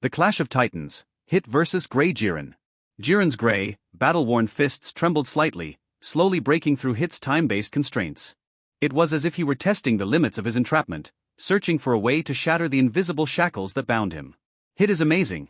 The Clash of Titans, Hit vs. Grey Jiren. Jiren's gray, battle-worn fists trembled slightly, slowly breaking through Hit's time-based constraints. It was as if he were testing the limits of his entrapment, searching for a way to shatter the invisible shackles that bound him. Hit is amazing.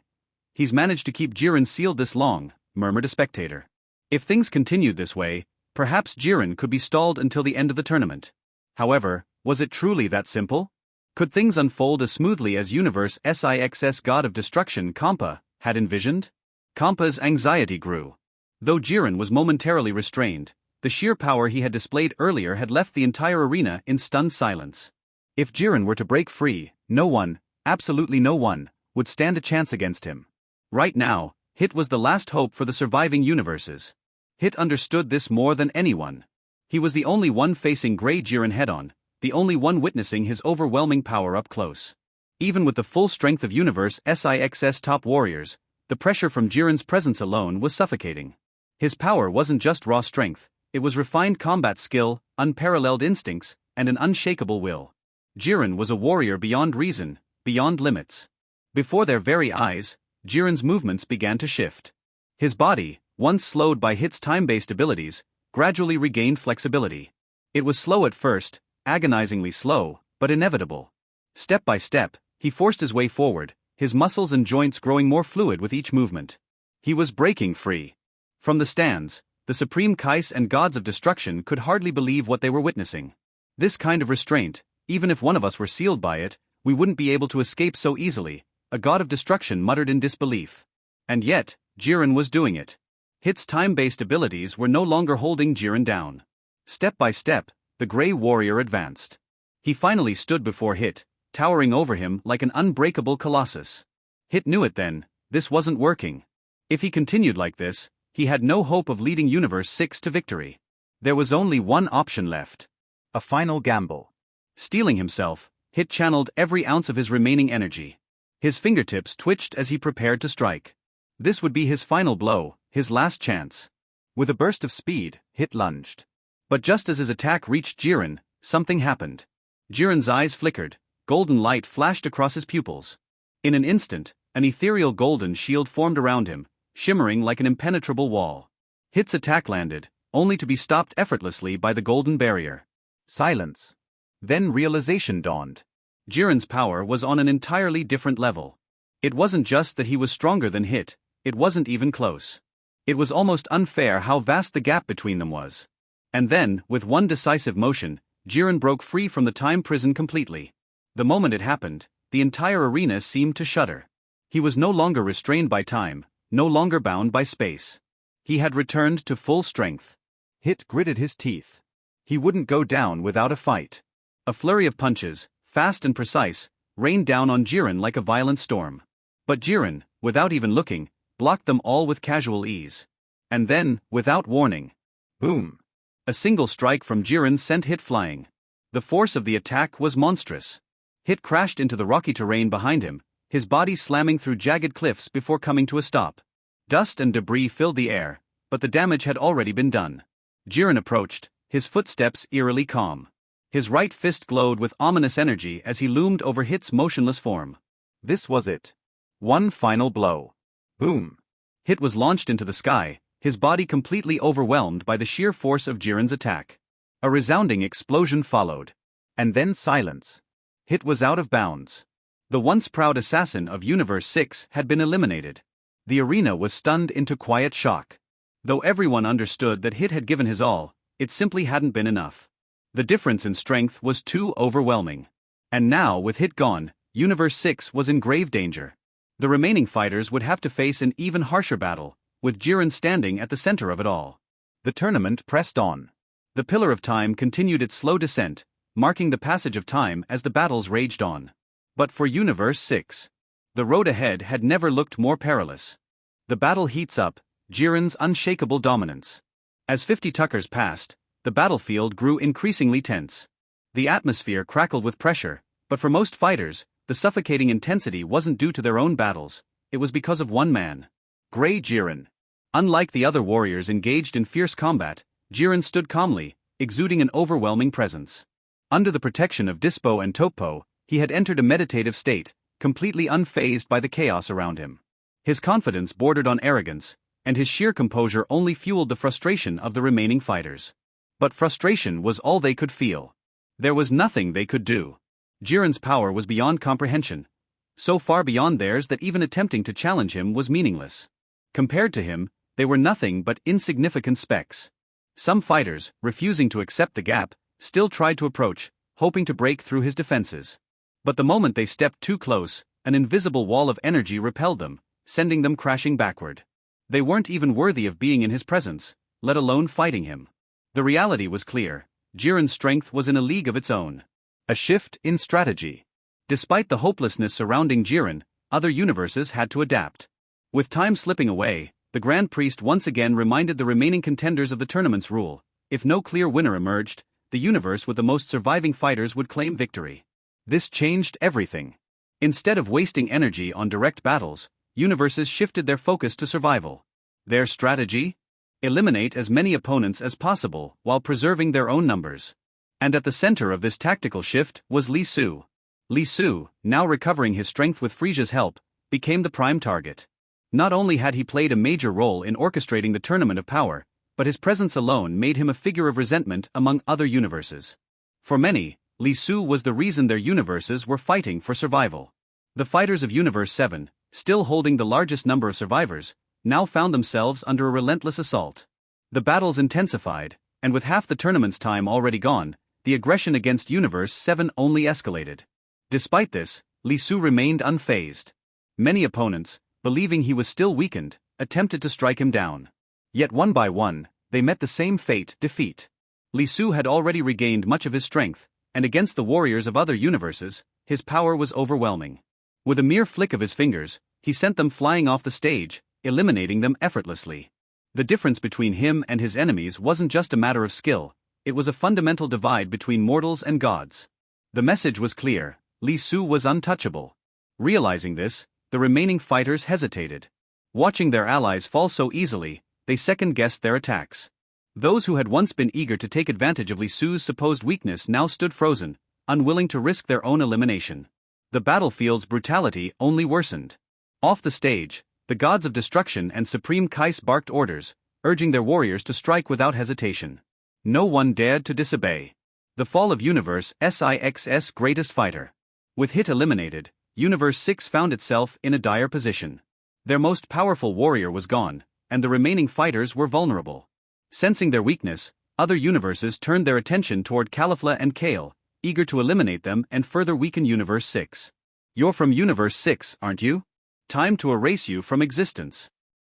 He's managed to keep Jiren sealed this long, murmured a spectator. If things continued this way, perhaps Jiren could be stalled until the end of the tournament. However, was it truly that simple? Could things unfold as smoothly as Universe Six's God of Destruction Compa had envisioned? Kompa's anxiety grew. Though Jiren was momentarily restrained, the sheer power he had displayed earlier had left the entire arena in stunned silence. If Jiren were to break free, no one, absolutely no one, would stand a chance against him. Right now, Hit was the last hope for the surviving universes. Hit understood this more than anyone. He was the only one facing Grey Jiren head-on, the only one witnessing his overwhelming power up close. Even with the full strength of Universe Six's top warriors, the pressure from Jiren's presence alone was suffocating. His power wasn't just raw strength, it was refined combat skill, unparalleled instincts, and an unshakable will. Jiren was a warrior beyond reason, beyond limits. Before their very eyes, Jiren's movements began to shift. His body, once slowed by Hit's time-based abilities, gradually regained flexibility. It was slow at first, agonizingly slow, but inevitable. Step by step, he forced his way forward, his muscles and joints growing more fluid with each movement. He was breaking free. From the stands, the Supreme Kais and Gods of Destruction could hardly believe what they were witnessing. This kind of restraint, even if one of us were sealed by it, we wouldn't be able to escape so easily, a God of Destruction muttered in disbelief. And yet, Jiren was doing it. Hit's time-based abilities were no longer holding Jiren down. Step by step, the Grey Warrior advanced. He finally stood before Hit, towering over him like an unbreakable colossus. Hit knew it then, this wasn't working. If he continued like this, he had no hope of leading Universe 6 to victory. There was only one option left. A final gamble. Steeling himself, Hit channeled every ounce of his remaining energy. His fingertips twitched as he prepared to strike. This would be his final blow, his last chance. With a burst of speed, Hit lunged. But just as his attack reached Jiren, something happened. Jiren's eyes flickered, golden light flashed across his pupils. In an instant, an ethereal golden shield formed around him, shimmering like an impenetrable wall. Hit's attack landed, only to be stopped effortlessly by the golden barrier. Silence. Then realization dawned. Jiren's power was on an entirely different level. It wasn't just that he was stronger than Hit, it wasn't even close. It was almost unfair how vast the gap between them was. And then, with one decisive motion, Jiren broke free from the time prison completely. The moment it happened, the entire arena seemed to shudder. He was no longer restrained by time, no longer bound by space. He had returned to full strength. Hit gritted his teeth. He wouldn't go down without a fight. A flurry of punches, fast and precise, rained down on Jiren like a violent storm. But Jiren, without even looking, blocked them all with casual ease. And then, without warning, boom! A single strike from Jiren sent Hit flying. The force of the attack was monstrous. Hit crashed into the rocky terrain behind him, his body slamming through jagged cliffs before coming to a stop. Dust and debris filled the air, but the damage had already been done. Jiren approached, his footsteps eerily calm. His right fist glowed with ominous energy as he loomed over Hit's motionless form. This was it. One final blow. Boom! Hit was launched into the sky, his body completely overwhelmed by the sheer force of Jiren's attack. A resounding explosion followed. And then silence. Hit was out of bounds. The once proud assassin of Universe 6 had been eliminated. The arena was stunned into quiet shock. Though everyone understood that Hit had given his all, it simply hadn't been enough. The difference in strength was too overwhelming. And now, with Hit gone, Universe 6 was in grave danger. The remaining fighters would have to face an even harsher battle, with Jiren standing at the center of it all. The tournament pressed on. The Pillar of Time continued its slow descent, marking the passage of time as the battles raged on. But for Universe 6, the road ahead had never looked more perilous. The battle heats up, Jiren's unshakable dominance. As 50 tuckers passed, the battlefield grew increasingly tense. The atmosphere crackled with pressure, but for most fighters, the suffocating intensity wasn't due to their own battles, it was because of one man. Grey Jiren. Unlike the other warriors engaged in fierce combat, Jiren stood calmly, exuding an overwhelming presence. Under the protection of Dispo and Topo, he had entered a meditative state, completely unfazed by the chaos around him. His confidence bordered on arrogance, and his sheer composure only fueled the frustration of the remaining fighters. But frustration was all they could feel. There was nothing they could do. Jiren's power was beyond comprehension, so far beyond theirs that even attempting to challenge him was meaningless. Compared to him, they were nothing but insignificant specks. Some fighters, refusing to accept the gap, still tried to approach, hoping to break through his defenses. But the moment they stepped too close, an invisible wall of energy repelled them, sending them crashing backward. They weren't even worthy of being in his presence, let alone fighting him. The reality was clear: Jiren's strength was in a league of its own. A shift in strategy. Despite the hopelessness surrounding Jiren, other universes had to adapt. With time slipping away, the Grand Priest once again reminded the remaining contenders of the tournament's rule: if no clear winner emerged, the universe with the most surviving fighters would claim victory. This changed everything. Instead of wasting energy on direct battles, universes shifted their focus to survival. Their strategy? Eliminate as many opponents as possible while preserving their own numbers. And at the center of this tactical shift was Li Su. Li Su, now recovering his strength with Frisia's help, became the prime target. Not only had he played a major role in orchestrating the Tournament of Power, but his presence alone made him a figure of resentment among other universes. For many, Li Su was the reason their universes were fighting for survival. The fighters of Universe 7, still holding the largest number of survivors, now found themselves under a relentless assault. The battles intensified, and with half the tournament's time already gone, the aggression against Universe 7 only escalated. Despite this, Li Su remained unfazed. Many opponents, believing he was still weakened, attempted to strike him down. Yet one by one, they met the same fate: defeat. Li Su had already regained much of his strength, and against the warriors of other universes, his power was overwhelming. With a mere flick of his fingers, he sent them flying off the stage, eliminating them effortlessly. The difference between him and his enemies wasn't just a matter of skill, it was a fundamental divide between mortals and gods. The message was clear: Li Su was untouchable. Realizing this, the remaining fighters hesitated. Watching their allies fall so easily, they second-guessed their attacks. Those who had once been eager to take advantage of Li Su's supposed weakness now stood frozen, unwilling to risk their own elimination. The battlefield's brutality only worsened. Off the stage, the gods of destruction and Supreme Kais barked orders, urging their warriors to strike without hesitation. No one dared to disobey. The fall of Universe 6's greatest fighter. With Hit eliminated, Universe 6 found itself in a dire position. Their most powerful warrior was gone, and the remaining fighters were vulnerable. Sensing their weakness, other universes turned their attention toward Caulifla and Kale, eager to eliminate them and further weaken Universe 6. You're from Universe 6, aren't you? Time to erase you from existence.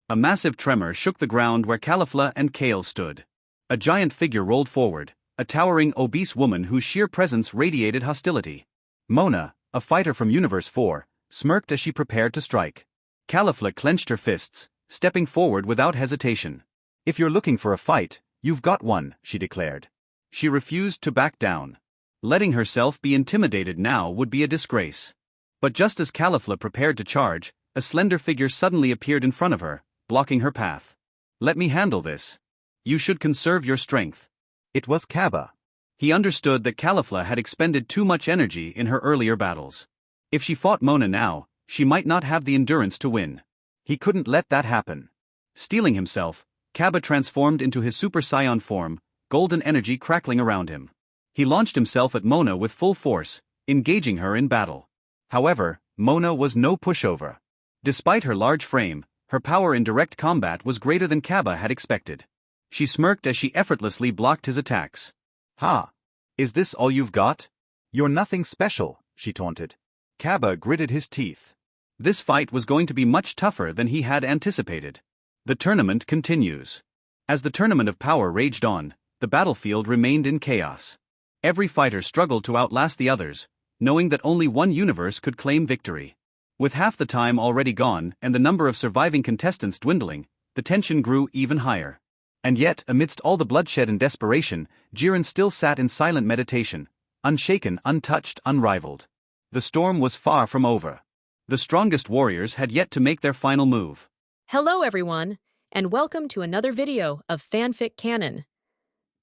A massive tremor shook the ground where Caulifla and Kale stood. A giant figure rolled forward, a towering, obese woman whose sheer presence radiated hostility. Mona, a fighter from Universe 4, smirked as she prepared to strike. Caulifla clenched her fists, stepping forward without hesitation. "If you're looking for a fight, you've got one," she declared. She refused to back down. Letting herself be intimidated now would be a disgrace. But just as Caulifla prepared to charge, a slender figure suddenly appeared in front of her, blocking her path. "Let me handle this. You should conserve your strength." It was Kaba. He understood that Caulifla had expended too much energy in her earlier battles. If she fought Mona now, she might not have the endurance to win. He couldn't let that happen. Steeling himself, Kaba transformed into his Super Saiyan form, golden energy crackling around him. He launched himself at Mona with full force, engaging her in battle. However, Mona was no pushover. Despite her large frame, her power in direct combat was greater than Kaba had expected. She smirked as she effortlessly blocked his attacks. "Ha! Is this all you've got? You're nothing special," she taunted. Kaba gritted his teeth. This fight was going to be much tougher than he had anticipated. The tournament continues. As the Tournament of Power raged on, the battlefield remained in chaos. Every fighter struggled to outlast the others, knowing that only one universe could claim victory. With half the time already gone and the number of surviving contestants dwindling, the tension grew even higher. And yet, amidst all the bloodshed and desperation, Jiren still sat in silent meditation, unshaken, untouched, unrivaled. The storm was far from over. The strongest warriors had yet to make their final move. Hello everyone, and welcome to another video of FanFic Canon.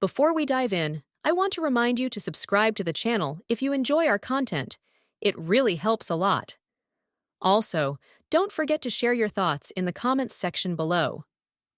Before we dive in, I want to remind you to subscribe to the channel if you enjoy our content. It really helps a lot. Also, don't forget to share your thoughts in the comments section below.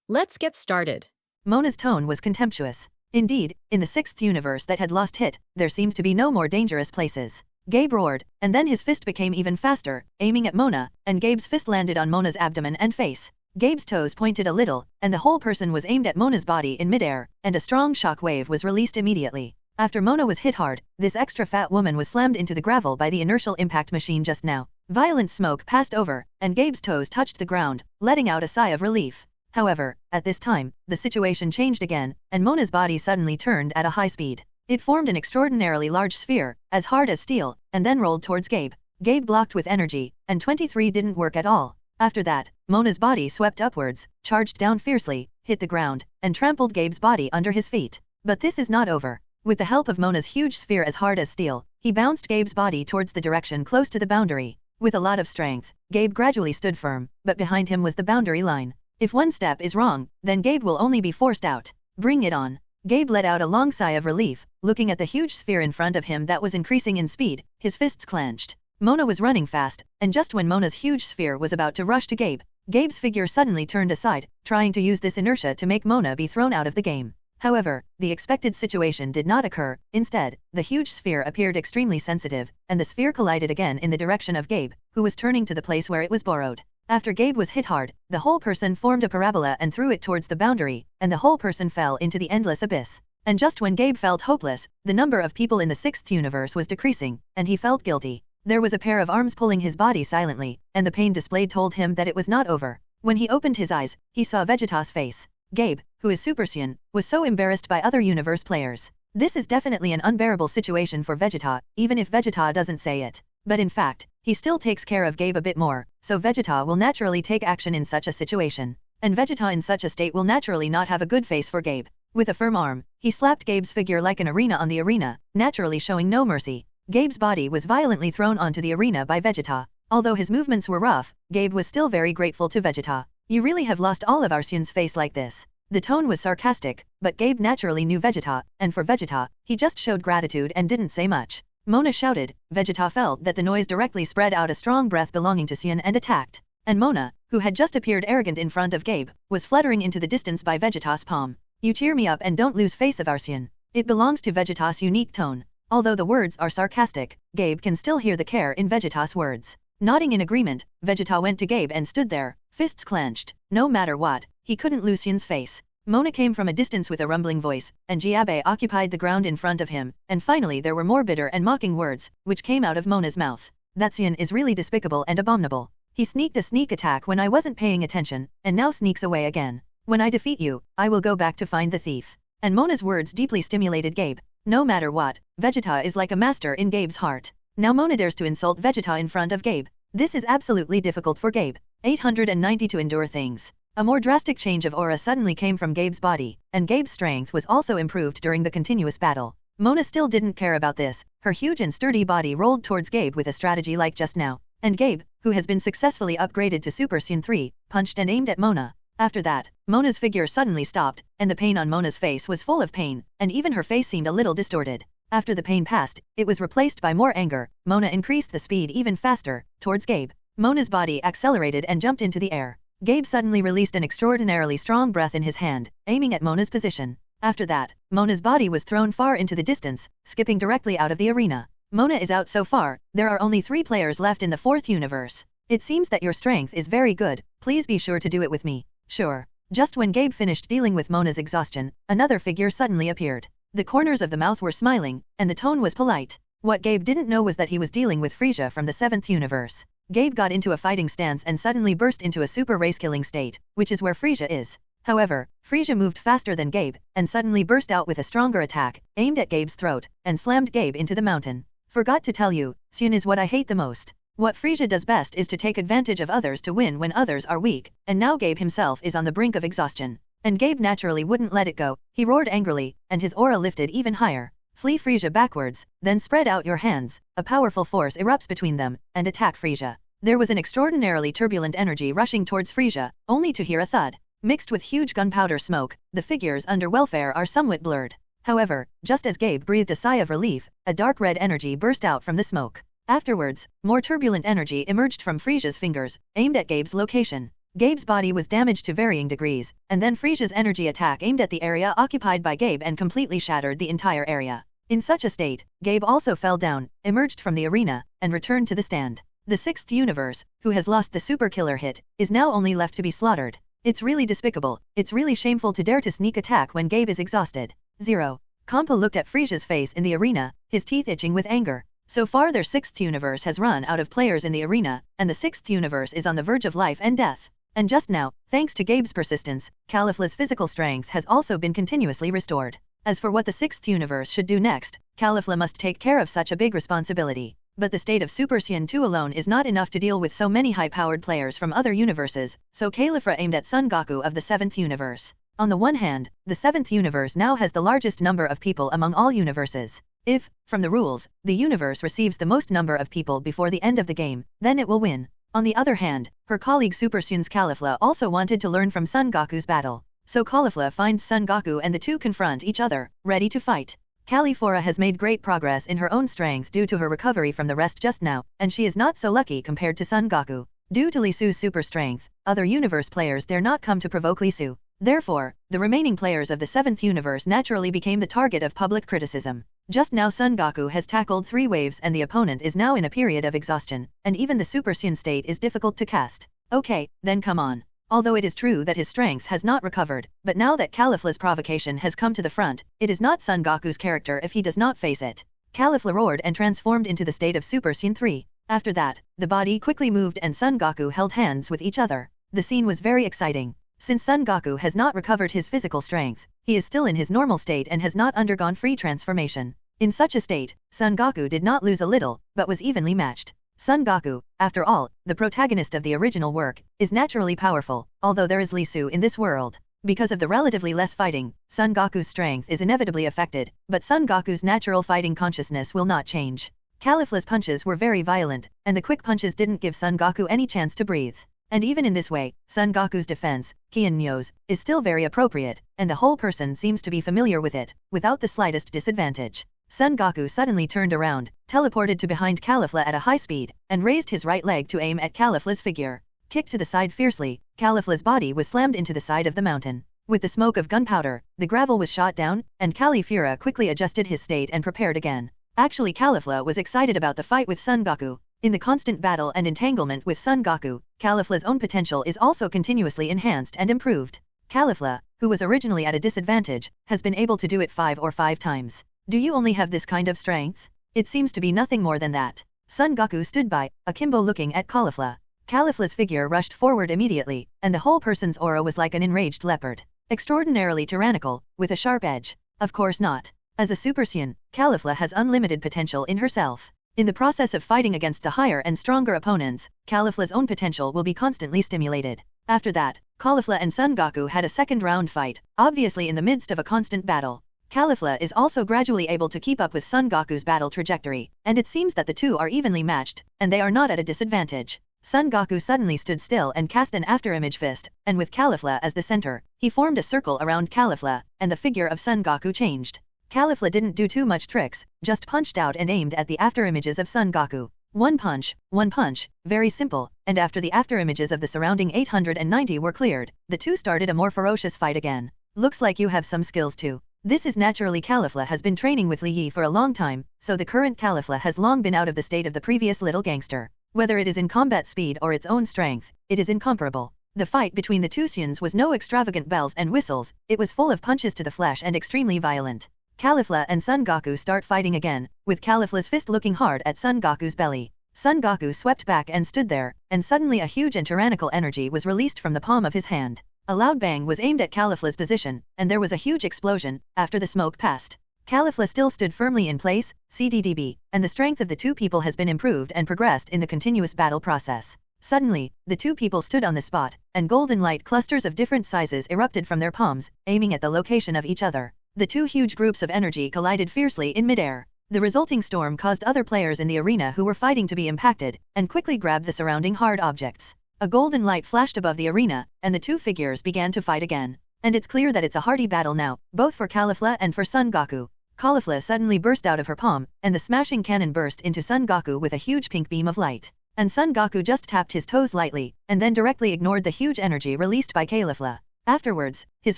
Let's get started. Mona's tone was contemptuous. Indeed, in the sixth universe that had lost hit, there seemed to be no more dangerous places. Gabe roared, and then his fist became even faster, aiming at Mona, and Gabe's fist landed on Mona's abdomen and face. Gabe's toes pointed a little, and the whole person was aimed at Mona's body in midair, and a strong shock wave was released immediately. After Mona was hit hard, this extra fat woman was slammed into the gravel by the inertial impact machine just now. Violent smoke passed over, and Gabe's toes touched the ground, letting out a sigh of relief. However, at this time, the situation changed again, and Mona's body suddenly turned at a high speed. It formed an extraordinarily large sphere, as hard as steel, and then rolled towards Gabe. Gabe blocked with energy, and 23 didn't work at all. After that, Mona's body swept upwards, charged down fiercely, hit the ground, and trampled Gabe's body under his feet. But this is not over. With the help of Mona's huge sphere as hard as steel, he bounced Gabe's body towards the direction close to the boundary. With a lot of strength, Gabe gradually stood firm, but behind him was the boundary line. If one step is wrong, then Gabe will only be forced out. Bring it on. Gabe let out a long sigh of relief, looking at the huge sphere in front of him that was increasing in speed, his fists clenched. Mona was running fast, and just when Mona's huge sphere was about to rush to Gabe, Gabe's figure suddenly turned aside, trying to use this inertia to make Mona be thrown out of the game. However, the expected situation did not occur. Instead, the huge sphere appeared extremely sensitive, and the sphere collided again in the direction of Gabe, who was turning to the place where it was borrowed. After Gabe was hit hard, the whole person formed a parabola and threw it towards the boundary, and the whole person fell into the endless abyss. And just when Gabe felt hopeless, the number of people in the sixth universe was decreasing, and he felt guilty. There was a pair of arms pulling his body silently, and the pain displayed told him that it was not over. When he opened his eyes, he saw Vegeta's face. Gabe, who is Super Saiyan, was so embarrassed by other universe players. This is definitely an unbearable situation for Vegeta, even if Vegeta doesn't say it. But in fact, he still takes care of Gabe a bit more, so Vegeta will naturally take action in such a situation. And Vegeta in such a state will naturally not have a good face for Gabe. With a firm arm, he slapped Gabe's figure like an arena on the arena, naturally showing no mercy. Gabe's body was violently thrown onto the arena by Vegeta. Although his movements were rough, Gabe was still very grateful to Vegeta. You really have lost all of our Saiyan's face like this. The tone was sarcastic, but Gabe naturally knew Vegeta, and for Vegeta, he just showed gratitude and didn't say much. Mona shouted. Vegeta felt that the noise directly spread out a strong breath belonging to Saiyan and attacked. And Mona, who had just appeared arrogant in front of Gabe, was fluttering into the distance by Vegeta's palm. You cheer me up and don't lose face of our Saiyan. It belongs to Vegeta's unique tone. Although the words are sarcastic, Gabe can still hear the care in Vegeta's words. Nodding in agreement, Vegeta went to Gabe and stood there, fists clenched. No matter what, he couldn't lose Saiyan's face. Mona came from a distance with a rumbling voice, and Jiabe occupied the ground in front of him, and finally there were more bitter and mocking words, which came out of Mona's mouth. That Saiyan is really despicable and abominable. He sneaked a sneak attack when I wasn't paying attention, and now sneaks away again. When I defeat you, I will go back to find the thief. And Mona's words deeply stimulated Gabe. No matter what, Vegeta is like a master in Gabe's heart. Now Mona dares to insult Vegeta in front of Gabe. This is absolutely difficult for Gabe. 890 to endure things. A more drastic change of aura suddenly came from Gabe's body, and Gabe's strength was also improved during the continuous battle. Mona still didn't care about this. Her huge and sturdy body rolled towards Gabe with a strategy like just now. And Gabe, who has been successfully upgraded to Super Saiyan 3, punched and aimed at Mona. After that, Mona's figure suddenly stopped, and the pain on Mona's face was full of pain, and even her face seemed a little distorted. After the pain passed, it was replaced by more anger. Mona increased the speed even faster, towards Gabe. Mona's body accelerated and jumped into the air. Gabe suddenly released an extraordinarily strong breath in his hand, aiming at Mona's position. After that, Mona's body was thrown far into the distance, skipping directly out of the arena. Mona is out so far. There are only 3 players left in the 4th universe. It seems that your strength is very good. Please be sure to do it with me. Sure. Just when Gabe finished dealing with Mona's exhaustion, another figure suddenly appeared. The corners of the mouth were smiling, and the tone was polite. What Gabe didn't know was that he was dealing with Frieza from the 7th universe. Gabe got into a fighting stance and suddenly burst into a super race-killing state, which is where Frieza is. However, Frieza moved faster than Gabe, and suddenly burst out with a stronger attack, aimed at Gabe's throat, and slammed Gabe into the mountain. Forgot to tell you, Saiyan is what I hate the most. What Frieza does best is to take advantage of others to win when others are weak, and now Gabe himself is on the brink of exhaustion. And Gabe naturally wouldn't let it go. He roared angrily, and his aura lifted even higher. Flee Frieza backwards, then spread out your hands. A powerful force erupts between them, and attack Frieza. There was an extraordinarily turbulent energy rushing towards Frieza, only to hear a thud. Mixed with huge gunpowder smoke, the figures under welfare are somewhat blurred. However, just as Gabe breathed a sigh of relief, a dark red energy burst out from the smoke. Afterwards, more turbulent energy emerged from Frisia's fingers, aimed at Gabe's location. Gabe's body was damaged to varying degrees, and then Frisia's energy attack aimed at the area occupied by Gabe and completely shattered the entire area. In such a state, Gabe also fell down, emerged from the arena, and returned to the stand. The 6th universe, who has lost the super killer hit, is now only left to be slaughtered. It's really despicable, it's really shameful to dare to sneak attack when Gabe is exhausted. 0. Compa looked at Frisia's face in the arena, his teeth itching with anger. So far their 6th universe has run out of players in the arena, and the 6th universe is on the verge of life and death. And just now, thanks to Gabe's persistence, Califla's physical strength has also been continuously restored. As for what the 6th universe should do next, Califla must take care of such a big responsibility. But the state of Super Saiyan 2 alone is not enough to deal with so many high-powered players from other universes, so Califla aimed at Son Goku of the 7th universe. On the one hand, the 7th universe now has the largest number of people among all universes. If, from the rules, the universe receives the most number of people before the end of the game, then it will win. On the other hand, her colleague Super Saiyan's Califla also wanted to learn from Son Goku's battle. So Califla finds Son Goku and the two confront each other, ready to fight. Califora has made great progress in her own strength due to her recovery from the rest just now, and she is not so lucky compared to Son Goku. Due to Li Su's super strength, other universe players dare not come to provoke Li Su. Therefore, the remaining players of the 7th universe naturally became the target of public criticism. Just now Son Goku has tackled 3 waves and the opponent is now in a period of exhaustion, and even the Super Saiyan state is difficult to cast. Okay, then come on. Although it is true that his strength has not recovered, but now that Califla's provocation has come to the front, it is not Son Goku's character if he does not face it. Califla roared and transformed into the state of Super Saiyan 3. After that, the body quickly moved and Son Goku held hands with each other. The scene was very exciting. Since Son Goku has not recovered his physical strength, he is still in his normal state and has not undergone free transformation. In such a state, Son Goku did not lose a little, but was evenly matched. Son Goku, after all, the protagonist of the original work, is naturally powerful, although there is Li Su in this world. Because of the relatively less fighting, Son Goku's strength is inevitably affected, but Son Goku's natural fighting consciousness will not change. Califla's punches were very violent, and the quick punches didn't give Son Goku any chance to breathe. And even in this way, Son Goku's defense, Kian Nyos, is still very appropriate, and the whole person seems to be familiar with it, without the slightest disadvantage. Son Goku suddenly turned around, teleported to behind Califla at a high speed, and raised his right leg to aim at Califla's figure. Kicked to the side fiercely, Califla's body was slammed into the side of the mountain. With the smoke of gunpowder, the gravel was shot down, and Califura quickly adjusted his state and prepared again. Actually Califla was excited about the fight with Son Goku. In the constant battle and entanglement with Son Goku, Califla's own potential is also continuously enhanced and improved. Califla, who was originally at a disadvantage, has been able to do it 5 times. Do you only have this kind of strength? It seems to be nothing more than that. Son Goku stood by, akimbo looking at Califla. Califla's figure rushed forward immediately, and the whole person's aura was like an enraged leopard. Extraordinarily tyrannical, with a sharp edge. Of course not. As a Super Saiyan, Califla has unlimited potential in herself. In the process of fighting against the higher and stronger opponents, Califla's own potential will be constantly stimulated. After that, Califla and Son Goku had a second round fight, obviously in the midst of a constant battle. Califla is also gradually able to keep up with Son Goku's battle trajectory, and it seems that the two are evenly matched, and they are not at a disadvantage. Son Goku suddenly stood still and cast an afterimage fist, and with Califla as the center, he formed a circle around Califla, and the figure of Son Goku changed. Califla didn't do too much tricks, just punched out and aimed at the afterimages of Son Goku. One punch, very simple, and after the afterimages of the surrounding 890 were cleared, the two started a more ferocious fight again. Looks like you have some skills too. This is naturally Califla has been training with Li Yi for a long time, so the current Califla has long been out of the state of the previous little gangster. Whether it is in combat speed or its own strength, it is incomparable. The fight between the two Saiyans was no extravagant bells and whistles, it was full of punches to the flesh and extremely violent. Califla and Son Goku start fighting again, with Califla's fist looking hard at Son Goku's belly. Son Goku swept back and stood there, and suddenly a huge and tyrannical energy was released from the palm of his hand. A loud bang was aimed at Califla's position, and there was a huge explosion, after the smoke passed. Califla still stood firmly in place, CDDB, and the strength of the two people has been improved and progressed in the continuous battle process. Suddenly, the two people stood on the spot, and golden light clusters of different sizes erupted from their palms, aiming at the location of each other. The two huge groups of energy collided fiercely in midair. The resulting storm caused other players in the arena who were fighting to be impacted, and quickly grabbed the surrounding hard objects. A golden light flashed above the arena, and the two figures began to fight again. And it's clear that it's a hearty battle now, both for Califla and for Son Goku. Caulifla suddenly burst out of her palm, and the smashing cannon burst into Son Goku with a huge pink beam of light. And Son Goku just tapped his toes lightly, and then directly ignored the huge energy released by Caulifla. Afterwards, his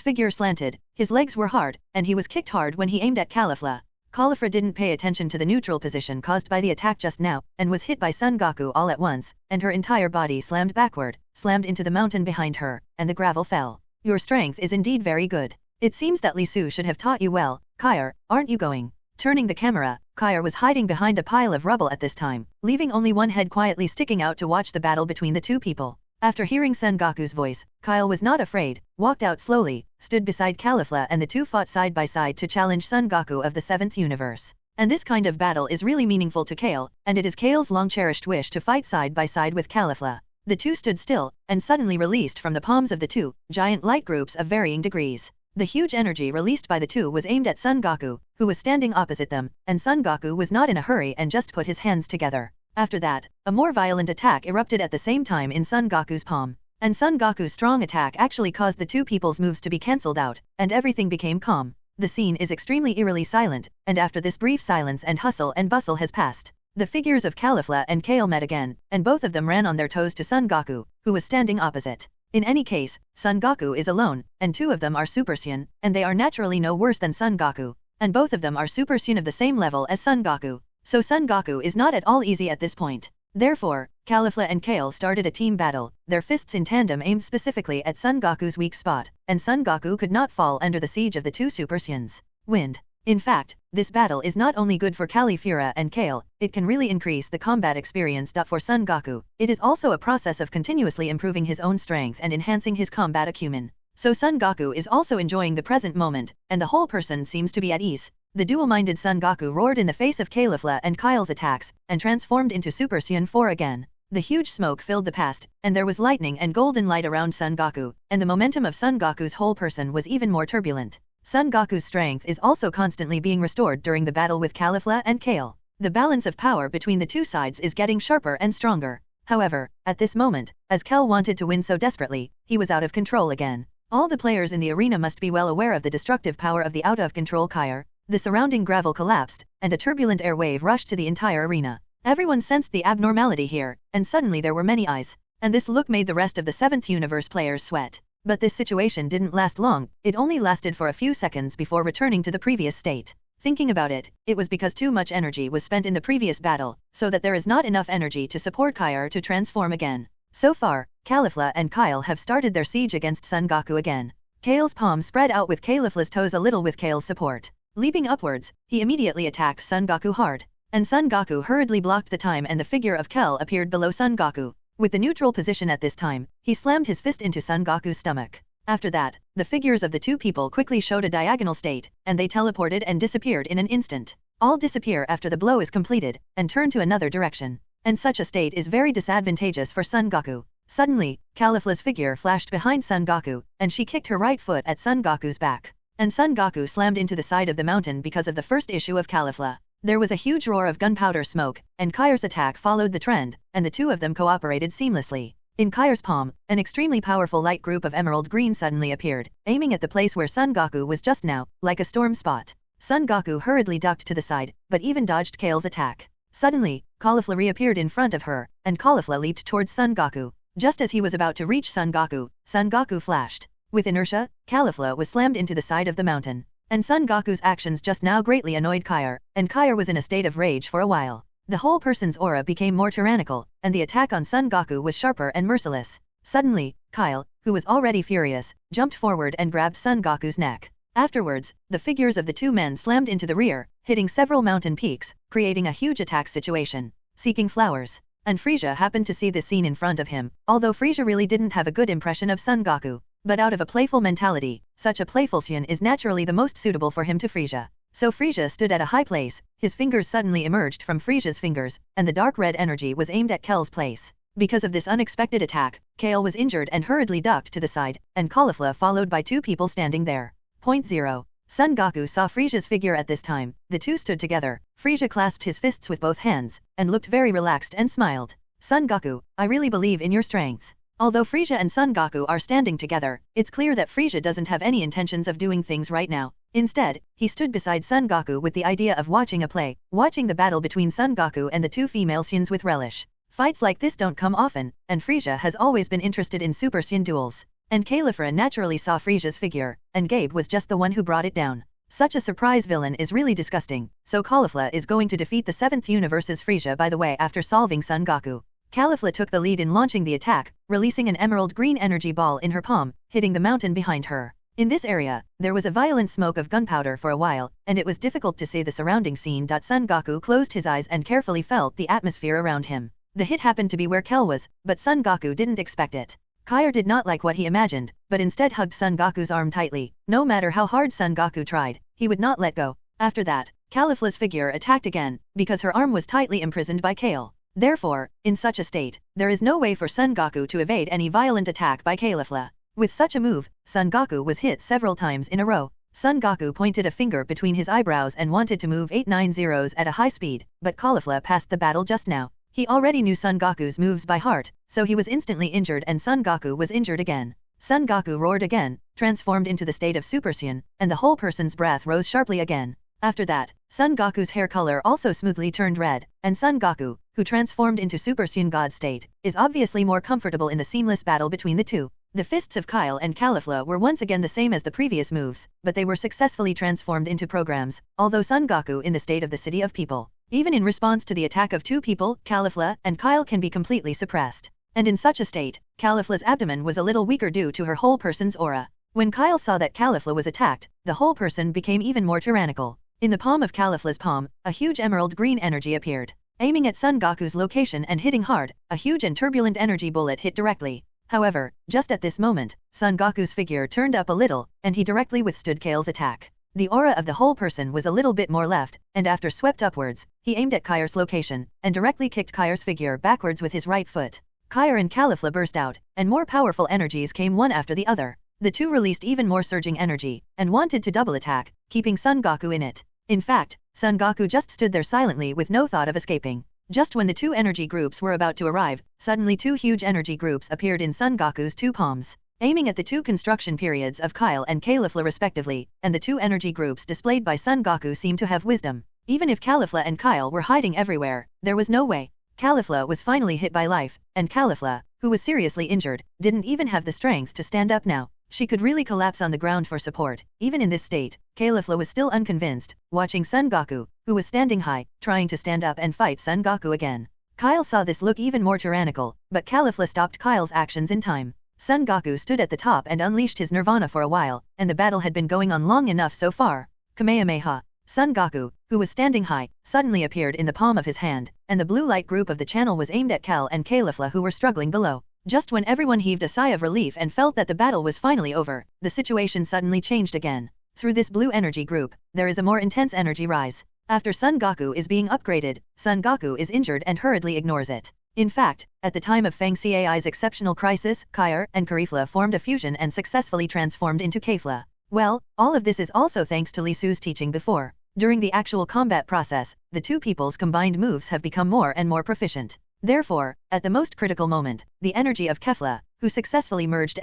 figure slanted, his legs were hard, and he was kicked hard when he aimed at Caulifla. Caulifla didn't pay attention to the neutral position caused by the attack just now, and was hit by Son Goku all at once, and her entire body slammed backward, slammed into the mountain behind her, and the gravel fell. Your strength is indeed very good. It seems that Li Su should have taught you well. Kair, aren't you going? Turning the camera, Kair was hiding behind a pile of rubble at this time, leaving only one head quietly sticking out to watch the battle between the two people. After hearing Son Goku's voice, Kair was not afraid, walked out slowly, stood beside Caulifla, and the two fought side by side to challenge Son Goku of the 7th universe. And this kind of battle is really meaningful to Kail, and it is Kail's long-cherished wish to fight side by side with Caulifla. The two stood still, and suddenly released from the palms of the two giant light groups of varying degrees. The huge energy released by the two was aimed at Son Goku, who was standing opposite them, and Son Goku was not in a hurry and just put his hands together. After that, a more violent attack erupted at the same time in Son Goku's palm. And Son Goku's strong attack actually caused the two people's moves to be cancelled out, and everything became calm. The scene is extremely eerily silent, and after this brief silence and hustle and bustle has passed, the figures of Caulifla and Kail met again, and both of them ran on their toes to Son Goku, who was standing opposite. In any case, Son Goku is alone, and two of them are Super Saiyan, and they are naturally no worse than Son Goku. And both of them are Super Saiyan of the same level as Son Goku. So Son Goku is not at all easy at this point. Therefore, Caulifla and Kail started a team battle, their fists in tandem aimed specifically at Son Goku's weak spot, and Son Goku could not fall under the siege of the two Super Saiyans. Wind. In fact, this battle is not only good for Caulifla and Kail, it can really increase the combat experience. For Son Goku, it is also a process of continuously improving his own strength and enhancing his combat acumen. So Son Goku is also enjoying the present moment, and the whole person seems to be at ease. The dual-minded Son Goku roared in the face of Caulifla and Kail's attacks, and transformed into Super Saiyan 4 again. The huge smoke filled the past, and there was lightning and golden light around Son Goku, and the momentum of Son Goku's whole person was even more turbulent. Son Goku's strength is also constantly being restored during the battle with Caulifla and Kail. The balance of power between the two sides is getting sharper and stronger. However, at this moment, as Kail wanted to win so desperately, he was out of control again. All the players in the arena must be well aware of the destructive power of the out-of-control Kair. The surrounding gravel collapsed, and a turbulent air wave rushed to the entire arena. Everyone sensed the abnormality here, and suddenly there were many eyes. And this look made the rest of the 7th universe players sweat. But this situation didn't last long, it only lasted for a few seconds before returning to the previous state. Thinking about it, it was because too much energy was spent in the previous battle, so that there is not enough energy to support Kair to transform again. So far, Caulifla and Kail have started their siege against Son Goku again. Kail's palm spread out with Caulifla's toes a little with Kail's support. Leaping upwards, he immediately attacked Son Goku hard. And Son Goku hurriedly blocked the time, and the figure of Kail appeared below Son Goku. With the neutral position at this time, he slammed his fist into Son Goku's stomach. After that, the figures of the two people quickly showed a diagonal state, and they teleported and disappeared in an instant. All disappear after the blow is completed, and turn to another direction. And such a state is very disadvantageous for Son Goku. Suddenly, Caulifla's figure flashed behind Son Goku, and she kicked her right foot at Son Goku's back. And Son Goku slammed into the side of the mountain because of the first issue of Caulifla. There was a huge roar of gunpowder smoke, and Kair's attack followed the trend, and the two of them cooperated seamlessly. In Kair's palm, an extremely powerful light group of emerald green suddenly appeared, aiming at the place where Son Goku was just now, like a storm spot. Son Goku hurriedly ducked to the side, but even dodged Kail's attack. Suddenly, Caulifla reappeared in front of her, and Caulifla leaped towards Son Goku. Just as he was about to reach Son Goku flashed. With inertia, Caulifla was slammed into the side of the mountain. And Son Goku's actions just now greatly annoyed Kair, and Kair was in a state of rage for a while. The whole person's aura became more tyrannical, and the attack on Son Goku was sharper and merciless. Suddenly, Kail, who was already furious, jumped forward and grabbed Son Goku's neck. Afterwards, the figures of the two men slammed into the rear, hitting several mountain peaks, creating a huge attack situation. Seeking flowers. And Frieza happened to see this scene in front of him, although Frieza really didn't have a good impression of Son Goku. But out of a playful mentality, such a playful Saiyan is naturally the most suitable for him to Frieza. So Frieza stood at a high place, his fingers suddenly emerged from Frieza's fingers, and the dark red energy was aimed at Kail's place. Because of this unexpected attack, Kail was injured and hurriedly ducked to the side, and Caulifla followed by two people standing there. Point 0. Son Goku saw Frieza's figure at this time, the two stood together, Frieza clasped his fists with both hands, and looked very relaxed and smiled. Son Goku, I really believe in your strength. Although Frieza and Son Goku are standing together, it's clear that Frieza doesn't have any intentions of doing things right now. Instead, he stood beside Son Goku with the idea of watching a play, watching the battle between Son Goku and the two female Saiyans with relish. Fights like this don't come often, and Frieza has always been interested in Super Saiyan duels. And Caulifla naturally saw Frieza's figure, and Gabe was just the one who brought it down. Such a surprise villain is really disgusting, so Caulifla is going to defeat the 7th universe's Frieza by the way after solving Son Goku. Caulifla took the lead in launching the attack, releasing an emerald green energy ball in her palm, hitting the mountain behind her. In this area, there was a violent smoke of gunpowder for a while, and it was difficult to see the surrounding scene. Son Goku closed his eyes and carefully felt the atmosphere around him. The hit happened to be where Kel was, but Son Goku didn't expect it. Kair did not like what he imagined, but instead hugged Son Goku's arm tightly. No matter how hard Son Goku tried, he would not let go. After that, Caulifla's figure attacked again, because her arm was tightly imprisoned by Kale. Therefore, in such a state, there is no way for Son Goku to evade any violent attack by Caulifla. With such a move, Son Goku was hit several times in a row. Son Goku pointed a finger between his eyebrows and wanted to move 890s at a high speed, but Caulifla passed the battle just now. He already knew Son Goku's moves by heart, so he was instantly injured and Son Goku was injured again. Son Goku roared again, transformed into the state of Super Saiyan, and the whole person's breath rose sharply again. After that, Son Goku's hair color also smoothly turned red, and Son Goku, who transformed into Super Saiyan God state, is obviously more comfortable in the seamless battle between the two. The fists of Kyle and Caulifla were once again the same as the previous moves, but they were successfully transformed into programs, although Son Goku in the state of the City of People. Even in response to the attack of two people, Caulifla and Kyle can be completely suppressed. And in such a state, Caulifla's abdomen was a little weaker due to her whole person's aura. When Kyle saw that Caulifla was attacked, the whole person became even more tyrannical. In the palm of Caulifla's palm, a huge emerald green energy appeared. Aiming at Son Goku's location and hitting hard, a huge and turbulent energy bullet hit directly. However, just at this moment, Son Goku's figure turned up a little, and he directly withstood Kale's attack. The aura of the whole person was a little bit more left, and after swept upwards, he aimed at Kair's location, and directly kicked Kair's figure backwards with his right foot. Kair and Caulifla burst out, and more powerful energies came one after the other. The two released even more surging energy, and wanted to double attack, keeping Son Goku in it. In fact, Son Goku just stood there silently with no thought of escaping. Just when the two energy groups were about to arrive, suddenly two huge energy groups appeared in Son Goku's two palms, aiming at the two construction periods of Kyle and Caulifla respectively, and the two energy groups displayed by Son Goku seemed to have wisdom. Even if Caulifla and Kyle were hiding everywhere, there was no way. Caulifla was finally hit by life, and Caulifla, who was seriously injured, didn't even have the strength to stand up now. She could really collapse on the ground for support. Even in this state, Caulifla was still unconvinced, watching Son Goku, who was standing high, trying to stand up and fight Son Goku again. Kyle saw this look even more tyrannical, but Caulifla stopped Kyle's actions in time. Son Goku stood at the top and unleashed his nirvana for a while, and the battle had been going on long enough so far. Kamehameha. Son Goku, who was standing high, suddenly appeared in the palm of his hand, and the blue light group of the channel was aimed at Cal and Caulifla who were struggling below. Just when everyone heaved a sigh of relief and felt that the battle was finally over, the situation suddenly changed again. Through this blue energy group, there is a more intense energy rise. After Son Goku is being upgraded, Son Goku is injured and hurriedly ignores it. In fact, at the time of Fang Cai's exceptional crisis, Kair and Caulifla formed a fusion and successfully transformed into Caulifla. Well, all of this is also thanks to Li Su's teaching before. During the actual combat process, the two people's combined moves have become more and more proficient. Therefore, at the most critical moment, the energy of Caulifla, who successfully merged,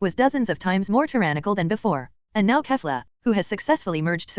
was dozens of times more tyrannical than before. And now Caulifla, who has successfully merged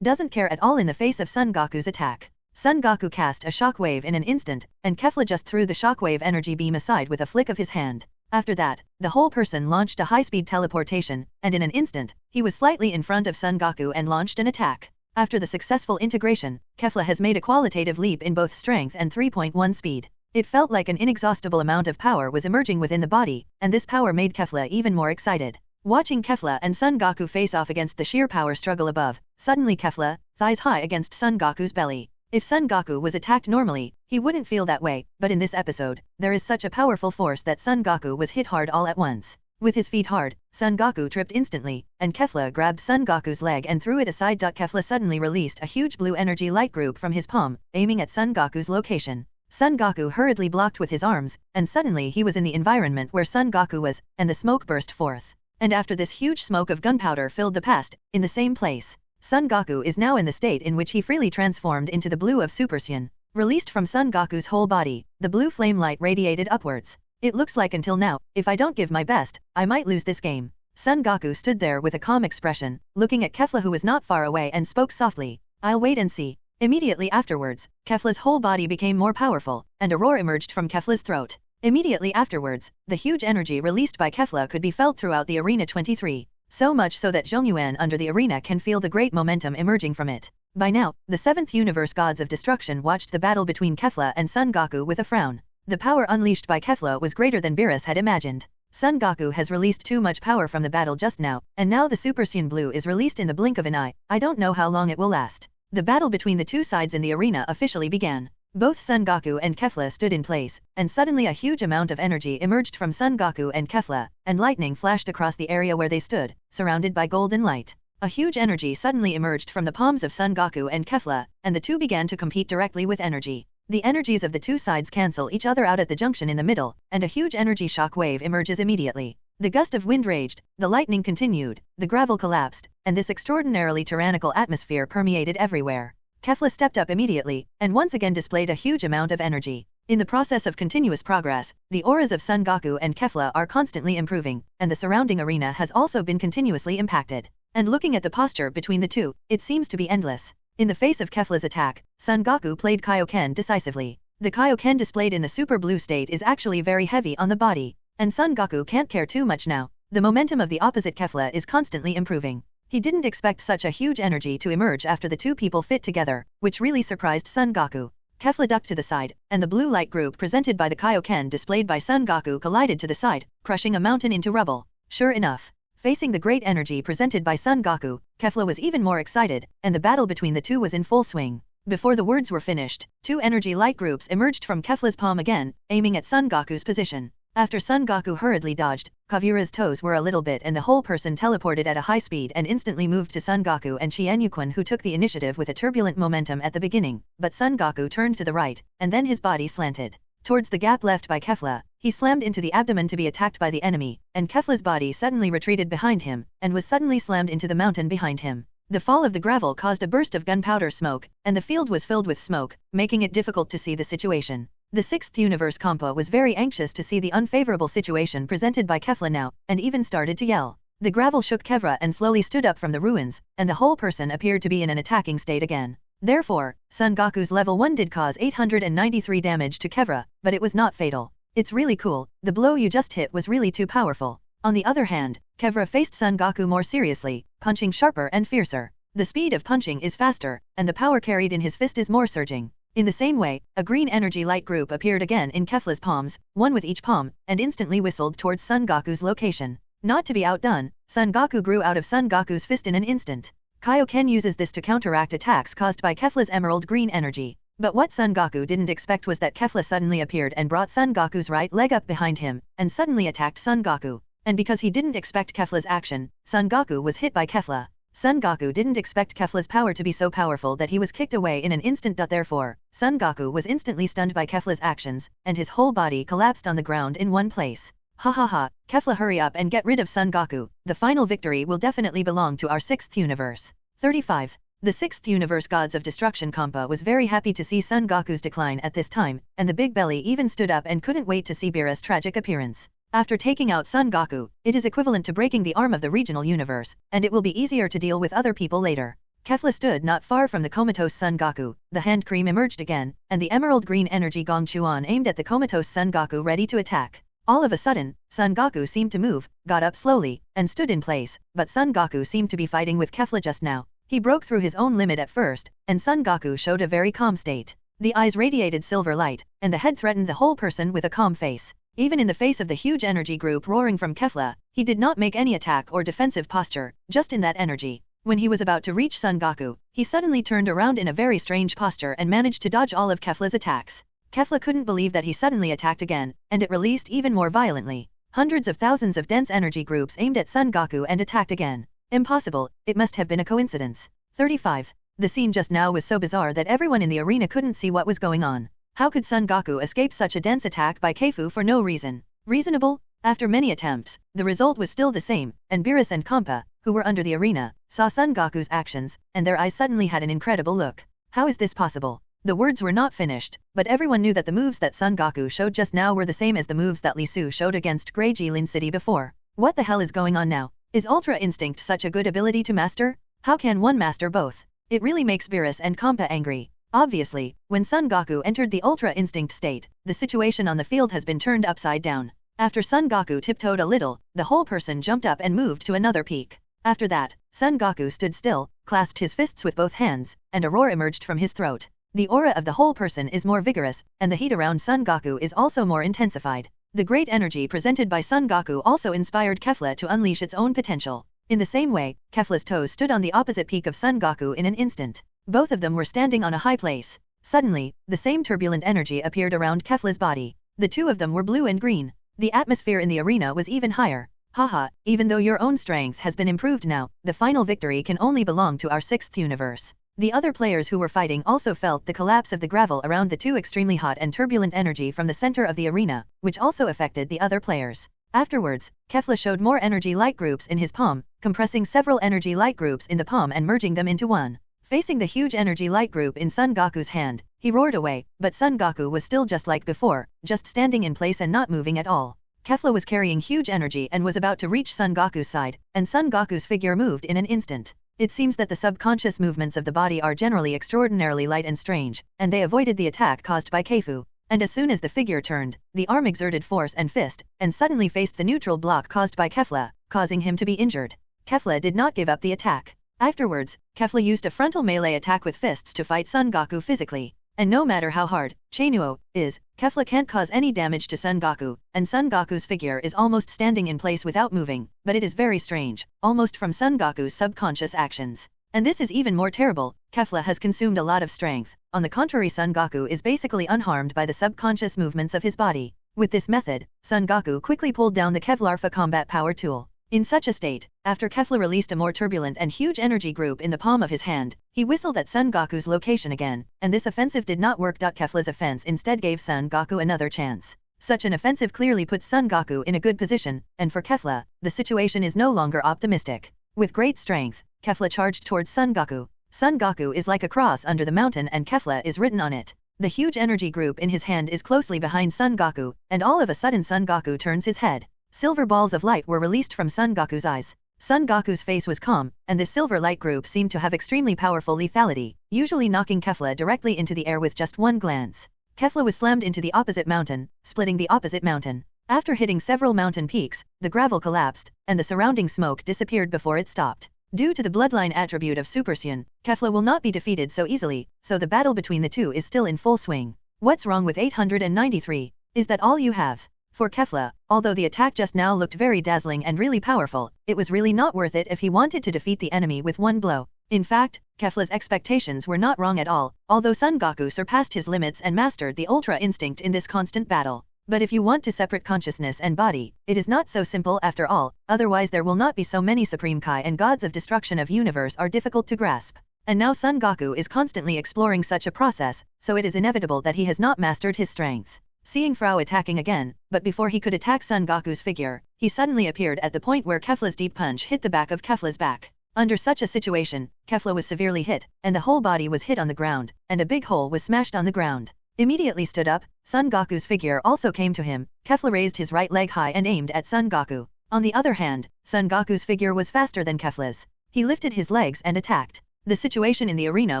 doesn't care at all in the face of Son Goku's attack. Son Goku cast a shockwave in an instant, and Caulifla just threw the shockwave energy beam aside with a flick of his hand. After that, the whole person launched a high-speed teleportation, and in an instant, he was slightly in front of Son Goku and launched an attack. After the successful integration, Caulifla has made a qualitative leap in both strength and 3.1 speed. It felt like an inexhaustible amount of power was emerging within the body, and this power made Caulifla even more excited. Watching Caulifla and Son Goku face off against the sheer power struggle above, suddenly Caulifla, thighs high against Son Goku's belly. If Son Goku was attacked normally, he wouldn't feel that way, but in this episode, there is such a powerful force that Son Goku was hit hard all at once. With his feet hard, Son Goku tripped instantly, and Caulifla grabbed Son Goku's leg and threw it aside. Caulifla suddenly released a huge blue energy light group from his palm, aiming at Son Goku's location. Son Goku hurriedly blocked with his arms, and suddenly he was in the environment where Son Goku was, and the smoke burst forth. And after this huge smoke of gunpowder filled the past, in the same place, Son Goku is now in the state in which he freely transformed into the blue of Super Saiyan. Released from Son Goku's whole body, the blue flame light radiated upwards. It looks like until now, if I don't give my best, I might lose this game. Son Goku stood there with a calm expression, looking at Kefla who was not far away and spoke softly. I'll wait and see. Immediately afterwards, Kefla's whole body became more powerful, and a roar emerged from Kefla's throat. Immediately afterwards, the huge energy released by Kefla could be felt throughout the Arena 23. So much so that Zhongyuan under the arena can feel the great momentum emerging from it. By now, the 7th Universe Gods of Destruction watched the battle between Kefla and Son Goku with a frown. The power unleashed by Kefla was greater than Beerus had imagined. Son Goku has released too much power from the battle just now, and now the Super Saiyan Blue is released in the blink of an eye. I don't know how long it will last. The battle between the two sides in the arena officially began. Both Son Goku and Kefla stood in place, and suddenly a huge amount of energy emerged from Son Goku and Kefla, and lightning flashed across the area where they stood, surrounded by golden light. A huge energy suddenly emerged from the palms of Son Goku and Kefla, and the two began to compete directly with energy. The energies of the two sides cancel each other out at the junction in the middle, and a huge energy shock wave emerges immediately. The gust of wind raged, the lightning continued, the gravel collapsed, and this extraordinarily tyrannical atmosphere permeated everywhere. Kefla stepped up immediately, and once again displayed a huge amount of energy. In the process of continuous progress, the auras of Son Goku and Kefla are constantly improving, and the surrounding arena has also been continuously impacted. And looking at the posture between the two, it seems to be endless. In the face of Kefla's attack, Son Goku played Kaioken decisively. The Kaioken displayed in the Super Blue state is actually very heavy on the body, and Son Goku can't care too much now. The momentum of the opposite Kefla is constantly improving. He didn't expect such a huge energy to emerge after the two people fit together, which really surprised Son Goku. Kefla ducked to the side, and the blue light group presented by the Kaioken displayed by Son Goku collided to the side, crushing a mountain into rubble. Sure enough, facing the great energy presented by Son Goku, Kefla was even more excited, and the battle between the two was in full swing. Before the words were finished, two energy light groups emerged from Kefla's palm again, aiming at Son Goku's position. After Son Goku hurriedly dodged, Kavura's toes were a little bit and the whole person teleported at a high speed and instantly moved to Son Goku and Qian Yuquan, who took the initiative with a turbulent momentum at the beginning, but Son Goku turned to the right, and then his body slanted towards the gap left by Kefla. He slammed into the abdomen to be attacked by the enemy, and Kefla's body suddenly retreated behind him, and was suddenly slammed into the mountain behind him. The fall of the gravel caused a burst of gunpowder smoke, and the field was filled with smoke, making it difficult to see the situation. The 6th Universe Compa was very anxious to see the unfavorable situation presented by Kefla now, and even started to yell. The gravel shook Kefla and slowly stood up from the ruins, and the whole person appeared to be in an attacking state again. Therefore, Son Goku's level 1 did cause 893 damage to Kefla, but it was not fatal. It's really cool, the blow you just hit was really too powerful. On the other hand, Kefla faced Son Goku more seriously, punching sharper and fiercer. The speed of punching is faster, and the power carried in his fist is more surging. In the same way, a green energy light group appeared again in Kefla's palms, one with each palm, and instantly whistled towards Son Goku's location. Not to be outdone, Son Goku grew out of Son Goku's fist in an instant. Kaioken uses this to counteract attacks caused by Kefla's emerald green energy. But what Son Goku didn't expect was that Kefla suddenly appeared and brought Son Goku's right leg up behind him, and suddenly attacked Son Goku. And because he didn't expect Kefla's action, Son Goku was hit by Kefla. Son Goku didn't expect Kefla's power to be so powerful that he was kicked away in an instant. Therefore, Son Goku was instantly stunned by Kefla's actions, and his whole body collapsed on the ground in one place. Ha ha ha, Kefla, hurry up and get rid of Son Goku. The final victory will definitely belong to our 6th universe. 35. The 6th Universe Gods of Destruction Compa was very happy to see Son Goku's decline at this time, and the big belly even stood up and couldn't wait to see Beerus' tragic appearance. After taking out Son Goku, it is equivalent to breaking the arm of the regional universe, and it will be easier to deal with other people later. Kefla stood not far from the comatose Son Goku, the hand cream emerged again, and the emerald green energy Gong Chuan aimed at the comatose Son Goku ready to attack. All of a sudden, Son Goku seemed to move, got up slowly, and stood in place, but Son Goku seemed to be fighting with Kefla just now. He broke through his own limit at first, and Son Goku showed a very calm state. The eyes radiated silver light, and the head threatened the whole person with a calm face. Even in the face of the huge energy group roaring from Kefla, he did not make any attack or defensive posture, just in that energy. When he was about to reach Son Goku, he suddenly turned around in a very strange posture and managed to dodge all of Kefla's attacks. Kefla couldn't believe that he suddenly attacked again, and it released even more violently. Hundreds of thousands of dense energy groups aimed at Son Goku and attacked again. Impossible, it must have been a coincidence. 35. The scene just now was so bizarre that everyone in the arena couldn't see what was going on. How could Son Goku escape such a dense attack by Keifu for no reason? Reasonable? After many attempts, the result was still the same, and Beerus and Compa, who were under the arena, saw Son Goku's actions, and their eyes suddenly had an incredible look. How is this possible? The words were not finished, but everyone knew that the moves that Son Goku showed just now were the same as the moves that Li Su showed against Grey Jilin City before. What the hell is going on now? Is Ultra Instinct such a good ability to master? How can one master both? It really makes Beerus and Kompa angry. Obviously, when Son Goku entered the Ultra Instinct state, the situation on the field has been turned upside down. After Son Goku tiptoed a little, the whole person jumped up and moved to another peak. After that, Son Goku stood still, clasped his fists with both hands, and a roar emerged from his throat. The aura of the whole person is more vigorous, and the heat around Son Goku is also more intensified. The great energy presented by Son Goku also inspired Kefla to unleash its own potential. In the same way, Kefla's toes stood on the opposite peak of Son Goku in an instant. Both of them were standing on a high place. Suddenly, the same turbulent energy appeared around Kefla's body. The two of them were blue and green. The atmosphere in the arena was even higher. Haha, even though your own strength has been improved now, the final victory can only belong to our 6th universe. The other players who were fighting also felt the collapse of the gravel around the two extremely hot and turbulent energy from the center of the arena, which also affected the other players. Afterwards, Kefla showed more energy light groups in his palm, compressing several energy light groups in the palm and merging them into one. Facing the huge energy light group in Son Goku's hand, he roared away, but Son Goku was still just like before, just standing in place and not moving at all. Kefla was carrying huge energy and was about to reach Son Goku's side, and Son Goku's figure moved in an instant. It seems that the subconscious movements of the body are generally extraordinarily light and strange, and they avoided the attack caused by Keifu. And as soon as the figure turned, the arm exerted force and fist, and suddenly faced the neutral block caused by Kefla, causing him to be injured. Kefla did not give up the attack. Afterwards, Kefla used a frontal melee attack with fists to fight Son Goku physically. And no matter how hard Chainuo is, Kefla can't cause any damage to Son Goku, and Son Goku's figure is almost standing in place without moving, but it is very strange, almost from Son Goku's subconscious actions. And this is even more terrible, Kefla has consumed a lot of strength. On the contrary, Son Goku is basically unharmed by the subconscious movements of his body. With this method, Son Goku quickly pulled down the Kevlarfa combat power tool. In such a state, after Kefla released a more turbulent and huge energy group in the palm of his hand, he whistled at Son Goku's location again, and this offensive did not work. Kefla's offense instead gave Son Goku another chance. Such an offensive clearly puts Son Goku in a good position, and for Kefla, the situation is no longer optimistic. With great strength, Kefla charged towards Son Goku. Son Goku is like a cross under the mountain and Kefla is written on it. The huge energy group in his hand is closely behind Son Goku, and all of a sudden Son Goku turns his head. Silver balls of light were released from Son Goku's eyes. Son Goku's face was calm, and this silver light group seemed to have extremely powerful lethality, usually knocking Kefla directly into the air with just one glance. Kefla was slammed into the opposite mountain, splitting the opposite mountain. After hitting several mountain peaks, the gravel collapsed, and the surrounding smoke disappeared before it stopped. Due to the bloodline attribute of Super Saiyan, Kefla will not be defeated so easily, so the battle between the two is still in full swing. What's wrong with 893? Is that all you have? For Kefla, although the attack just now looked very dazzling and really powerful, it was really not worth it if he wanted to defeat the enemy with one blow. In fact, Kefla's expectations were not wrong at all, although Son Goku surpassed his limits and mastered the Ultra Instinct in this constant battle. But if you want to separate consciousness and body, it is not so simple after all, otherwise there will not be so many Supreme Kai, and gods of destruction of universe are difficult to grasp. And now Son Goku is constantly exploring such a process, so it is inevitable that he has not mastered his strength. Seeing Frau attacking again, but before he could attack Son Goku's figure, he suddenly appeared at the point where Kefla's deep punch hit the back of Kefla's back. Under such a situation, Kefla was severely hit, and the whole body was hit on the ground, and a big hole was smashed on the ground. Immediately stood up, Son Goku's figure also came to him. Kefla raised his right leg high and aimed at Son Goku. On the other hand, Son Goku's figure was faster than Kefla's. He lifted his legs and attacked. The situation in the arena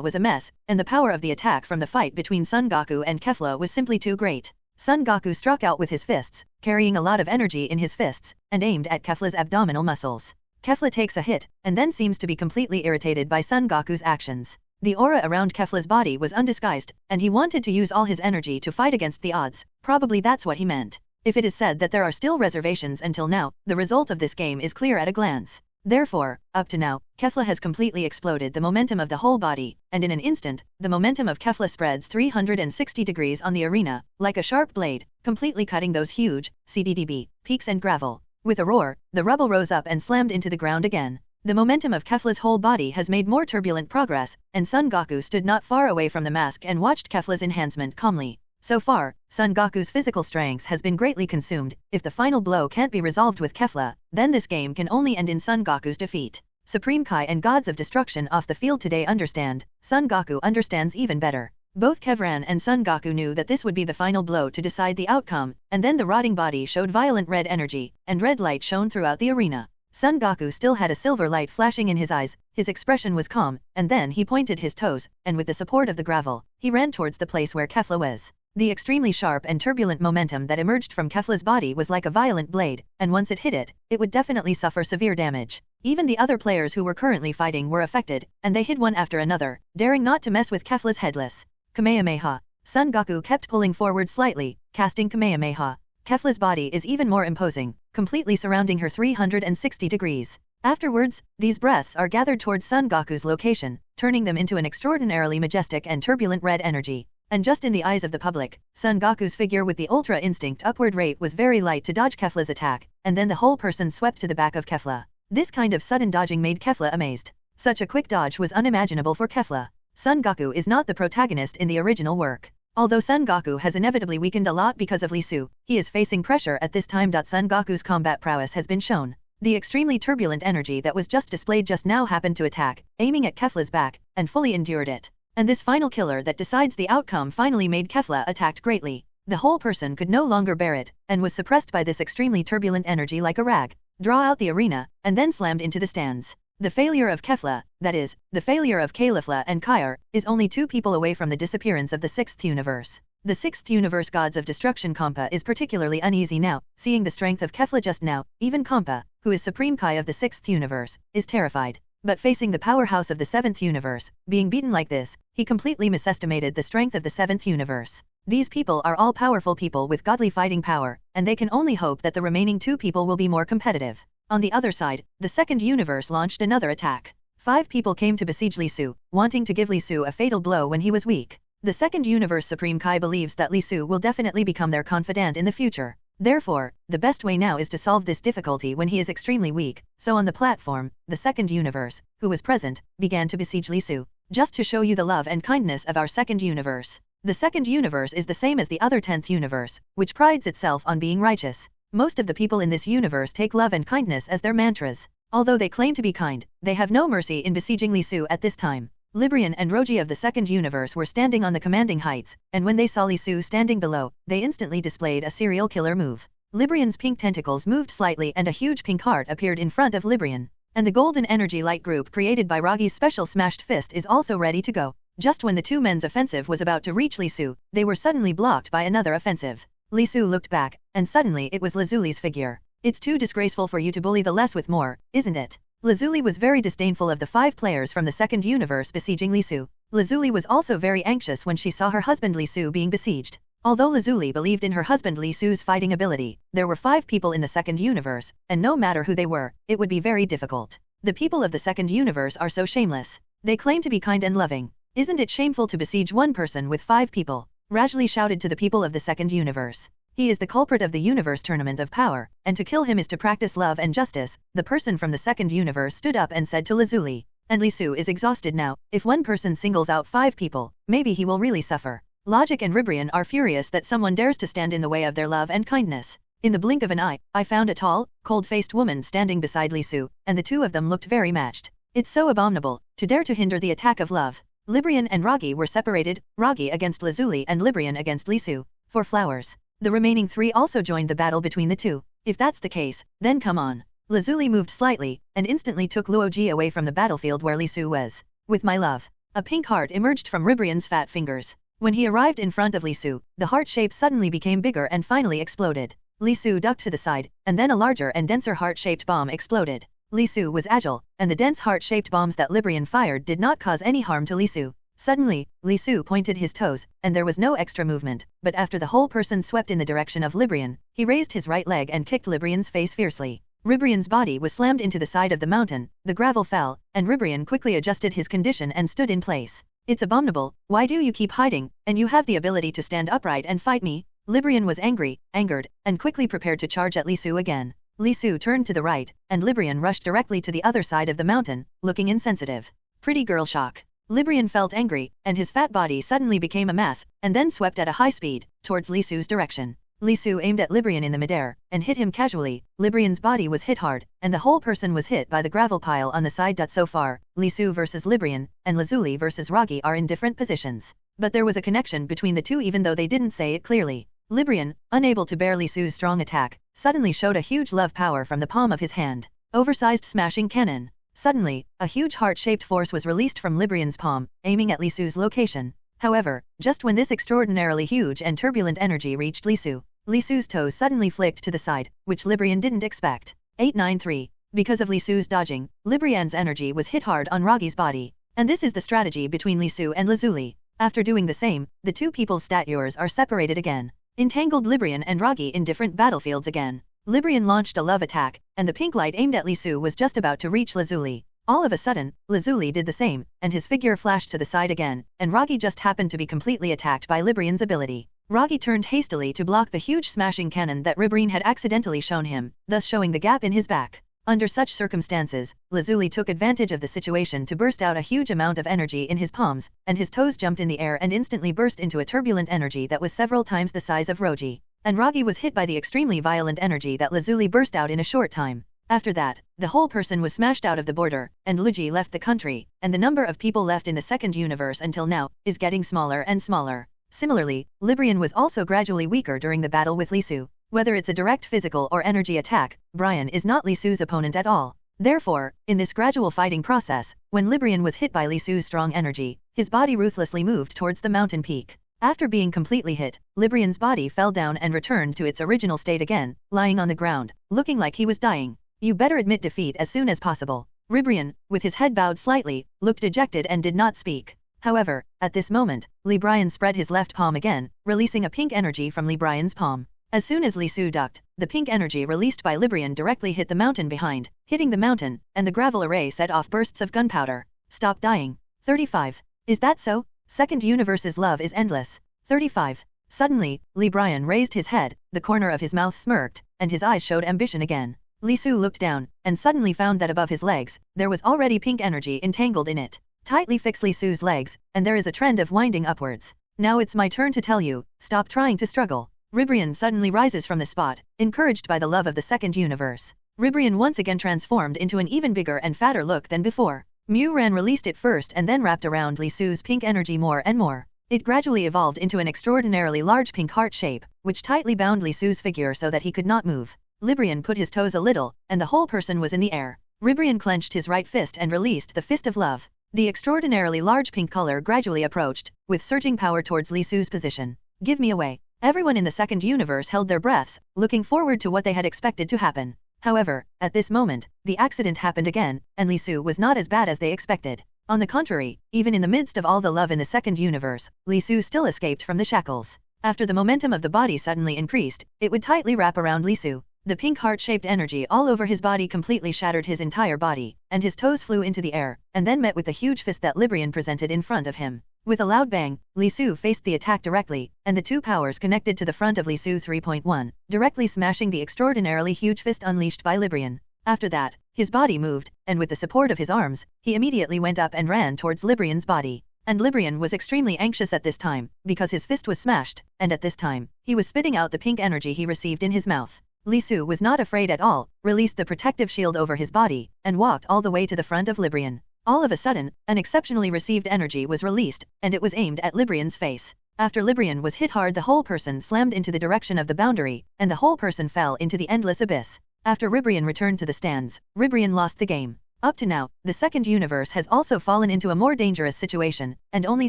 was a mess, and the power of the attack from the fight between Son Goku and Kefla was simply too great. Son Goku struck out with his fists, carrying a lot of energy in his fists, and aimed at Kefla's abdominal muscles. Kefla takes a hit, and then seems to be completely irritated by Son Goku's actions. The aura around Kefla's body was undisguised, and he wanted to use all his energy to fight against the odds. Probably that's what he meant. If it is said that there are still reservations until now, the result of this game is clear at a glance. Therefore, up to now, Kefla has completely exploded the momentum of the whole body, and in an instant, the momentum of Kefla spreads 360 degrees on the arena, like a sharp blade, completely cutting those huge CDDB peaks and gravel. With a roar, the rubble rose up and slammed into the ground again. The momentum of Kefla's whole body has made more turbulent progress, and Son Goku stood not far away from the mask and watched Kefla's enhancement calmly. So far, Son Goku's physical strength has been greatly consumed. If the final blow can't be resolved with Kefla, then this game can only end in Son Goku's defeat. Supreme Kai and gods of destruction off the field today understand. Son Goku understands even better. Both Kevran and Son Goku knew that this would be the final blow to decide the outcome, and then the rotting body showed violent red energy, and red light shone throughout the arena. Son Goku still had a silver light flashing in his eyes, his expression was calm, and then he pointed his toes, and with the support of the gravel, he ran towards the place where Kefla was. The extremely sharp and turbulent momentum that emerged from Kefla's body was like a violent blade, and once it hit it, it would definitely suffer severe damage. Even the other players who were currently fighting were affected, and they hid one after another, daring not to mess with Kefla's headless. Kamehameha. Son Goku kept pulling forward slightly, casting Kamehameha. Kefla's body is even more imposing, completely surrounding her 360 degrees. Afterwards, these breaths are gathered towards Son Goku's location, turning them into an extraordinarily majestic and turbulent red energy. And just in the eyes of the public, Son Goku's figure with the ultra instinct upward rate was very light to dodge Kefla's attack, and then the whole person swept to the back of Kefla. This kind of sudden dodging made Kefla amazed. Such a quick dodge was unimaginable for Kefla. Son Goku is not the protagonist in the original work. Although Son Goku has inevitably weakened a lot because of Li Su, he is facing pressure at this time. Son Goku's combat prowess has been shown. The extremely turbulent energy that was just displayed just now happened to attack, aiming at Kefla's back, and fully endured it. And this final killer that decides the outcome finally made Kefla attacked greatly. The whole person could no longer bear it, and was suppressed by this extremely turbulent energy like a rag. Draw out the arena, and then slammed into the stands. The failure of Kefla, that is, the failure of Caulifla and Kyre, is only 2 people away from the disappearance of the 6th universe. The 6th universe gods of destruction Compa is particularly uneasy now, seeing the strength of Kefla just now. Even Compa, who is Supreme Kai of the 6th universe, is terrified. But facing the powerhouse of the 7th universe, being beaten like this, he completely misestimated the strength of the 7th universe. These people are all powerful people with godly fighting power, and they can only hope that the remaining 2 people will be more competitive. On the other side, the 2nd universe launched another attack. 5 people came to besiege Li Su, wanting to give Li Su a fatal blow when he was weak. The 2nd universe Supreme Kai believes that Li Su will definitely become their confidant in the future. Therefore, the best way now is to solve this difficulty when he is extremely weak. So on the platform, the 2nd universe, who was present, began to besiege Li Su. Just to show you the love and kindness of our 2nd universe. The 2nd universe is the same as the other 10th universe, which prides itself on being righteous. Most of the people in this universe take love and kindness as their mantras. Although they claim to be kind, they have no mercy in besieging Li Su at this time. Librian and Roji of the 2nd universe were standing on the commanding heights, and when they saw Li Su standing below, they instantly displayed a serial killer move. Librian's pink tentacles moved slightly and a huge pink heart appeared in front of Librian. And the golden energy light group created by Ragi's special smashed fist is also ready to go. Just when the 2 men's offensive was about to reach Li Su, they were suddenly blocked by another offensive. Li Su looked back, and suddenly it was Lazuli's figure. It's too disgraceful for you to bully the less with more, isn't it? Lazuli was very disdainful of the 5 players from the 2nd universe besieging Li Su. Lazuli was also very anxious when she saw her husband Li Su being besieged. Although Lazuli believed in her husband Li Su's fighting ability, there were 5 people in the 2nd universe, and no matter who they were, it would be very difficult. The people of the 2nd universe are so shameless. They claim to be kind and loving. Isn't it shameful to besiege one person with 5 people? Rajli shouted to the people of the 2nd universe. He is the culprit of the universe tournament of power, and to kill him is to practice love and justice. The person from the 2nd universe stood up and said to Lazuli. And Li Su is exhausted now. If one person singles out 5 people, maybe he will really suffer. Logic and Ribrian are furious that someone dares to stand in the way of their love and kindness. In the blink of an eye, I found a tall, cold-faced woman standing beside Li Su, and the 2 of them looked very matched. It's so abominable, to dare to hinder the attack of love. Librian and Ragi were separated, Ragi against Lazuli and Librian against Li Su. For flowers. The remaining 3 also joined the battle between the 2. If that's the case, then come on. Lazuli moved slightly, and instantly took Luoji away from the battlefield where Li Su was. With my love. A pink heart emerged from Ribrian's fat fingers. When he arrived in front of Li Su, the heart shape suddenly became bigger and finally exploded. Li Su ducked to the side, and then a larger and denser heart-shaped bomb exploded. Li Su was agile, and the dense heart-shaped bombs that Librian fired did not cause any harm to Li Su. Suddenly, Li Su pointed his toes, and there was no extra movement, but after the whole person swept in the direction of Librian, he raised his right leg and kicked Librian's face fiercely. Ribrian's body was slammed into the side of the mountain, the gravel fell, and Ribrian quickly adjusted his condition and stood in place. It's abominable, why do you keep hiding, and you have the ability to stand upright and fight me? Librian was angered, and quickly prepared to charge at Li Su again. Li Su turned to the right, and Librian rushed directly to the other side of the mountain, looking insensitive. Pretty girl shock. Librian felt angry, and his fat body suddenly became a mass, and then swept at a high speed, towards Li Su's direction. Li Su aimed at Librian in the midair, and hit him casually. Librian's body was hit hard, and the whole person was hit by the gravel pile on the side. So far, Li Su versus Librian, and Lazuli versus Ragi are in different positions. But there was a connection between the 2 even though they didn't say it clearly. Librian, unable to bear Li Su's strong attack, suddenly showed a huge love power from the palm of his hand. Oversized smashing cannon. Suddenly, a huge heart-shaped force was released from Librian's palm, aiming at Li Su's location. However, just when this extraordinarily huge and turbulent energy reached Li Su's toes suddenly flicked to the side, which Librian didn't expect. 893. Because of Li Su's dodging, Librian's energy was hit hard on Ragi's body. And this is the strategy between Li Su and Lazuli. After doing the same, the two people's statures are separated again. Entangled Librian and Ragi in different battlefields again. Librian launched a love attack, and the pink light aimed at Li Su was just about to reach Lazuli. All of a sudden, Lazuli did the same, and his figure flashed to the side again, and Ragi just happened to be completely attacked by Librian's ability. Ragi turned hastily to block the huge smashing cannon that Reborn had accidentally shown him, thus showing the gap in his back. Under such circumstances, Lazuli took advantage of the situation to burst out a huge amount of energy in his palms, and his toes jumped in the air and instantly burst into a turbulent energy that was several times the size of Roji. And Ragi was hit by the extremely violent energy that Lazuli burst out in a short time. After that, the whole person was smashed out of the border, and Luigi left the country, and the number of people left in the second universe until now is getting smaller and smaller. Similarly, Librian was also gradually weaker during the battle with Li Su. Whether it's a direct physical or energy attack, Brian is not Li Su's opponent at all. Therefore, in this gradual fighting process, when Librian was hit by Li Su's strong energy, his body ruthlessly moved towards the mountain peak. After being completely hit, Librian's body fell down and returned to its original state again, lying on the ground, looking like he was dying. You better admit defeat as soon as possible. Librian, with his head bowed slightly, looked dejected and did not speak. However, at this moment, Librian spread his left palm again, releasing a pink energy from Librian's palm. As soon as Li Su ducked, the pink energy released by Librian directly hit the mountain behind, hitting the mountain, and the gravel array set off bursts of gunpowder. Stop dying. 35. Is that so? Second universe's love is endless. 35. Suddenly, Librian raised his head, the corner of his mouth smirked, and his eyes showed ambition again. Li Su looked down, and suddenly found that above his legs, there was already pink energy entangled in it. Tightly fix Li Su's legs, and there is a trend of winding upwards. Now it's my turn to tell you, stop trying to struggle. Reborn suddenly rises from the spot, encouraged by the love of the second universe. Reborn once again transformed into an even bigger and fatter look than before. Ran released it first and then wrapped around Li Su's pink energy more and more. It gradually evolved into an extraordinarily large pink heart shape, which tightly bound Li Su's figure so that he could not move. Librian put his toes a little, and the whole person was in the air. Reborn clenched his right fist and released the fist of love. The extraordinarily large pink color gradually approached, with surging power towards Li Su's position. Give me away. Everyone in the second universe held their breaths, looking forward to what they had expected to happen. However, at this moment, the accident happened again, and Li Su was not as bad as they expected. On the contrary, even in the midst of all the love in the second universe, Li Su still escaped from the shackles. After the momentum of the body suddenly increased, it would tightly wrap around Li Su. The pink heart-shaped energy all over his body completely shattered his entire body, and his toes flew into the air, and then met with the huge fist that Librian presented in front of him. With a loud bang, Li Su faced the attack directly, and the two powers connected to the front of Li Su 3.1, directly smashing the extraordinarily huge fist unleashed by Librian. After that, his body moved, and with the support of his arms, he immediately went up and ran towards Librian's body. And Librian was extremely anxious at this time, because his fist was smashed, and at this time, he was spitting out the pink energy he received in his mouth. Li Su was not afraid at all, released the protective shield over his body, and walked all the way to the front of Librian. All of a sudden, an exceptionally received energy was released, and it was aimed at Librian's face. After Librian was hit hard, the whole person slammed into the direction of the boundary, and the whole person fell into the endless abyss. After Librian returned to the stands, Librian lost the game. Up to now, the second universe has also fallen into a more dangerous situation, and only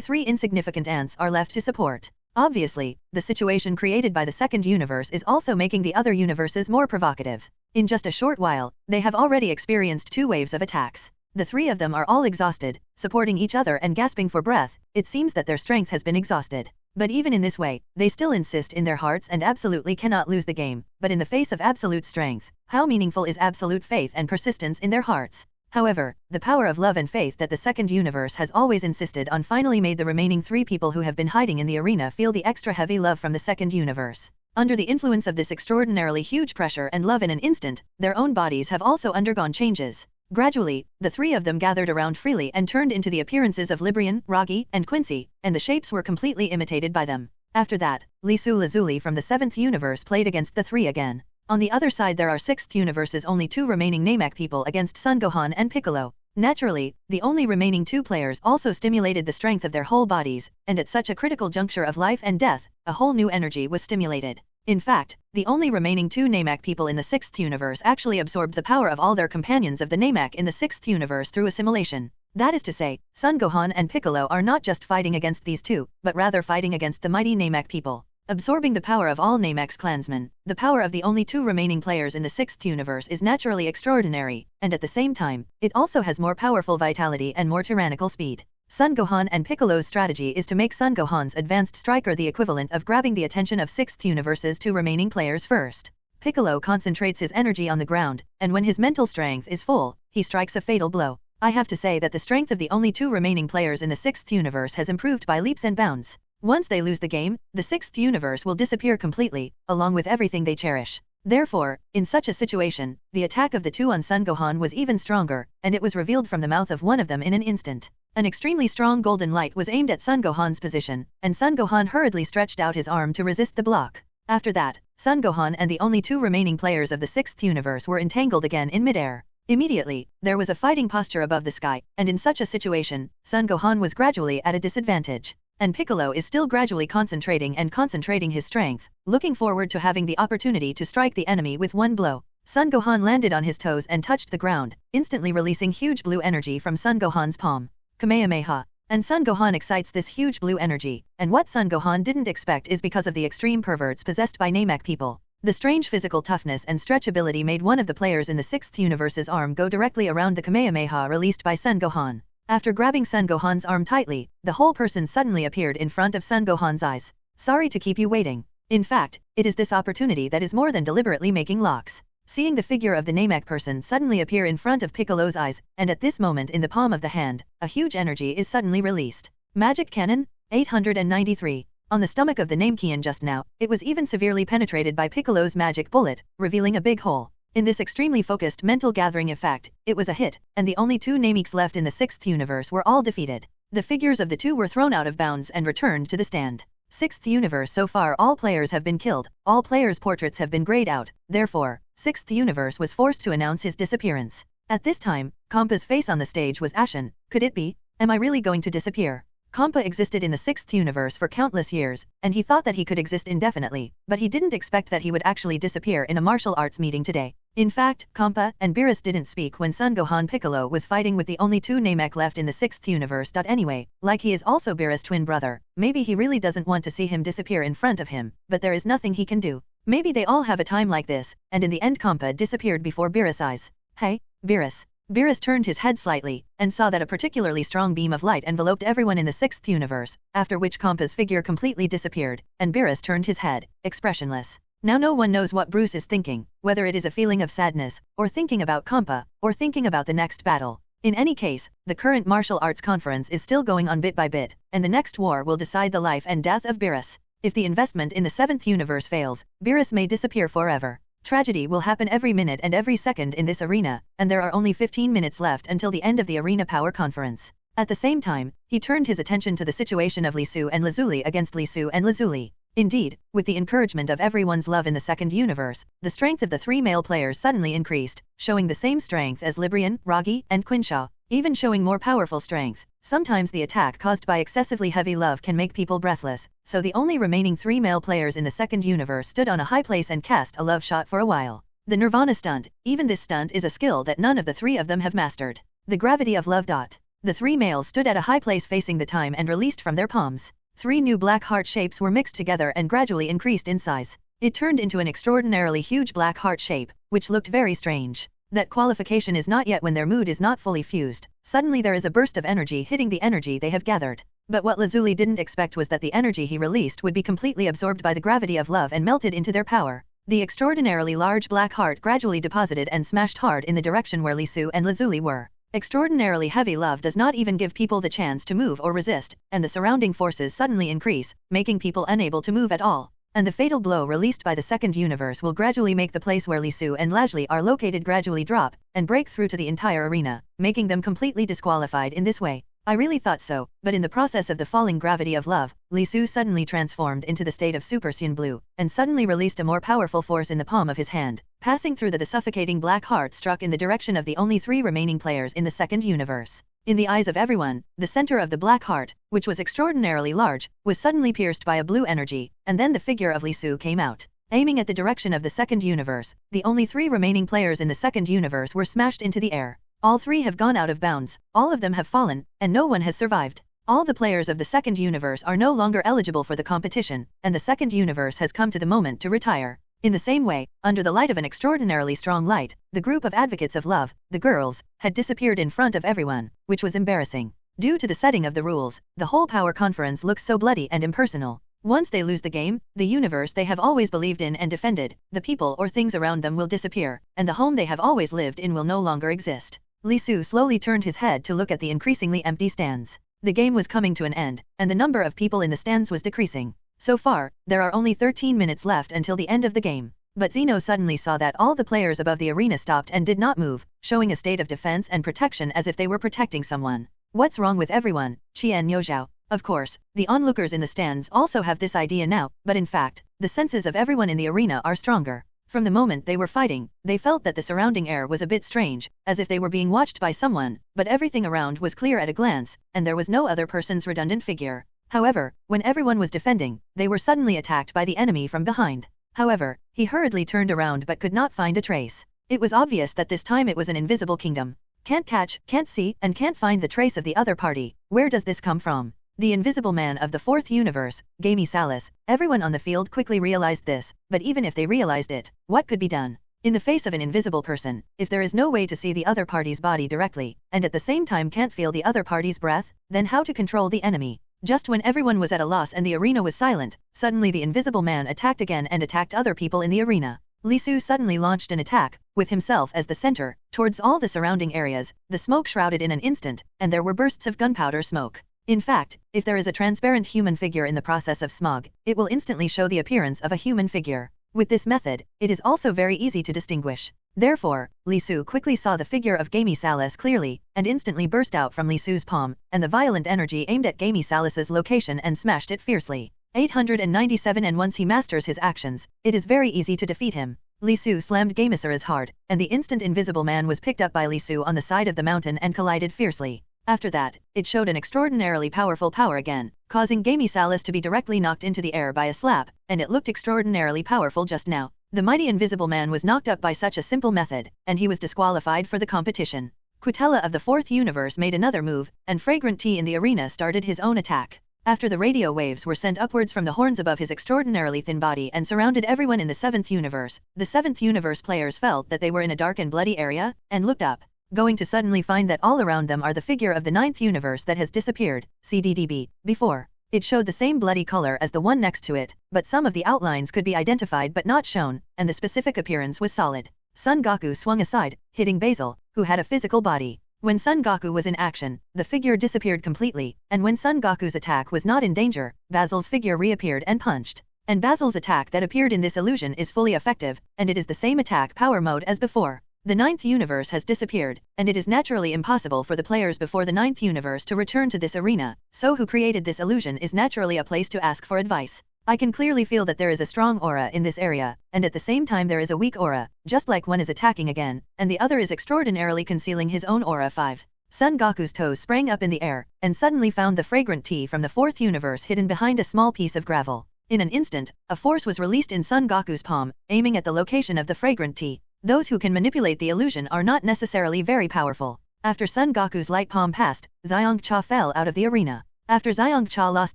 3 insignificant ants are left to support. Obviously, the situation created by the second universe is also making the other universes more provocative. In just a short while, they have already experienced 2 waves of attacks. The 3 of them are all exhausted, supporting each other and gasping for breath. It seems that their strength has been exhausted. But even in this way, they still insist in their hearts and absolutely cannot lose the game. But in the face of absolute strength, how meaningful is absolute faith and persistence in their hearts? However, the power of love and faith that the second universe has always insisted on finally made the remaining 3 people who have been hiding in the arena feel the extra heavy love from the second universe. Under the influence of this extraordinarily huge pressure and love in an instant, their own bodies have also undergone changes. Gradually, the 3 of them gathered around freely and turned into the appearances of Librian, Ragi, and Quincy, and the shapes were completely imitated by them. After that, Li Su Lazuli from the 7th universe played against the 3 again. On the other side there are 6th universe's only 2 remaining Namek people against Son Gohan and Piccolo. Naturally, the only remaining 2 players also stimulated the strength of their whole bodies, and at such a critical juncture of life and death, a whole new energy was stimulated. In fact, the only remaining 2 Namek people in the 6th universe actually absorbed the power of all their companions of the Namek in the 6th universe through assimilation. That is to say, Son Gohan and Piccolo are not just fighting against these two, but rather fighting against the mighty Namek people. Absorbing the power of all Namek's clansmen, the power of the only 2 remaining players in the 6th universe is naturally extraordinary, and at the same time, it also has more powerful vitality and more tyrannical speed. Son Gohan and Piccolo's strategy is to make Son Gohan's advanced striker the equivalent of grabbing the attention of 6th universe's 2 remaining players first. Piccolo concentrates his energy on the ground, and when his mental strength is full, he strikes a fatal blow. I have to say that the strength of the only 2 remaining players in the 6th universe has improved by leaps and bounds. Once they lose the game, the 6th universe will disappear completely, along with everything they cherish. Therefore, in such a situation, the attack of the 2 on Son Gohan was even stronger, and it was revealed from the mouth of one of them in an instant. An extremely strong golden light was aimed at Son Gohan's position, and Son Gohan hurriedly stretched out his arm to resist the block. After that, Son Gohan and the only 2 remaining players of the 6th universe were entangled again in midair. Immediately, there was a fighting posture above the sky, and in such a situation, Son Gohan was gradually at a disadvantage. And Piccolo is still gradually concentrating his strength, looking forward to having the opportunity to strike the enemy with one blow. Son Gohan landed on his toes and touched the ground, instantly releasing huge blue energy from Son Gohan's palm. Kamehameha. And Son Gohan excites this huge blue energy, and what Son Gohan didn't expect is because of the extreme perverts possessed by Namek people. The strange physical toughness and stretchability made one of the players in the 6th universe's arm go directly around the Kamehameha released by Son Gohan. After grabbing Son Gohan's arm tightly, the whole person suddenly appeared in front of Son Gohan's eyes. Sorry to keep you waiting. In fact, it is this opportunity that is more than deliberately making locks. Seeing the figure of the Namek person suddenly appear in front of Piccolo's eyes, and at this moment in the palm of the hand, a huge energy is suddenly released. Magic Cannon? 893. On the stomach of the Namekian just now, it was even severely penetrated by Piccolo's magic bullet, revealing a big hole. In this extremely focused mental gathering effect, it was a hit, and the only 2 Nameks left in the 6th universe were all defeated. The figures of the 2 were thrown out of bounds and returned to the stand. 6th universe so far all players have been killed, all players' portraits have been grayed out, therefore, 6th universe was forced to announce his disappearance. At this time, Kompa's face on the stage was ashen. Could it be? Am I really going to disappear? Kompa existed in the 6th universe for countless years, and he thought that he could exist indefinitely, but he didn't expect that he would actually disappear in a martial arts meeting today. In fact, Kompa and Beerus didn't speak when Son Gohan Piccolo was fighting with the only 2 Namek left in the 6th universe. Anyway, like he is also Beerus' twin brother, maybe he really doesn't want to see him disappear in front of him, but there is nothing he can do. Maybe they all have a time like this, and in the end Kompa disappeared before Beerus' eyes. Hey, Beerus. Beerus turned his head slightly, and saw that a particularly strong beam of light enveloped everyone in the 6th universe, after which Kompa's figure completely disappeared, and Beerus turned his head, expressionless. Now no one knows what Bruce is thinking, whether it is a feeling of sadness, or thinking about Kompa, or thinking about the next battle. In any case, the current martial arts conference is still going on bit by bit, and the next war will decide the life and death of Beerus. If the investment in the 7th universe fails, Beerus may disappear forever. Tragedy will happen every minute and every second in this arena, and there are only 15 minutes left until the end of the Arena Power Conference. At the same time, he turned his attention to the situation of Li Su and Lazuli against Li Su and Lazuli. Indeed, with the encouragement of everyone's love in the 2nd universe, the strength of the 3 male players suddenly increased, showing the same strength as Librian, Ragi, and Quinshaw, even showing more powerful strength. Sometimes the attack caused by excessively heavy love can make people breathless, so the only remaining 3 male players in the 2nd universe stood on a high place and cast a love shot for a while. The Nirvana stunt, even this stunt is a skill that none of the 3 of them have mastered. The gravity of love. The 3 males stood at a high place facing the time and released from their palms. 3 new black heart shapes were mixed together and gradually increased in size. It turned into an extraordinarily huge black heart shape, which looked very strange. That qualification is not yet when their mood is not fully fused. Suddenly there is a burst of energy hitting the energy they have gathered. But what Lazuli didn't expect was that the energy he released would be completely absorbed by the gravity of love and melted into their power. The extraordinarily large black heart gradually deposited and smashed hard in the direction where Li Su and Lazuli were. Extraordinarily heavy love does not even give people the chance to move or resist, and the surrounding forces suddenly increase, making people unable to move at all. And the fatal blow released by the 2nd universe will gradually make the place where Li Su and Lazuli are located gradually drop, and break through to the entire arena, making them completely disqualified in this way. I really thought so, but in the process of the falling gravity of love, Li Su suddenly transformed into the state of Super Saiyan Blue, and suddenly released a more powerful force in the palm of his hand, passing through the suffocating black heart struck in the direction of the only 3 remaining players in the 2nd universe. In the eyes of everyone, the center of the black heart, which was extraordinarily large, was suddenly pierced by a blue energy, and then the figure of Li Su came out. aiming at the direction of the second universe. The only 3 remaining players in the second universe were smashed into the air. All 3 have gone out of bounds, all of them have fallen, and no one has survived. All the players of the second universe are no longer eligible for the competition, and the second universe has come to the moment to retire. In the same way, under the light of an extraordinarily strong light, the group of advocates of love, the girls, had disappeared in front of everyone, which was embarrassing. Due to the setting of the rules, the whole power conference looks so bloody and impersonal. Once they lose the game, the universe they have always believed in and defended, the people or things around them will disappear, and the home they have always lived in will no longer exist. Li Su slowly turned his head to look at the increasingly empty stands. The game was coming to an end, and the number of people in the stands was decreasing. So far, there are only 13 minutes left until the end of the game. But Zeno suddenly saw that all the players above the arena stopped and did not move, showing a state of defense and protection as if they were protecting someone. What's wrong with everyone? Qian Youzhao. Of course, the onlookers in the stands also have this idea now, but in fact, the senses of everyone in the arena are stronger. From the moment they were fighting, they felt that the surrounding air was a bit strange, as if they were being watched by someone, but everything around was clear at a glance, and there was no other person's redundant figure. However, when everyone was defending, they were suddenly attacked by the enemy from behind. However, he hurriedly turned around but could not find a trace. It was obvious that this time it was an invisible kingdom. Can't catch, can't see, and can't find the trace of the other party. Where does this come from? The invisible man of the 4th universe, Gamey Salas. Everyone on the field quickly realized this, but even if they realized it, what could be done? In the face of an invisible person, if there is no way to see the other party's body directly, and at the same time can't feel the other party's breath, then how to control the enemy? Just when everyone was at a loss and the arena was silent, suddenly the invisible man attacked again and attacked other people in the arena. Li Su suddenly launched an attack, with himself as the center, towards all the surrounding areas. The smoke shrouded in an instant, and there were bursts of gunpowder smoke. In fact, if there is a transparent human figure in the process of smog, it will instantly show the appearance of a human figure. With this method, it is also very easy to distinguish. Therefore, Li Su quickly saw the figure of Gamey Salas clearly, and instantly burst out from Li Su's palm, and the violent energy aimed at Gamey Salas's location and smashed it fiercely. 897 And once he masters his actions, it is very easy to defeat him. Li Su slammed Gamesar hard, and the instant invisible man was picked up by Li Su on the side of the mountain and collided fiercely. After that, it showed an extraordinarily powerful power again, causing Gamey Salas to be directly knocked into the air by a slap, and it looked extraordinarily powerful just now. The mighty invisible man was knocked up by such a simple method, and he was disqualified for the competition. Quitella of the 4th universe made another move, and Fragrant Tea in the arena started his own attack. After the radio waves were sent upwards from the horns above his extraordinarily thin body and surrounded everyone in the 7th universe, the 7th universe players felt that they were in a dark and bloody area, and looked up, going to suddenly find that all around them are the figure of the 9th universe that has disappeared, CDDB, before. It showed the same bloody color as the one next to it, but some of the outlines could be identified but not shown, and the specific appearance was solid. Son Goku swung aside, hitting Basil, who had a physical body. When Son Goku was in action, the figure disappeared completely, and when Son Goku's attack was not in danger, Basil's figure reappeared and punched. And Basil's attack that appeared in this illusion is fully effective, and it is the same attack power mode as before. The 9th universe has disappeared, and it is naturally impossible for the players before the 9th universe to return to this arena, so who created this illusion is naturally a place to ask for advice. I can clearly feel that there is a strong aura in this area, and at the same time there is a weak aura, just like one is attacking again, and the other is extraordinarily concealing his own aura. 5. Son Goku's toes sprang up in the air, and suddenly found the fragrant tea from the 4th universe hidden behind a small piece of gravel. In an instant, a force was released in Son Goku's palm, aiming at the location of the fragrant tea. Those who can manipulate the illusion are not necessarily very powerful. After Son Goku's light palm passed, Xiong Cha fell out of the arena. After Xiong Cha lost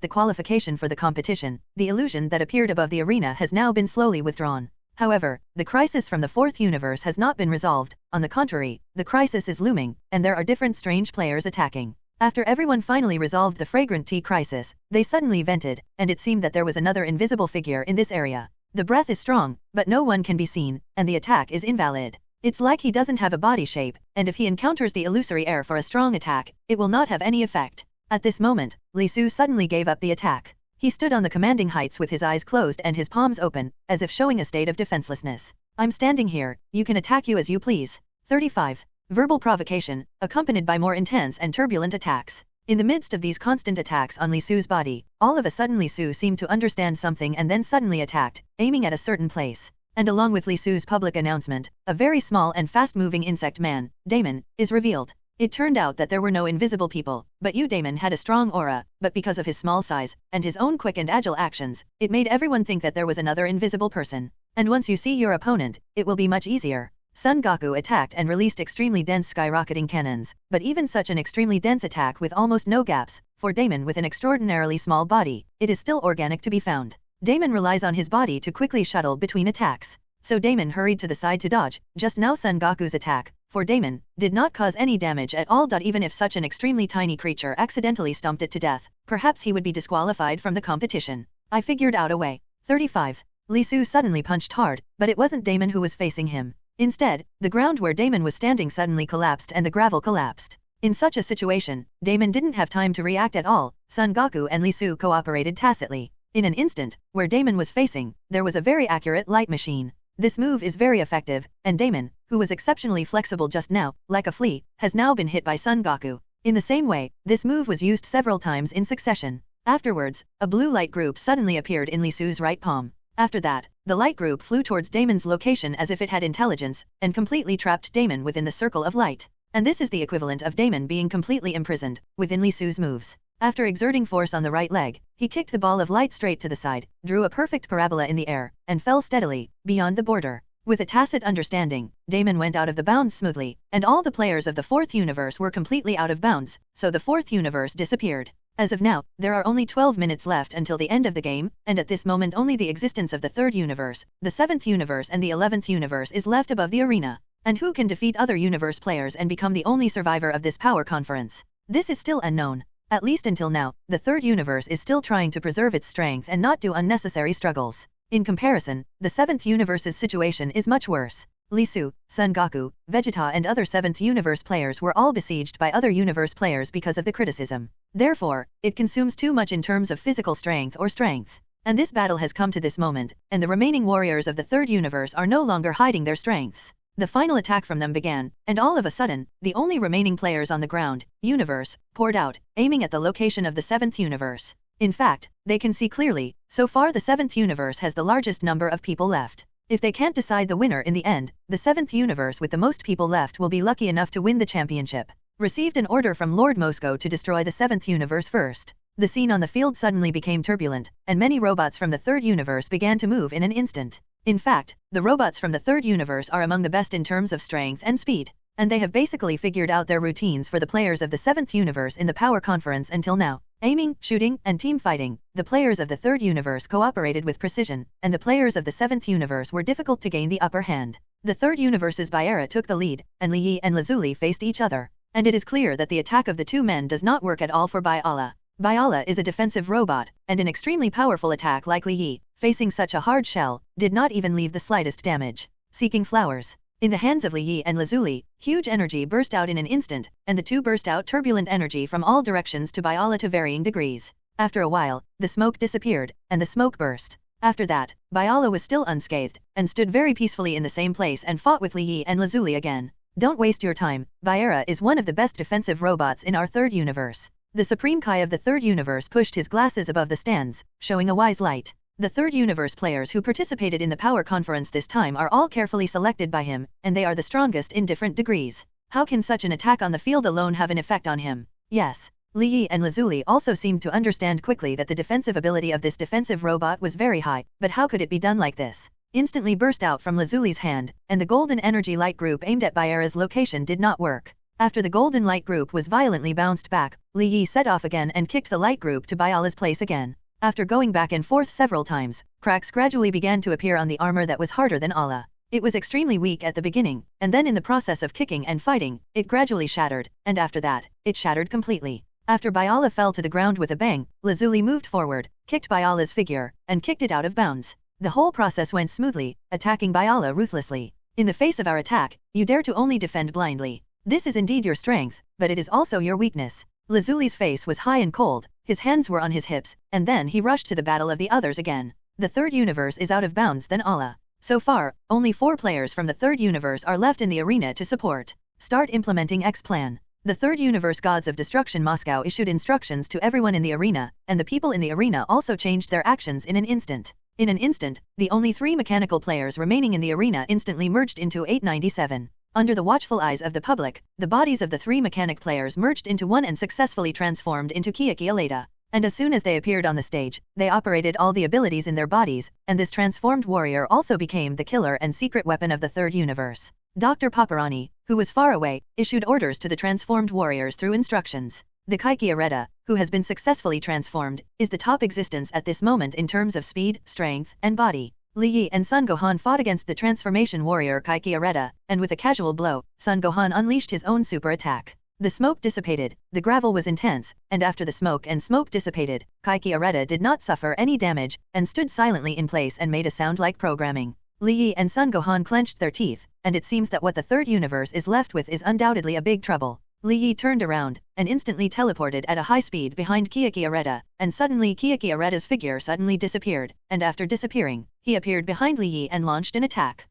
the qualification for the competition, the illusion that appeared above the arena has now been slowly withdrawn. However, the crisis from the 4th universe has not been resolved. On the contrary, the crisis is looming, and there are different strange players attacking. After everyone finally resolved the fragrant tea crisis, they suddenly vented, and it seemed that there was another invisible figure in this area. The breath is strong, but no one can be seen, and the attack is invalid. It's like he doesn't have a body shape, and if he encounters the illusory air for a strong attack, it will not have any effect. At this moment, Li Su suddenly gave up the attack. He stood on the commanding heights with his eyes closed and his palms open, as if showing a state of defenselessness. I'm standing here, you can attack you as you please. 35. Verbal provocation, accompanied by more intense and turbulent attacks. In the midst of these constant attacks on Li Su's body, all of a sudden Li Su seemed to understand something and then suddenly attacked, aiming at a certain place. And along with Li Su's public announcement, a very small and fast-moving insect man, Damon, is revealed. It turned out that there were no invisible people, but Damon had a strong aura, but because of his small size, and his own quick and agile actions, it made everyone think that there was another invisible person. And once you see your opponent, it will be much easier. Son Goku attacked and released extremely dense skyrocketing cannons, but even such an extremely dense attack with almost no gaps, for Damon with an extraordinarily small body, it is still organic to be found. Damon relies on his body to quickly shuttle between attacks. So Damon hurried to the side to dodge. Just now Son Goku's attack, for Damon, did not cause any damage at all. Even if such an extremely tiny creature accidentally stomped it to death, perhaps he would be disqualified from the competition. I figured out a way. 35. Lee Su suddenly punched hard, but it wasn't Damon who was facing him. Instead, the ground where Damon was standing suddenly collapsed and the gravel collapsed. In such a situation, Damon didn't have time to react at all. Son Goku and Lee Su cooperated tacitly. In an instant, where Damon was facing, there was a very accurate light machine. This move is very effective, and Damon, who was exceptionally flexible just now, like a flea, has now been hit by Son Goku. In the same way, this move was used several times in succession. Afterwards, a blue light group suddenly appeared in Lee Su's right palm. After that, the light group flew towards Damon's location as if it had intelligence, and completely trapped Damon within the circle of light. And this is the equivalent of Damon being completely imprisoned within Lee Su's moves. After exerting force on the right leg, he kicked the ball of light straight to the side, drew a perfect parabola in the air, and fell steadily, beyond the border. With a tacit understanding, Damon went out of the bounds smoothly, and all the players of the fourth universe were completely out of bounds, so the fourth universe disappeared. As of now, there are only 12 minutes left until the end of the game, and at this moment only the existence of the third universe, the seventh universe and the 11th universe is left above the arena. And who can defeat other universe players and become the only survivor of this power conference? This is still unknown. At least until now, the third universe is still trying to preserve its strength and not do unnecessary struggles. In comparison, the seventh universe's situation is much worse. Lee Su, Son Goku, Vegeta and other seventh universe players were all besieged by other universe players because of the criticism. Therefore, it consumes too much in terms of physical strength or strength. And this battle has come to this moment, and the remaining warriors of the third universe are no longer hiding their strengths. The final attack from them began, and all of a sudden, the only remaining players on the ground, universe, poured out, aiming at the location of the seventh universe. In fact, they can see clearly, so far the seventh universe has the largest number of people left. If they can't decide the winner in the end, the seventh universe with the most people left will be lucky enough to win the championship. Received an order from Lord Moscow to destroy the seventh universe first. The scene on the field suddenly became turbulent, and many robots from the third universe began to move in an instant. In fact, the robots from the third universe are among the best in terms of strength and speed, and they have basically figured out their routines for the players of the seventh universe in the power conference until now. Aiming, shooting, and team fighting, the players of the third universe cooperated with precision, and the players of the seventh universe were difficult to gain the upper hand. The third universe's Baera took the lead, and Li Yi and Lazuli faced each other. And it is clear that the attack of the two men does not work at all for Baala. Baala is a defensive robot, and an extremely powerful attack like Li Yi, facing such a hard shell, did not even leave the slightest damage. Seeking flowers. In the hands of Li Yi and Lazuli, huge energy burst out in an instant, and the two burst out turbulent energy from all directions to Baala to varying degrees. After a while, the smoke disappeared, and the smoke burst. After that, Baala was still unscathed, and stood very peacefully in the same place and fought with Li Yi and Lazuli again. Don't waste your time, Baera is one of the best defensive robots in our third universe. The Supreme Kai of the third universe pushed his glasses above the stands, showing a wise light. The third universe players who participated in the power conference this time are all carefully selected by him, and they are the strongest in different degrees. How can such an attack on the field alone have an effect on him? Yes. Li Yi and Lazuli also seemed to understand quickly that the defensive ability of this defensive robot was very high, but how could it be done like this? Instantly burst out from Lazuli's hand, and the golden energy light group aimed at Baera's location did not work. After the golden light group was violently bounced back, Li Yi set off again and kicked the light group to Baala's place again. After going back and forth several times, cracks gradually began to appear on the armor that was harder than Allah. It was extremely weak at the beginning, and then in the process of kicking and fighting, it gradually shattered, and after that, it shattered completely. After Baala fell to the ground with a bang, Lazuli moved forward, kicked Baala's figure, and kicked it out of bounds. The whole process went smoothly, attacking Baala ruthlessly. In the face of our attack, you dare to only defend blindly. This is indeed your strength, but it is also your weakness. Lazuli's face was high and cold, his hands were on his hips, and then he rushed to the battle of the others again. The third universe is out of bounds than Allah. So far, only 4 players from the third universe are left in the arena to support. Start implementing X plan. The third universe gods of destruction Moscow issued instructions to everyone in the arena, and the people in the arena also changed their actions in an instant. In an instant, the only 3 mechanical players remaining in the arena instantly merged into 897. Under the watchful eyes of the public, the bodies of the 3 mechanic players merged into one and successfully transformed into Kiaki Aleda. and as soon as they appeared on the stage, they operated all the abilities in their bodies, and this transformed warrior also became the killer and secret weapon of the third universe. Dr. Paparani, who was far away, issued orders to the transformed warriors through instructions. The Kaiki Areta, who has been successfully transformed, is the top existence at this moment in terms of speed, strength, and body. Li Yi and Son Gohan fought against the transformation warrior Kaiki Areta, and with a casual blow, Son Gohan unleashed his own super attack. The smoke dissipated, the gravel was intense, and after the smoke dissipated, Kaiki Areta did not suffer any damage, and stood silently in place and made a sound like programming. Li Yi and Son Gohan clenched their teeth, and it seems that what the third universe is left with is undoubtedly a big trouble. Li Yi turned around, and instantly teleported at a high speed behind Kaiki Areta, and suddenly Kaiki Areta's figure suddenly disappeared, and after disappearing, he appeared behind Li Yi and launched an attack.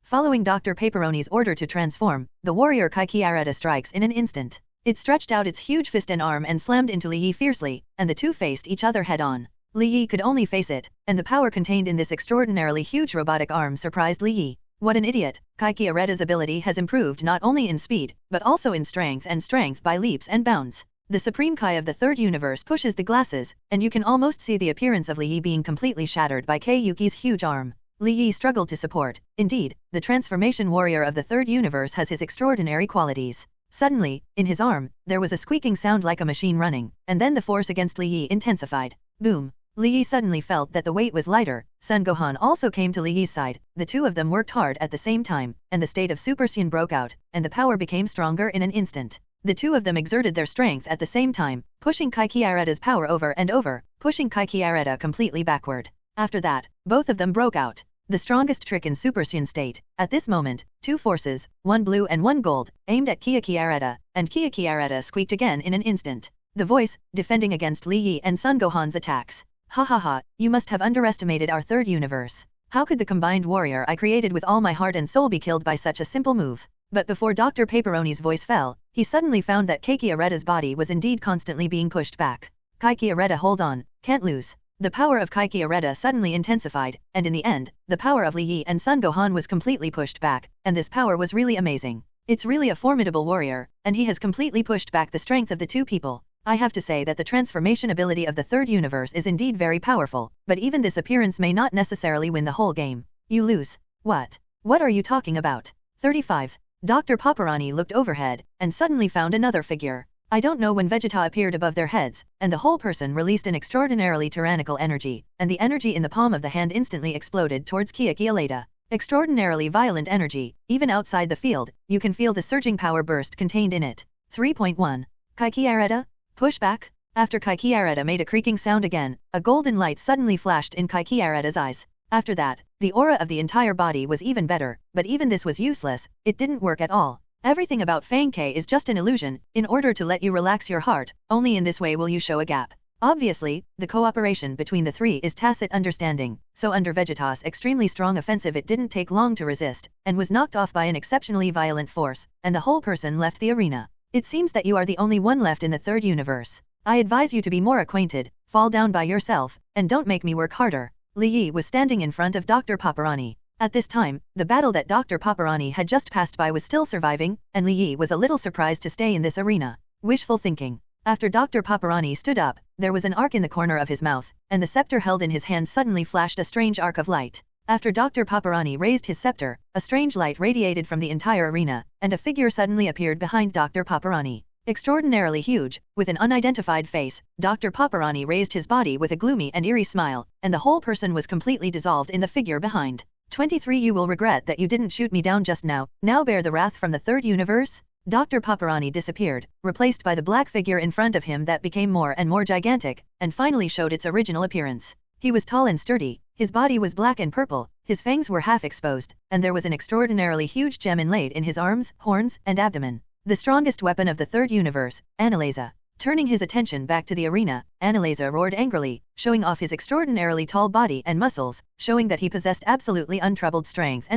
Following Dr. Paparoni's order to transform, the warrior Kaiki Areta strikes in an instant. It stretched out its huge fist and arm and slammed into Li Yi fiercely, and the two faced each other head-on. Li Yi could only face it, and the power contained in this extraordinarily huge robotic arm surprised Li Yi. What an idiot! Kaiki Areta's ability has improved not only in speed, but also in strength by leaps and bounds. The Supreme Kai of the third universe pushes the glasses, and you can almost see the appearance of Li Yi being completely shattered by Kaiyuki's huge arm. Li Yi struggled to support. Indeed, the transformation warrior of the third universe has his extraordinary qualities. Suddenly, in his arm, there was a squeaking sound like a machine running, and then the force against Li Yi intensified. Boom! Li Yi suddenly felt that the weight was lighter. Son Gohan also came to Li Yi's side. The two of them worked hard at the same time, and the state of Super Saiyan broke out, and the power became stronger in an instant. The two of them exerted their strength at the same time, pushing Kaiki Areta's power over and over, pushing Kaiki Areta completely backward. After that, both of them broke out. The strongest trick in Super Saiyan state. At this moment, two forces, one blue and one gold, aimed at Kaiki Areta, and Kaiki Areta squeaked again in an instant. The voice, defending against Li Yi and Son Gohan's attacks. Ha ha ha, you must have underestimated our third universe. How could the combined warrior I created with all my heart and soul be killed by such a simple move? But before Dr. Paparoni's voice fell, he suddenly found that Kaiki Areta's body was indeed constantly being pushed back. Kaiki Areta, hold on, can't lose. The power of Kaiki Areta suddenly intensified, and in the end, the power of Li Yi and Son Gohan was completely pushed back, and this power was really amazing. It's really a formidable warrior, and he has completely pushed back the strength of the two people. I have to say that the transformation ability of the third universe is indeed very powerful, but even this appearance may not necessarily win the whole game. You lose. What? What are you talking about? 35. Dr. Paparani looked overhead, and suddenly found another figure. I don't know when Vegeta appeared above their heads, and the whole person released an extraordinarily tyrannical energy, and the energy in the palm of the hand instantly exploded towards Kaiki Areta. Extraordinarily violent energy, even outside the field, you can feel the surging power burst contained in it. 3.1. Kaiki Areta? Push back? After Kaiki Areta made a creaking sound again, a golden light suddenly flashed in Kaiki Areta's eyes. After that, the aura of the entire body was even better, but even this was useless, it didn't work at all. Everything about FanFic is just an illusion, in order to let you relax your heart, only in this way will you show a gap. Obviously, the cooperation between the three is tacit understanding, so under Vegeta's extremely strong offensive it didn't take long to resist, and was knocked off by an exceptionally violent force, and the whole person left the arena. It seems that you are the only one left in the third universe. I advise you to be more acquainted, fall down by yourself, and don't make me work harder. Li Yi was standing in front of Dr. Paparani. At this time, the battle that Dr. Paparani had just passed by was still surviving, and Li Yi was a little surprised to stay in this arena. Wishful thinking. After Dr. Paparani stood up, there was an arc in the corner of his mouth, and the scepter held in his hand suddenly flashed a strange arc of light. After Dr. Paparani raised his scepter, a strange light radiated from the entire arena, and a figure suddenly appeared behind Dr. Paparani. Extraordinarily huge, with an unidentified face, Dr. Paparani raised his body with a gloomy and eerie smile, and the whole person was completely dissolved in the figure behind. 23. You will regret that you didn't shoot me down just now, now bear the wrath from the third universe? Dr. Paparani disappeared, replaced by the black figure in front of him that became more and more gigantic, and finally showed its original appearance. He was tall and sturdy, his body was black and purple, his fangs were half exposed, and there was an extraordinarily huge gem inlaid in his arms, horns, and abdomen. The strongest weapon of the third universe, Annalisa. Turning his attention back to the arena, Annalisa roared angrily, showing off his extraordinarily tall body and muscles, showing that he possessed absolutely untroubled strength.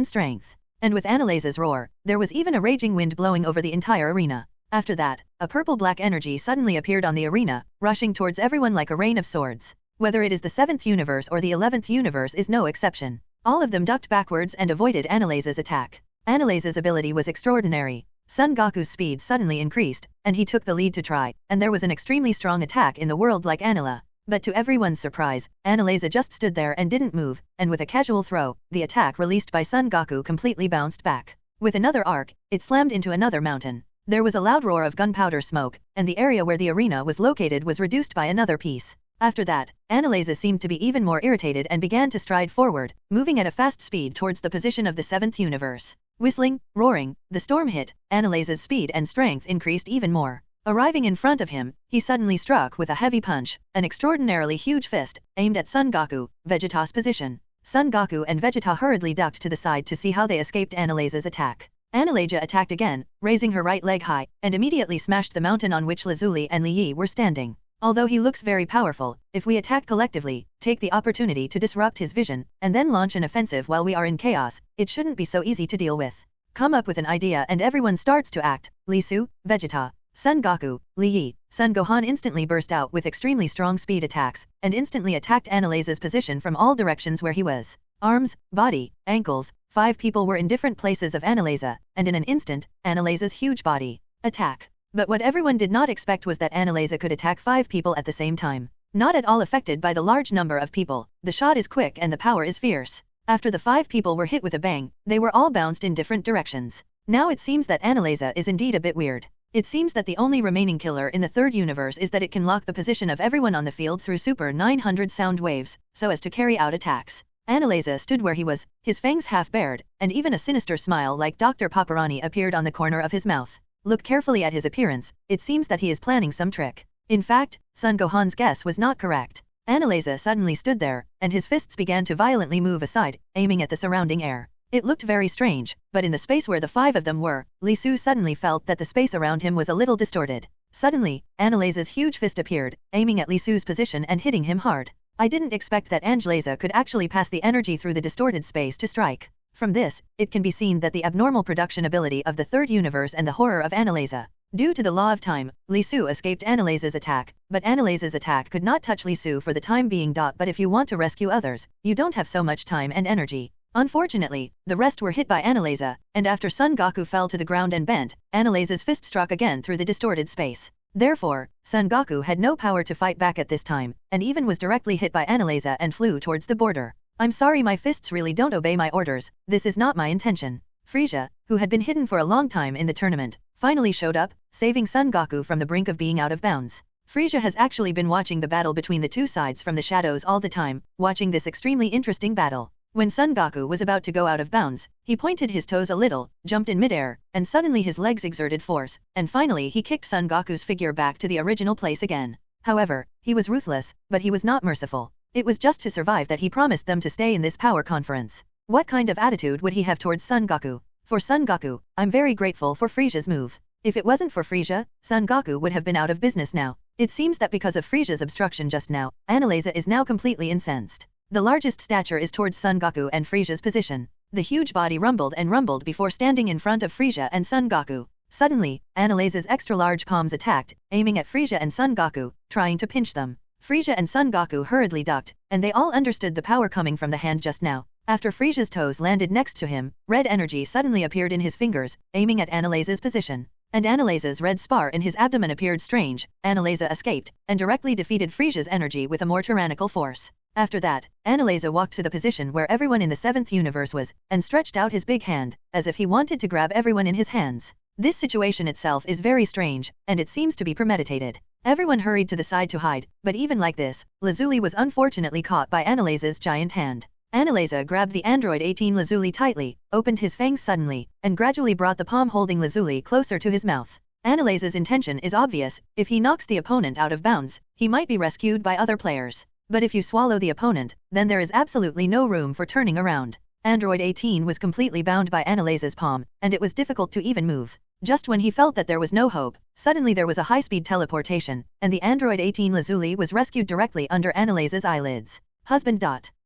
And with Annalisa's roar, there was even a raging wind blowing over the entire arena. After that, a purple-black energy suddenly appeared on the arena, rushing towards everyone like a rain of swords. Whether it is the 7th universe or the 11th universe is no exception. All of them ducked backwards and avoided Annalisa's attack. Annalisa's ability was extraordinary. Son Goku's speed suddenly increased, and he took the lead to try, and there was an extremely strong attack in the world like Anila. But to everyone's surprise, Annalisa just stood there and didn't move, and with a casual throw, the attack released by Son Goku completely bounced back. With another arc, it slammed into another mountain. There was a loud roar of gunpowder smoke, and the area where the arena was located was reduced by another piece. After that, Annalisa seemed to be even more irritated and began to stride forward, moving at a fast speed towards the position of the 7th universe. Whistling, roaring, the storm hit, Annalisa's speed and strength increased even more. Arriving in front of him, he suddenly struck with a heavy punch, an extraordinarily huge fist, aimed at Son Goku, Vegeta's position. Son Goku and Vegeta hurriedly ducked to the side to see how they escaped Annalisa's attack. Annalisa attacked again, raising her right leg high, and immediately smashed the mountain on which Lazuli and Li Yi were standing. Although he looks very powerful, if we attack collectively, take the opportunity to disrupt his vision, and then launch an offensive while we are in chaos, it shouldn't be so easy to deal with. Come up with an idea and everyone starts to act. Li Su, Vegeta, Son Goku, Li Yi, Son Gohan instantly burst out with extremely strong speed attacks, and instantly attacked Annalisa's position from all directions where he was. Arms, body, ankles, 5 people were in different places of Annalisa, and in an instant, Annalisa's huge body. Attack. But what everyone did not expect was that Annalisa could attack 5 people at the same time. Not at all affected by the large number of people, the shot is quick and the power is fierce. After the 5 people were hit with a bang, they were all bounced in different directions. Now it seems that Annalisa is indeed a bit weird. It seems that the only remaining killer in the 3rd universe is that it can lock the position of everyone on the field through Super 900 sound waves, so as to carry out attacks. Annalisa stood where he was, his fangs half bared, and even a sinister smile like Dr. Paparani appeared on the corner of his mouth. Look carefully at his appearance, it seems that he is planning some trick. In fact, Son Gohan's guess was not correct. Annalisa suddenly stood there, and his fists began to violently move aside, aiming at the surrounding air. It looked very strange, but in the space where the 5 of them were, Li Su suddenly felt that the space around him was a little distorted. Suddenly, Annalisa's huge fist appeared, aiming at Li Su's position and hitting him hard. I didn't expect that Annalisa could actually pass the energy through the distorted space to strike. From this, it can be seen that the abnormal production ability of the 3rd universe and the horror of Annalisa. Due to the law of time, Li Su escaped Annalisa's attack, but Annalisa's attack could not touch Li Su for the time being. But if you want to rescue others, you don't have so much time and energy. Unfortunately, the rest were hit by Annalisa, and after Son Goku fell to the ground and bent, Annalisa's fist struck again through the distorted space. Therefore, Son Goku had no power to fight back at this time, and even was directly hit by Annalisa and flew towards the border. I'm sorry, my fists really don't obey my orders, this is not my intention. Frieza, who had been hidden for a long time in the tournament, finally showed up, saving Son Goku from the brink of being out of bounds. Frieza has actually been watching the battle between the 2 sides from the shadows all the time, watching this extremely interesting battle. When Son Goku was about to go out of bounds, he pointed his toes a little, jumped in midair, and suddenly his legs exerted force, and finally he kicked Son Goku's figure back to the original place again. However, he was ruthless, but he was not merciful. It was just to survive that he promised them to stay in this power conference. What kind of attitude would he have towards Son Goku? For Son Goku, I'm very grateful for Frieza's move. If it wasn't for Frieza, Son Goku would have been out of business now. It seems that because of Frieza's obstruction just now, Annalisa is now completely incensed. The largest stature is towards Son Goku and Frieza's position. The huge body rumbled and rumbled before standing in front of Frieza and Son Goku. Suddenly, Annalisa's extra-large palms attacked, aiming at Frieza and Son Goku, trying to pinch them. Frieza and Son Goku hurriedly ducked, and they all understood the power coming from the hand just now. After Frieza's toes landed next to him, red energy suddenly appeared in his fingers, aiming at Annalisa's position. And Annalisa's red spar in his abdomen appeared strange. Annalisa escaped, and directly defeated Frieza's energy with a more tyrannical force. After that, Annalisa walked to the position where everyone in the 7th universe was, and stretched out his big hand, as if he wanted to grab everyone in his hands. This situation itself is very strange, and it seems to be premeditated. Everyone hurried to the side to hide, but even like this, Lazuli was unfortunately caught by Annalisa's giant hand. Annalisa grabbed the android 18 Lazuli tightly, opened his fangs suddenly, and gradually brought the palm holding Lazuli closer to his mouth. Annalisa's intention is obvious: if he knocks the opponent out of bounds, he might be rescued by other players. But if you swallow the opponent, then there is absolutely no room for turning around. Android 18 was completely bound by Annalisa's palm, and it was difficult to even move. Just when he felt that there was no hope, suddenly there was a high-speed teleportation, and the android 18 Lazuli was rescued directly under Annalisa's eyelids. Husband.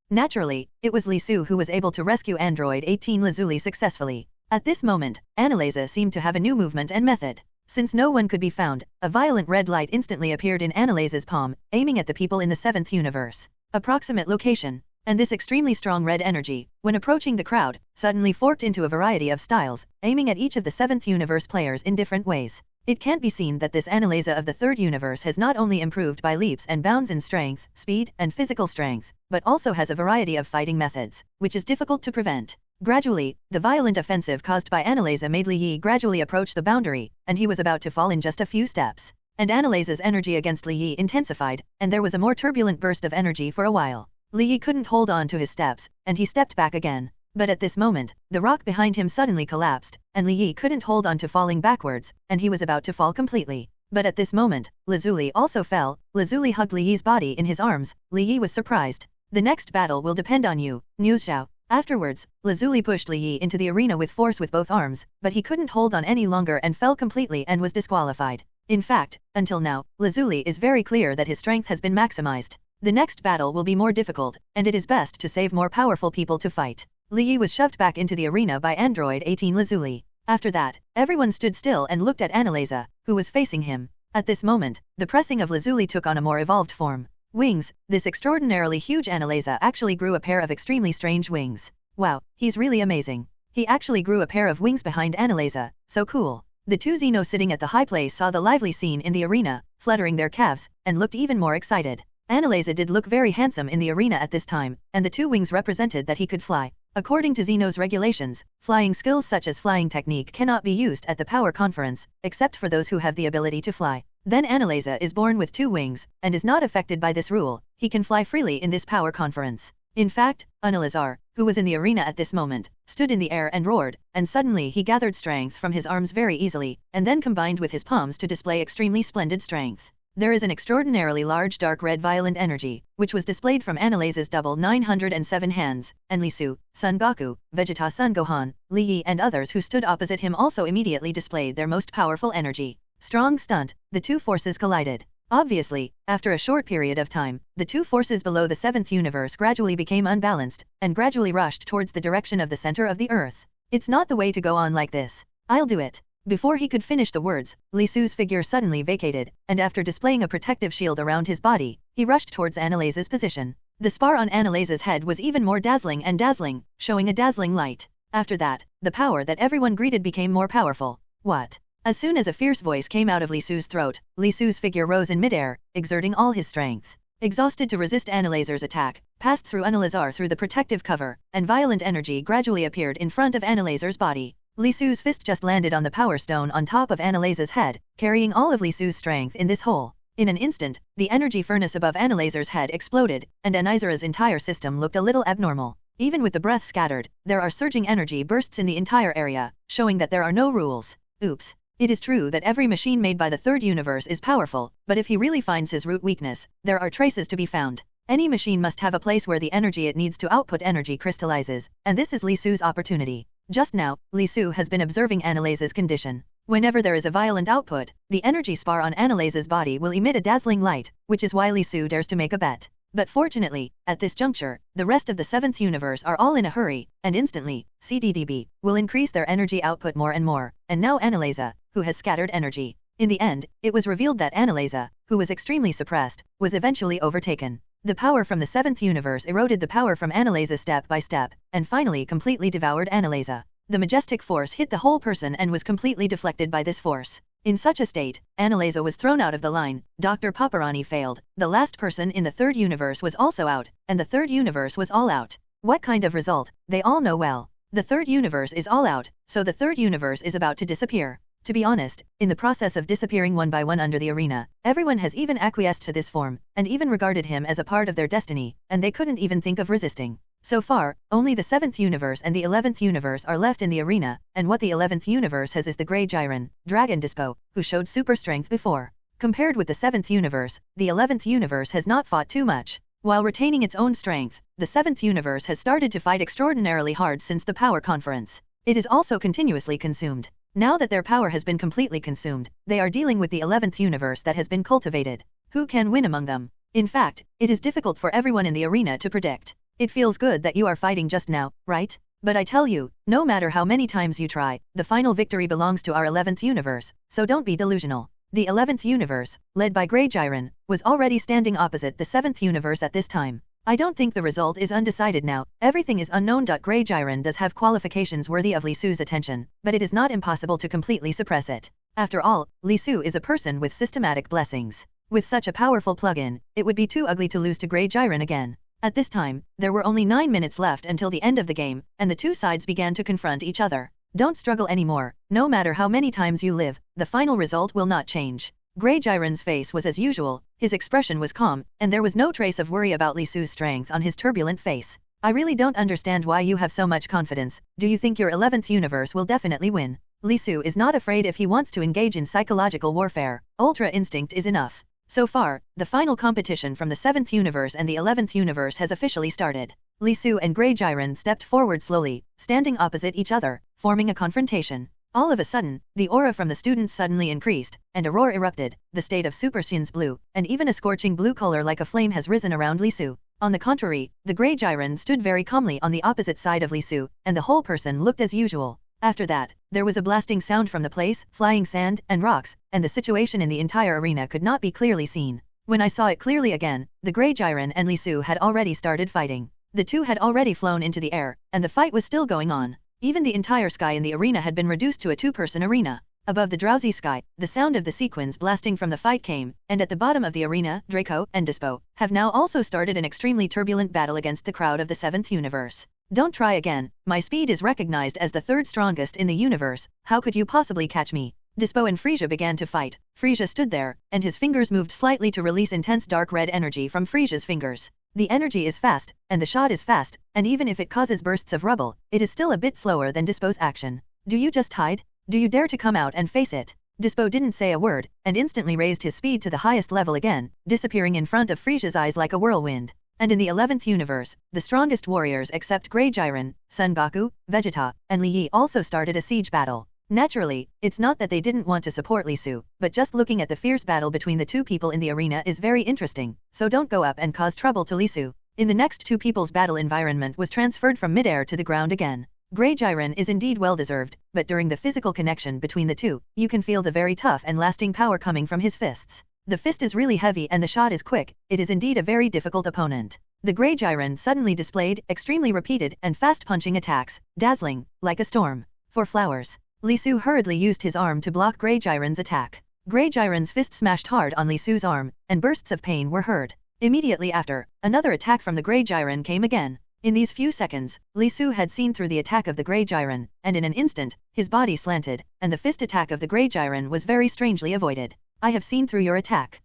Naturally, it was Li Su who was able to rescue android 18 Lazuli successfully. At this moment, Annalisa seemed to have a new movement and method. Since no one could be found, a violent red light instantly appeared in Annalisa's palm, aiming at the people in the 7th universe. Approximate location: And this extremely strong red energy, when approaching the crowd, suddenly forked into a variety of styles, aiming at each of the 7th universe players in different ways. It can't be seen that this Annalisa of the 3rd universe has not only improved by leaps and bounds in strength, speed, and physical strength, but also has a variety of fighting methods, which is difficult to prevent. Gradually, the violent offensive caused by Annalisa made Li Yi gradually approach the boundary, and he was about to fall in just a few steps. And Annalisa's energy against Li Yi intensified, and there was a more turbulent burst of energy for a while. Li Yi couldn't hold on to his steps, and he stepped back again. But at this moment, the rock behind him suddenly collapsed, and Li Yi couldn't hold on to falling backwards, and he was about to fall completely. But at this moment, Lazuli also fell. Lazuli hugged Li Yi's body in his arms. Li Yi was surprised. The next battle will depend on you, News Zhao. Afterwards, Lazuli pushed Li Yi into the arena with force with both arms, but he couldn't hold on any longer and fell completely and was disqualified. In fact, until now, Lazuli is very clear that his strength has been maximized. The next battle will be more difficult, and it is best to save more powerful people to fight. Li Yi was shoved back into the arena by Android 18 Lazuli. After that, everyone stood still and looked at Annalisa, who was facing him. At this moment, the pressing of Lazuli took on a more evolved form. Wings, this extraordinarily huge Annalisa actually grew a pair of extremely strange wings. Wow, he's really amazing. He actually grew a pair of wings behind Annalisa, so cool. The two Xeno sitting at the high place saw the lively scene in the arena, fluttering their calves, and looked even more excited. Annalisa did look very handsome in the arena at this time, and the two wings represented that he could fly. According to Xeno's regulations, flying skills such as flying technique cannot be used at the power conference, except for those who have the ability to fly. Then Annalisa is born with two wings, and is not affected by this rule. He can fly freely in this power conference. In fact, Annalizar, who was in the arena at this moment, stood in the air and roared, and suddenly he gathered strength from his arms very easily, and then combined with his palms to display extremely splendid strength. There is an extraordinarily large dark red violent energy, which was displayed from Annalisa's double 907 hands, and Li Su, Son Goku, Vegeta Son Gohan, Li Yi and others who stood opposite him also immediately displayed their most powerful energy. Strong stunt, the two forces collided. Obviously, after a short period of time, the two forces below the 7th universe gradually became unbalanced, and gradually rushed towards the direction of the center of the earth. It's not the way to go on like this. I'll do it. Before he could finish the words, Li Su's figure suddenly vacated, and after displaying a protective shield around his body, he rushed towards Annalisa's position. The spar on Annalisa's head was even more dazzling and dazzling, showing a dazzling light. After that, the power that everyone greeted became more powerful. What? As soon as a fierce voice came out of Li Su's throat, Li Su's figure rose in midair, exerting all his strength. Exhausted to resist Annalizar's attack, passed through Annalizar through the protective cover, and violent energy gradually appeared in front of Annalizar's body. Li Su's fist just landed on the power stone on top of Annalisa's head, carrying all of Li Su's strength in this hole. In an instant, the energy furnace above Annalizar's head exploded, and Annizara's entire system looked a little abnormal. Even with the breath scattered, there are surging energy bursts in the entire area, showing that there are no rules. Oops. It is true that every machine made by the 3rd universe is powerful, but if he really finds his root weakness, there are traces to be found. Any machine must have a place where the energy it needs to output energy crystallizes, and this is Li Su's opportunity. Just now, Li Su has been observing Annalisa's condition. Whenever there is a violent output, the energy spar on Annalisa's body will emit a dazzling light, which is why Li Su dares to make a bet. But fortunately, at this juncture, the rest of the 7th universe are all in a hurry, and instantly, CDDB will increase their energy output more and more, and now Annalisa, who has scattered energy. In the end, it was revealed that Annalisa, who was extremely suppressed, was eventually overtaken. The power from the 7th universe eroded the power from Annalisa step by step, and finally completely devoured Annalisa. The majestic force hit the whole person and was completely deflected by this force. In such a state, Annalisa was thrown out of the line. Dr. Paparani failed. The last person in the 3rd universe was also out, and the 3rd universe was all out. What kind of result? They all know well. The 3rd universe is all out, so the 3rd universe is about to disappear. To be honest, in the process of disappearing one by one under the arena, everyone has even acquiesced to this form, and even regarded him as a part of their destiny, and they couldn't even think of resisting. So far, only the 7th universe and the 11th universe are left in the arena, and what the 11th universe has is the Grey Jiren, Dragon Dispo, who showed super strength before. Compared with the 7th universe, the 11th universe has not fought too much. While retaining its own strength, the 7th universe has started to fight extraordinarily hard since the power conference. It is also continuously consumed. Now that their power has been completely consumed, they are dealing with the 11th universe that has been cultivated. Who can win among them? In fact, it is difficult for everyone in the arena to predict. It feels good that you are fighting just now, right? But I tell you, no matter how many times you try, the final victory belongs to our 11th universe, so don't be delusional. The 11th universe, led by Grey Jiren, was already standing opposite the 7th universe at this time. I don't think the result is undecided now. Everything is unknown. Grey Jiren does have qualifications worthy of Li Su's attention, but it is not impossible to completely suppress it. After all, Li Su is a person with systematic blessings. With such a powerful plug-in, it would be too ugly to lose to Grey Jiren again. At this time, there were only 9 minutes left until the end of the game, and the two sides began to confront each other. Don't struggle anymore. No matter how many times you live, the final result will not change. Grey Jiren's face was as usual, his expression was calm, and there was no trace of worry about Li Su's strength on his turbulent face. I really don't understand why you have so much confidence. Do you think your 11th universe will definitely win? Li Su is not afraid if he wants to engage in psychological warfare. Ultra instinct is enough. So far, the final competition from the 7th universe and the 11th universe has officially started. Li Su and Grey Jiren stepped forward slowly, standing opposite each other, forming a confrontation. All of a sudden, the aura from the students suddenly increased, and a roar erupted. The state of Super Saiyan's blue, and even a scorching blue color like a flame has risen around Li Su. On the contrary, the Grey Jiren stood very calmly on the opposite side of Li Su, and the whole person looked as usual. After that, there was a blasting sound from the place, flying sand and rocks, and the situation in the entire arena could not be clearly seen. When I saw it clearly again, the Grey Jiren and Li Su had already started fighting. The two had already flown into the air, and the fight was still going on. Even the entire sky in the arena had been reduced to a two-person arena. Above the drowsy sky, the sound of the sequins blasting from the fight came, and at the bottom of the arena, Draco and Dispo have now also started an extremely turbulent battle against the crowd of the 7th universe. Don't try again. My speed is recognized as the 3rd strongest in the universe. How could you possibly catch me? Dispo and Frisia began to fight. Frisia stood there, and his fingers moved slightly to release intense dark red energy from Frisia's fingers. The energy is fast, and the shot is fast, and even if it causes bursts of rubble, it is still a bit slower than Dispo's action. Do you just hide? Do you dare to come out and face it? Dispo didn't say a word, and instantly raised his speed to the highest level again, disappearing in front of Frisia's eyes like a whirlwind. And in the 11th universe, the strongest warriors except Grey Jiren, Son Goku, Vegeta, and Li Yi also started a siege battle. Naturally, it's not that they didn't want to support Li Su, but just looking at the fierce battle between the two people in the arena is very interesting, so don't go up and cause trouble to Li Su. In the next two people's battle environment was transferred from midair to the ground again. Grey Jiren is indeed well-deserved, but during the physical connection between the two, you can feel the very tough and lasting power coming from his fists. The fist is really heavy and the shot is quick. It is indeed a very difficult opponent. The Grey Jiren suddenly displayed extremely repeated and fast-punching attacks, dazzling, like a storm. For flowers. Li Su hurriedly used his arm to block Grey Jiren's attack. Grey Jiren's fist smashed hard on Li Su's arm, and bursts of pain were heard. Immediately after, another attack from the Grey Jiren came again. In these few seconds, Li Su had seen through the attack of the Grey Jiren, and in an instant, his body slanted, and the fist attack of the Grey Jiren was very strangely avoided. I have seen through your attack.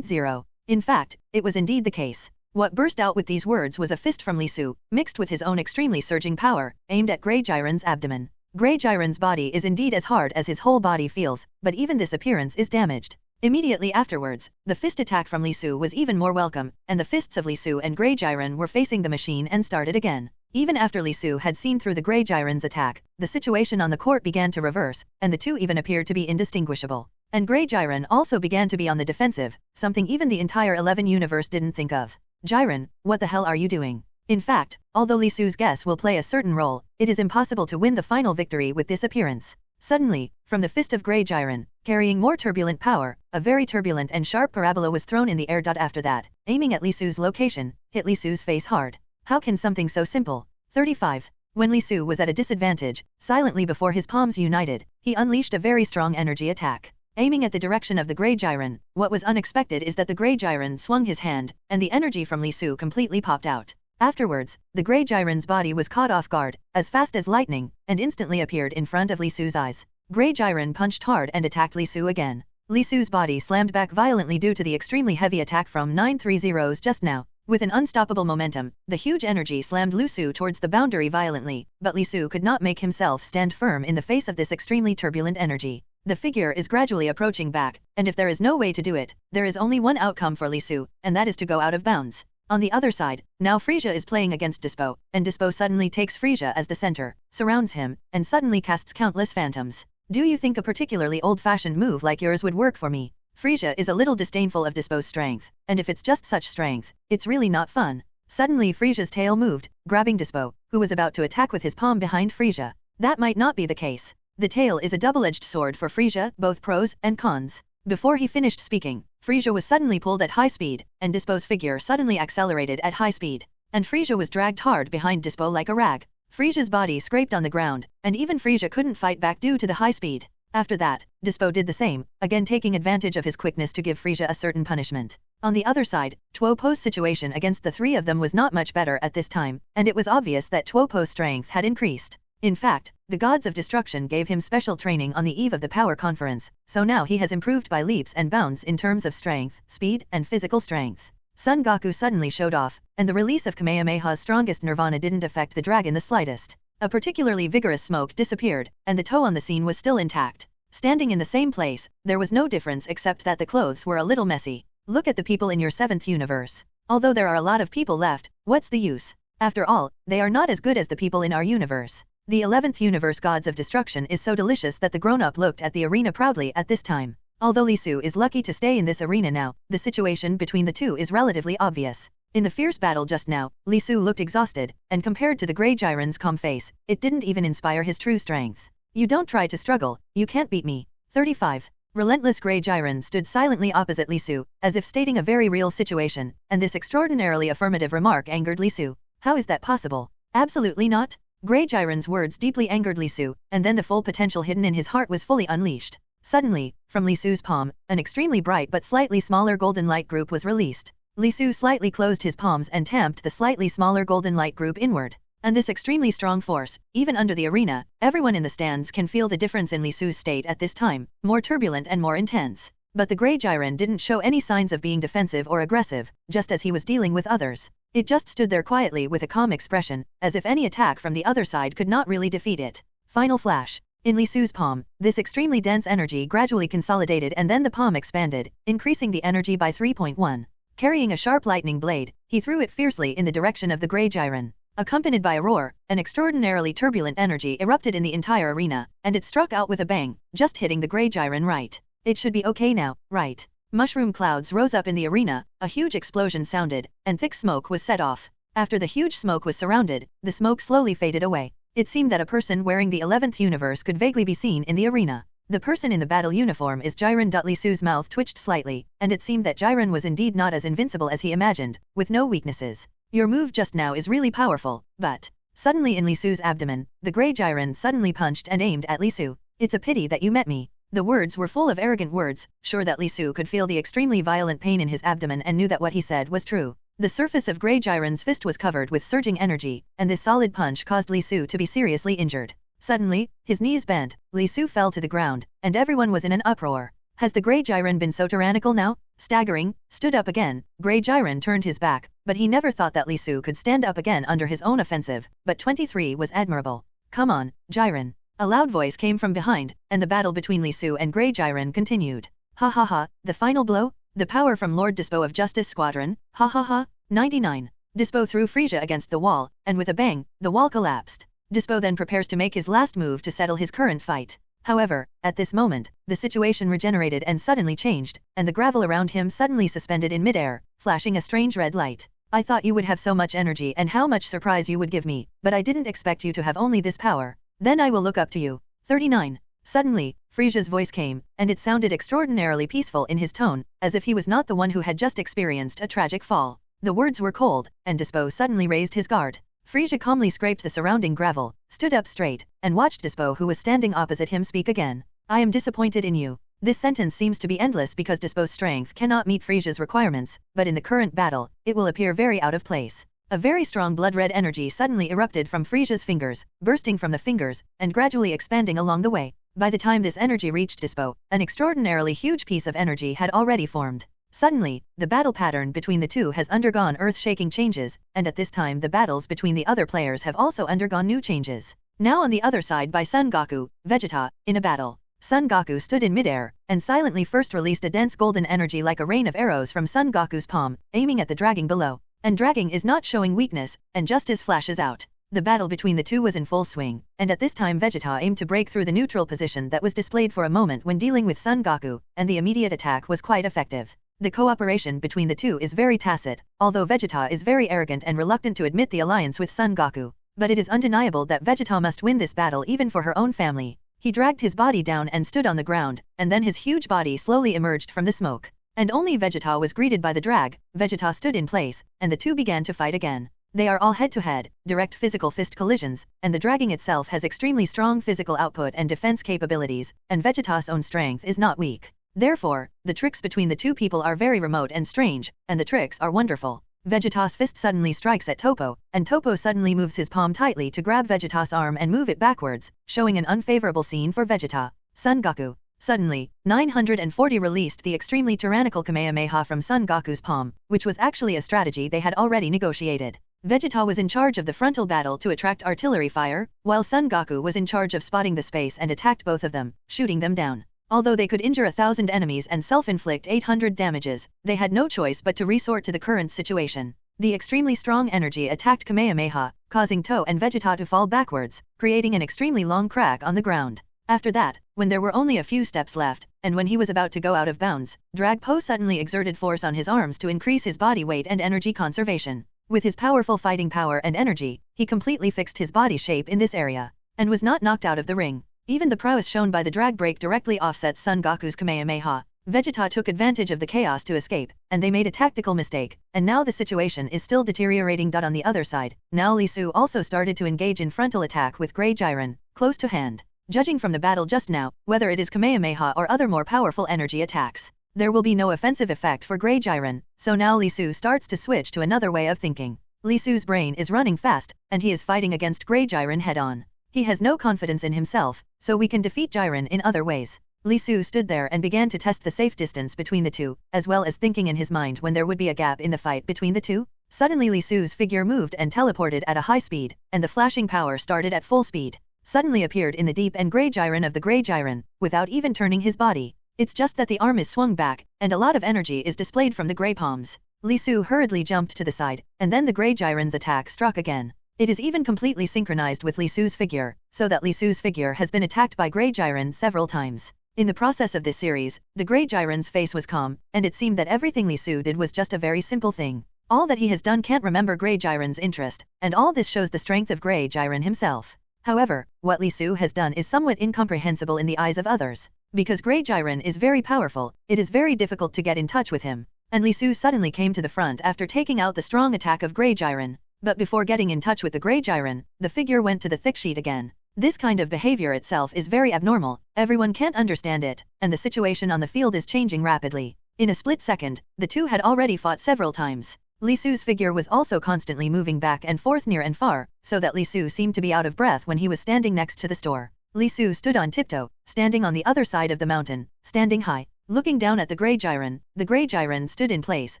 0. In fact, it was indeed the case. What burst out with these words was a fist from Li Su, mixed with his own extremely surging power, aimed at Grey Jiren's abdomen. Grey Jiren's body is indeed as hard as his whole body feels, but even this appearance is damaged. Immediately afterwards, the fist attack from Li Su was even more welcome, and the fists of Li Su and Grey Jiren were facing the machine and started again. Even after Li Su had seen through the Grey Jiren's attack, the situation on the court began to reverse, and the two even appeared to be indistinguishable. And Grey Jiren also began to be on the defensive, something even the entire 11 universe didn't think of. Jiren, what the hell are you doing? In fact, although Li Su's guess will play a certain role, it is impossible to win the final victory with this appearance. Suddenly, from the fist of Grey Jiren, carrying more turbulent power, a very turbulent and sharp parabola was thrown in the air. After that, aiming at Li Su's location, hit Li Su's face hard. How can something so simple? 35. When Li Su was at a disadvantage, silently before his palms united, he unleashed a very strong energy attack. Aiming at the direction of the Grey Jiren, what was unexpected is that the Grey Jiren swung his hand, and the energy from Li Su completely popped out. Afterwards, the Grey Jiren's body was caught off guard, as fast as lightning, and instantly appeared in front of Li Su's eyes. Grey Jiren punched hard and attacked Li Su again. Li Su's body slammed back violently due to the extremely heavy attack from 930s just now. With an unstoppable momentum, the huge energy slammed Li Su towards the boundary violently, but Li Su could not make himself stand firm in the face of this extremely turbulent energy. The figure is gradually approaching back, and if there is no way to do it, there is only one outcome for Li Su, and that is to go out of bounds. On the other side, now Frisia is playing against Dispo, and Dispo suddenly takes Frisia as the center, surrounds him, and suddenly casts countless phantoms. Do you think a particularly old-fashioned move like yours would work for me? Frisia is a little disdainful of Dispo's strength, and if it's just such strength, it's really not fun. Suddenly Frisia's tail moved, grabbing Dispo, who was about to attack with his palm behind Frisia. That might not be the case. The tail is a double-edged sword for Frisia, both pros and cons. Before he finished speaking, Frieza was suddenly pulled at high speed, and Dispo's figure suddenly accelerated at high speed. And Frieza was dragged hard behind Dispo like a rag. Frieza's body scraped on the ground, and even Frieza couldn't fight back due to the high speed. After that, Dispo did the same, again taking advantage of his quickness to give Frieza a certain punishment. On the other side, Tuopo's situation against the three of them was not much better at this time, and it was obvious that Tuopo's strength had increased. In fact, the gods of destruction gave him special training on the eve of the power conference, so now he has improved by leaps and bounds in terms of strength, speed, and physical strength. Son Goku suddenly showed off, and the release of Kamehameha's strongest nirvana didn't affect the dragon the slightest. A particularly vigorous smoke disappeared, and the toe on the scene was still intact. Standing in the same place, there was no difference except that the clothes were a little messy. Look at the people in your 7th universe. Although there are a lot of people left, what's the use? After all, they are not as good as the people in our universe. The 11th universe gods of destruction is so delicious that the grown-up looked at the arena proudly at this time. Although Li Su is lucky to stay in this arena now, the situation between the two is relatively obvious. In the fierce battle just now, Li Su looked exhausted, and compared to the Grey Jiren's calm face, it didn't even inspire his true strength. You don't try to struggle, you can't beat me. 35. Relentless Grey Jiren stood silently opposite Li Su, as if stating a very real situation, and this extraordinarily affirmative remark angered Li Su. How is that possible? Absolutely not. Grey Jiren's words deeply angered Li Su, and then the full potential hidden in his heart was fully unleashed. Suddenly, from Li Su's palm, an extremely bright but slightly smaller golden light group was released. Li Su slightly closed his palms and tamped the slightly smaller golden light group inward. And this extremely strong force, even under the arena, everyone in the stands can feel the difference in Li Su's state at this time, more turbulent and more intense. But the Grey Jiren didn't show any signs of being defensive or aggressive, just as he was dealing with others. It just stood there quietly with a calm expression, as if any attack from the other side could not really defeat it. Final flash. In Li Su's palm, this extremely dense energy gradually consolidated and then the palm expanded, increasing the energy by 3.1. Carrying a sharp lightning blade, he threw it fiercely in the direction of the Grey Jiren. Accompanied by a roar, an extraordinarily turbulent energy erupted in the entire arena, and it struck out with a bang, just hitting the Grey Jiren right. It should be okay now, right? Mushroom clouds rose up in the arena, a huge explosion sounded, and thick smoke was set off. After the huge smoke was surrounded, the smoke slowly faded away. It seemed that a person wearing the 11th universe could vaguely be seen in the arena. The person in the battle uniform is Jiren. Li Su's mouth twitched slightly, and it seemed that Jiren was indeed not as invincible as he imagined, with no weaknesses. Your move just now is really powerful, but... Suddenly in Li Su's abdomen, the Grey Jiren suddenly punched and aimed at Li Su. It's a pity that you met me. The words were full of arrogant words, sure that Li Su could feel the extremely violent pain in his abdomen and knew that what he said was true. The surface of Grey Jiren's fist was covered with surging energy, and this solid punch caused Li Su to be seriously injured. Suddenly, his knees bent, Li Su fell to the ground, and everyone was in an uproar. Has the Grey Jiren been so tyrannical now? Staggering, stood up again, Grey Jiren turned his back, but he never thought that Li Su could stand up again under his own offensive, but 23 was admirable. Come on, Jiren. A loud voice came from behind, and the battle between Li Su and Grey Jiren continued. Ha ha ha, the final blow? The power from Lord Dispo of Justice Squadron, ha ha ha. 99. Dispo threw Frieza against the wall, and with a bang, the wall collapsed. Dispo then prepares to make his last move to settle his current fight. However, at this moment, the situation regenerated and suddenly changed, and the gravel around him suddenly suspended in midair, flashing a strange red light. I thought you would have so much energy and how much surprise you would give me, but I didn't expect you to have only this power. Then I will look up to you. 39. Suddenly, Frieza's voice came, and it sounded extraordinarily peaceful in his tone, as if he was not the one who had just experienced a tragic fall. The words were cold, and Dispo suddenly raised his guard. Frieza calmly scraped the surrounding gravel, stood up straight, and watched Dispo, who was standing opposite him, speak again. I am disappointed in you. This sentence seems to be endless because Dispo's strength cannot meet Frieza's requirements, but in the current battle, it will appear very out of place. A very strong blood-red energy suddenly erupted from Frieza's fingers, bursting from the fingers, and gradually expanding along the way. By the time this energy reached Dispo, an extraordinarily huge piece of energy had already formed. Suddenly, the battle pattern between the two has undergone earth-shaking changes, and at this time the battles between the other players have also undergone new changes. Now on the other side by Son Goku, Vegeta, in a battle. Son Goku stood in midair, and silently first released a dense golden energy like a rain of arrows from Son Goku's palm, aiming at the dragon below. And dragging is not showing weakness, and justice flashes out. The battle between the two was in full swing, and at this time Vegeta aimed to break through the neutral position that was displayed for a moment when dealing with Son Goku, and the immediate attack was quite effective. The cooperation between the two is very tacit, although Vegeta is very arrogant and reluctant to admit the alliance with Son Goku. But it is undeniable that Vegeta must win this battle even for her own family. He dragged his body down and stood on the ground, and then his huge body slowly emerged from the smoke. And only Vegeta was greeted by the drag. Vegeta stood in place, and the two began to fight again. They are all head-to-head, direct physical fist collisions, and the dragging itself has extremely strong physical output and defense capabilities, and Vegeta's own strength is not weak. Therefore, the tricks between the two people are very remote and strange, and the tricks are wonderful. Vegeta's fist suddenly strikes at Toppo, and Toppo suddenly moves his palm tightly to grab Vegeta's arm and move it backwards, showing an unfavorable scene for Vegeta. Son Goku. Suddenly, 940 released the extremely tyrannical Kamehameha from Son Goku's palm, which was actually a strategy they had already negotiated. Vegeta was in charge of the frontal battle to attract artillery fire, while Son Goku was in charge of spotting the space and attacked both of them, shooting them down. Although they could injure 1,000 enemies and self-inflict 800 damages, they had no choice but to resort to the current situation. The extremely strong energy attacked Kamehameha, causing Toe and Vegeta to fall backwards, creating an extremely long crack on the ground. After that, when there were only a few steps left, and when he was about to go out of bounds, Drag Po suddenly exerted force on his arms to increase his body weight and energy conservation. With his powerful fighting power and energy, he completely fixed his body shape in this area, and was not knocked out of the ring. Even the prowess shown by the drag break directly offsets Son Goku's Kamehameha. Vegeta took advantage of the chaos to escape, and they made a tactical mistake, and now the situation is still deteriorating. On the other side, now Lee Su also started to engage in frontal attack with Grey Jiren, close to hand. Judging from the battle just now, whether it is Kamehameha or other more powerful energy attacks, there will be no offensive effect for Grey Jiren, so now Lee Su starts to switch to another way of thinking. Lee Su's brain is running fast, and he is fighting against Grey Jiren head-on. He has no confidence in himself, so we can defeat Jiren in other ways. Lee Su stood there and began to test the safe distance between the two, as well as thinking in his mind when there would be a gap in the fight between the two. Suddenly Lee Su's figure moved and teleported at a high speed, and the flashing power started at full speed. Suddenly appeared in the deep and Grey Jiren of the Grey Jiren, without even turning his body. It's just that the arm is swung back, and a lot of energy is displayed from the Grey palms. Lee Su hurriedly jumped to the side, and then the Grey Jiren's attack struck again. It is even completely synchronized with Lee Su's figure, so that Lee Su's figure has been attacked by Grey Jiren several times. In the process of this series, the Grey Jiren's face was calm, and it seemed that everything Lee Su did was just a very simple thing. All that he has done can't remember Grey Jiren's interest, and all this shows the strength of Grey Jiren himself. However, what Lee Su has done is somewhat incomprehensible in the eyes of others. Because Grey Jiren is very powerful, it is very difficult to get in touch with him. And Lee Su suddenly came to the front after taking out the strong attack of Grey Jiren. But before getting in touch with the Grey Jiren, the figure went to the thick sheet again. This kind of behavior itself is very abnormal, everyone can't understand it, and the situation on the field is changing rapidly. In a split second, the two had already fought several times. Lee Su's figure was also constantly moving back and forth near and far, so that Lee Su seemed to be out of breath when he was standing next to the store. Lee Su stood on tiptoe, standing on the other side of the mountain, standing high. Looking down at the Grey Jiren stood in place,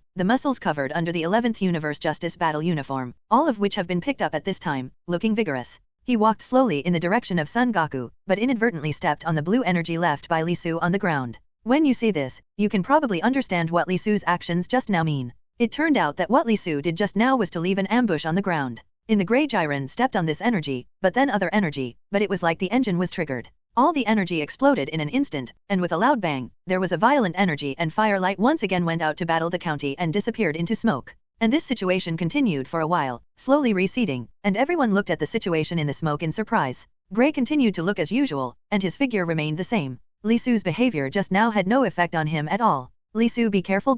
the muscles covered under the 11th Universe Justice Battle uniform, all of which have been picked up at this time, looking vigorous. He walked slowly in the direction of Son Goku, but inadvertently stepped on the blue energy left by Lee Su on the ground. When you see this, you can probably understand what Lee Su's actions just now mean. It turned out that what Lee Su did just now was to leave an ambush on the ground. The Grey Jiren stepped on this energy, but then other energy, but it was like the engine was triggered. All the energy exploded in an instant, and with a loud bang, there was a violent energy and firelight once again went out to battle the county and disappeared into smoke. And this situation continued for a while, slowly receding, and everyone looked at the situation in the smoke in surprise. Grey continued to look as usual, and his figure remained the same. Lee Su's behavior just now had no effect on him at all. Lee Su, be careful.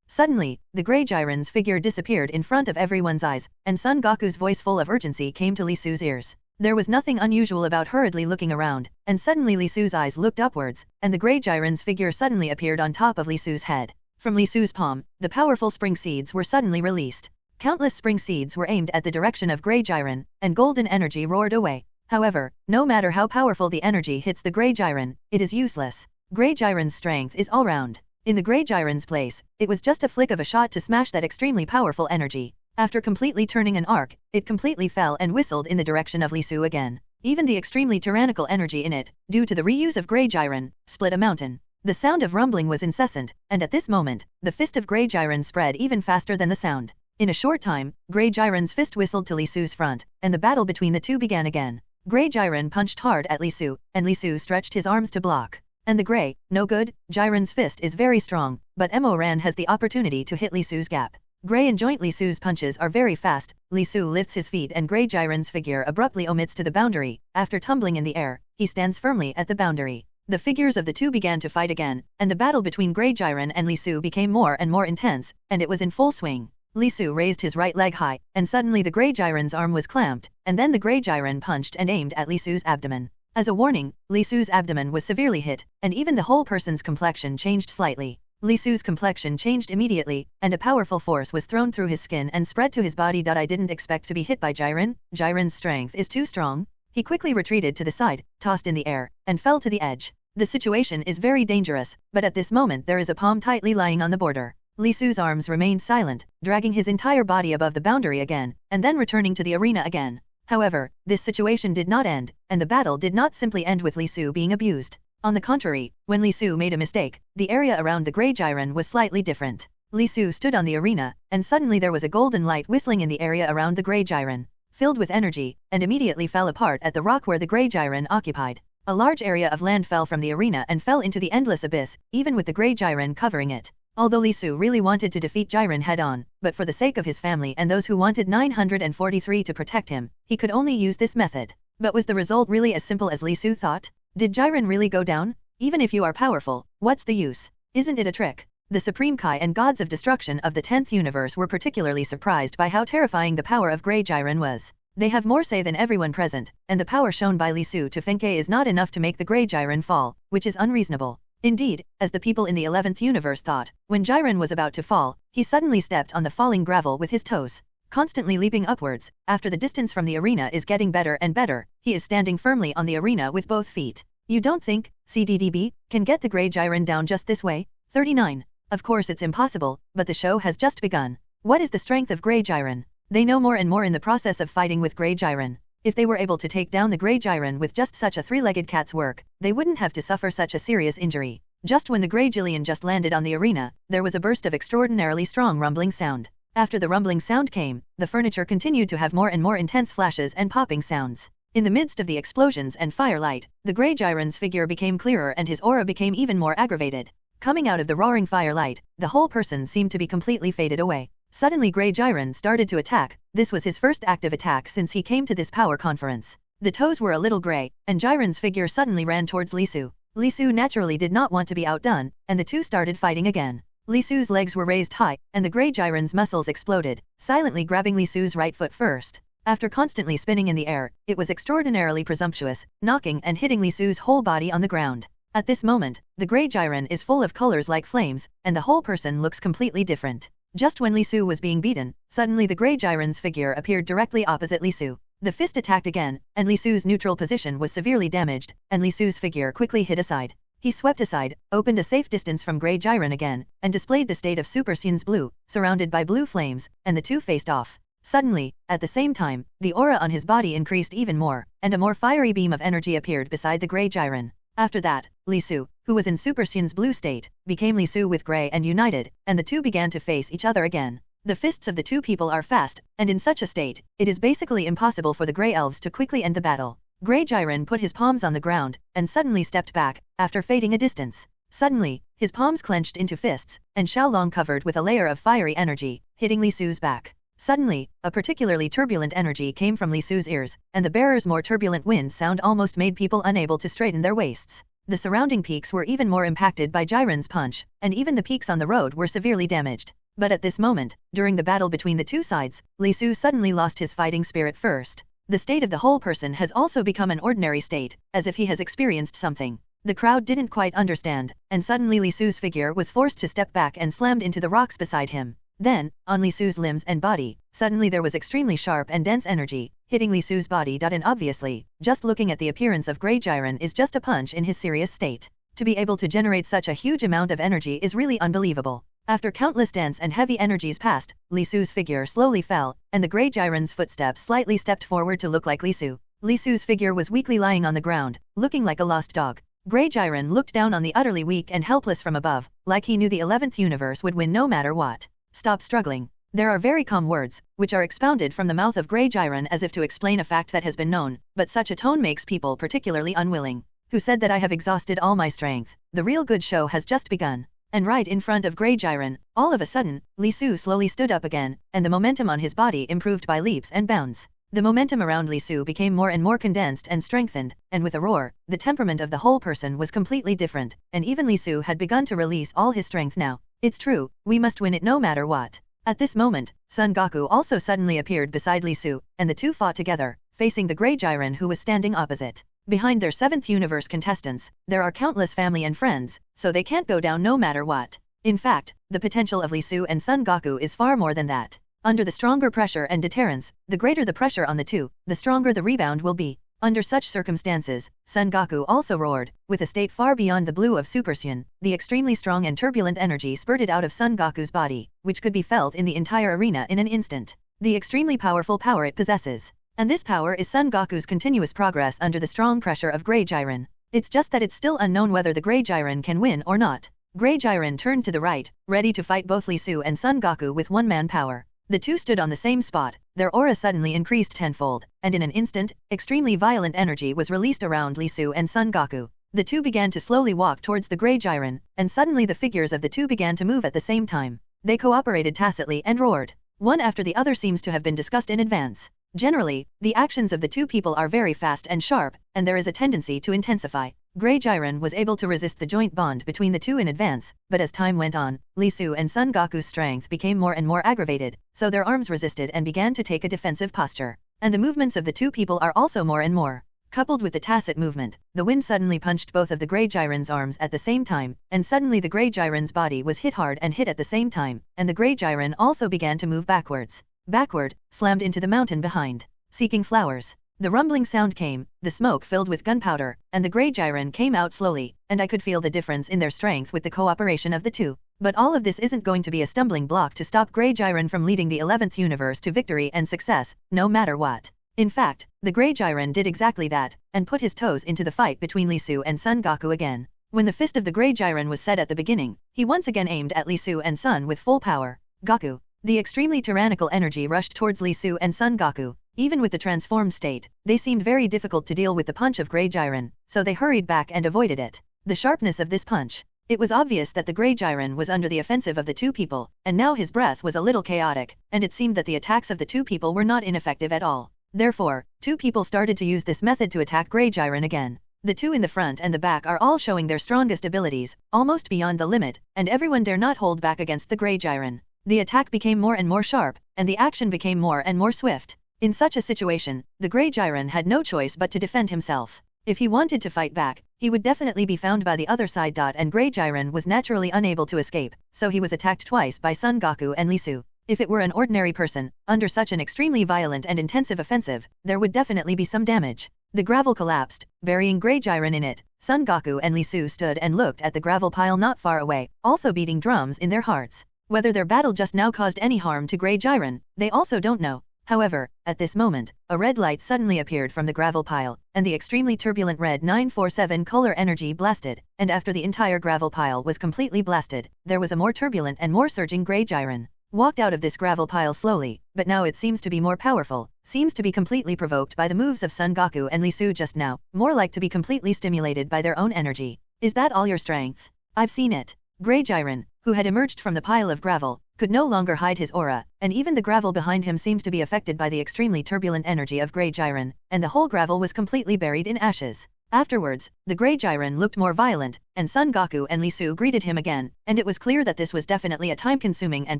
Suddenly, the Grey Jiren's figure disappeared in front of everyone's eyes, and Son Goku's voice full of urgency came to Lee Su's ears. There was nothing unusual about hurriedly looking around, and suddenly Lee Su's eyes looked upwards, and the Grey Jiren's figure suddenly appeared on top of Lee Su's head. From Lee Su's palm, the powerful spring seeds were suddenly released. Countless spring seeds were aimed at the direction of Grey Jiren, and golden energy roared away. However, no matter how powerful the energy hits the Grey Jiren, it is useless. Grey Jiren's strength is all round. In the Grey Jiren's place, it was just a flick of a shot to smash that extremely powerful energy. After completely turning an arc, it completely fell and whistled in the direction of Lee Su again. Even the extremely tyrannical energy in it, due to the reuse of Grey Jiren, split a mountain. The sound of rumbling was incessant, and at this moment, the fist of Grey Jiren spread even faster than the sound. In a short time, Grey Jiren's fist whistled to Lee Su's front, and the battle between the two began again. Grey Jiren punched hard at Lee Su, and Lee Su stretched his arms to block. And the Grey, no good, Jiren's fist is very strong, but Emoran has the opportunity to hit Lee Su's gap. Grey and joint Lee Su's punches are very fast. Lee Su lifts his feet and Grey Jiren's figure abruptly omits to the boundary. After tumbling in the air, he stands firmly at the boundary. The figures of the two began to fight again, and the battle between Grey Jiren and Li Su became more and more intense, and it was in full swing. Li Su raised his right leg high, and suddenly the Grey Jiren's arm was clamped, and then the Grey Jiren punched and aimed at Li Su's abdomen. As a warning, Li Su's abdomen was severely hit, and even the whole person's complexion changed slightly. Li Su's complexion changed immediately, and a powerful force was thrown through his skin and spread to his body. I didn't expect to be hit by Jiren. Jiren's strength is too strong. He quickly retreated to the side, tossed in the air, and fell to the edge. The situation is very dangerous, but at this moment there is a palm tightly lying on the border. Li Su's arms remained silent, dragging his entire body above the boundary again, and then returning to the arena again. However, this situation did not end, and the battle did not simply end with Li Su being abused. On the contrary, when Li Su made a mistake, the area around the Grey Jiren was slightly different. Li Su stood on the arena, and suddenly there was a golden light whistling in the area around the Grey Jiren, filled with energy, and immediately fell apart at the rock where the Grey Jiren occupied. A large area of land fell from the arena and fell into the endless abyss, even with the Grey Jiren covering it. Although Li Su really wanted to defeat Jiren head-on, but for the sake of his family and those who wanted 943 to protect him, he could only use this method. But was the result really as simple as Li Su thought? Did Jiren really go down? Even if you are powerful, what's the use? Isn't it a trick? The Supreme Kai and Gods of Destruction of the 10th universe were particularly surprised by how terrifying the power of Grey Jiren was. They have more say than everyone present, and the power shown by Li Su to Fengke is not enough to make the Grey Jiren fall, which is unreasonable. Indeed, as the people in the 11th universe thought, when Jiren was about to fall, he suddenly stepped on the falling gravel with his toes. Constantly leaping upwards, after the distance from the arena is getting better and better, he is standing firmly on the arena with both feet. You don't think, CDDB, can get the Grey Jiren down just this way? 39. Of course it's impossible, but the show has just begun. What is the strength of Grey Jiren? They know more and more in the process of fighting with Grey Jiren. If they were able to take down the Grey Jiren with just such a three-legged cat's work, they wouldn't have to suffer such a serious injury. Just when the Grey Jiren just landed on the arena, there was a burst of extraordinarily strong rumbling sound. After the rumbling sound came, the furniture continued to have more and more intense flashes and popping sounds. In the midst of the explosions and firelight, the Grey Jiren's figure became clearer and his aura became even more aggravated. Coming out of the roaring firelight, the whole person seemed to be completely faded away. Suddenly Grey Jiren started to attack. This was his first active attack since he came to this power conference. The toes were a little grey, and Jiren's figure suddenly ran towards Li Su. Li Su naturally did not want to be outdone, and the two started fighting again. Li Su's legs were raised high, and the Grey Jiren's muscles exploded, silently grabbing Li Su's right foot first. After constantly spinning in the air, it was extraordinarily presumptuous, knocking and hitting Li Su's whole body on the ground. At this moment, the Grey Jiren is full of colors like flames, and the whole person looks completely different. Just when Li Su was being beaten, suddenly the Grey Jiren's figure appeared directly opposite Li Su. The fist attacked again, and Li Su's neutral position was severely damaged, and Li Su's figure quickly hid aside. He swept aside, opened a safe distance from Grey Jiren again, and displayed the state of Super Saiyan's blue, surrounded by blue flames, and the two faced off. Suddenly, at the same time, the aura on his body increased even more, and a more fiery beam of energy appeared beside the Grey Jiren. After that, Li Su, who was in Super Saiyan's blue state, became Li Su with Grey and united, and the two began to face each other again. The fists of the two people are fast, and in such a state, it is basically impossible for the Grey Elves to quickly end the battle. Grey Jiren put his palms on the ground, and suddenly stepped back, after fading a distance. Suddenly, his palms clenched into fists, and Xiaolong covered with a layer of fiery energy, hitting Li Su's back. Suddenly, a particularly turbulent energy came from Li Su's ears, and the bearer's more turbulent wind sound almost made people unable to straighten their waists. The surrounding peaks were even more impacted by Jiren's punch, and even the peaks on the road were severely damaged. But at this moment, during the battle between the two sides, Li Su suddenly lost his fighting spirit first. The state of the whole person has also become an ordinary state, as if he has experienced something. The crowd didn't quite understand, and suddenly Li Su's figure was forced to step back and slammed into the rocks beside him. Then, on Li Su's limbs and body, suddenly there was extremely sharp and dense energy, hitting Li Su's body. And obviously, just looking at the appearance of Grey Jiren is just a punch in his serious state. To be able to generate such a huge amount of energy is really unbelievable. After countless dense and heavy energies passed, Li Su's figure slowly fell, and the Grey Jiren's footsteps slightly stepped forward to look like Li Su. Li Su's figure was weakly lying on the ground, looking like a lost dog. Grey Jiren looked down on the utterly weak and helpless from above, like he knew the 11th universe would win no matter what. Stop struggling. There are very calm words, which are expounded from the mouth of Grey Jiren as if to explain a fact that has been known, but such a tone makes people particularly unwilling. Who said that I have exhausted all my strength? The real good show has just begun. And right in front of Grey Jiren, all of a sudden, Li Su slowly stood up again, and the momentum on his body improved by leaps and bounds. The momentum around Li Su became more and more condensed and strengthened, and with a roar, the temperament of the whole person was completely different, and even Li Su had begun to release all his strength now. It's true, we must win it no matter what. At this moment, Son Goku also suddenly appeared beside Li Su, and the two fought together, facing the Grey Jiren who was standing opposite. Behind their 7th universe contestants, there are countless family and friends, so they can't go down no matter what. In fact, the potential of Li Su and Son Goku is far more than that. Under the stronger pressure and deterrence, the greater the pressure on the two, the stronger the rebound will be. Under such circumstances, Son Goku also roared, with a state far beyond the blue of Super Saiyan. The extremely strong and turbulent energy spurted out of Son Goku's body, which could be felt in the entire arena in an instant. The extremely powerful power it possesses. And this power is Son Goku's continuous progress under the strong pressure of Grey Jiren. It's just that it's still unknown whether the Grey Jiren can win or not. Grey Jiren turned to the right, ready to fight both Li Su and Son Goku with one-man power. The two stood on the same spot, their aura suddenly increased tenfold, and in an instant, extremely violent energy was released around Li Su and Son Goku. The two began to slowly walk towards the Grey Jiren, and suddenly the figures of the two began to move at the same time. They cooperated tacitly and roared. One after the other seems to have been discussed in advance. Generally, the actions of the two people are very fast and sharp, and there is a tendency to intensify. Grey Jiren was able to resist the joint bond between the two in advance, but as time went on, Li Su and Son Goku's strength became more and more aggravated, so their arms resisted and began to take a defensive posture. And the movements of the two people are also more and more. Coupled with the tacit movement, the wind suddenly punched both of the Grey Jiren's arms at the same time, and suddenly the Grey Jiren's body was hit hard and hit at the same time, and the Grey Jiren also began to move backwards. Backward, slammed into the mountain behind. Seeking flowers. The rumbling sound came, the smoke filled with gunpowder, and the Grey Jiren came out slowly, and I could feel the difference in their strength with the cooperation of the two. But all of this isn't going to be a stumbling block to stop Grey Jiren from leading the 11th universe to victory and success, no matter what. In fact, the Grey Jiren did exactly that, and put his toes into the fight between Li Su and Son Goku again. When the fist of the Grey Jiren was set at the beginning, he once again aimed at Li Su and Son with full power. Goku. The extremely tyrannical energy rushed towards Li Su and Son Goku. Even with the transformed state, they seemed very difficult to deal with the punch of Grey Jiren, so they hurried back and avoided it. The sharpness of this punch. It was obvious that the Grey Jiren was under the offensive of the two people, and now his breath was a little chaotic, and it seemed that the attacks of the two people were not ineffective at all. Therefore, two people started to use this method to attack Grey Jiren again. The two in the front and the back are all showing their strongest abilities, almost beyond the limit, and everyone dare not hold back against the Grey Jiren. The attack became more and more sharp, and the action became more and more swift. In such a situation, the Grey Jiren had no choice but to defend himself. If he wanted to fight back, he would definitely be found by the other side. And Grey Jiren was naturally unable to escape, so he was attacked twice by Son Goku and Li Su. If it were an ordinary person, under such an extremely violent and intensive offensive, there would definitely be some damage. The gravel collapsed, burying Grey Jiren in it. Son Goku and Li Su stood and looked at the gravel pile not far away, also beating drums in their hearts. Whether their battle just now caused any harm to Grey Jiren, they also don't know. However, at this moment, a red light suddenly appeared from the gravel pile, and the extremely turbulent red 947 color energy blasted, and after the entire gravel pile was completely blasted, there was a more turbulent and more surging Grey Jiren. Walked out of this gravel pile slowly, but now it seems to be more powerful, seems to be completely provoked by the moves of Son Goku and Li Su just now, more like to be completely stimulated by their own energy. Is that all your strength? I've seen it. Grey Jiren, who had emerged from the pile of gravel, could no longer hide his aura, and even the gravel behind him seemed to be affected by the extremely turbulent energy of Grey Jiren, and the whole gravel was completely buried in ashes. Afterwards, the Grey Jiren looked more violent, and Son Goku and Li Su greeted him again, and it was clear that this was definitely a time-consuming and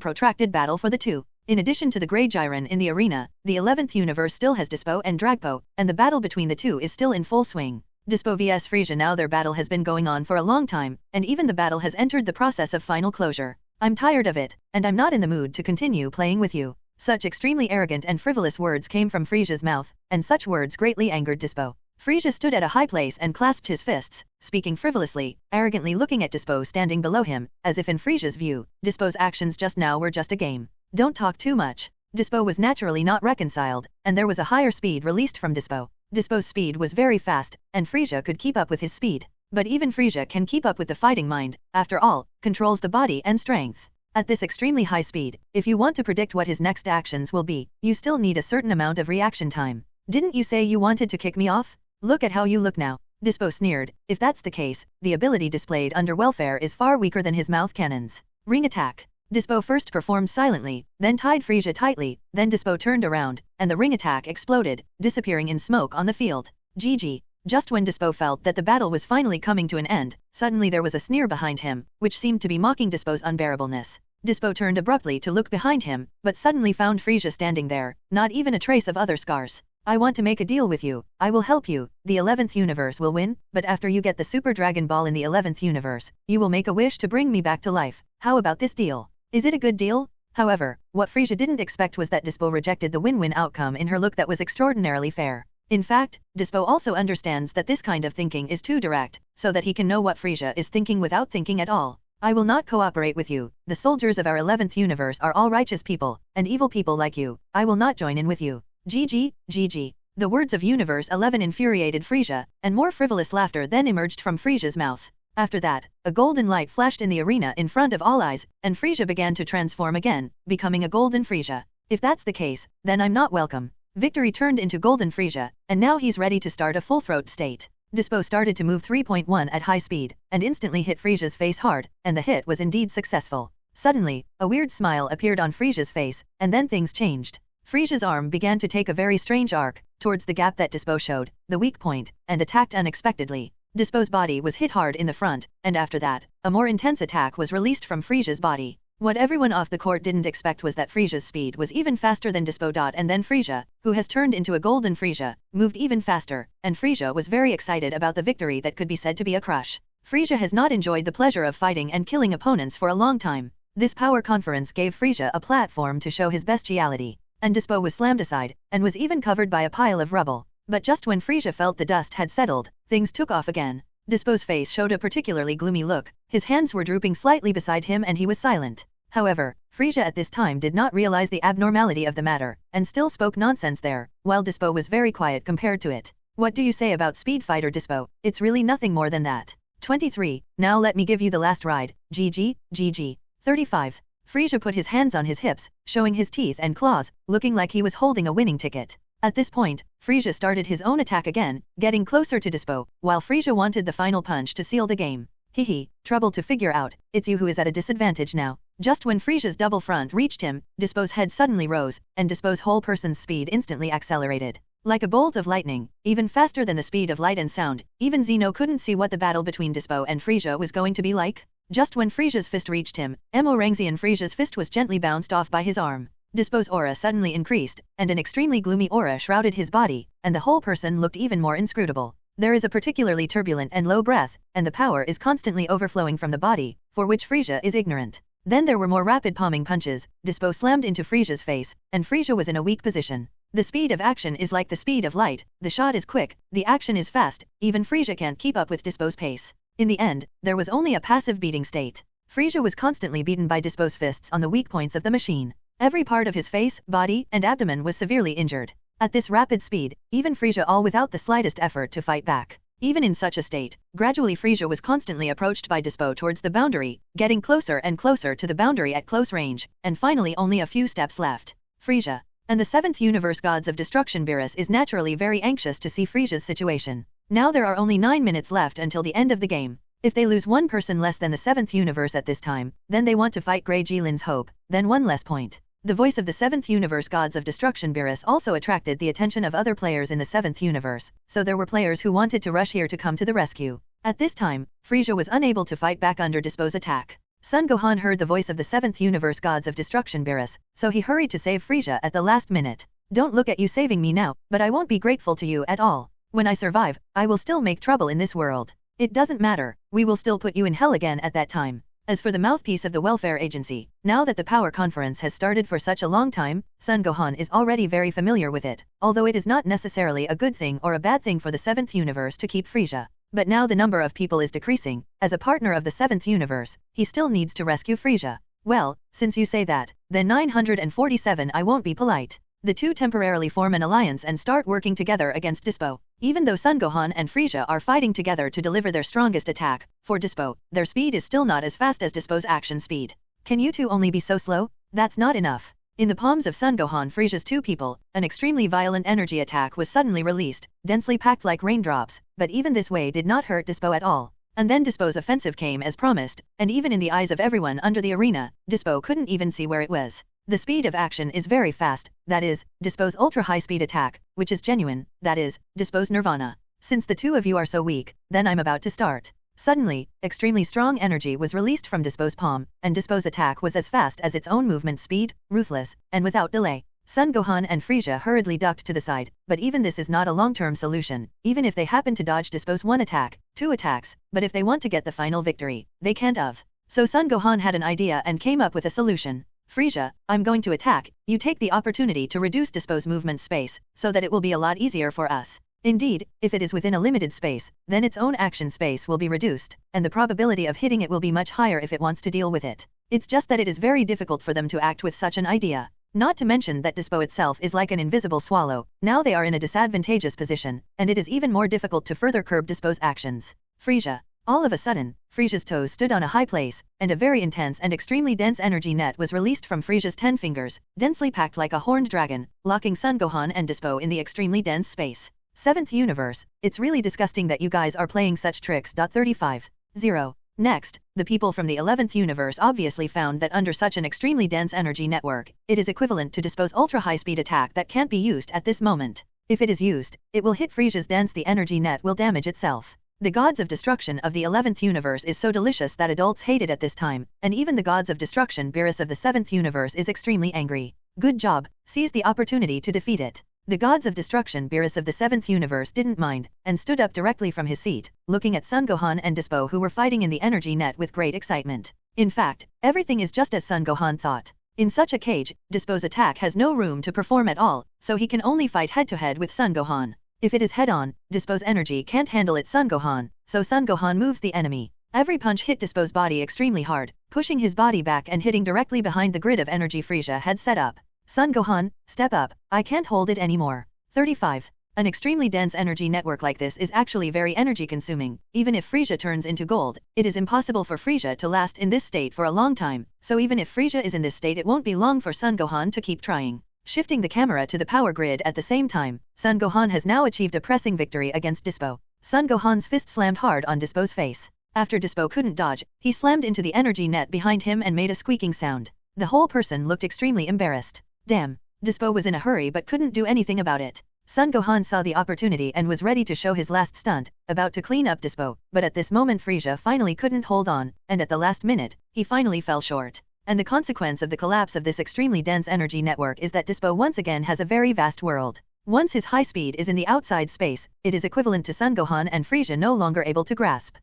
protracted battle for the two. In addition to the Grey Jiren in the arena, the 11th universe still has Dispo and Dragpo, and the battle between the two is still in full swing. Dispo vs Frieza. Now their battle has been going on for a long time, and even the battle has entered the process of final closure. I'm tired of it, and I'm not in the mood to continue playing with you. Such extremely arrogant and frivolous words came from Frieza's mouth, and such words greatly angered Dispo. Frieza stood at a high place and clasped his fists, speaking frivolously, arrogantly looking at Dispo standing below him, as if in Frieza's view, Dispo's actions just now were just a game. Don't talk too much. Dispo was naturally not reconciled, and there was a higher speed released from Dispo. Dispo's speed was very fast, and Frieza could keep up with his speed. But even Frieza can keep up with the fighting mind, after all, controls the body and strength. At this extremely high speed, if you want to predict what his next actions will be, you still need a certain amount of reaction time. Didn't you say you wanted to kick me off? Look at how you look now. Dispo sneered. If that's the case, the ability displayed under welfare is far weaker than his mouth cannons. Ring attack. Dispo first performed silently, then tied Frieza tightly, then Dispo turned around, and the ring attack exploded, disappearing in smoke on the field. GG. Just when Dispo felt that the battle was finally coming to an end, suddenly there was a sneer behind him, which seemed to be mocking Dispo's unbearableness. Dispo turned abruptly to look behind him, but suddenly found Frieza standing there, not even a trace of other scars. I want to make a deal with you. I will help you. The 11th universe will win, but after you get the Super Dragon Ball in the 11th universe, you will make a wish to bring me back to life. How about this deal? Is it a good deal? However, what Frieza didn't expect was that Dispo rejected the win-win outcome in her look that was extraordinarily fair. In fact, Dispo also understands that this kind of thinking is too direct, so that he can know what Frieza is thinking without thinking at all. I will not cooperate with you. The soldiers of our 11th universe are all righteous people, and evil people like you. I will not join in with you. GG, GG. The words of Universe 11 infuriated Frieza, and more frivolous laughter then emerged from Frieza's mouth. After that, a golden light flashed in the arena in front of all eyes, and Frieza began to transform again, becoming a golden Frieza. If that's the case, then I'm not welcome. Victory turned into golden Frieza, and now he's ready to start a full throat state. Dispo started to move 3.1 at high speed, and instantly hit Frieza's face hard, and the hit was indeed successful. Suddenly, a weird smile appeared on Frieza's face, and then things changed. Frieza's arm began to take a very strange arc, towards the gap that Dispo showed, the weak point, and attacked unexpectedly. Dispo's body was hit hard in the front, and after that, a more intense attack was released from Frieza's body. What everyone off the court didn't expect was that Frieza's speed was even faster than Dispo. And then Frieza, who has turned into a golden Frieza, moved even faster, and Frieza was very excited about the victory that could be said to be a crush. Frieza has not enjoyed the pleasure of fighting and killing opponents for a long time. This power conference gave Frieza a platform to show his bestiality, and Dispo was slammed aside, and was even covered by a pile of rubble. But just when Frieza felt the dust had settled, things took off again. Dispo's face showed a particularly gloomy look, his hands were drooping slightly beside him and he was silent. However, Frieza at this time did not realize the abnormality of the matter, and still spoke nonsense there, while Dispo was very quiet compared to it. What do you say about Speed Fighter Dispo? It's really nothing more than that. 23. Now let me give you the last ride. GG, GG. 35. Frieza put his hands on his hips, showing his teeth and claws, looking like he was holding a winning ticket. At this point, Frieza started his own attack again, getting closer to Dispo, while Frieza wanted the final punch to seal the game. Hehe, trouble to figure out, it's you who is at a disadvantage now. Just when Frieza's double front reached him, Dispo's head suddenly rose, and Dispo's whole person's speed instantly accelerated. Like a bolt of lightning, even faster than the speed of light and sound, even Zeno couldn't see what the battle between Dispo and Frieza was going to be like. Just when Frieza's fist reached him, Emorangsian Frieza's fist was gently bounced off by his arm. Dispo's aura suddenly increased, and an extremely gloomy aura shrouded his body, and the whole person looked even more inscrutable. There is a particularly turbulent and low breath, and the power is constantly overflowing from the body, for which Frieza is ignorant. Then there were more rapid palming punches, Dispo slammed into Frieza's face, and Frieza was in a weak position. The speed of action is like the speed of light, the shot is quick, the action is fast, even Frieza can't keep up with Dispo's pace. In the end, there was only a passive beating state. Frieza was constantly beaten by Dispo's fists on the weak points of the machine. Every part of his face, body, and abdomen was severely injured. At this rapid speed, even Frieza all without the slightest effort to fight back. Even in such a state, gradually Frieza was constantly approached by Dispo towards the boundary, getting closer and closer to the boundary at close range, and finally only a few steps left. Frieza and the 7th Universe Gods of Destruction Beerus is naturally very anxious to see Frieza's situation. Now there are only 9 minutes left until the end of the game. If they lose one person less than the 7th Universe at this time, then they want to fight Grey Jilin's hope, then one less point. The voice of the 7th Universe Gods of Destruction Beerus also attracted the attention of other players in the 7th Universe, so there were players who wanted to rush here to come to the rescue. At this time, Frieza was unable to fight back under Dispo's attack. Son Gohan heard the voice of the 7th Universe Gods of Destruction Beerus, so he hurried to save Frieza at the last minute. Don't look at you saving me now, but I won't be grateful to you at all. When I survive, I will still make trouble in this world. It doesn't matter, we will still put you in hell again at that time. As for the mouthpiece of the welfare agency, now that the power conference has started for such a long time, Son Gohan is already very familiar with it, although it is not necessarily a good thing or a bad thing for the 7th universe to keep Frieza. But now the number of people is decreasing, as a partner of the 7th universe, he still needs to rescue Frieza. Well, since you say that, then 947 I won't be polite. The two temporarily form an alliance and start working together against Dispo. Even though Son Gohan and Frieza are fighting together to deliver their strongest attack, for Dispo, their speed is still not as fast as Dispo's action speed. Can you two only be so slow? That's not enough. In the palms of Son Gohan Frieza's two people, an extremely violent energy attack was suddenly released, densely packed like raindrops, but even this way did not hurt Dispo at all. And then Dispo's offensive came as promised, and even in the eyes of everyone under the arena, Dispo couldn't even see where it was. The speed of action is very fast, that is, Dispo's ultra-high-speed attack, which is genuine, that is, Dispo's nirvana. Since the two of you are so weak, then I'm about to start. Suddenly, extremely strong energy was released from Dispo's palm, and Dispo's attack was as fast as its own movement speed, ruthless, and without delay. Son Gohan and Frieza hurriedly ducked to the side, but even this is not a long-term solution, even if they happen to dodge Dispo's one attack, two attacks, but if they want to get the final victory, they can't of. So Son Gohan had an idea and came up with a solution. Frieza, I'm going to attack, you take the opportunity to reduce Dispo's movement space, so that it will be a lot easier for us. Indeed, if it is within a limited space, then its own action space will be reduced, and the probability of hitting it will be much higher if it wants to deal with it. It's just that it is very difficult for them to act with such an idea. Not to mention that Dispo itself is like an invisible swallow, now they are in a disadvantageous position, and it is even more difficult to further curb Dispo's actions. Frieza. All of a sudden, Frieza's toes stood on a high place, and a very intense and extremely dense energy net was released from Frieza's 10 fingers, densely packed like a horned dragon, locking Son Gohan and Dispo in the extremely dense space. 7th Universe, it's really disgusting that you guys are playing such tricks. 35. 0. Next, the people from the 11th universe obviously found that under such an extremely dense energy network, it is equivalent to Dispo's ultra-high-speed attack that can't be used at this moment. If it is used, it will hit Frieza's dance, the energy net will damage itself. The gods of destruction of the 11th universe is so delicious that adults hate it at this time, and even the gods of destruction Beerus of the 7th universe is extremely angry. Good job, seize the opportunity to defeat it. The gods of destruction Beerus of the 7th universe didn't mind, and stood up directly from his seat, looking at Son Gohan and Dispo who were fighting in the energy net with great excitement. In fact, everything is just as Son Gohan thought. In such a cage, Dispo's attack has no room to perform at all, so he can only fight head-to-head with Son Gohan. If it is head-on, Dispo's energy can't handle it Son Gohan, so Son Gohan moves the enemy. Every punch hit Dispo's body extremely hard, pushing his body back and hitting directly behind the grid of energy Frieza had set up. Son Gohan, step up, I can't hold it anymore. 35. An extremely dense energy network like this is actually very energy consuming. Even if Frieza turns into gold, it is impossible for Frieza to last in this state for a long time, so even if Frieza is in this state it won't be long for Son Gohan to keep trying. Shifting the camera to the power grid at the same time, Son Gohan has now achieved a pressing victory against Dispo. Son Gohan's fist slammed hard on Dispo's face. After Dispo couldn't dodge, he slammed into the energy net behind him and made a squeaking sound. The whole person looked extremely embarrassed. Damn, Dispo was in a hurry but couldn't do anything about it. Son Gohan saw the opportunity and was ready to show his last stunt, about to clean up Dispo, but at this moment Frieza finally couldn't hold on, and at the last minute, he finally fell short. And the consequence of the collapse of this extremely dense energy network is that Dispo once again has a very vast world. Once his high speed is in the outside space, it is equivalent to Son Gohan and Frieza no longer able to grasp.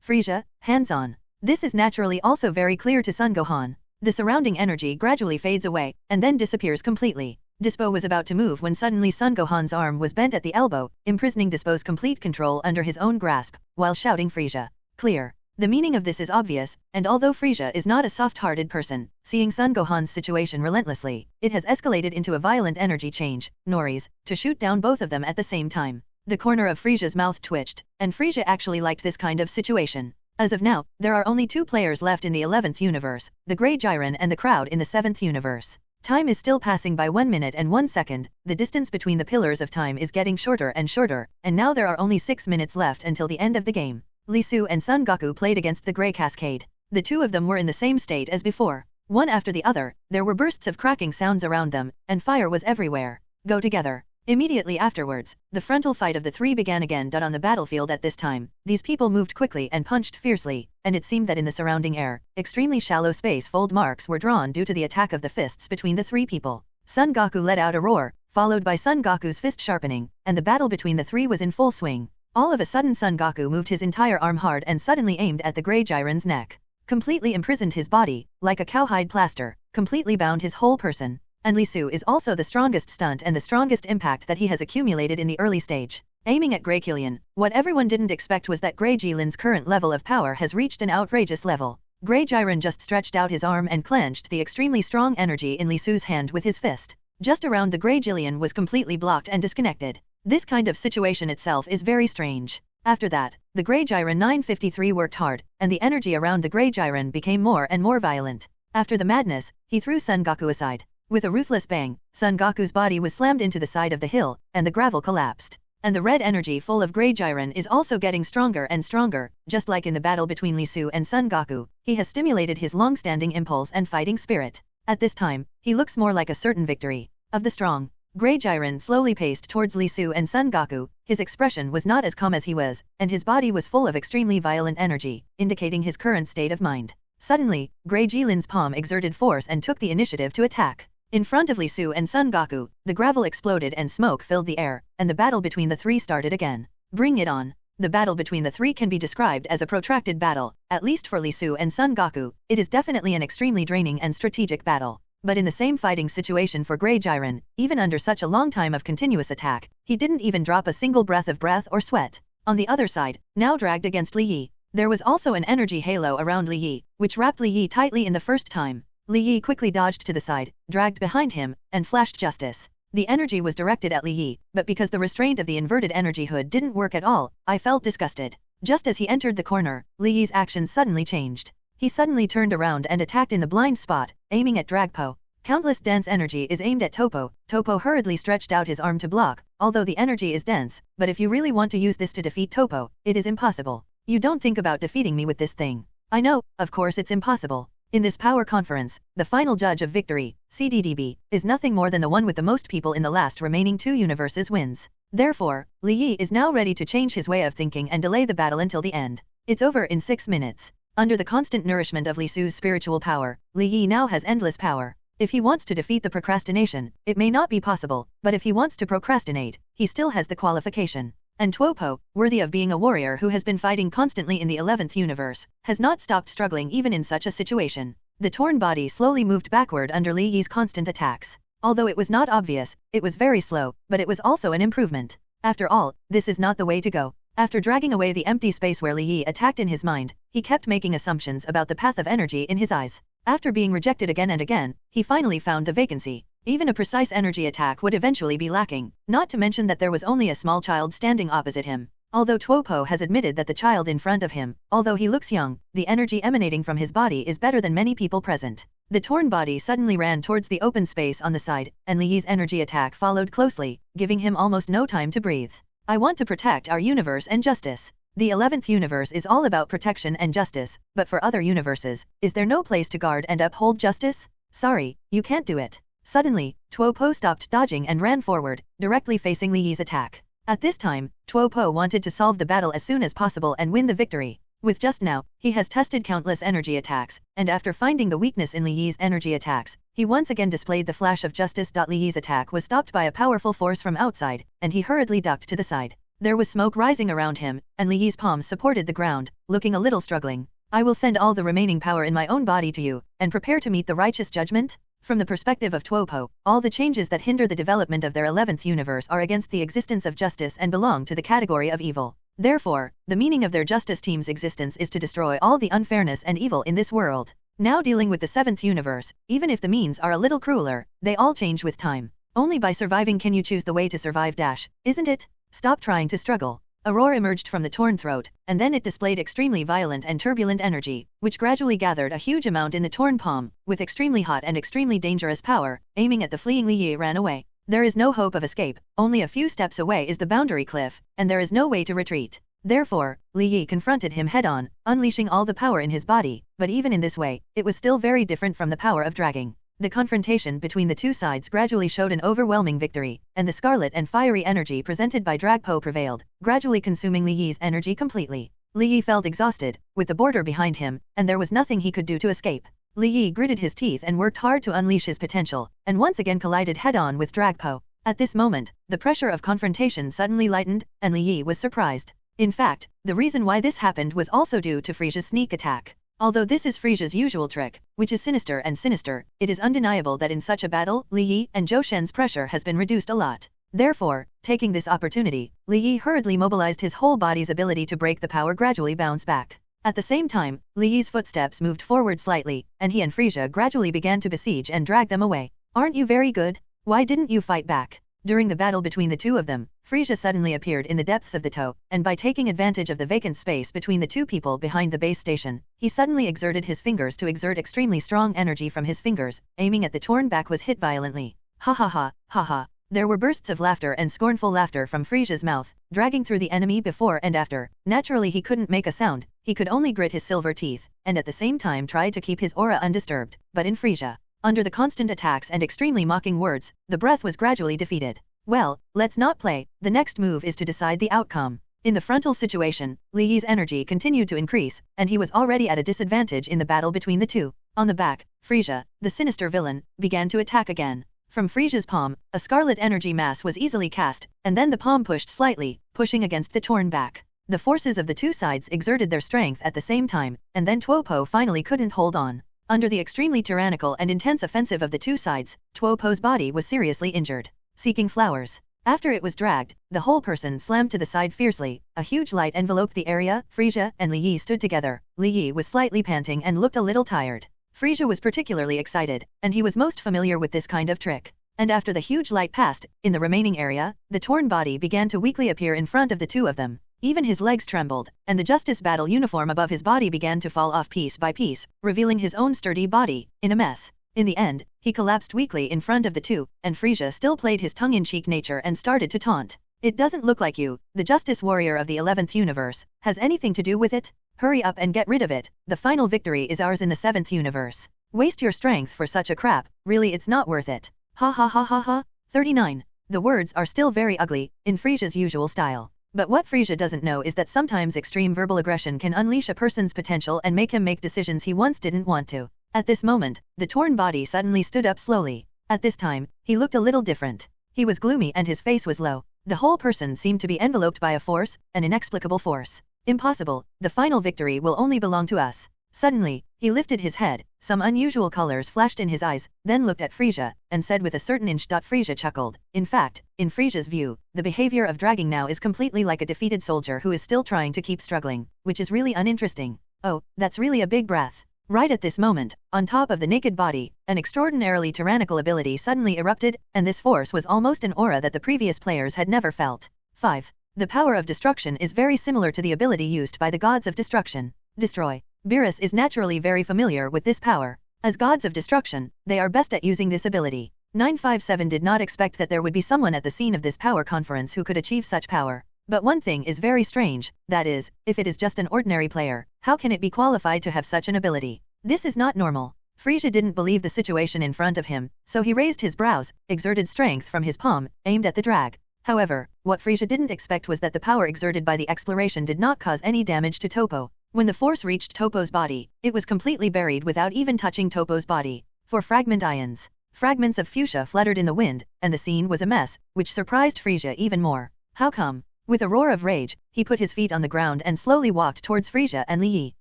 Frieza, hands on. This is naturally also very clear to Son Gohan. The surrounding energy gradually fades away, and then disappears completely. Dispo was about to move when suddenly Son Gohan's arm was bent at the elbow, imprisoning Dispo's complete control under his own grasp, while shouting Frieza. Clear. The meaning of this is obvious, and although Frieza is not a soft-hearted person, seeing Son Gohan's situation relentlessly, it has escalated into a violent energy change, Noris, to shoot down both of them at the same time. The corner of Frieza's mouth twitched, and Frieza actually liked this kind of situation. As of now, there are only 2 players left in the 11th universe, the Grey Jiren and the crowd in the 7th universe. Time is still passing by 1 minute and 1 second, the distance between the pillars of time is getting shorter and shorter, and now there are only 6 minutes left until the end of the game. Li Su and Son Goku played against the Grey Cascade. The two of them were in the same state as before. One after the other, there were bursts of cracking sounds around them, and fire was everywhere. Go together. Immediately afterwards, the frontal fight of the 3 began again. On the battlefield at this time, these people moved quickly and punched fiercely, and it seemed that in the surrounding air, extremely shallow space fold marks were drawn due to the attack of the fists between the 3 people. Son Goku let out a roar, followed by Son Goku's fist sharpening, and the battle between the 3 was in full swing. All of a sudden Son Goku moved his entire arm hard and suddenly aimed at the Grey Jiren's neck. Completely imprisoned his body, like a cowhide plaster, completely bound his whole person. And Li Su is also the strongest stunt and the strongest impact that he has accumulated in the early stage. Aiming at Grey Killian, what everyone didn't expect was that Grey Jiren's current level of power has reached an outrageous level. Grey Jiren just stretched out his arm and clenched the extremely strong energy in Li Su's hand with his fist. Just around the Grey Jillian was completely blocked and disconnected. This kind of situation itself is very strange. After that, the Grey Jiren 953 worked hard, and the energy around the Grey Jiren became more and more violent. After the madness, he threw Son Goku aside. With a ruthless bang, Son Goku's body was slammed into the side of the hill, and the gravel collapsed. And the red energy full of Grey Jiren is also getting stronger and stronger, just like in the battle between Li Su and Son Goku. He has stimulated his long-standing impulse and fighting spirit. At this time, he looks more like a certain victory of the strong. Grey Jiren slowly paced towards Li Su and Son Goku. His expression was not as calm as he was, and his body was full of extremely violent energy, indicating his current state of mind. Suddenly, Grey Jiren's palm exerted force and took the initiative to attack. In front of Li Su and Son Goku, the gravel exploded and smoke filled the air, and the battle between the three started again. Bring it on. The battle between the three can be described as a protracted battle, at least for Li Su and Son Goku. It is definitely an extremely draining and strategic battle. But in the same fighting situation for Grey Jiren, even under such a long time of continuous attack, he didn't even drop a single breath or sweat. On the other side, now dragged against Li Yi, there was also an energy halo around Li Yi, which wrapped Li Yi tightly in the first time. Li Yi quickly dodged to the side, dragged behind him, and flashed justice. The energy was directed at Li Yi, but because the restraint of the inverted energy hood didn't work at all, I felt disgusted. Just as he entered the corner, Li Yi's actions suddenly changed. He suddenly turned around and attacked in the blind spot, aiming at Dragpo. Countless dense energy is aimed at Topo. Topo hurriedly stretched out his arm to block, although the energy is dense, but if you really want to use this to defeat Topo, it is impossible. You don't think about defeating me with this thing. I know, of course it's impossible. In this power conference, the final judge of victory, CDDB, is nothing more than the one with the most people in the last remaining two universes wins. Therefore, Li Yi is now ready to change his way of thinking and delay the battle until the end. It's over in 6 minutes. Under the constant nourishment of Li Su's spiritual power, Li Yi now has endless power. If he wants to defeat the procrastination, it may not be possible, but if he wants to procrastinate, he still has the qualification. And Tuopo, worthy of being a warrior who has been fighting constantly in the 11th universe, has not stopped struggling even in such a situation. The torn body slowly moved backward under Li Yi's constant attacks. Although it was not obvious, it was very slow, but it was also an improvement. After all, this is not the way to go. After dragging away the empty space where Li Yi attacked in his mind, he kept making assumptions about the path of energy in his eyes. After being rejected again and again, he finally found the vacancy. Even a precise energy attack would eventually be lacking, not to mention that there was only a small child standing opposite him. Although Tuopo has admitted that the child in front of him, although he looks young, the energy emanating from his body is better than many people present. The torn body suddenly ran towards the open space on the side, and Li Yi's energy attack followed closely, giving him almost no time to breathe. I want to protect our universe and justice. The 11th universe is all about protection and justice, but for other universes, is there no place to guard and uphold justice? Sorry, you can't do it. Suddenly, Tuopo stopped dodging and ran forward, directly facing Li Yi's attack. At this time, Tuopo wanted to solve the battle as soon as possible and win the victory. With just now, he has tested countless energy attacks, and after finding the weakness in Li Yi's energy attacks, he once again displayed the flash of justice. Li Yi's attack was stopped by a powerful force from outside, and he hurriedly ducked to the side. There was smoke rising around him, and Li Yi's palms supported the ground, looking a little struggling. I will send all the remaining power in my own body to you, and prepare to meet the righteous judgment? From the perspective of Tuopo, all the changes that hinder the development of their 11th universe are against the existence of justice and belong to the category of evil. Therefore, the meaning of their justice team's existence is to destroy all the unfairness and evil in this world. Now dealing with the 7th universe, even if the means are a little crueler, they all change with time. Only by surviving can you choose the way to survive, isn't it? Stop trying to struggle. A roar emerged from the torn throat, and then it displayed extremely violent and turbulent energy, which gradually gathered a huge amount in the torn palm, with extremely hot and extremely dangerous power, aiming at the fleeing Li Yi ran away. There is no hope of escape, only a few steps away is the boundary cliff, and there is no way to retreat. Therefore, Li Yi confronted him head-on, unleashing all the power in his body, but even in this way, it was still very different from the power of dragging. The confrontation between the two sides gradually showed an overwhelming victory, and the scarlet and fiery energy presented by Dragpo prevailed, gradually consuming Li Yi's energy completely. Li Yi felt exhausted, with the border behind him, and there was nothing he could do to escape. Li Yi gritted his teeth and worked hard to unleash his potential, and once again collided head-on with Dragpo. At this moment, the pressure of confrontation suddenly lightened, and Li Yi was surprised. In fact, the reason why this happened was also due to Frisia's sneak attack. Although this is Frisia's usual trick, which is sinister and sinister, it is undeniable that in such a battle, Li Yi and Zhou Shen's pressure has been reduced a lot. Therefore, taking this opportunity, Li Yi hurriedly mobilized his whole body's ability to break the power gradually bounce back. At the same time, Li Yi's footsteps moved forward slightly, and he and Frisia gradually began to besiege and drag them away. Aren't you very good? Why didn't you fight back? During the battle between the two of them, Frisia suddenly appeared in the depths of the toe, and by taking advantage of the vacant space between the two people behind the base station, he suddenly exerted his fingers to exert extremely strong energy from his fingers, aiming at the torn back was hit violently. Ha ha ha, ha ha. There were bursts of laughter and scornful laughter from Frisia's mouth, dragging through the enemy before and after. Naturally he couldn't make a sound, he could only grit his silver teeth, and at the same time try to keep his aura undisturbed. But in Frisia, under the constant attacks and extremely mocking words, the breath was gradually defeated. Well, let's not play, the next move is to decide the outcome. In the frontal situation, Li Yi's energy continued to increase, and he was already at a disadvantage in the battle between the two. On the back, Frisia, the sinister villain, began to attack again. From Frisia's palm, a scarlet energy mass was easily cast, and then the palm pushed slightly, pushing against the torn back. The forces of the two sides exerted their strength at the same time, and then Tuopo finally couldn't hold on. Under the extremely tyrannical and intense offensive of the two sides, Tuopo's body was seriously injured. Seeking flowers. After it was dragged, the whole person slammed to the side fiercely. A huge light enveloped the area. Frisia and Li Yi stood together. Li Yi was slightly panting and looked a little tired. Frisia was particularly excited, and he was most familiar with this kind of trick. And after the huge light passed, in the remaining area, the torn body began to weakly appear in front of the two of them. Even his legs trembled, and the Justice battle uniform above his body began to fall off piece by piece, revealing his own sturdy body, in a mess. In the end, he collapsed weakly in front of the two, and Frisia still played his tongue-in-cheek nature and started to taunt. It doesn't look like you, the Justice Warrior of the 11th universe, has anything to do with it? Hurry up and get rid of it, the final victory is ours in the 7th universe. Waste your strength for such a crap, really it's not worth it. Ha ha ha ha ha. 39. The words are still very ugly, in Frisia's usual style. But what Frisia doesn't know is that sometimes extreme verbal aggression can unleash a person's potential and make him make decisions he once didn't want to. At this moment, the torn body suddenly stood up slowly. At this time, he looked a little different. He was gloomy and his face was low. The whole person seemed to be enveloped by a force, an inexplicable force. Impossible, the final victory will only belong to us. Suddenly, he lifted his head, some unusual colors flashed in his eyes, then looked at Frisia, and said with a certain inch. Frisia chuckled. In fact, in Frisia's view, the behavior of dragging now is completely like a defeated soldier who is still trying to keep struggling, which is really uninteresting. Oh, that's really a big breath. Right at this moment, on top of the naked body, an extraordinarily tyrannical ability suddenly erupted, and this force was almost an aura that the previous players had never felt. 5. The power of destruction is very similar to the ability used by the gods of destruction. Destroy. Beerus is naturally very familiar with this power. As gods of destruction, they are best at using this ability. 957 did not expect that there would be someone at the scene of this power conference who could achieve such power. But one thing is very strange, that is, if it is just an ordinary player, how can it be qualified to have such an ability? This is not normal. Frisia didn't believe the situation in front of him, so he raised his brows, exerted strength from his palm, aimed at the drag. However, what Frisia didn't expect was that the power exerted by the exploration did not cause any damage to Topo. When the force reached Topo's body, it was completely buried without even touching Topo's body. For fragment ions. Fragments of fuchsia fluttered in the wind, and the scene was a mess, which surprised Frisia even more. How come? With a roar of rage, he put his feet on the ground and slowly walked towards Frisia and Li Yi.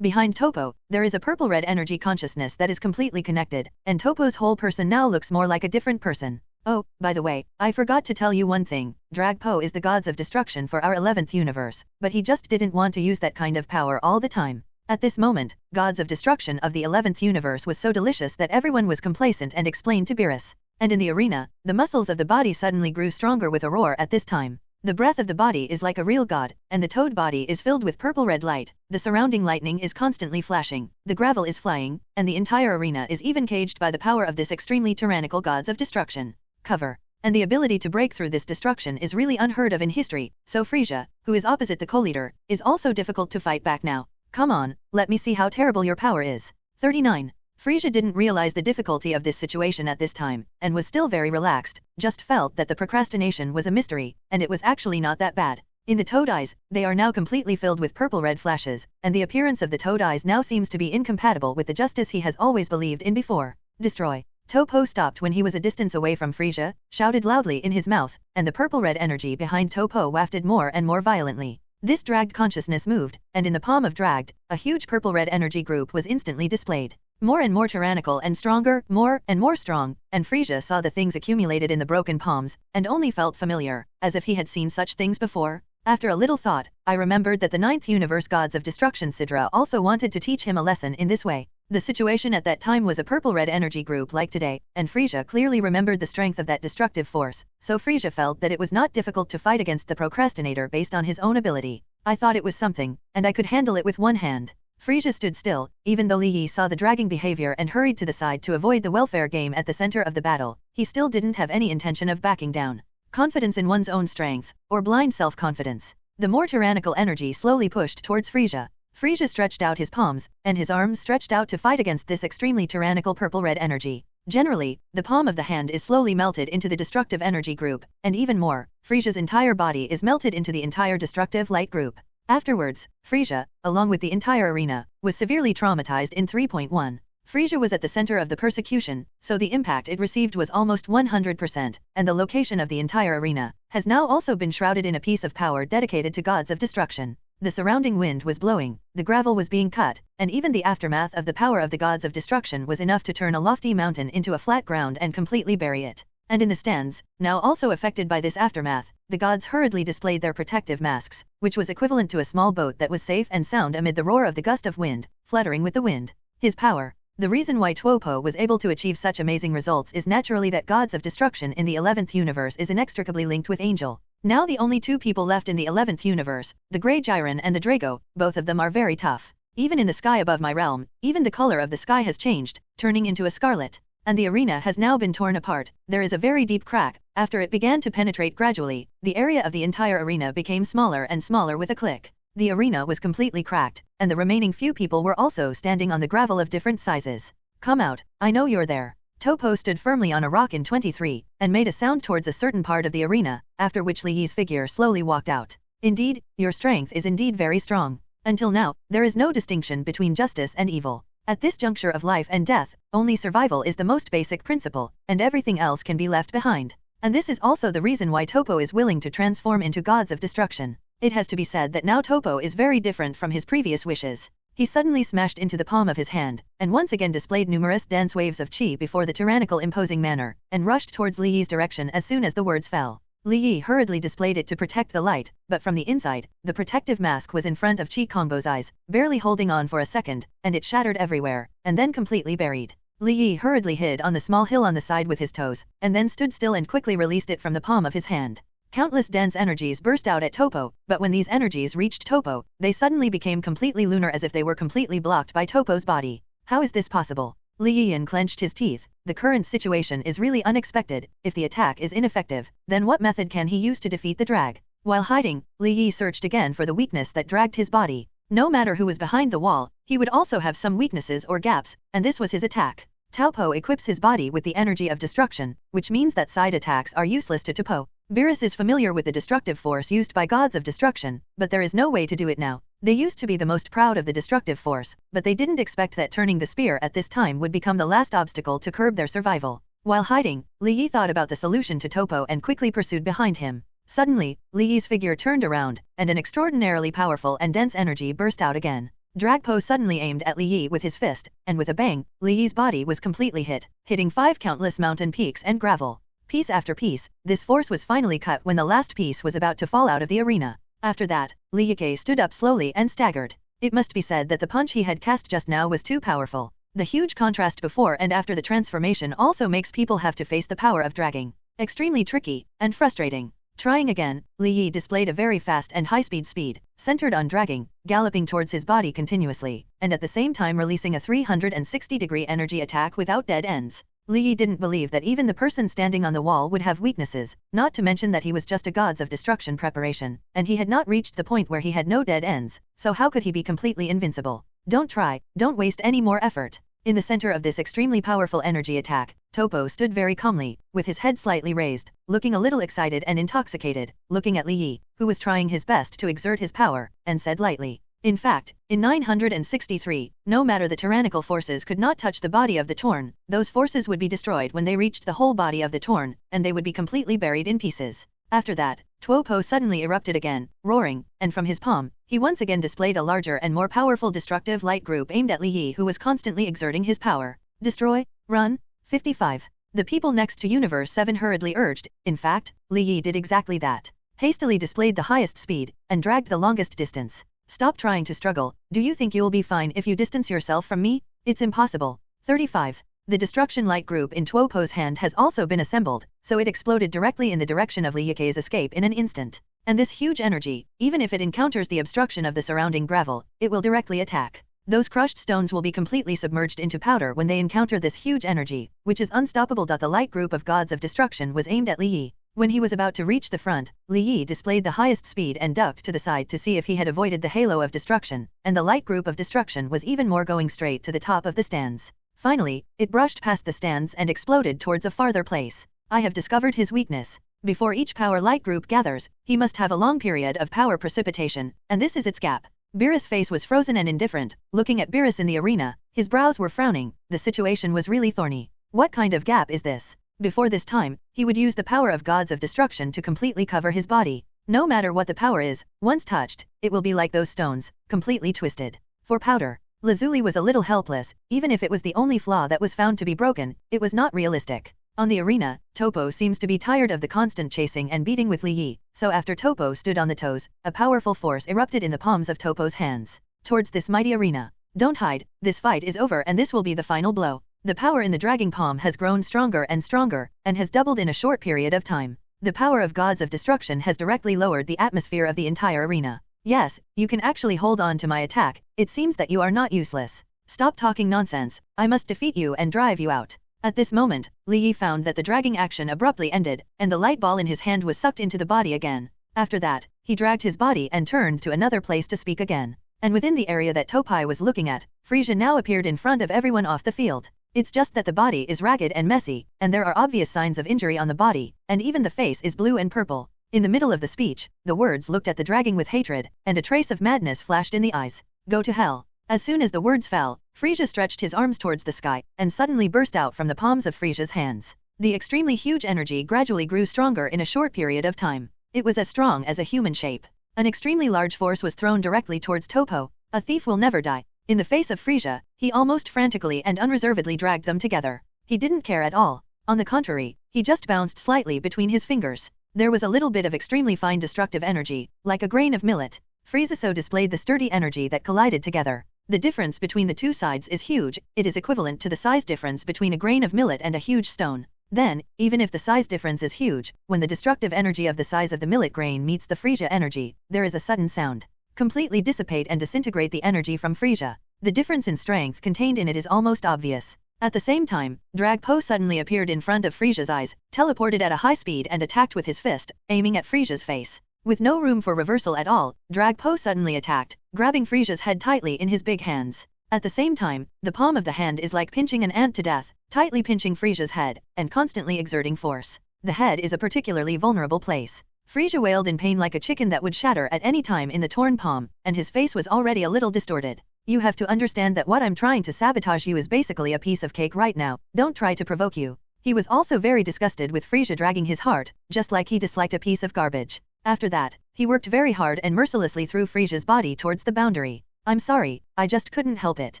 Behind Topo, there is a purple-red energy consciousness that is completely connected, and Topo's whole person now looks more like a different person. Oh, by the way, I forgot to tell you one thing. Dragpo is the gods of destruction for our 11th universe, but he just didn't want to use that kind of power all the time. At this moment, gods of destruction of the 11th universe was so delicious that everyone was complacent and explained to Beerus. And in the arena, the muscles of the body suddenly grew stronger with a roar at this time. The breath of the body is like a real god, and the toad body is filled with purple-red light. The surrounding lightning is constantly flashing, the gravel is flying, and the entire arena is even caged by the power of this extremely tyrannical gods of destruction. Cover. And the ability to break through this destruction is really unheard of in history, so Frisia, who is opposite the co-leader, is also difficult to fight back now. Come on, let me see how terrible your power is. 39. Frisia didn't realize the difficulty of this situation at this time, and was still very relaxed, just felt that the procrastination was a mystery, and it was actually not that bad. In the toad eyes, they are now completely filled with purple-red flashes, and the appearance of the toad eyes now seems to be incompatible with the justice he has always believed in before. Destroy. Topo stopped when he was a distance away from Frisia, shouted loudly in his mouth, and the purple-red energy behind Topo wafted more and more violently. This dragged consciousness moved, and in the palm of dragged, a huge purple-red energy group was instantly displayed. More and more tyrannical and stronger, more and more strong, and Frisia saw the things accumulated in the broken palms, and only felt familiar, as if he had seen such things before. After a little thought, I remembered that the 9th universe gods of destruction Sidra also wanted to teach him a lesson in this way. The situation at that time was a purple-red energy group like today, and Frisia clearly remembered the strength of that destructive force, so Frisia felt that it was not difficult to fight against the procrastinator based on his own ability. I thought it was something, and I could handle it with one hand. Frisia stood still, even though Li Yi saw the dragging behavior and hurried to the side to avoid the welfare game at the center of the battle. he still didn't have any intention of backing down. Confidence in one's own strength, or blind self-confidence. The more tyrannical energy slowly pushed towards Frisia. Frisia stretched out his palms, and his arms stretched out to fight against this extremely tyrannical purple-red energy. Generally, the palm of the hand is slowly melted into the destructive energy group, and even more, Frisia's entire body is melted into the entire destructive light group. Afterwards, Frisia, along with the entire arena, was severely traumatized in 3.1. Frisia was at the center of the persecution, so the impact it received was almost 100%, and the location of the entire arena has now also been shrouded in a piece of power dedicated to gods of destruction. The surrounding wind was blowing, the gravel was being cut, and even the aftermath of the power of the gods of destruction was enough to turn a lofty mountain into a flat ground and completely bury it. And in the stands, now also affected by this aftermath, the gods hurriedly displayed their protective masks, which was equivalent to a small boat that was safe and sound amid the roar of the gust of wind, fluttering with the wind. His power. The reason why Tuopo was able to achieve such amazing results is naturally that gods of destruction in the 11th universe is inextricably linked with Angel. Now the only two people left in the 11th universe, the Grey Jiren and the Drago, both of them are very tough. Even in the sky above my realm, even the color of the sky has changed, turning into a scarlet. And the arena has now been torn apart. There is a very deep crack. After it began to penetrate gradually, the area of the entire arena became smaller and smaller with a click. The arena was completely cracked, and the remaining few people were also standing on the gravel of different sizes. Come out, I know you're there. Topo stood firmly on a rock in 23, and made a sound towards a certain part of the arena, after which Li Yi's figure slowly walked out. Indeed, your strength is indeed very strong. Until now, there is no distinction between justice and evil. At this juncture of life and death, only survival is the most basic principle, and everything else can be left behind. And this is also the reason why Topo is willing to transform into gods of destruction. It has to be said that now Topo is very different from his previous wishes. He suddenly smashed into the palm of his hand, and once again displayed numerous dense waves of chi before the tyrannical imposing manner, and rushed towards Li Yi's direction as soon as the words fell. Li Yi hurriedly displayed it to protect the light, but from the inside, the protective mask was in front of Chi Kongbo's eyes, barely holding on for a second, and it shattered everywhere, and then completely buried. Li Yi hurriedly hid on the small hill on the side with his toes, and then stood still and quickly released it from the palm of his hand. Countless dense energies burst out at Topo, but when these energies reached Topo, they suddenly became completely lunar as if they were completely blocked by Topo's body. How is this possible? Li Yian clenched his teeth. The current situation is really unexpected. If the attack is ineffective, then what method can he use to defeat the drag? While hiding, Li Yi searched again for the weakness that dragged his body. No matter who was behind the wall, he would also have some weaknesses or gaps, and this was his attack. Taupo equips his body with the energy of destruction, which means that side attacks are useless to Taupo. Beerus is familiar with the destructive force used by gods of destruction, but there is no way to do it now. They used to be the most proud of the destructive force, but they didn't expect that turning the spear at this time would become the last obstacle to curb their survival. While hiding, Li Yi thought about the solution to Taupo and quickly pursued behind him. Suddenly, Li Yi's figure turned around, and an extraordinarily powerful and dense energy burst out again. Dragpo suddenly aimed at Li Yi with his fist, and with a bang, Li Yi's body was completely hit, hitting 5 countless mountain peaks and gravel. Piece after piece, this force was finally cut when the last piece was about to fall out of the arena. After that, Li Yike stood up slowly and staggered. It must be said that the punch he had cast just now was too powerful. The huge contrast before and after the transformation also makes people have to face the power of dragging. Extremely tricky and frustrating. Trying again, Li Yi displayed a very fast and high-speed speed, centered on dragging, galloping towards his body continuously, and at the same time releasing a 360-degree energy attack without dead ends. Li Yi didn't believe that even the person standing on the wall would have weaknesses, not to mention that he was just a gods of destruction preparation, and he had not reached the point where he had no dead ends, so how could he be completely invincible? Don't try, don't waste any more effort. In the center of this extremely powerful energy attack, Topo stood very calmly, with his head slightly raised, looking a little excited and intoxicated, looking at Li Yi, who was trying his best to exert his power, and said lightly. In fact, in 963, no matter the tyrannical forces could not touch the body of the Torn, those forces would be destroyed when they reached the whole body of the Torn, and they would be completely buried in pieces. After that, Tuopo suddenly erupted again, roaring, and from his palm, he once again displayed a larger and more powerful destructive light group aimed at Li Yi, who was constantly exerting his power. Destroy, run, 55. The people next to Universe 7 hurriedly urged. In fact, Li Yi did exactly that. Hastily displayed the highest speed, and dragged the longest distance. Stop trying to struggle. Do you think you'll be fine if you distance yourself from me? It's impossible. 35. The destruction light group in Tuopo's hand has also been assembled, so it exploded directly in the direction of Li Yike's escape in an instant. And this huge energy, even if it encounters the obstruction of the surrounding gravel, it will directly attack. Those crushed stones will be completely submerged into powder when they encounter this huge energy, which is unstoppable. The light group of gods of destruction was aimed at Li Yi. When he was about to reach the front, Li Yi displayed the highest speed and ducked to the side to see if he had avoided the halo of destruction, and the light group of destruction was even more going straight to the top of the stands. Finally, it brushed past the stands and exploded towards a farther place. I have discovered his weakness. Before each power light group gathers, he must have a long period of power precipitation, and this is its gap. Beerus' face was frozen and indifferent, looking at Beerus in the arena, his brows were frowning, the situation was really thorny. What kind of gap is this? Before this time, he would use the power of gods of destruction to completely cover his body. No matter what the power is, once touched, it will be like those stones, completely twisted. For powder, Lazuli was a little helpless, even if it was the only flaw that was found to be broken, it was not realistic. On the arena, Topo seems to be tired of the constant chasing and beating with Li Yi, so after Topo stood on the toes, a powerful force erupted in the palms of Topo's hands. Towards this mighty arena. Don't hide, this fight is over and this will be the final blow. The power in the dragging palm has grown stronger and has doubled in a short period of time. The power of gods of destruction has directly lowered the atmosphere of the entire arena. Yes, you can actually hold on to my attack, it seems that you are not useless. Stop talking nonsense, I must defeat you and drive you out. At this moment, Li Yi found that the dragging action abruptly ended, and the light ball in his hand was sucked into the body again. After that, he dragged his body and turned to another place to speak again. And within the area that Topai was looking at, Frisia now appeared in front of everyone off the field. It's just that the body is ragged and messy, and there are obvious signs of injury on the body, and even the face is blue and purple. In the middle of the speech, the words looked at the dragging with hatred, and a trace of madness flashed in the eyes. Go to hell. As soon as the words fell, Frisia stretched his arms towards the sky, and suddenly burst out from the palms of Frisia's hands. The extremely huge energy gradually grew stronger in a short period of time. It was as strong as a human shape. An extremely large force was thrown directly towards Topo. A thief will never die. In the face of Frisia, he almost frantically and unreservedly dragged them together. He didn't care at all. On the contrary, he just bounced slightly between his fingers. There was a little bit of extremely fine destructive energy, like a grain of millet. Frisia so displayed the sturdy energy that collided together. The difference between the two sides is huge, it is equivalent to the size difference between a grain of millet and a huge stone. Then, even if the size difference is huge, when the destructive energy of the size of the millet grain meets the Frisia energy, there is a sudden sound. Completely dissipate and disintegrate the energy from Frisia. The difference in strength contained in it is almost obvious. At the same time, Dragpo suddenly appeared in front of Frisia's eyes, teleported at a high speed and attacked with his fist, aiming at Frisia's face. With no room for reversal at all, Dragpo suddenly attacked, grabbing Frisia's head tightly in his big hands. At the same time, the palm of the hand is like pinching an ant to death, tightly pinching Frisia's head, and constantly exerting force. The head is a particularly vulnerable place. Frisia wailed in pain like a chicken that would shatter at any time in the torn palm, and his face was already a little distorted. You have to understand that what I'm trying to sabotage you is basically a piece of cake right now, don't try to provoke you. He was also very disgusted with Frisia dragging his heart, just like he disliked a piece of garbage. After that, he worked very hard and mercilessly threw Frisia's body towards the boundary. I'm sorry, I just couldn't help it.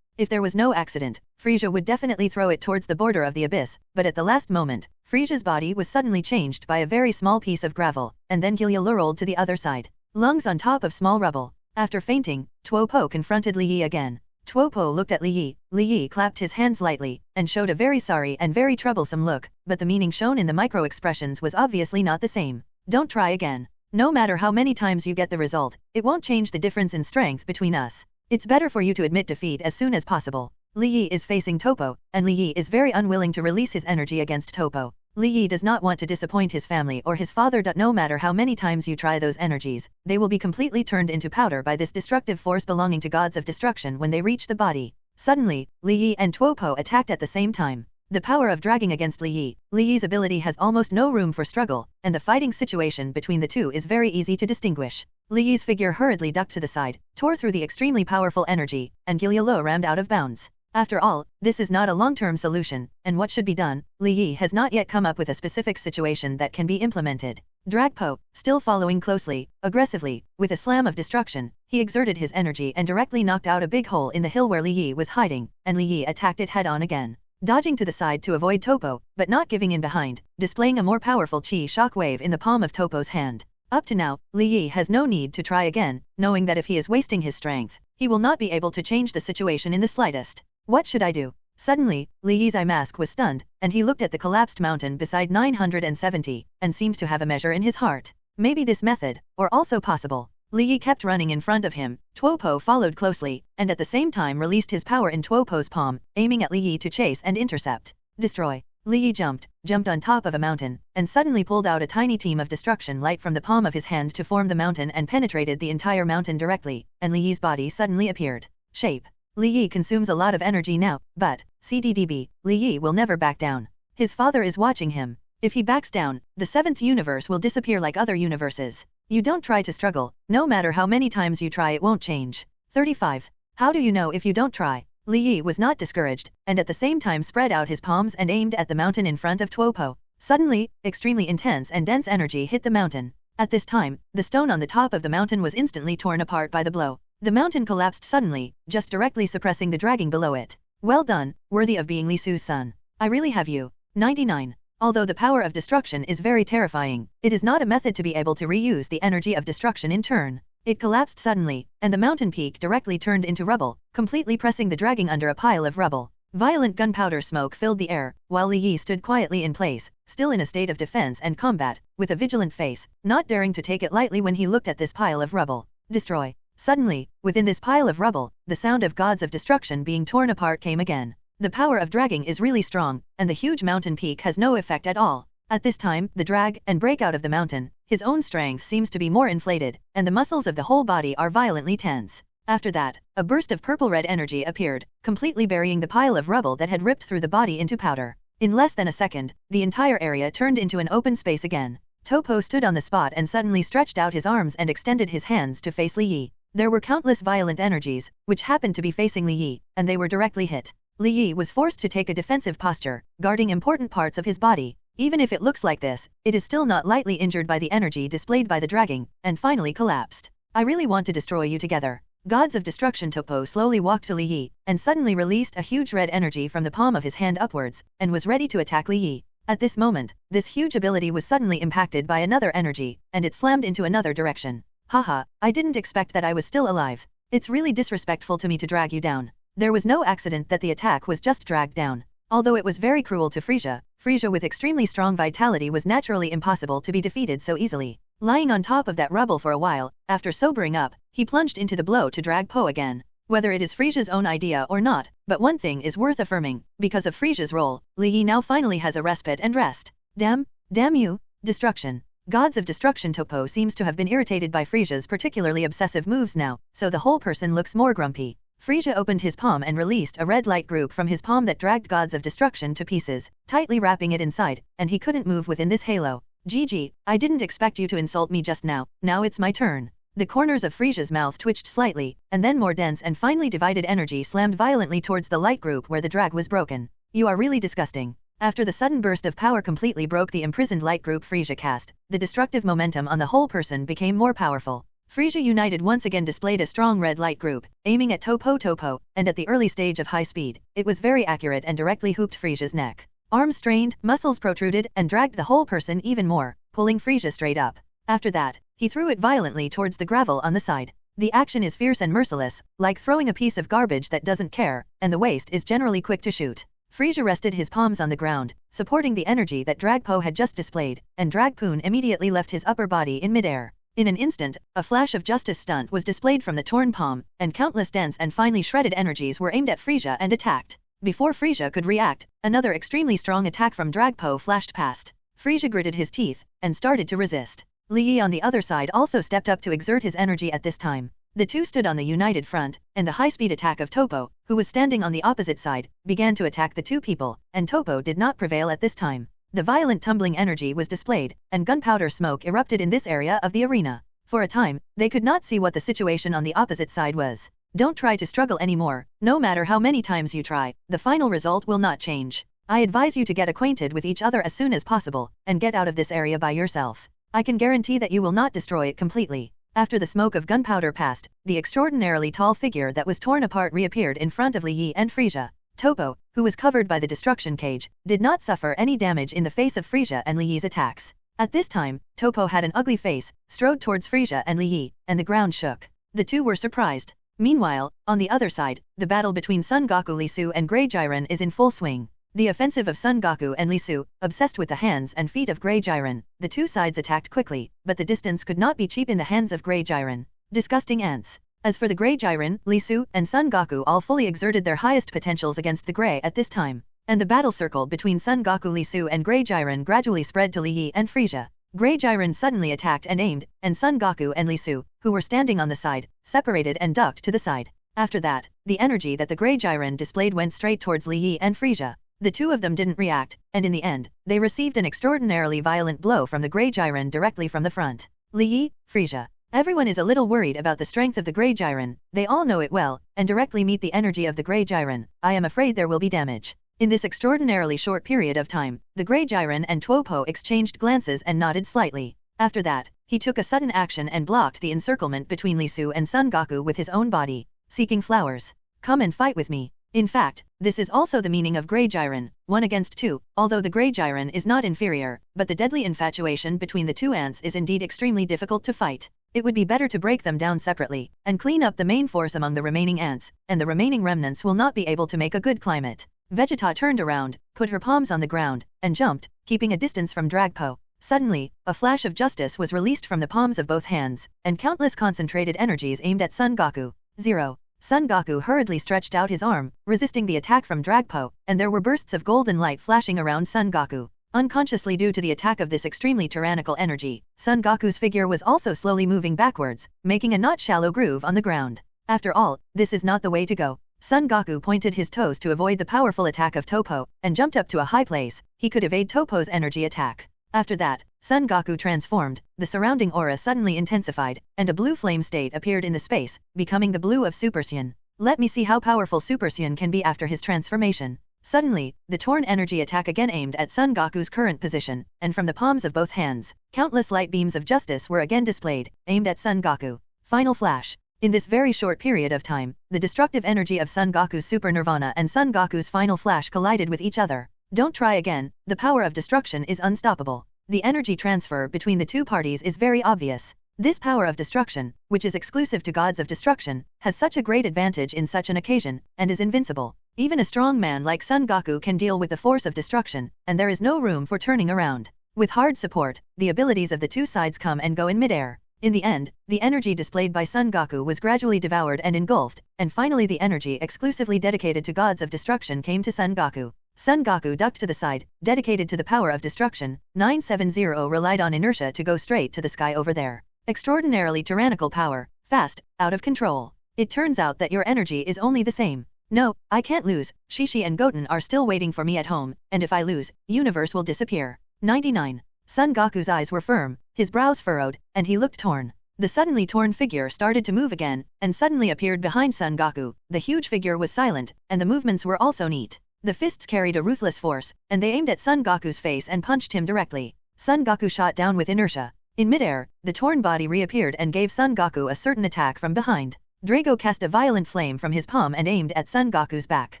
If there was no accident, Frisia would definitely throw it towards the border of the abyss, but at the last moment, Frisia's body was suddenly changed by a very small piece of gravel, and then Gilia rolled to the other side. Lungs on top of small rubble. After fainting, Tuopo confronted Li Yi again. Tuopo looked at Li Yi clapped his hands lightly, and showed a very sorry and very troublesome look, but the meaning shown in the micro-expressions was obviously not the same. Don't try again. No matter how many times you get the result, it won't change the difference in strength between us. It's better for you to admit defeat as soon as possible. Li Yi is facing Topo, and Li Yi is very unwilling to release his energy against Topo. Li Yi does not want to disappoint his family or his father. No matter how many times you try those energies, they will be completely turned into powder by this destructive force belonging to gods of destruction when they reach the body. Suddenly, Li Yi and Tuopo attacked at the same time. The power of dragging against Li Yi's ability has almost no room for struggle, and the fighting situation between the two is very easy to distinguish. Li Yi's figure hurriedly ducked to the side, tore through the extremely powerful energy, and Gilia rammed out of bounds. After all, this is not a long-term solution, and what should be done, Li Yi has not yet come up with a specific situation that can be implemented. Dragpo, still following closely, aggressively, with a slam of destruction, he exerted his energy and directly knocked out a big hole in the hill where Li Yi was hiding, and Li Yi attacked it head-on again. Dodging to the side to avoid Topo, but not giving in behind, displaying a more powerful chi shock wave in the palm of Topo's hand. Up to now, Li Yi has no need to try again, knowing that if he is wasting his strength, he will not be able to change the situation in the slightest. What should I do? Suddenly, Li Yi's eye mask was stunned, and he looked at the collapsed mountain beside 970, and seemed to have a measure in his heart. Maybe this method, or also possible. Li Yi kept running in front of him, Tuopo followed closely, and at the same time released his power in Tuopo's palm, aiming at Li Yi to chase and intercept. Destroy. Li Yi jumped on top of a mountain, and suddenly pulled out a tiny team of destruction light from the palm of his hand to form the mountain and penetrated the entire mountain directly, and Li Yi's body suddenly appeared. Shape. Li Yi consumes a lot of energy now, but, CDDB, Li Yi will never back down. His father is watching him. If he backs down, the 7th universe will disappear like other universes. You don't try to struggle, no matter how many times you try it won't change. 35. How do you know if you don't try? Li Yi was not discouraged, and at the same time spread out his palms and aimed at the mountain in front of Tuopo. Suddenly, extremely intense and dense energy hit the mountain. At this time, the stone on the top of the mountain was instantly torn apart by the blow. The mountain collapsed suddenly, just directly suppressing the dragging below it. Well done, worthy of being Li Su's son. I really have you. 99. Although the power of destruction is very terrifying, it is not a method to be able to reuse the energy of destruction in turn. It collapsed suddenly, and the mountain peak directly turned into rubble, completely pressing the dragging under a pile of rubble. Violent gunpowder smoke filled the air, while Li Yi stood quietly in place, still in a state of defense and combat, with a vigilant face, not daring to take it lightly when he looked at this pile of rubble. Destroy. Suddenly, within this pile of rubble, the sound of gods of destruction being torn apart came again. The power of dragging is really strong, and the huge mountain peak has no effect at all. At this time, the drag and breakout of the mountain, his own strength seems to be more inflated, and the muscles of the whole body are violently tense. After that, a burst of purple-red energy appeared, completely burying the pile of rubble that had ripped through the body into powder. In less than a second, the entire area turned into an open space again. Topo stood on the spot and suddenly stretched out his arms and extended his hands to face Li Yi. There were countless violent energies, which happened to be facing Li Yi, and they were directly hit. Li Yi was forced to take a defensive posture, guarding important parts of his body. Even if it looks like this, it is still not lightly injured by the energy displayed by the dragging, and finally collapsed. I really want to destroy you together. Gods of Destruction. Topo slowly walked to Li Yi, and suddenly released a huge red energy from the palm of his hand upwards, and was ready to attack Li Yi. At this moment, this huge ability was suddenly impacted by another energy, and it slammed into another direction. Haha, I didn't expect that I was still alive. It's really disrespectful to me to drag you down. There was no accident that the attack was just dragged down. Although it was very cruel to Frisia with extremely strong vitality was naturally impossible to be defeated so easily. Lying on top of that rubble for a while, after sobering up, he plunged into the blow to drag Po again. Whether it is Frisia's own idea or not, but one thing is worth affirming, because of Frisia's role, Li Yi now finally has a respite and rest. Damn you, destruction. Gods of Destruction. Topo seems to have been irritated by Frisia's particularly obsessive moves now, so the whole person looks more grumpy. Frisia opened his palm and released a red light group from his palm that dragged Gods of Destruction to pieces, tightly wrapping it inside, and he couldn't move within this halo. GG, I didn't expect you to insult me just now it's my turn. The corners of Frisia's mouth twitched slightly, and then more dense and finely divided energy slammed violently towards the light group where the drag was broken. You are really disgusting. After the sudden burst of power completely broke the imprisoned light group Frisia cast, the destructive momentum on the whole person became more powerful. Frisia United once again displayed a strong red light group, aiming at Topo, and at the early stage of high speed, it was very accurate and directly hooped Frisia's neck. Arms strained, muscles protruded, and dragged the whole person even more, pulling Frisia straight up. After that, he threw it violently towards the gravel on the side. The action is fierce and merciless, like throwing a piece of garbage that doesn't care, and the waste is generally quick to shoot. Frisia rested his palms on the ground, supporting the energy that Drag Po had just displayed, and Drag Poon immediately left his upper body in midair. In an instant, a flash of justice stunt was displayed from the torn palm, and countless dense and finely shredded energies were aimed at Frisia and attacked. Before Frisia could react, another extremely strong attack from Dragpo flashed past. Frisia gritted his teeth, and started to resist. Li Yi on the other side also stepped up to exert his energy at this time. The two stood on the united front, and the high-speed attack of Topo, who was standing on the opposite side, began to attack the two people, and Topo did not prevail at this time. The violent tumbling energy was displayed, and gunpowder smoke erupted in this area of the arena. For a time, they could not see what the situation on the opposite side was. Don't try to struggle anymore. No matter how many times you try, the final result will not change. I advise you to get acquainted with each other as soon as possible, and get out of this area by yourself. I can guarantee that you will not destroy it completely. After the smoke of gunpowder passed, the extraordinarily tall figure that was torn apart reappeared in front of Li Yi and Frisia. Topo, who was covered by the destruction cage, did not suffer any damage in the face of Frisia and Li Yi's attacks. At this time, Topo had an ugly face, strode towards Frisia and Li Yi, and the ground shook. The two were surprised. Meanwhile, on the other side, the battle between Son Goku Li Su and Grey Jiren is in full swing. The offensive of Son Goku and Li Su, obsessed with the hands and feet of Grey Jiren, the two sides attacked quickly, but the distance could not be cheap in the hands of Grey Jiren. Disgusting ants. As for the Grey Jiren, Lee Su, and Son Goku all fully exerted their highest potentials against the Grey at this time, and the battle circle between Son Goku, Lee Su, and Grey Jiren gradually spread to Li Yi and Frieza. Grey Jiren suddenly attacked and aimed, and Son Goku and Lee Su, who were standing on the side, separated and ducked to the side. After that, the energy that the Grey Jiren displayed went straight towards Li Yi and Frieza. The two of them didn't react, and in the end, they received an extraordinarily violent blow from the Grey Jiren directly from the front. Li Yi, Frieza. Everyone is a little worried about the strength of the Grey Jiren, they all know it well, and directly meet the energy of the Grey Jiren. I am afraid there will be damage. In this extraordinarily short period of time, the Grey Jiren and Tuopo exchanged glances and nodded slightly. After that, he took a sudden action and blocked the encirclement between Lee Su and Son Goku with his own body. Seeking flowers. Come and fight with me. In fact, this is also the meaning of Grey Jiren, 1 against 2, although the Grey Jiren is not inferior, but the deadly infatuation between the two ants is indeed extremely difficult to fight. It would be better to break them down separately, and clean up the main force among the remaining ants, and the remaining remnants will not be able to make a good climate. Vegeta turned around, put her palms on the ground, and jumped, keeping a distance from Dragpo. Suddenly, a flash of justice was released from the palms of both hands, and countless concentrated energies aimed at Son Goku. 0. Son Goku hurriedly stretched out his arm, resisting the attack from Dragpo, and there were bursts of golden light flashing around Son Goku. Unconsciously due to the attack of this extremely tyrannical energy, Son Goku's figure was also slowly moving backwards, making a not shallow groove on the ground. After all, this is not the way to go. Son Goku pointed his toes to avoid the powerful attack of Topo, and jumped up to a high place. He could evade Topo's energy attack. After that, Son Goku transformed, the surrounding aura suddenly intensified, and a blue flame state appeared in the space, becoming the blue of Super Saiyan. Let me see how powerful Super Saiyan can be after his transformation. Suddenly, the torn energy attack again aimed at Son Goku's current position, and from the palms of both hands, countless light beams of justice were again displayed, aimed at Son Goku. Final flash. In this very short period of time, the destructive energy of Son Goku's Super Nirvana and Son Goku's final flash collided with each other. Don't try again, the power of destruction is unstoppable. The energy transfer between the two parties is very obvious. This power of destruction, which is exclusive to gods of destruction, has such a great advantage in such an occasion, and is invincible. Even a strong man like Son Goku can deal with the force of destruction, and there is no room for turning around. With hard support, the abilities of the two sides come and go in midair. In the end, the energy displayed by Son Goku was gradually devoured and engulfed, and finally the energy exclusively dedicated to gods of destruction came to Son Goku. Son Goku ducked to the side, dedicated to the power of destruction. 970 relied on inertia to go straight to the sky over there. Extraordinarily tyrannical power, fast, out of control. It turns out that your energy is only the same. No, I can't lose. Shishi and Goten are still waiting for me at home, and if I lose, universe will disappear. 99. Son Goku's eyes were firm, his brows furrowed, and he looked torn. The suddenly torn figure started to move again, and suddenly appeared behind Son Goku. The huge figure was silent, and the movements were also neat. The fists carried a ruthless force, and they aimed at Son Goku's face and punched him directly. Son Goku shot down with inertia. In midair, the torn body reappeared and gave Son Goku a certain attack from behind. Drago cast a violent flame from his palm and aimed at Son Goku's back.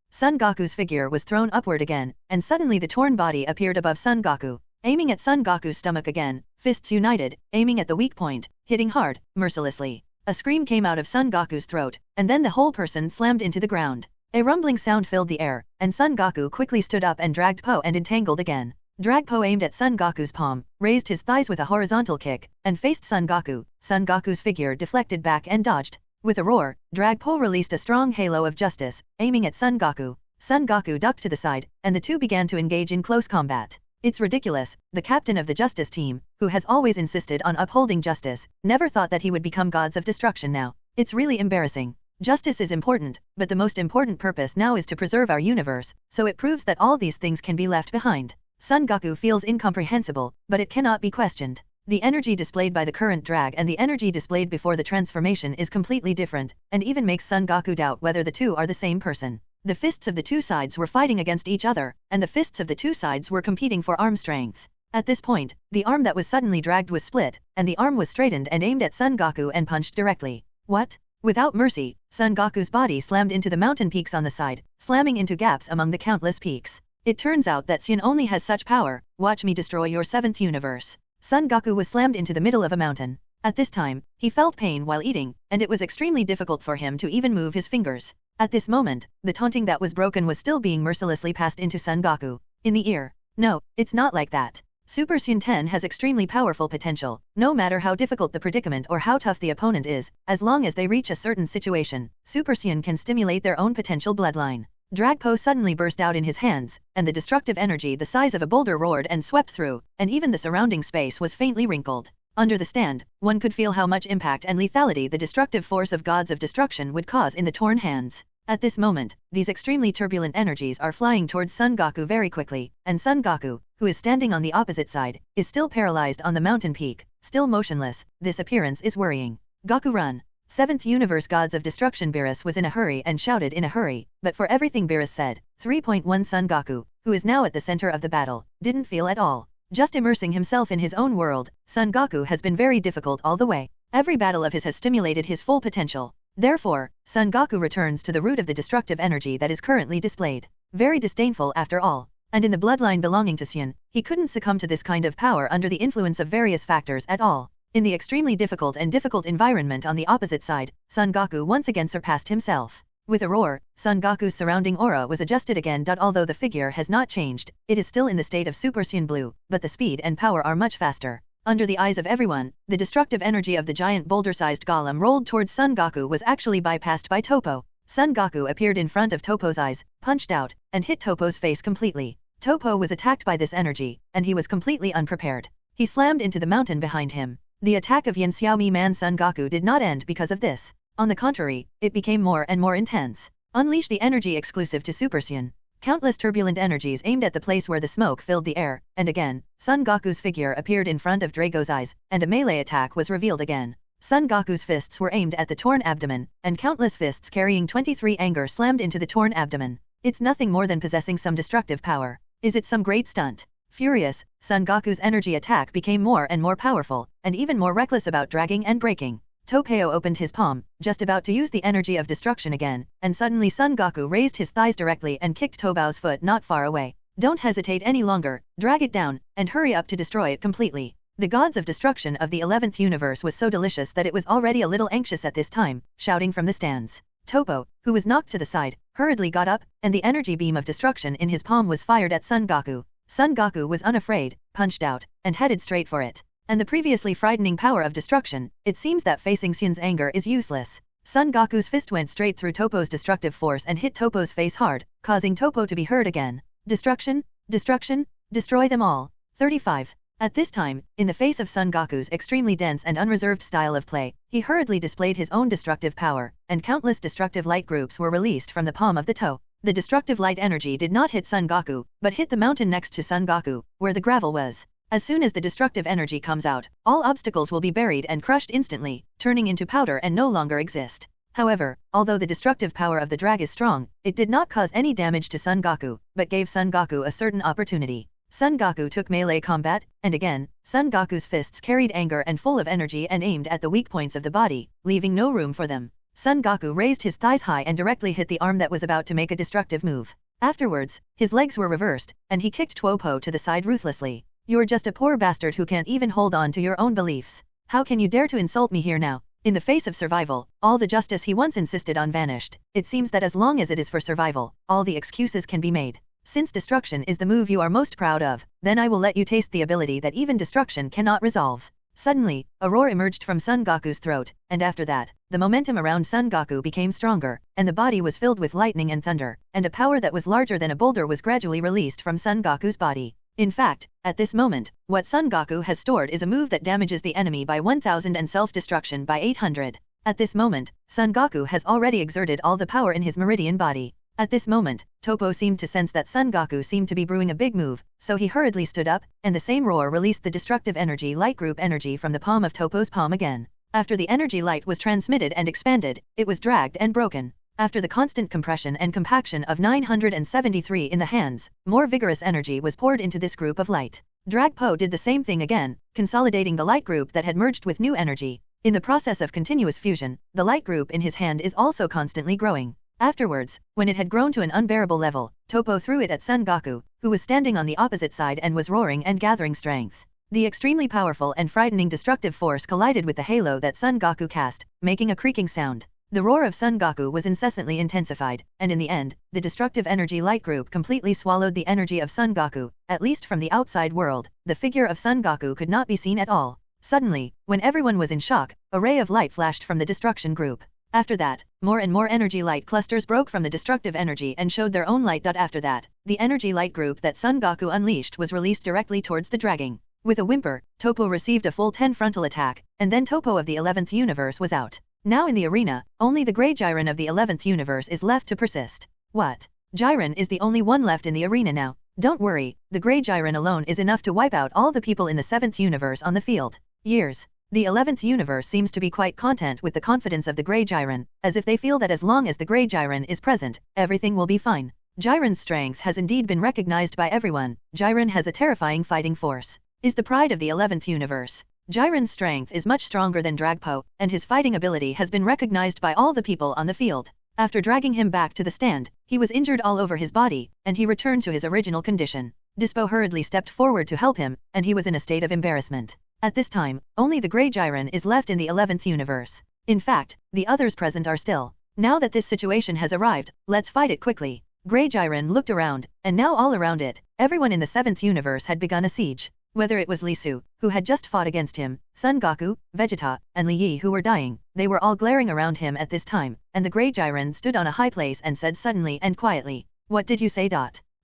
Son Goku's figure was thrown upward again, and suddenly the torn body appeared above Son Goku. Aiming at Son Goku's stomach again, fists united, aiming at the weak point, hitting hard, mercilessly. A scream came out of Son Goku's throat, and then the whole person slammed into the ground. A rumbling sound filled the air, and Son Goku quickly stood up and dragged Po and entangled again. Dragpo aimed at Son Goku's palm, raised his thighs with a horizontal kick, and faced Son Goku. Son Goku's figure deflected back and dodged. With a roar, Dragpo released a strong halo of justice, aiming at Son Goku. Son Goku ducked to the side, and the two began to engage in close combat. It's ridiculous, the captain of the justice team, who has always insisted on upholding justice, never thought that he would become gods of destruction now. It's really embarrassing. Justice is important, but the most important purpose now is to preserve our universe, so it proves that all these things can be left behind. Son Goku feels incomprehensible, but it cannot be questioned. The energy displayed by the current drag and the energy displayed before the transformation is completely different, and even makes Son Goku doubt whether the two are the same person. The fists of the two sides were fighting against each other, and the fists of the two sides were competing for arm strength. At this point, the arm that was suddenly dragged was split, and the arm was straightened and aimed at Son Goku and punched directly. What? Without mercy, Son Goku's body slammed into the mountain peaks on the side, slamming into gaps among the countless peaks. It turns out that Saiyan only has such power. Watch me destroy your 7th universe. Son Goku was slammed into the middle of a mountain. At this time, he felt pain while eating, and it was extremely difficult for him to even move his fingers. At this moment, the taunting that was broken was still being mercilessly passed into Son Goku. In the ear. No, it's not like that. Super Saiyan 10 has extremely powerful potential, no matter how difficult the predicament or how tough the opponent is, as long as they reach a certain situation, Super Saiyan can stimulate their own potential bloodline. Dragpo suddenly burst out in his hands, and the destructive energy the size of a boulder roared and swept through, and even the surrounding space was faintly wrinkled. Under the stand, one could feel how much impact and lethality the destructive force of gods of destruction would cause in the torn hands. At this moment, these extremely turbulent energies are flying towards Son Goku very quickly, and Son Goku, who is standing on the opposite side, is still paralyzed on the mountain peak, still motionless. This appearance is worrying. Goku run! 7th Universe Gods of Destruction Beerus was in a hurry and shouted in a hurry, but for everything Beerus said, 3.1 Son Goku, who is now at the center of the battle, didn't feel at all. Just immersing himself in his own world, Son Goku has been very difficult all the way. Every battle of his has stimulated his full potential. Therefore, Son Goku returns to the root of the destructive energy that is currently displayed. Very disdainful after all. And in the bloodline belonging to Saiyan, he couldn't succumb to this kind of power under the influence of various factors at all. In the extremely difficult environment on the opposite side, Son Goku once again surpassed himself. With a roar, Son Goku's surrounding aura was adjusted again. Although the figure has not changed, it is still in the state of Super Saiyan Blue, but the speed and power are much faster. Under the eyes of everyone, the destructive energy of the giant boulder-sized golem rolled towards Son Goku was actually bypassed by Toppo. Son Goku appeared in front of Toppo's eyes, punched out, and hit Toppo's face completely. Toppo was attacked by this energy, and he was completely unprepared. He slammed into the mountain behind him. The attack of Yin Xiaomi Man Son Goku did not end because of this. On the contrary, it became more and more intense. Unleash the energy exclusive to Super Saiyan. Countless turbulent energies aimed at the place where the smoke filled the air, and again, Son Goku's figure appeared in front of Drago's eyes, and a melee attack was revealed again. Son Goku's fists were aimed at the torn abdomen, and countless fists carrying 23 anger slammed into the torn abdomen. It's nothing more than possessing some destructive power. Is it some great stunt? Furious, Son Goku's energy attack became more and more powerful, and even more reckless about dragging and breaking. Toppo opened his palm, just about to use the energy of destruction again, and suddenly Son Goku raised his thighs directly and kicked Toppo's foot not far away. Don't hesitate any longer, drag it down, and hurry up to destroy it completely. The gods of destruction of the 11th universe was so delicious that it was already a little anxious at this time, shouting from the stands. Toppo, who was knocked to the side, hurriedly got up, and the energy beam of destruction in his palm was fired at Son Goku. Son Goku was unafraid, punched out, and headed straight for it. And the previously frightening power of destruction, it seems that facing Saiyan's anger is useless. Son Goku's fist went straight through Toppo's destructive force and hit Toppo's face hard, causing Toppo to be hurt again. Destruction, destruction, destroy them all. 35. At this time, in the face of Son Goku's extremely dense and unreserved style of play, he hurriedly displayed his own destructive power, and countless destructive light groups were released from the palm of the toe. The destructive light energy did not hit Son Goku, but hit the mountain next to Son Goku, where the gravel was. As soon as the destructive energy comes out, all obstacles will be buried and crushed instantly, turning into powder and no longer exist. However, although the destructive power of the drag is strong, it did not cause any damage to Son Goku, but gave Son Goku a certain opportunity. Son Goku took melee combat, and again, Son Goku's fists carried anger and full of energy and aimed at the weak points of the body, leaving no room for them. Son Goku raised his thighs high and directly hit the arm that was about to make a destructive move. Afterwards, his legs were reversed, and he kicked Toppo to the side ruthlessly. You're just a poor bastard who can't even hold on to your own beliefs. How can you dare to insult me here now? In the face of survival, all the justice he once insisted on vanished. It seems that as long as it is for survival, all the excuses can be made. Since destruction is the move you are most proud of, then I will let you taste the ability that even destruction cannot resolve. Suddenly, a roar emerged from Son Goku's throat, and after that, the momentum around Son Goku became stronger, and the body was filled with lightning and thunder, and a power that was larger than a boulder was gradually released from Son Goku's body. In fact, at this moment, what Son Goku has stored is a move that damages the enemy by 1000 and self-destruction by 800. At this moment, Son Goku has already exerted all the power in his meridian body. At this moment, Toppo seemed to sense that Son Goku seemed to be brewing a big move, so he hurriedly stood up, and the same roar released the destructive energy light group energy from the palm of Toppo's palm again. After the energy light was transmitted and expanded, it was dragged and broken. After the constant compression and compaction of 973 in the hands, more vigorous energy was poured into this group of light. Dragpo did the same thing again, consolidating the light group that had merged with new energy. In the process of continuous fusion, the light group in his hand is also constantly growing. Afterwards, when it had grown to an unbearable level, Toppo threw it at Son Goku, who was standing on the opposite side and was roaring and gathering strength. The extremely powerful and frightening destructive force collided with the halo that Son Goku cast, making a creaking sound. The roar of Son Goku was incessantly intensified, and in the end, the destructive energy light group completely swallowed the energy of Son Goku. At least from the outside world, the figure of Son Goku could not be seen at all. Suddenly, when everyone was in shock, a ray of light flashed from the destruction group. After that, more and more energy light clusters broke from the destructive energy and showed their own light. After that, the energy light group that Son Goku unleashed was released directly towards the dragging. With a whimper, Topo received a full 10 frontal attack, and then Topo of the 11th universe was out. Now in the arena, only the Grey Jiren of the 11th universe is left to persist. What? Jiren is the only one left in the arena now. Don't worry, the Grey Jiren alone is enough to wipe out all the people in the 7th universe on the field. Years. The 11th universe seems to be quite content with the confidence of the Grey Jiren, as if they feel that as long as the Grey Jiren is present, everything will be fine. Jiren's strength has indeed been recognized by everyone. Jiren has a terrifying fighting force. Is the pride of the 11th universe. Jiren's strength is much stronger than Dragpo, and his fighting ability has been recognized by all the people on the field. After dragging him back to the stand, he was injured all over his body, and he returned to his original condition. Dispo hurriedly stepped forward to help him, and he was in a state of embarrassment. At this time, only the Grey Jiren is left in the 11th universe. In fact, the others present are still. Now that this situation has arrived, let's fight it quickly. Grey Jiren looked around, and now all around it, everyone in the 7th universe had begun a siege. Whether it was Li Su, who had just fought against him, Son Goku, Vegeta, and Li Yi who were dying, they were all glaring around him at this time, and the Grey Jiren stood on a high place and said suddenly and quietly, "What did you say?"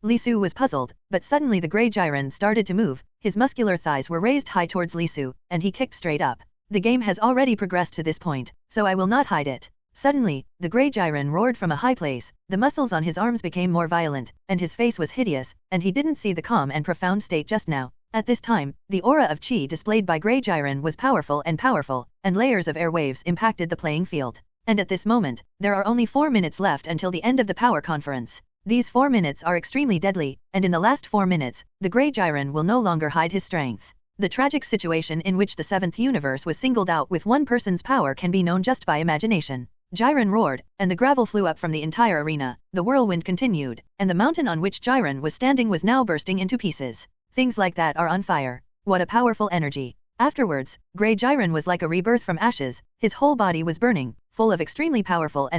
Li Su was puzzled, but suddenly the Grey Jiren started to move, his muscular thighs were raised high towards Li Su, and he kicked straight up. The game has already progressed to this point, so I will not hide it. Suddenly, the Grey Jiren roared from a high place, the muscles on his arms became more violent, and his face was hideous, and he didn't see the calm and profound state just now. At this time, the aura of chi displayed by Grey Jiren was powerful, and layers of airwaves impacted the playing field. And at this moment, there are only 4 minutes left until the end of the power conference. These 4 minutes are extremely deadly, and in the last 4 minutes, the Grey Jiren will no longer hide his strength. The tragic situation in which the 7th universe was singled out with one person's power can be known just by imagination. Jiren roared, and the gravel flew up from the entire arena, the whirlwind continued, and the mountain on which Jiren was standing was now bursting into pieces. Things like that are on fire. What a powerful energy. Afterwards, Grey Jiren was like a rebirth from ashes, his whole body was burning, full of extremely powerful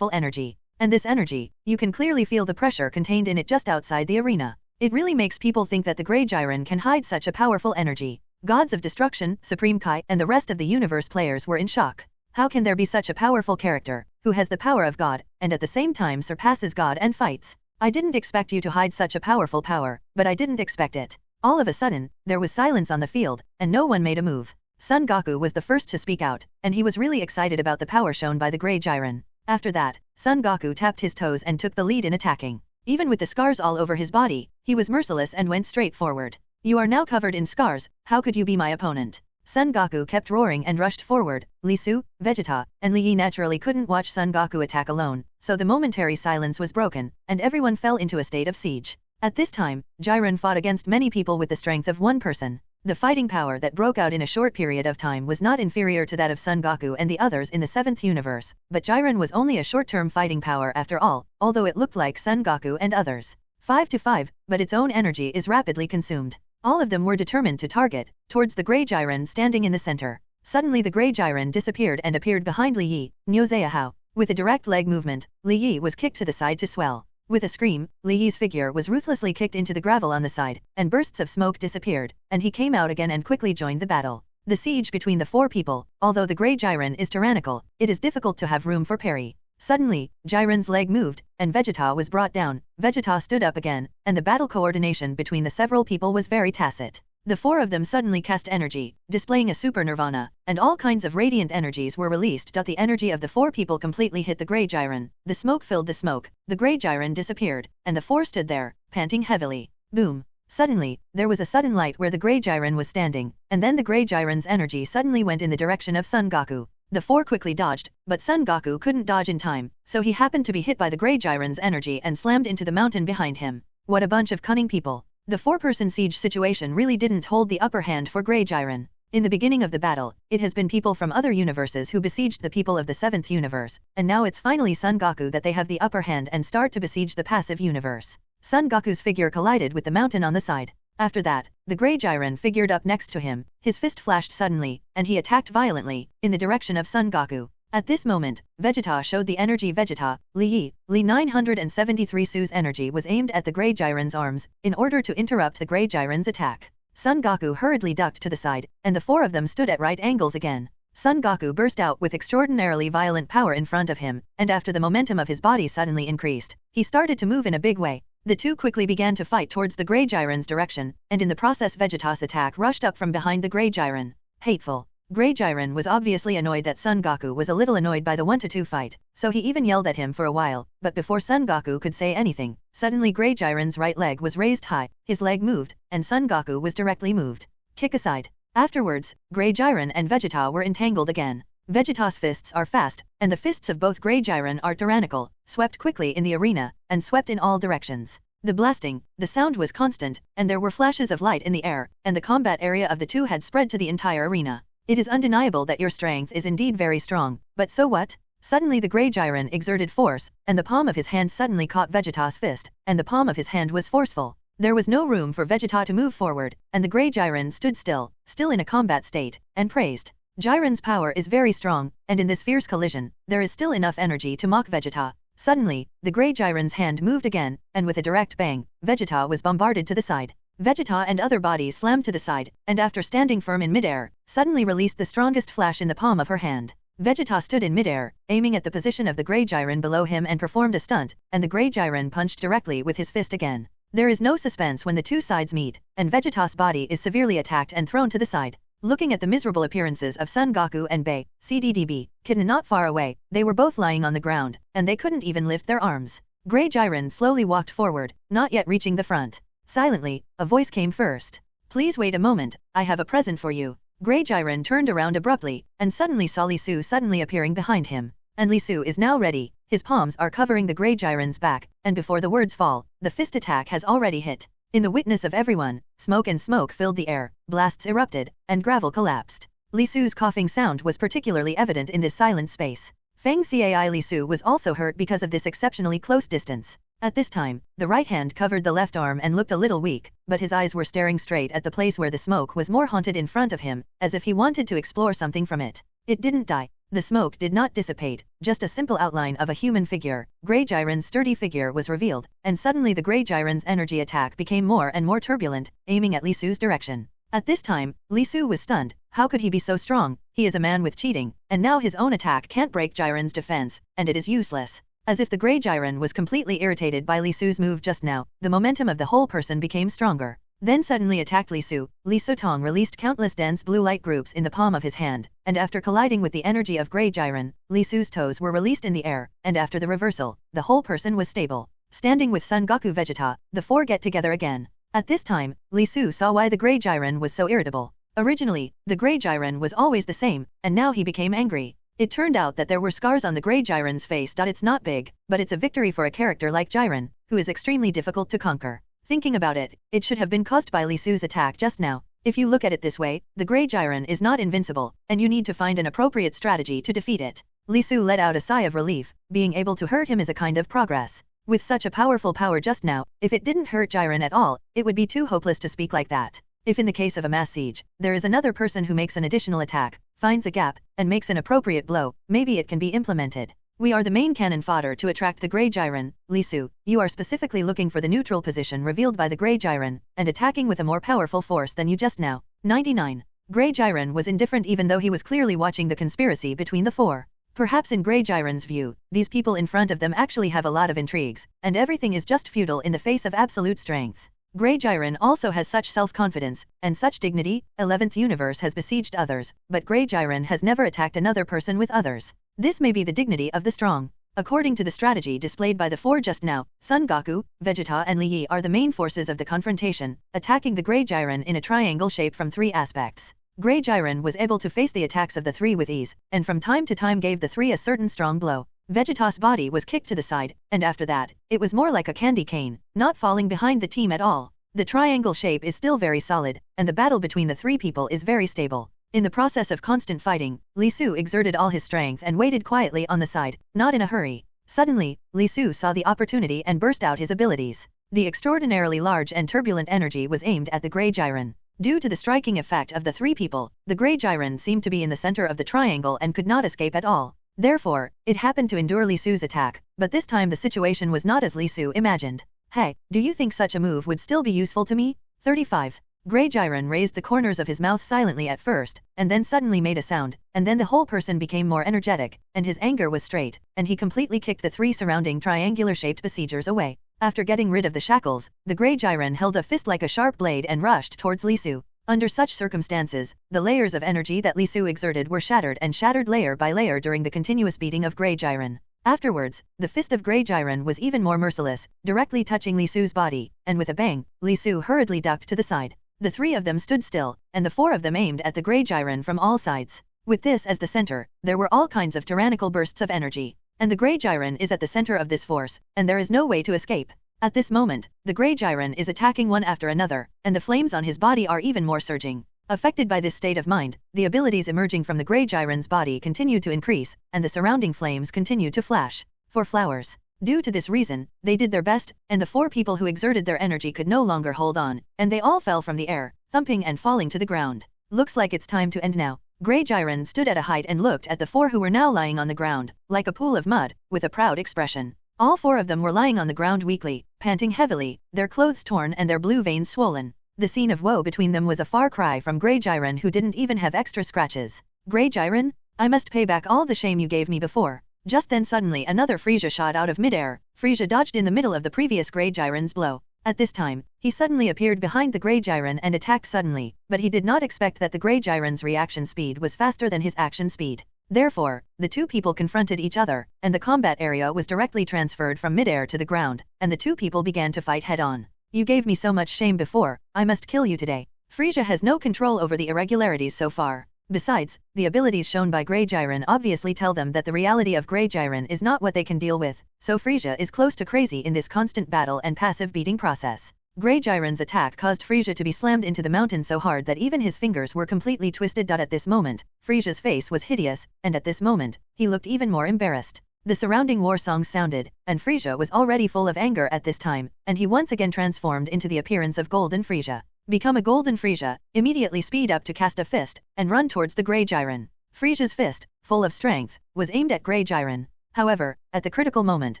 energy. And this energy, you can clearly feel the pressure contained in it just outside the arena. It really makes people think that the Grey Jiren can hide such a powerful energy. Gods of Destruction, Supreme Kai, and the rest of the universe players were in shock. How can there be such a powerful character, who has the power of God, and at the same time surpasses God and fights? I didn't expect you to hide such a powerful power, but I didn't expect it. All of a sudden, there was silence on the field, and no one made a move. Son Goku was the first to speak out, and he was really excited about the power shown by the Grey Jiren. After that, Son Goku tapped his toes and took the lead in attacking. Even with the scars all over his body, he was merciless and went straight forward. You are now covered in scars, how could you be my opponent? Son Goku kept roaring and rushed forward. Li Su, Vegeta, and Li Yi naturally couldn't watch Son Goku attack alone, so the momentary silence was broken, and everyone fell into a state of siege. At this time, Jiren fought against many people with the strength of one person. The fighting power that broke out in a short period of time was not inferior to that of Son Goku and the others in the 7th universe, but Jiren was only a short-term fighting power after all, although it looked like Son Goku and others. 5 to 5, but its own energy is rapidly consumed. All of them were determined to target, towards the Grey Jiren standing in the center. Suddenly the Grey Jiren disappeared and appeared behind Li Yi, Nyozehao. With a direct leg movement, Li Yi was kicked to the side to swell. With a scream, Li Yi's figure was ruthlessly kicked into the gravel on the side, and bursts of smoke disappeared, and he came out again and quickly joined the battle. The siege between the 4 people, although the Grey Jiren is tyrannical, it is difficult to have room for parry. Suddenly, Jiren's leg moved, and Vegeta was brought down. Vegeta stood up again, and the battle coordination between the several people was very tacit. The 4 of them suddenly cast energy, displaying a super nirvana, and all kinds of radiant energies were released. The energy of the 4 people completely hit the Grey Jiren. The smoke filled the smoke, the Grey Jiren disappeared, and the 4 stood there, panting heavily. Boom! Suddenly, there was a sudden light where the Grey Jiren was standing, and then the Grey Jiren's energy suddenly went in the direction of Son Goku. The 4 quickly dodged, but Son Goku couldn't dodge in time, so he happened to be hit by the Grey Jiren's energy and slammed into the mountain behind him. What a bunch of cunning people. The 4-person siege situation really didn't hold the upper hand for Grey Jiren. In the beginning of the battle, it has been people from other universes who besieged the people of the 7th universe, and now it's finally Son Goku that they have the upper hand and start to besiege the passive universe. Son Goku's figure collided with the mountain on the side. After that, the Grey Jiren figured up next to him, his fist flashed suddenly, and he attacked violently, in the direction of Son Goku. At this moment, Vegeta showed the energy. Vegeta, Li 973 Su's energy was aimed at the Grey Jiren's arms, in order to interrupt the Grey Jiren's attack. Son Goku hurriedly ducked to the side, and the four of them stood at right angles again. Son Goku burst out with extraordinarily violent power in front of him, and after the momentum of his body suddenly increased, he started to move in a big way. The two quickly began to fight towards the Grey Jiren's direction, and in the process Vegeta's attack rushed up from behind the Grey Jiren. Hateful. Grey Jiren was obviously annoyed that Son Goku was a little annoyed by the 1-2 fight, so he even yelled at him for a while, but before Son Goku could say anything, suddenly Grey Jiren's right leg was raised high, his leg moved, and Son Goku was directly moved. Kick aside. Afterwards, Grey Jiren and Vegeta were entangled again. Vegeta's fists are fast, and the fists of both Grey Jiren are tyrannical, swept quickly in the arena, and swept in all directions. The blasting, the sound was constant, and there were flashes of light in the air, and the combat area of the two had spread to the entire arena. It is undeniable that your strength is indeed very strong, but so what? Suddenly the Grey Jiren exerted force, and the palm of his hand suddenly caught Vegeta's fist, and the palm of his hand was forceful. There was no room for Vegeta to move forward, and the Grey Jiren stood still in a combat state, and praised. Jiren's power is very strong, and in this fierce collision, there is still enough energy to mock Vegeta. Suddenly, the Grey Jiren's hand moved again, and with a direct bang, Vegeta was bombarded to the side. Vegeta and other bodies slammed to the side, and after standing firm in midair, suddenly released the strongest flash in the palm of her hand. Vegeta stood in midair, aiming at the position of the Grey Jiren below him and performed a stunt, and the Grey Jiren punched directly with his fist again. There is no suspense when the two sides meet, and Vegeta's body is severely attacked and thrown to the side. Looking at the miserable appearances of Son Goku and Bei, CDDB, Kitten not far away, they were both lying on the ground, and they couldn't even lift their arms. Grey Jiren slowly walked forward, not yet reaching the front. Silently, a voice came first. Please wait a moment, I have a present for you. Grey Jiren turned around abruptly, and suddenly saw Li Su suddenly appearing behind him. And Li Su is now ready, his palms are covering the Grey Jiren's back, and before the words fall, the fist attack has already hit. In the witness of everyone, smoke filled the air, blasts erupted, and gravel collapsed. Li Su's coughing sound was particularly evident in this silent space. Feng Cai Li Su was also hurt because of this exceptionally close distance. At this time, the right hand covered the left arm and looked a little weak, but his eyes were staring straight at the place where the smoke was more haunted in front of him, as if he wanted to explore something from it. It didn't die. The smoke did not dissipate, just a simple outline of a human figure. Grey Jiren's sturdy figure was revealed, and suddenly the Grey Jiren's energy attack became more and more turbulent, aiming at Li Su's direction. At this time, Li Su was stunned. How could he be so strong? He is a man with cheating, and now his own attack can't break Jiren's defense, and it is useless. As if the Grey Jiren was completely irritated by Li Su's move just now, the momentum of the whole person became stronger. Then suddenly attacked Li Su. Li Sotong released countless dense blue light groups in the palm of his hand, and after colliding with the energy of Grey Jiren, Li Su's toes were released in the air, and after the reversal, the whole person was stable. Standing with Son Goku Vegeta, the four get together again. At this time, Li Su saw why the Grey Jiren was so irritable. Originally, the Grey Jiren was always the same, and now he became angry. It turned out that there were scars on the Grey Jiren's face. It's not big, but it's a victory for a character like Jiren, who is extremely difficult to conquer. Thinking about it, it should have been caused by Li Su's attack just now. If you look at it this way, the Grey Jiren is not invincible, and you need to find an appropriate strategy to defeat it. Li Su let out a sigh of relief. Being able to hurt him is a kind of progress. With such a powerful power just now, if it didn't hurt Jiren at all, it would be too hopeless to speak like that. If in the case of a mass siege, there is another person who makes an additional attack, finds a gap, and makes an appropriate blow, maybe it can be implemented. We are the main cannon fodder to attract the Grey Jiren. Li Su, you are specifically looking for the neutral position revealed by the Grey Jiren, and attacking with a more powerful force than you just now. 99. Grey Jiren was indifferent even though he was clearly watching the conspiracy between the four. Perhaps in Grey Jiren's view, these people in front of them actually have a lot of intrigues, and everything is just futile in the face of absolute strength. Grey Jiren also has such self-confidence, and such dignity. 11th universe has besieged others, but Grey Jiren has never attacked another person with others. This may be the dignity of the strong. According to the strategy displayed by the four just now, Son Goku, Vegeta and Li Yi are the main forces of the confrontation, attacking the Grey Jiren in a triangle shape from three aspects. Grey Jiren was able to face the attacks of the three with ease, and from time to time gave the three a certain strong blow. Vegeta's body was kicked to the side, and after that, it was more like a candy cane, not falling behind the team at all. The triangle shape is still very solid, and the battle between the three people is very stable. In the process of constant fighting, Li Su exerted all his strength and waited quietly on the side, not in a hurry. Suddenly, Li Su saw the opportunity and burst out his abilities. The extraordinarily large and turbulent energy was aimed at the Grey Jiren. Due to the striking effect of the three people, the Grey Jiren seemed to be in the center of the triangle and could not escape at all. Therefore, it happened to endure Li Su's attack, but this time the situation was not as Li Su imagined. Hey, do you think such a move would still be useful to me? 35. Grey Jiren raised the corners of his mouth silently at first, and then suddenly made a sound, and then the whole person became more energetic, and his anger was straight, and he completely kicked the 3 surrounding triangular-shaped besiegers away. After getting rid of the shackles, the Grey Jiren held a fist like a sharp blade and rushed towards Li Su. Under such circumstances, the layers of energy that Li Su exerted were shattered and shattered layer by layer during the continuous beating of Grey Jiren. Afterwards, the fist of Grey Jiren was even more merciless, directly touching Li Su's body, and with a bang, Li Su hurriedly ducked to the side. The 3 of them stood still, and the 4 of them aimed at the Grey Jiren from all sides. With this as the center, there were all kinds of tyrannical bursts of energy. And the Grey Jiren is at the center of this force, and there is no way to escape. At this moment, the Grey Jiren is attacking one after another, and the flames on his body are even more surging. Affected by this state of mind, the abilities emerging from the Grey Jiren's body continue to increase, and the surrounding flames continue to flash. 4 flowers. Due to this reason, they did their best, and the 4 people who exerted their energy could no longer hold on, and they all fell from the air, thumping and falling to the ground. Looks like it's time to end now. Grey Jiren stood at a height and looked at the 4 who were now lying on the ground, like a pool of mud, with a proud expression. All 4 of them were lying on the ground weakly, panting heavily, their clothes torn and their blue veins swollen. The scene of woe between them was a far cry from Grey Jiren, who didn't even have extra scratches. Grey Jiren, I must pay back all the shame you gave me before. Just then suddenly another Frieza shot out of midair. Frieza dodged in the middle of the previous Grey Jiren's blow. At this time, he suddenly appeared behind the Grey Jiren and attacked suddenly, but he did not expect that the Grey Jiren's reaction speed was faster than his action speed. Therefore, the 2 people confronted each other, and the combat area was directly transferred from midair to the ground, and the 2 people began to fight head-on. You gave me so much shame before, I must kill you today. Frieza has no control over the irregularities so far. Besides, the abilities shown by Grey Jiren obviously tell them that the reality of Grey Jiren is not what they can deal with, so Frieza is close to crazy in this constant battle and passive beating process. Grey Jiren's attack caused Frieza to be slammed into the mountain so hard that even his fingers were completely twisted. At this moment, Frieza's face was hideous, and at this moment, he looked even more embarrassed. The surrounding war songs sounded, and Frieza was already full of anger at this time, and he once again transformed into the appearance of Golden Frieza. Become a Golden Frieza, immediately speed up to cast a fist, and run towards the Grey Jiren. Frieza's fist, full of strength, was aimed at Grey Jiren. However, at the critical moment,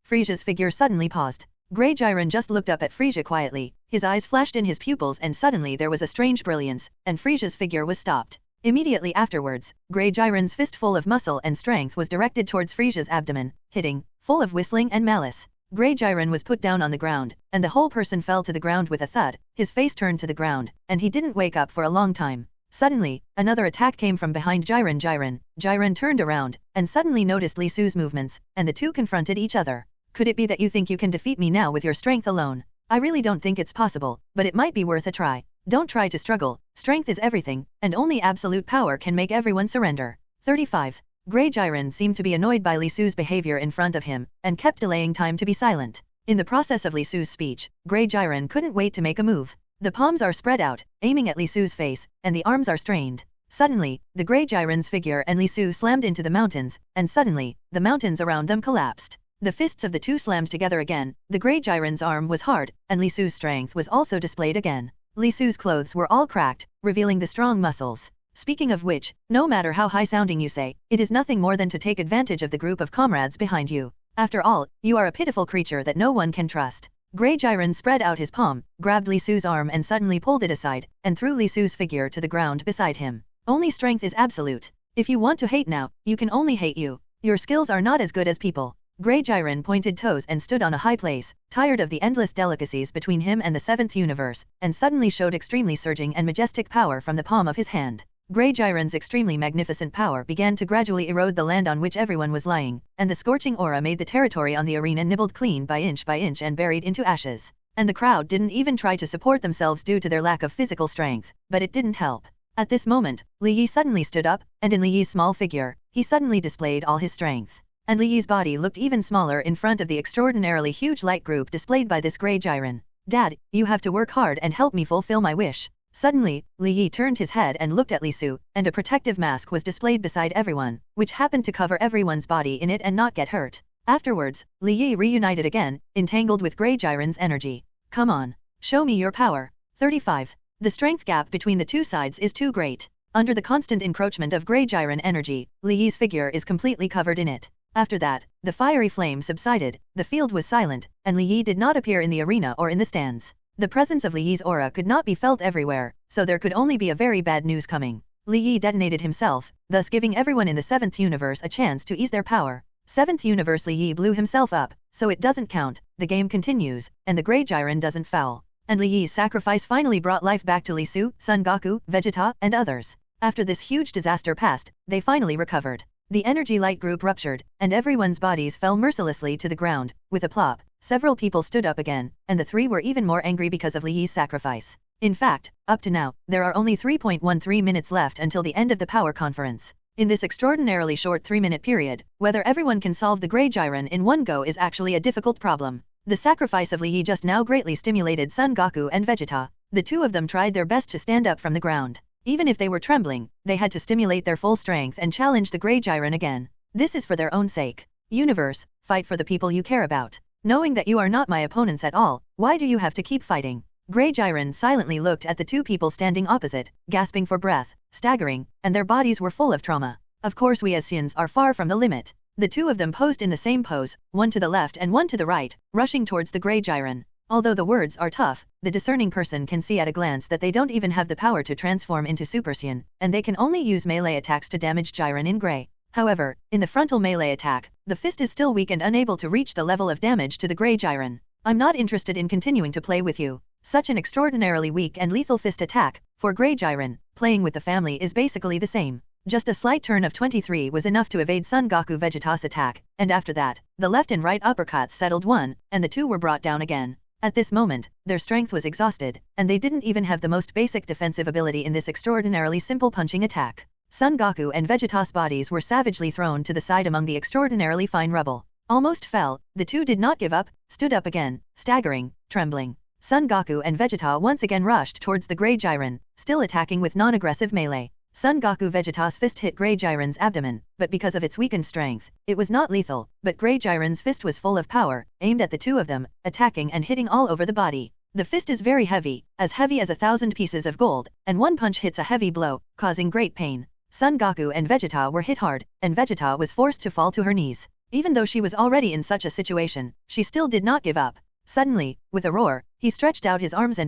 Frieza's figure suddenly paused. Grey Jiren just looked up at Frieza quietly, his eyes flashed in his pupils and suddenly there was a strange brilliance, and Frieza's figure was stopped. Immediately afterwards, Grey Jiren's fist full of muscle and strength was directed towards Frieza's abdomen, hitting, full of whistling and malice. Grey Jiren was put down on the ground, and the whole person fell to the ground with a thud, his face turned to the ground, and he didn't wake up for a long time. Suddenly, another attack came from behind Jiren. Jiren turned around, and suddenly noticed Li Su's movements, and the 2 confronted each other. Could it be that you think you can defeat me now with your strength alone? I really don't think it's possible, but it might be worth a try. Don't try to struggle, strength is everything, and only absolute power can make everyone surrender. 35. Grey Jiren seemed to be annoyed by Li Su's behavior in front of him, and kept delaying time to be silent. In the process of Li Su's speech, Grey Jiren couldn't wait to make a move. The palms are spread out, aiming at Li Su's face, and the arms are strained. Suddenly, the Grey Jiren's figure and Li Su slammed into the mountains, and suddenly, the mountains around them collapsed. The fists of the 2 slammed together again, the Grey Jiren's arm was hard, and Li Su's strength was also displayed again. Li Su's clothes were all cracked, revealing the strong muscles. Speaking of which, no matter how high-sounding you say, it is nothing more than to take advantage of the group of comrades behind you. After all, you are a pitiful creature that no one can trust. Grey Jiren spread out his palm, grabbed Li Su's arm and suddenly pulled it aside, and threw Li Su's figure to the ground beside him. Only strength is absolute. If you want to hate now, you can only hate you. Your skills are not as good as people. Grey Jiren pointed toes and stood on a high place, tired of the endless delicacies between him and the 7th universe, and suddenly showed extremely surging and majestic power from the palm of his hand. Grey Jiren's extremely magnificent power began to gradually erode the land on which everyone was lying, and the scorching aura made the territory on the arena nibbled clean by inch and buried into ashes. And the crowd didn't even try to support themselves due to their lack of physical strength, but it didn't help. At this moment, Li Yi suddenly stood up, and in Li Yi's small figure, he suddenly displayed all his strength. And Li Yi's body looked even smaller in front of the extraordinarily huge light group displayed by this Grey Jiren. Dad, you have to work hard and help me fulfill my wish. Suddenly, Li Yi turned his head and looked at Li Su, and a protective mask was displayed beside everyone, which happened to cover everyone's body in it and not get hurt. Afterwards, Li Yi reunited again, entangled with Grey Jiren's energy. Come on. Show me your power. 35. The strength gap between the 2 sides is too great. Under the constant encroachment of Grey Jiren energy, Li Yi's figure is completely covered in it. After that, the fiery flame subsided, the field was silent, and Li Yi did not appear in the arena or in the stands. The presence of Li Yi's aura could not be felt everywhere, so there could only be a very bad news coming. Li Yi detonated himself, thus giving everyone in the 7th universe a chance to ease their power. 7th universe Li Yi blew himself up, so it doesn't count, the game continues, and the Grey Jiren doesn't foul. And Li Yi's sacrifice finally brought life back to Li Su, Son Goku, Vegeta, and others. After this huge disaster passed, they finally recovered. The energy light group ruptured, and everyone's bodies fell mercilessly to the ground. With a plop, several people stood up again, and the three were even more angry because of Li Yi's sacrifice. In fact, up to now, there are only 3.13 minutes left until the end of the power conference. In this extraordinarily short 3-minute period, whether everyone can solve the Grey Jiren in one go is actually a difficult problem. The sacrifice of Li Yi just now greatly stimulated Son Goku and Vegeta. The two of them tried their best to stand up from the ground. Even if they were trembling, they had to stimulate their full strength and challenge the Grey Jiren again. This is for their own sake. Universe, fight for the people you care about. Knowing that you are not my opponents at all, why do you have to keep fighting? Grey Jiren silently looked at the two people standing opposite, gasping for breath, staggering, and their bodies were full of trauma. Of course we as Saiyans are far from the limit. The two of them posed in the same pose, one to the left and one to the right, rushing towards the Grey Jiren. Although the words are tough, the discerning person can see at a glance that they don't even have the power to transform into Super Saiyan, and they can only use melee attacks to damage Jiren in Grey. However, in the frontal melee attack, the fist is still weak and unable to reach the level of damage to the Grey Jiren. I'm not interested in continuing to play with you. Such an extraordinarily weak and lethal fist attack, for Grey Jiren, playing with the family is basically the same. Just a slight turn of 23 was enough to evade Son Goku Vegeta's attack, and after that, the left and right uppercuts settled one, and the two were brought down again. At this moment, their strength was exhausted, and they didn't even have the most basic defensive ability in this extraordinarily simple punching attack. Son Goku and Vegeta's bodies were savagely thrown to the side among the extraordinarily fine rubble. Almost fell, the two did not give up, stood up again, staggering, trembling. Son Goku and Vegeta once again rushed towards the Grey Jiren, still attacking with non-aggressive melee. Son Goku Vegeta's fist hit Grey Jiren's abdomen, but because of its weakened strength, it was not lethal, but Grey Jiren's fist was full of power, aimed at the two of them, attacking and hitting all over the body. The fist is very heavy as 1,000 pieces of gold, and one punch hits a heavy blow, causing great pain. Son Goku and Vegeta were hit hard, and Vegeta was forced to fall to her knees. Even though she was already in such a situation, she still did not give up. Suddenly, with a roar, he stretched out his arms,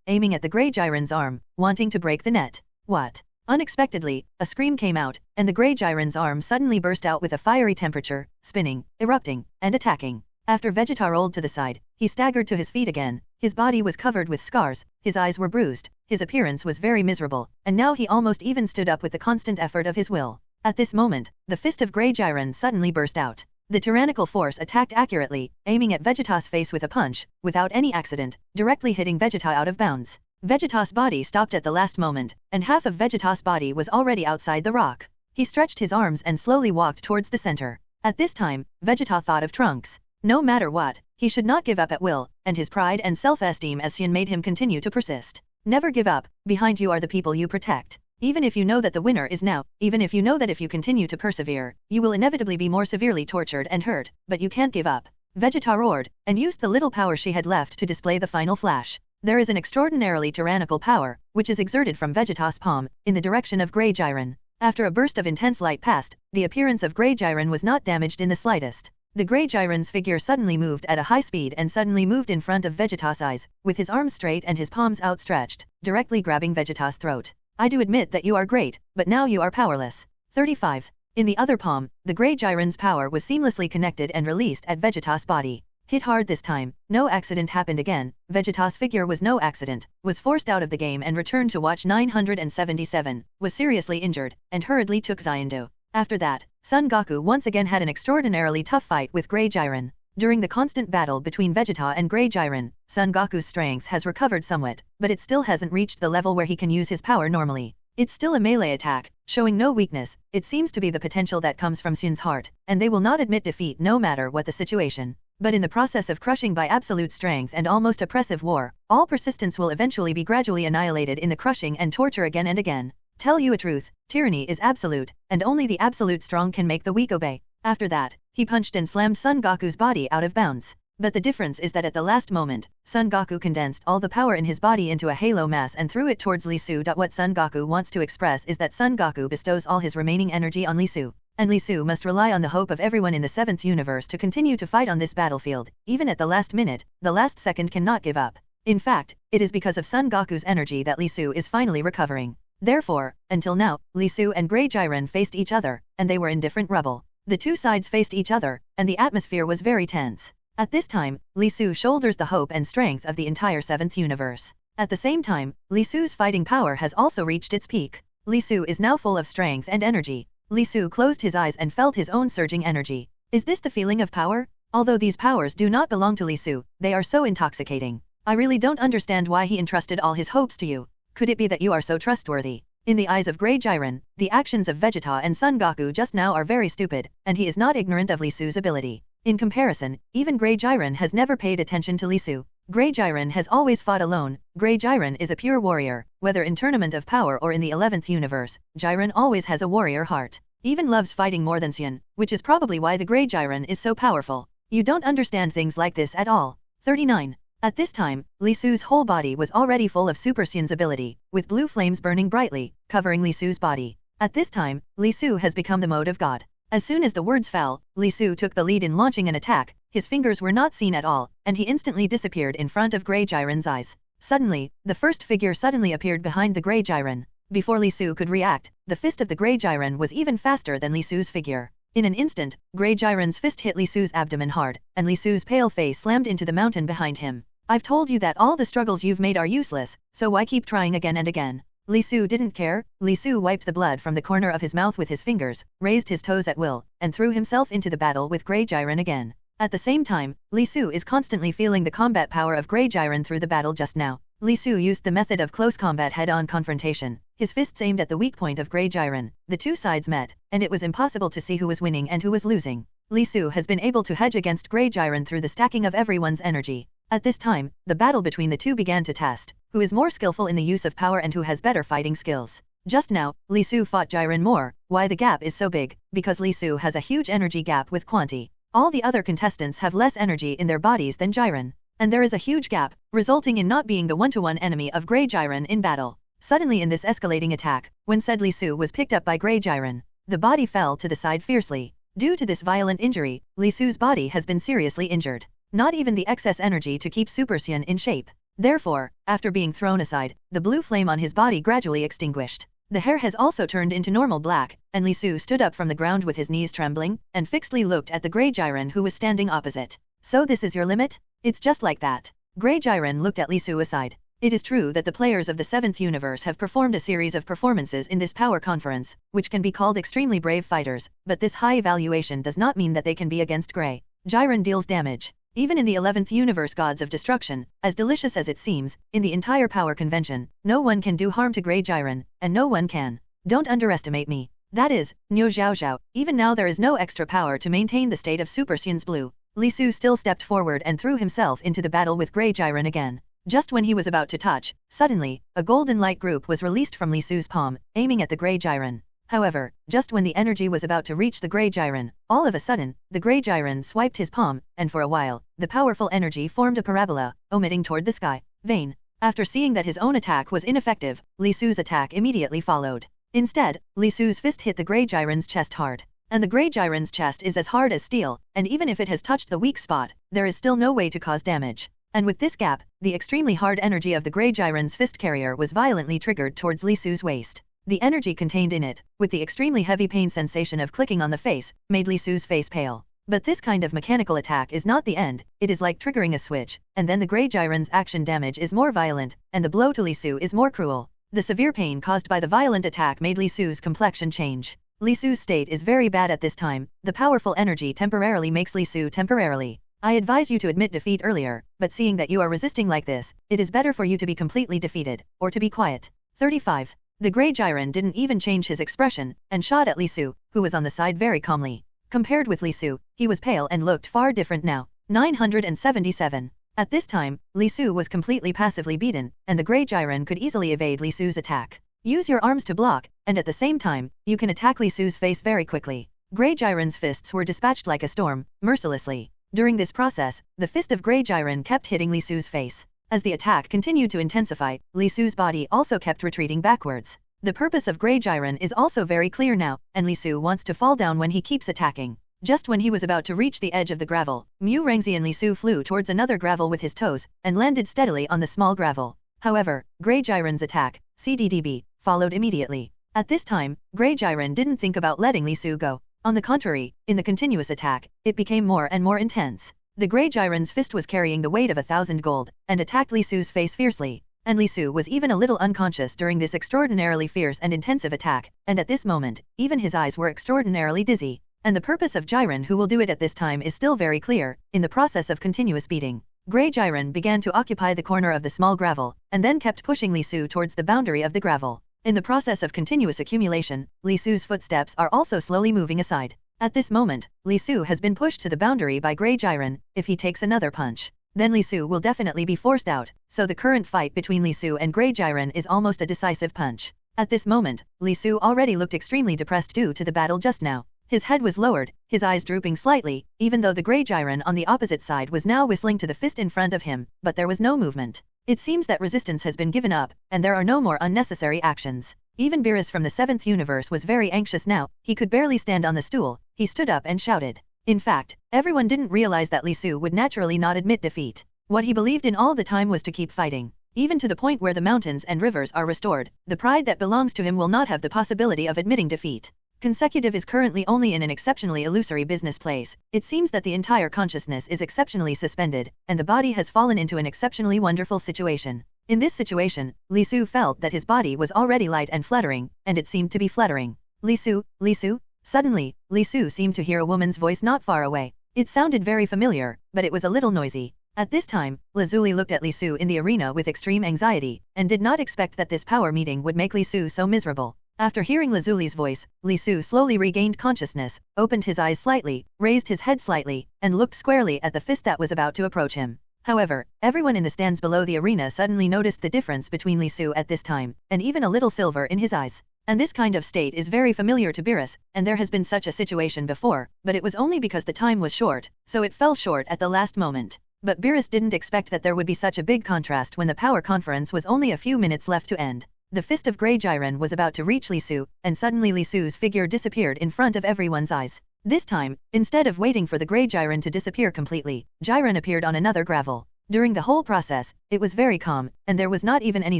aiming at the Grey Jiren's arm, wanting to break the net. What? Unexpectedly, a scream came out, and the Grey Jiren's arm suddenly burst out with a fiery temperature, spinning, erupting, and attacking. After Vegeta rolled to the side, he staggered to his feet again. His body was covered with scars, his eyes were bruised, his appearance was very miserable, and now he almost even stood up with the constant effort of his will. At this moment, the fist of Grey Jiren suddenly burst out. The tyrannical force attacked accurately, aiming at Vegeta's face with a punch, without any accident, directly hitting Vegeta out of bounds. Vegeta's body stopped at the last moment, and half of Vegeta's body was already outside the rock. He stretched his arms and slowly walked towards the center. At this time, Vegeta thought of Trunks. No matter what, he should not give up at will, and his pride and self-esteem as Saiyan made him continue to persist. Never give up, behind you are the people you protect. Even if you know that the winner is now, even if you know that if you continue to persevere, you will inevitably be more severely tortured and hurt, but you can't give up. Vegeta roared, and used the little power she had left to display the final flash. There is an extraordinarily tyrannical power, which is exerted from Vegeta's palm, in the direction of Grey Jiren. After a burst of intense light passed, the appearance of Grey Jiren was not damaged in the slightest. The Grey Jiren's figure suddenly moved at a high speed and suddenly moved in front of Vegeta's eyes, with his arms straight and his palms outstretched, directly grabbing Vegeta's throat. I do admit that you are great, but now you are powerless. 35. In the other palm, the Grey Jiren's power was seamlessly connected and released at Vegeta's body. Hit hard this time, no accident happened again. Vegeta's figure was no accident, was forced out of the game and returned to watch 977, was seriously injured, and hurriedly took Xiando. After that, Son Goku once again had an extraordinarily tough fight with Grey Jiren. During the constant battle between Vegeta and Grey Jiren, Son Goku's strength has recovered somewhat, but it still hasn't reached the level where he can use his power normally. It's still a melee attack, showing no weakness. It seems to be the potential that comes from Saiyan's heart, and they will not admit defeat no matter what the situation. But in the process of crushing by absolute strength and almost oppressive war, all persistence will eventually be gradually annihilated in the crushing and torture again and again. Tell you a truth, tyranny is absolute, and only the absolute strong can make the weak obey. After that, he punched and slammed Son Goku's body out of bounds. But the difference is that at the last moment, Son Goku condensed all the power in his body into a halo mass and threw it towards Li Su. What Son Goku wants to express is that Son Goku bestows all his remaining energy on Li Su, and Li Su must rely on the hope of everyone in the 7th universe to continue to fight on this battlefield. Even at the last minute, the last second cannot give up. In fact, it is because of Son Goku's energy that Li Su is finally recovering. Therefore, until now, Li Su and Grey Jiren faced each other, and they were in different rubble. The two sides faced each other, and the atmosphere was very tense. At this time, Li Su shoulders the hope and strength of the entire 7th universe. At the same time, Li Su's fighting power has also reached its peak. Li Su is now full of strength and energy. Li Su closed his eyes and felt his own surging energy. Is this the feeling of power? Although these powers do not belong to Li Su, they are so intoxicating. I really don't understand why he entrusted all his hopes to you. Could it be that you are so trustworthy? In the eyes of Grey Jiren, the actions of Vegeta and Son Goku just now are very stupid, and he is not ignorant of Li Su's ability. In comparison, even Grey Jiren has never paid attention to Li Su. Grey Jiren has always fought alone. Grey Jiren is a pure warrior, whether in Tournament of Power or in the 11th universe. Jiren always has a warrior heart. Even loves fighting more than Saiyan, which is probably why the Grey Jiren is so powerful. You don't understand things like this at all. 39. At this time, Li Su's whole body was already full of Super Saiyan's ability, with blue flames burning brightly, covering Li Su's body. At this time, Li Su has become the mode of God. As soon as the words fell, Li Su took the lead in launching an attack. His fingers were not seen at all, and he instantly disappeared in front of Grey Jiren's eyes. Suddenly, the first figure suddenly appeared behind the Grey Jiren. Before Li Su could react, the fist of the Grey Jiren was even faster than Li Su's figure. In an instant, Grey Jiren's fist hit Li Su's abdomen hard, and Li Su's pale face slammed into the mountain behind him. I've told you that all the struggles you've made are useless, so why keep trying again and again? Li Su didn't care. Li Su wiped the blood from the corner of his mouth with his fingers, raised his toes at will, and threw himself into the battle with Grey Jiren again. At the same time, Li Su is constantly feeling the combat power of Grey Jiren through the battle just now. Li Su used the method of close combat head-on confrontation. His fists aimed at the weak point of Grey Jiren. The two sides met, and it was impossible to see who was winning and who was losing. Li Su has been able to hedge against Grey Jiren through the stacking of everyone's energy. At this time, the battle between the two began to test who is more skillful in the use of power and who has better fighting skills. Just now, Li Su fought Jiren more. Why the gap is so big? Because Li Su has a huge energy gap with Quanti. All the other contestants have less energy in their bodies than Jiren. And there is a huge gap, resulting in not being the one-to-one enemy of Grey Jiren in battle. Suddenly in this escalating attack, when said Li Su was picked up by Grey Jiren, the body fell to the side fiercely. Due to this violent injury, Li Su's body has been seriously injured. Not even the excess energy to keep Super Saiyan in shape. Therefore, after being thrown aside, the blue flame on his body gradually extinguished. The hair has also turned into normal black, and Li Su stood up from the ground with his knees trembling, and fixedly looked at the Grey Jiren who was standing opposite. So this is your limit? It's just like that. Grey Jiren looked at Li Su aside. It is true that the players of the 7th universe have performed a series of performances in this power conference, which can be called extremely brave fighters, but this high evaluation does not mean that they can be against Grey Jiren deals damage. Even in the 11th universe gods of destruction, as delicious as it seems, in the entire power convention, no one can do harm to Grey Jiren, and no one can. Don't underestimate me. That is, Niu Zhao Zhao. Even now there is no extra power to maintain the state of Super Saiyan's blue. Li Su still stepped forward and threw himself into the battle with Grey Jiren again. Just when he was about to touch, suddenly, a golden light group was released from Li Su's palm, aiming at the Grey Jiren. However, just when the energy was about to reach the Grey Jiren, all of a sudden, the Grey Jiren swiped his palm, and for a while, the powerful energy formed a parabola, omitting toward the sky. Vain. After seeing that his own attack was ineffective, Li Su's attack immediately followed. Instead, Li Su's fist hit the Grey Jiren's chest hard. And the Grey Jiren's chest is as hard as steel, and even if it has touched the weak spot, there is still no way to cause damage. And with this gap, the extremely hard energy of the Grey Jiren's fist carrier was violently triggered towards Li Su's waist. The energy contained in it, with the extremely heavy pain sensation of clicking on the face, made Li Su's face pale. But this kind of mechanical attack is not the end, it is like triggering a switch, and then the Grey Jiren's action damage is more violent, and the blow to Li Su is more cruel. The severe pain caused by the violent attack made Li Su's complexion change. Li Su's state is very bad at this time. The powerful energy temporarily makes Li Su temporarily. I advise you to admit defeat earlier, but seeing that you are resisting like this, it is better for you to be completely defeated, or to be quiet. 35. The Grey Jiren didn't even change his expression, and shot at Li Su, who was on the side very calmly. Compared with Li Su, he was pale and looked far different now. 977. At this time, Li Su was completely passively beaten, and the Grey Jiren could easily evade Li Su's attack. Use your arms to block, and at the same time, you can attack Li Su's face very quickly. Grey Jiren's fists were dispatched like a storm, mercilessly. During this process, the fist of Grey Jiren kept hitting Li Su's face. As the attack continued to intensify, Li Su's body also kept retreating backwards. The purpose of Grey Jiren is also very clear now, and Li Su wants to fall down when he keeps attacking. Just when he was about to reach the edge of the gravel, Mu Rangzi and Li Su flew towards another gravel with his toes, and landed steadily on the small gravel. However, Grey Jiren's attack, CDDB, followed immediately. At this time, Grey Jiren didn't think about letting Li Su go. On the contrary, in the continuous attack, it became more and more intense. The Grey Jiren's fist was carrying the weight of 1,000 gold, and attacked Li Su's face fiercely. And Li Su was even a little unconscious during this extraordinarily fierce and intensive attack, and at this moment, even his eyes were extraordinarily dizzy. And the purpose of Jiren who will do it at this time is still very clear. In the process of continuous beating, Grey Jiren began to occupy the corner of the small gravel, and then kept pushing Li Su towards the boundary of the gravel. In the process of continuous accumulation, Li Su's footsteps are also slowly moving aside. At this moment, Li Su has been pushed to the boundary by Grey Jiren. If he takes another punch, then Li Su will definitely be forced out, so the current fight between Li Su and Grey Jiren is almost a decisive punch. At this moment, Li Su already looked extremely depressed due to the battle just now. His head was lowered, his eyes drooping slightly, even though the Grey Jiren on the opposite side was now whistling to the fist in front of him, but there was no movement. It seems that resistance has been given up, and there are no more unnecessary actions. Even Beerus from the 7th universe was very anxious now. He could barely stand on the stool. He stood up and shouted. In fact, everyone didn't realize that Li Su would naturally not admit defeat. What he believed in all the time was to keep fighting. Even to the point where the mountains and rivers are restored, the pride that belongs to him will not have the possibility of admitting defeat. Consecutive is currently only in an exceptionally illusory business place. It seems that the entire consciousness is exceptionally suspended, and the body has fallen into an exceptionally wonderful situation. In this situation, Li Su felt that his body was already light and fluttering, and it seemed to be fluttering. Li Su, Li Su? Suddenly, Li Su seemed to hear a woman's voice not far away. It sounded very familiar, but it was a little noisy. At this time, Lazuli looked at Li Su in the arena with extreme anxiety, and did not expect that this power meeting would make Li Su so miserable. After hearing Lazuli's voice, Li Su slowly regained consciousness, opened his eyes slightly, raised his head slightly, and looked squarely at the fist that was about to approach him. However, everyone in the stands below the arena suddenly noticed the difference between Li Su at this time, and even a little silver in his eyes. And this kind of state is very familiar to Beerus, and there has been such a situation before, but it was only because the time was short, so it fell short at the last moment. But Beerus didn't expect that there would be such a big contrast when the power conference was only a few minutes left to end. The fist of Grey Jiren was about to reach Li Su, and suddenly Li Su's figure disappeared in front of everyone's eyes. This time, instead of waiting for the Grey Jiren to disappear completely, Jiren appeared on another gravel. During the whole process, it was very calm, and there was not even any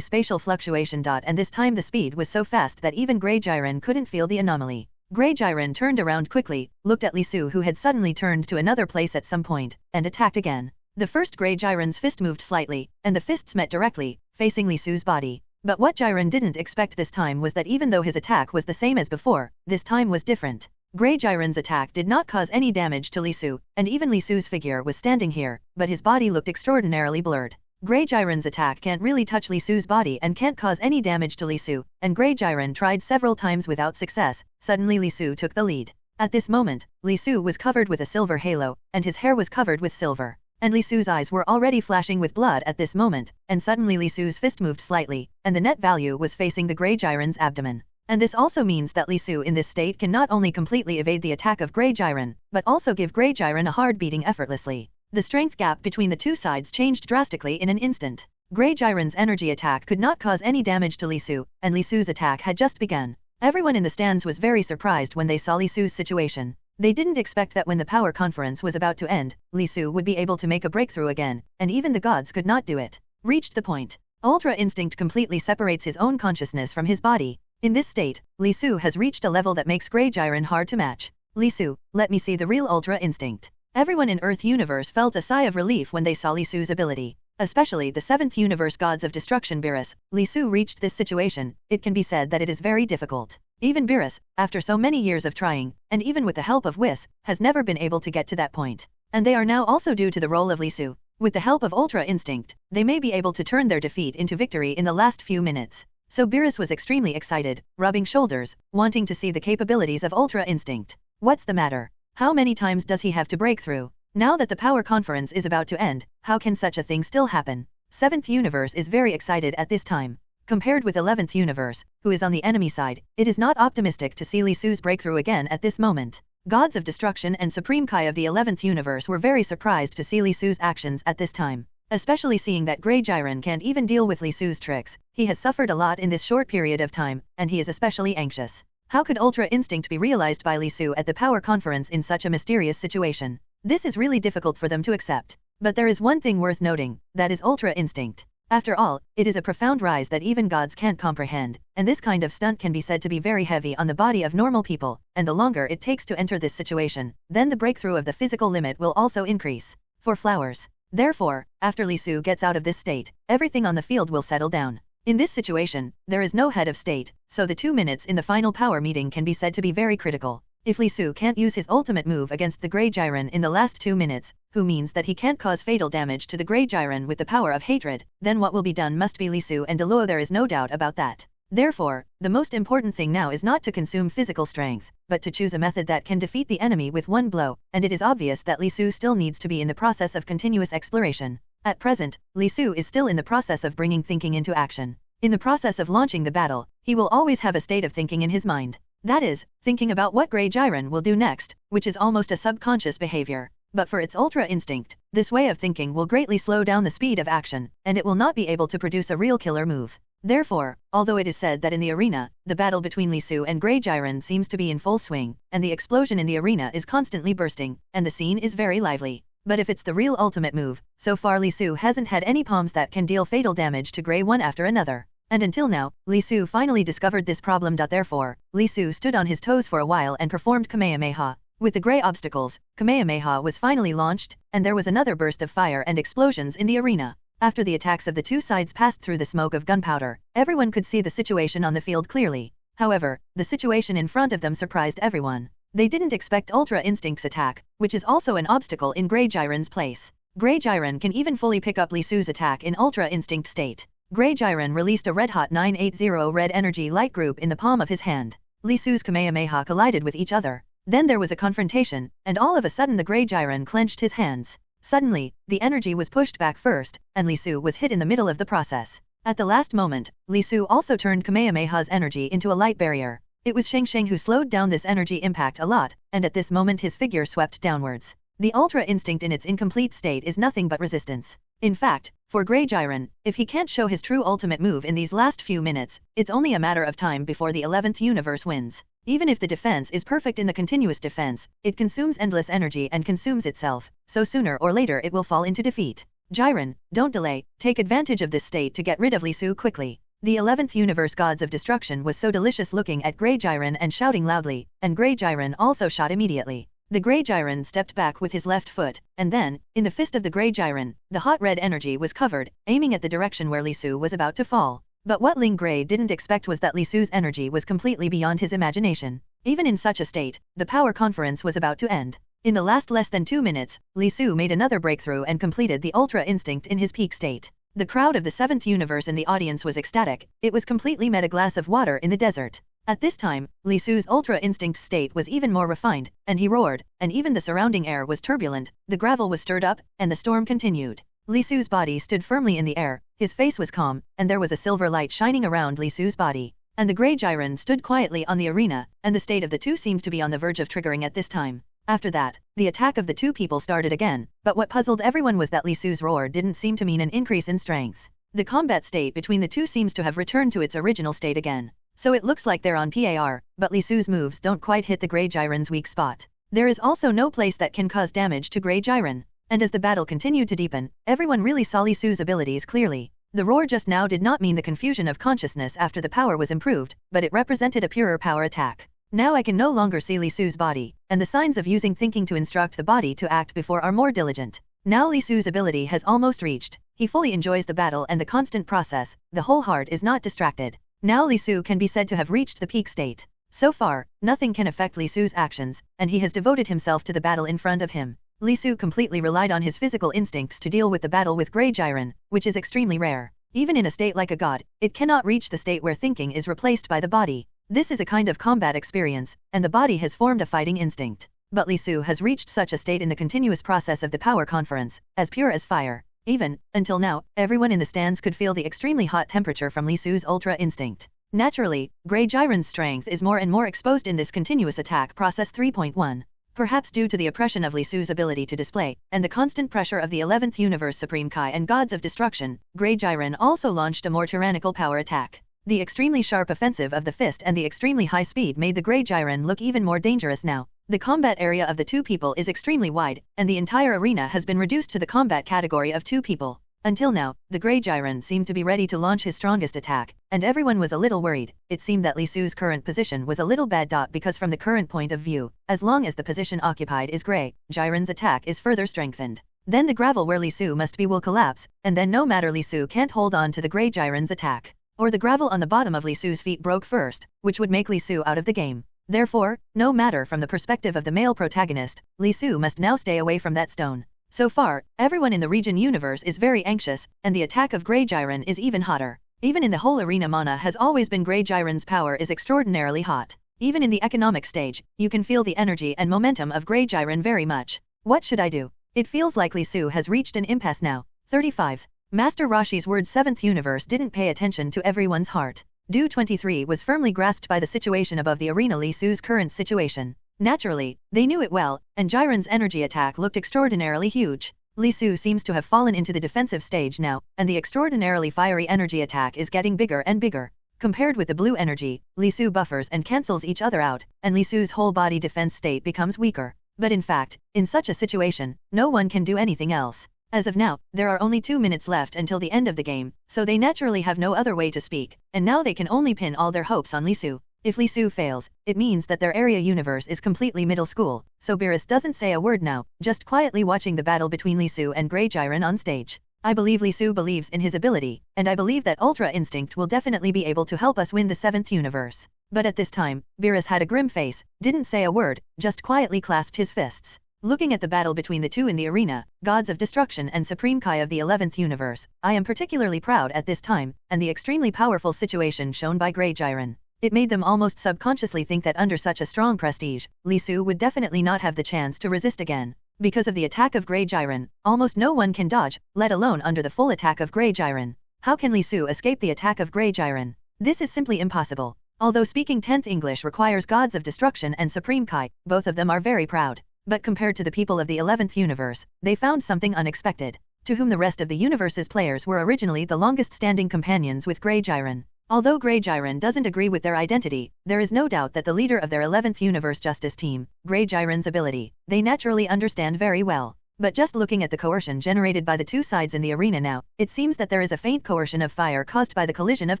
spatial fluctuation. And this time the speed was so fast that even Grey Jiren couldn't feel the anomaly. Grey Jiren turned around quickly, looked at Li Su who had suddenly turned to another place at some point, and attacked again. The first Grey Jiren's fist moved slightly, and the fists met directly, facing Li Su's body. But what Jiren didn't expect this time was that even though his attack was the same as before, this time was different. Grey Jiren's attack did not cause any damage to Li Su, and even Li Su's figure was standing here, but his body looked extraordinarily blurred. Grey Jiren's attack can't really touch Li Su's body and can't cause any damage to Li Su, and Grey Jiren tried several times without success. Suddenly Li Su took the lead. At this moment, Li Su was covered with a silver halo, and his hair was covered with silver. And Li Su's eyes were already flashing with blood at this moment, and suddenly Li Su's fist moved slightly, and the net value was facing the Grey Jiren's abdomen. And this also means that Li Su in this state can not only completely evade the attack of Grey Jiren, but also give Grey Jiren a hard beating effortlessly. The strength gap between the two sides changed drastically in an instant. Grey Jiren's energy attack could not cause any damage to Li Su, and Li Su's attack had just begun. Everyone in the stands was very surprised when they saw Li Su's situation. They didn't expect that when the power conference was about to end, Li Su would be able to make a breakthrough again, and even the gods could not do it. Reached the point. Ultra Instinct completely separates his own consciousness from his body. In this state, Li Su has reached a level that makes Grey Jiren hard to match. Li Su, let me see the real Ultra Instinct. Everyone in Earth Universe felt a sigh of relief when they saw Li Su's ability. Especially the 7th Universe Gods of Destruction Beerus. Li Su reached this situation, it can be said that it is very difficult. Even Beerus, after so many years of trying, and even with the help of Whis, has never been able to get to that point. And they are now also due to the role of Li Su. With the help of Ultra Instinct, they may be able to turn their defeat into victory in the last few minutes. So Beerus was extremely excited, rubbing shoulders, wanting to see the capabilities of Ultra Instinct. What's the matter? How many times does he have to break through? Now that the power conference is about to end, how can such a thing still happen? 7th Universe is very excited at this time. Compared with 11th Universe, who is on the enemy side, it is not optimistic to see Li Su's breakthrough again at this moment. Gods of Destruction and Supreme Kai of the 11th universe were very surprised to see Li Su's actions at this time. Especially seeing that Grey Jiren can't even deal with Li Su's tricks. He has suffered a lot in this short period of time, and he is especially anxious. How could Ultra Instinct be realized by Li Su at the Power Conference in such a mysterious situation? This is really difficult for them to accept. But there is one thing worth noting, that is Ultra Instinct. After all, it is a profound rise that even gods can't comprehend, and this kind of stunt can be said to be very heavy on the body of normal people, and the longer it takes to enter this situation, then the breakthrough of the physical limit will also increase. For flowers. Therefore, after Li Su gets out of this state, everything on the field will settle down. In this situation, there is no head of state, so the 2 minutes in the final power meeting can be said to be very critical. If Li Su can't use his ultimate move against the Grey Jiren in the last 2 minutes, who means that he can't cause fatal damage to the Grey Jiren with the power of hatred, then what will be done must be Li Su and Deluo, there is no doubt about that. Therefore, the most important thing now is not to consume physical strength, but to choose a method that can defeat the enemy with one blow, and it is obvious that Li Su still needs to be in the process of continuous exploration. At present, Li Su is still in the process of bringing thinking into action. In the process of launching the battle, he will always have a state of thinking in his mind. That is, thinking about what Grey Jiren will do next, which is almost a subconscious behavior. But for its Ultra Instinct, this way of thinking will greatly slow down the speed of action, and it will not be able to produce a real killer move. Therefore, although it is said that in the arena, the battle between Li Su and Grey Jiren seems to be in full swing, and the explosion in the arena is constantly bursting, and the scene is very lively. But if it's the real ultimate move, so far Li Su hasn't had any palms that can deal fatal damage to Grey one after another. And until now, Li Su finally discovered this problem. Therefore, Li Su stood on his toes for a while and performed Kamehameha. With the grey obstacles, Kamehameha was finally launched, and there was another burst of fire and explosions in the arena. After the attacks of the two sides passed through the smoke of gunpowder, everyone could see the situation on the field clearly. However, the situation in front of them surprised everyone. They didn't expect Ultra Instinct's attack, which is also an obstacle in Grey Jiren's place. Grey Jiren can even fully pick up Li Su's attack in Ultra Instinct state. Grey Jiren released a red-hot 980 red energy light group in the palm of his hand. Li Su's Kamehameha collided with each other. Then there was a confrontation, and all of a sudden the Grey Jiren clenched his hands. Suddenly, the energy was pushed back first, and Li Su was hit in the middle of the process. At the last moment, Li Su also turned Kamehameha's energy into a light barrier. It was Sheng Sheng who slowed down this energy impact a lot, and at this moment his figure swept downwards. The Ultra Instinct in its incomplete state is nothing but resistance. In fact, for Grey Jiren, if he can't show his true ultimate move in these last few minutes, it's only a matter of time before the 11th universe wins. Even if the defense is perfect in the continuous defense, it consumes endless energy and consumes itself, so sooner or later it will fall into defeat. Jiren, don't delay, take advantage of this state to get rid of Li Su quickly. The 11th universe gods of destruction was so delicious looking at Grey Jiren and shouting loudly, and Grey Jiren also shot immediately. The Grey Jiren stepped back with his left foot, and then, in the fist of the Grey Jiren, the hot red energy was covered, aiming at the direction where Li Su was about to fall. But what Ling Grey didn't expect was that Li Su's energy was completely beyond his imagination. Even in such a state, the power conference was about to end. In the last less than 2 minutes, Li Su made another breakthrough and completed the Ultra Instinct in his peak state. The crowd of the 7th universe and the audience was ecstatic. It was completely met a glass of water in the desert. At this time, Li Su's Ultra Instinct state was even more refined, and he roared, and even the surrounding air was turbulent, the gravel was stirred up, and the storm continued. Li Su's body stood firmly in the air, his face was calm, and there was a silver light shining around Li Su's body. And the Grey Jiren stood quietly on the arena, and the state of the two seemed to be on the verge of triggering at this time. After that, the attack of the two people started again, but what puzzled everyone was that Li Su's roar didn't seem to mean an increase in strength. The combat state between the two seems to have returned to its original state again. So it looks like they're on par, but Li Su's moves don't quite hit the Grey Jiren's weak spot. There is also no place that can cause damage to Grey Jiren. And as the battle continued to deepen, everyone really saw Li Su's abilities clearly. The roar just now did not mean the confusion of consciousness after the power was improved, but it represented a purer power attack. Now I can no longer see Li Su's body, and the signs of using thinking to instruct the body to act before are more diligent. Now Li Su's ability has almost reached. He fully enjoys the battle and the constant process, the whole heart is not distracted. Now Li Su can be said to have reached the peak state. So far, nothing can affect Li Su's actions, and he has devoted himself to the battle in front of him. Li Su completely relied on his physical instincts to deal with the battle with Grey Jiren, which is extremely rare. Even in a state like a god, it cannot reach the state where thinking is replaced by the body. This is a kind of combat experience, and the body has formed a fighting instinct. But Li Su has reached such a state in the continuous process of the power conference, as pure as fire. Even, until now, everyone in the stands could feel the extremely hot temperature from Li Su's Ultra Instinct. Naturally, Grey Jiren's strength is more and more exposed in this continuous attack process 3.1. Perhaps due to the oppression of Li Su's ability to display, and the constant pressure of the 11th Universe Supreme Kai and Gods of Destruction, Grey Jiren also launched a more tyrannical power attack. The extremely sharp offensive of the fist and the extremely high speed made the Grey Jiren look even more dangerous now. The combat area of the two people is extremely wide, and the entire arena has been reduced to the combat category of two people. Until now, the Grey Jiren seemed to be ready to launch his strongest attack, and everyone was a little worried. It seemed that Li Su's current position was a little bad. Because from the current point of view, as long as the position occupied is Grey Jiren's attack is further strengthened. Then the gravel where Li Su must be will collapse, and then no matter Li Su can't hold on to the Grey Jiren's attack. Or the gravel on the bottom of Li Su's feet broke first, which would make Li Su out of the game. Therefore, no matter from the perspective of the male protagonist, Li Su must now stay away from that stone. So far, everyone in the region universe is very anxious, and the attack of Grey Jiren is even hotter. Even in the whole arena, mana has always been Grey Jiren's power is extraordinarily hot. Even in the economic stage, you can feel the energy and momentum of Grey Jiren very much. What should I do? It feels like Li Su has reached an impasse now. 35. Master Roshi's word 7th universe didn't pay attention to everyone's heart. Do 23 was firmly grasped by the situation above the arena, Li Su's current situation. Naturally, they knew it well, and Jiren's energy attack looked extraordinarily huge. Li Su seems to have fallen into the defensive stage now, and the extraordinarily fiery energy attack is getting bigger and bigger. Compared with the blue energy, Li Su buffers and cancels each other out, and Li Su's whole body defense state becomes weaker. But in fact, in such a situation, no one can do anything else. As of now, there are only 2 minutes left until the end of the game, so they naturally have no other way to speak, and now they can only pin all their hopes on Li Su. If Li Su fails, it means that their area universe is completely middle school, so Beerus doesn't say a word now, just quietly watching the battle between Li Su and Grey Jiren on stage. I believe Li Su believes in his ability, and I believe that Ultra Instinct will definitely be able to help us win the 7th universe. But at this time, Beerus had a grim face, didn't say a word, just quietly clasped his fists. Looking at the battle between the two in the arena, Gods of Destruction and Supreme Kai of the 11th universe, I am particularly proud at this time, and the extremely powerful situation shown by Grey Jiren. It made them almost subconsciously think that under such a strong prestige, Li Su would definitely not have the chance to resist again. Because of the attack of Grey Jiren, almost no one can dodge, let alone under the full attack of Grey Jiren. How can Li Su escape the attack of Grey Jiren? This is simply impossible. Although speaking 10th English requires Gods of Destruction and Supreme Kai, both of them are very proud. But compared to the people of the 11th universe, they found something unexpected. To whom the rest of the universe's players were originally the longest-standing companions with Grey Jiren. Although Grey Jiren doesn't agree with their identity, there is no doubt that the leader of their 11th Universe Justice team, Grey Jiren's ability, they naturally understand very well. But just looking at the coercion generated by the two sides in the arena now, it seems that there is a faint coercion of fire caused by the collision of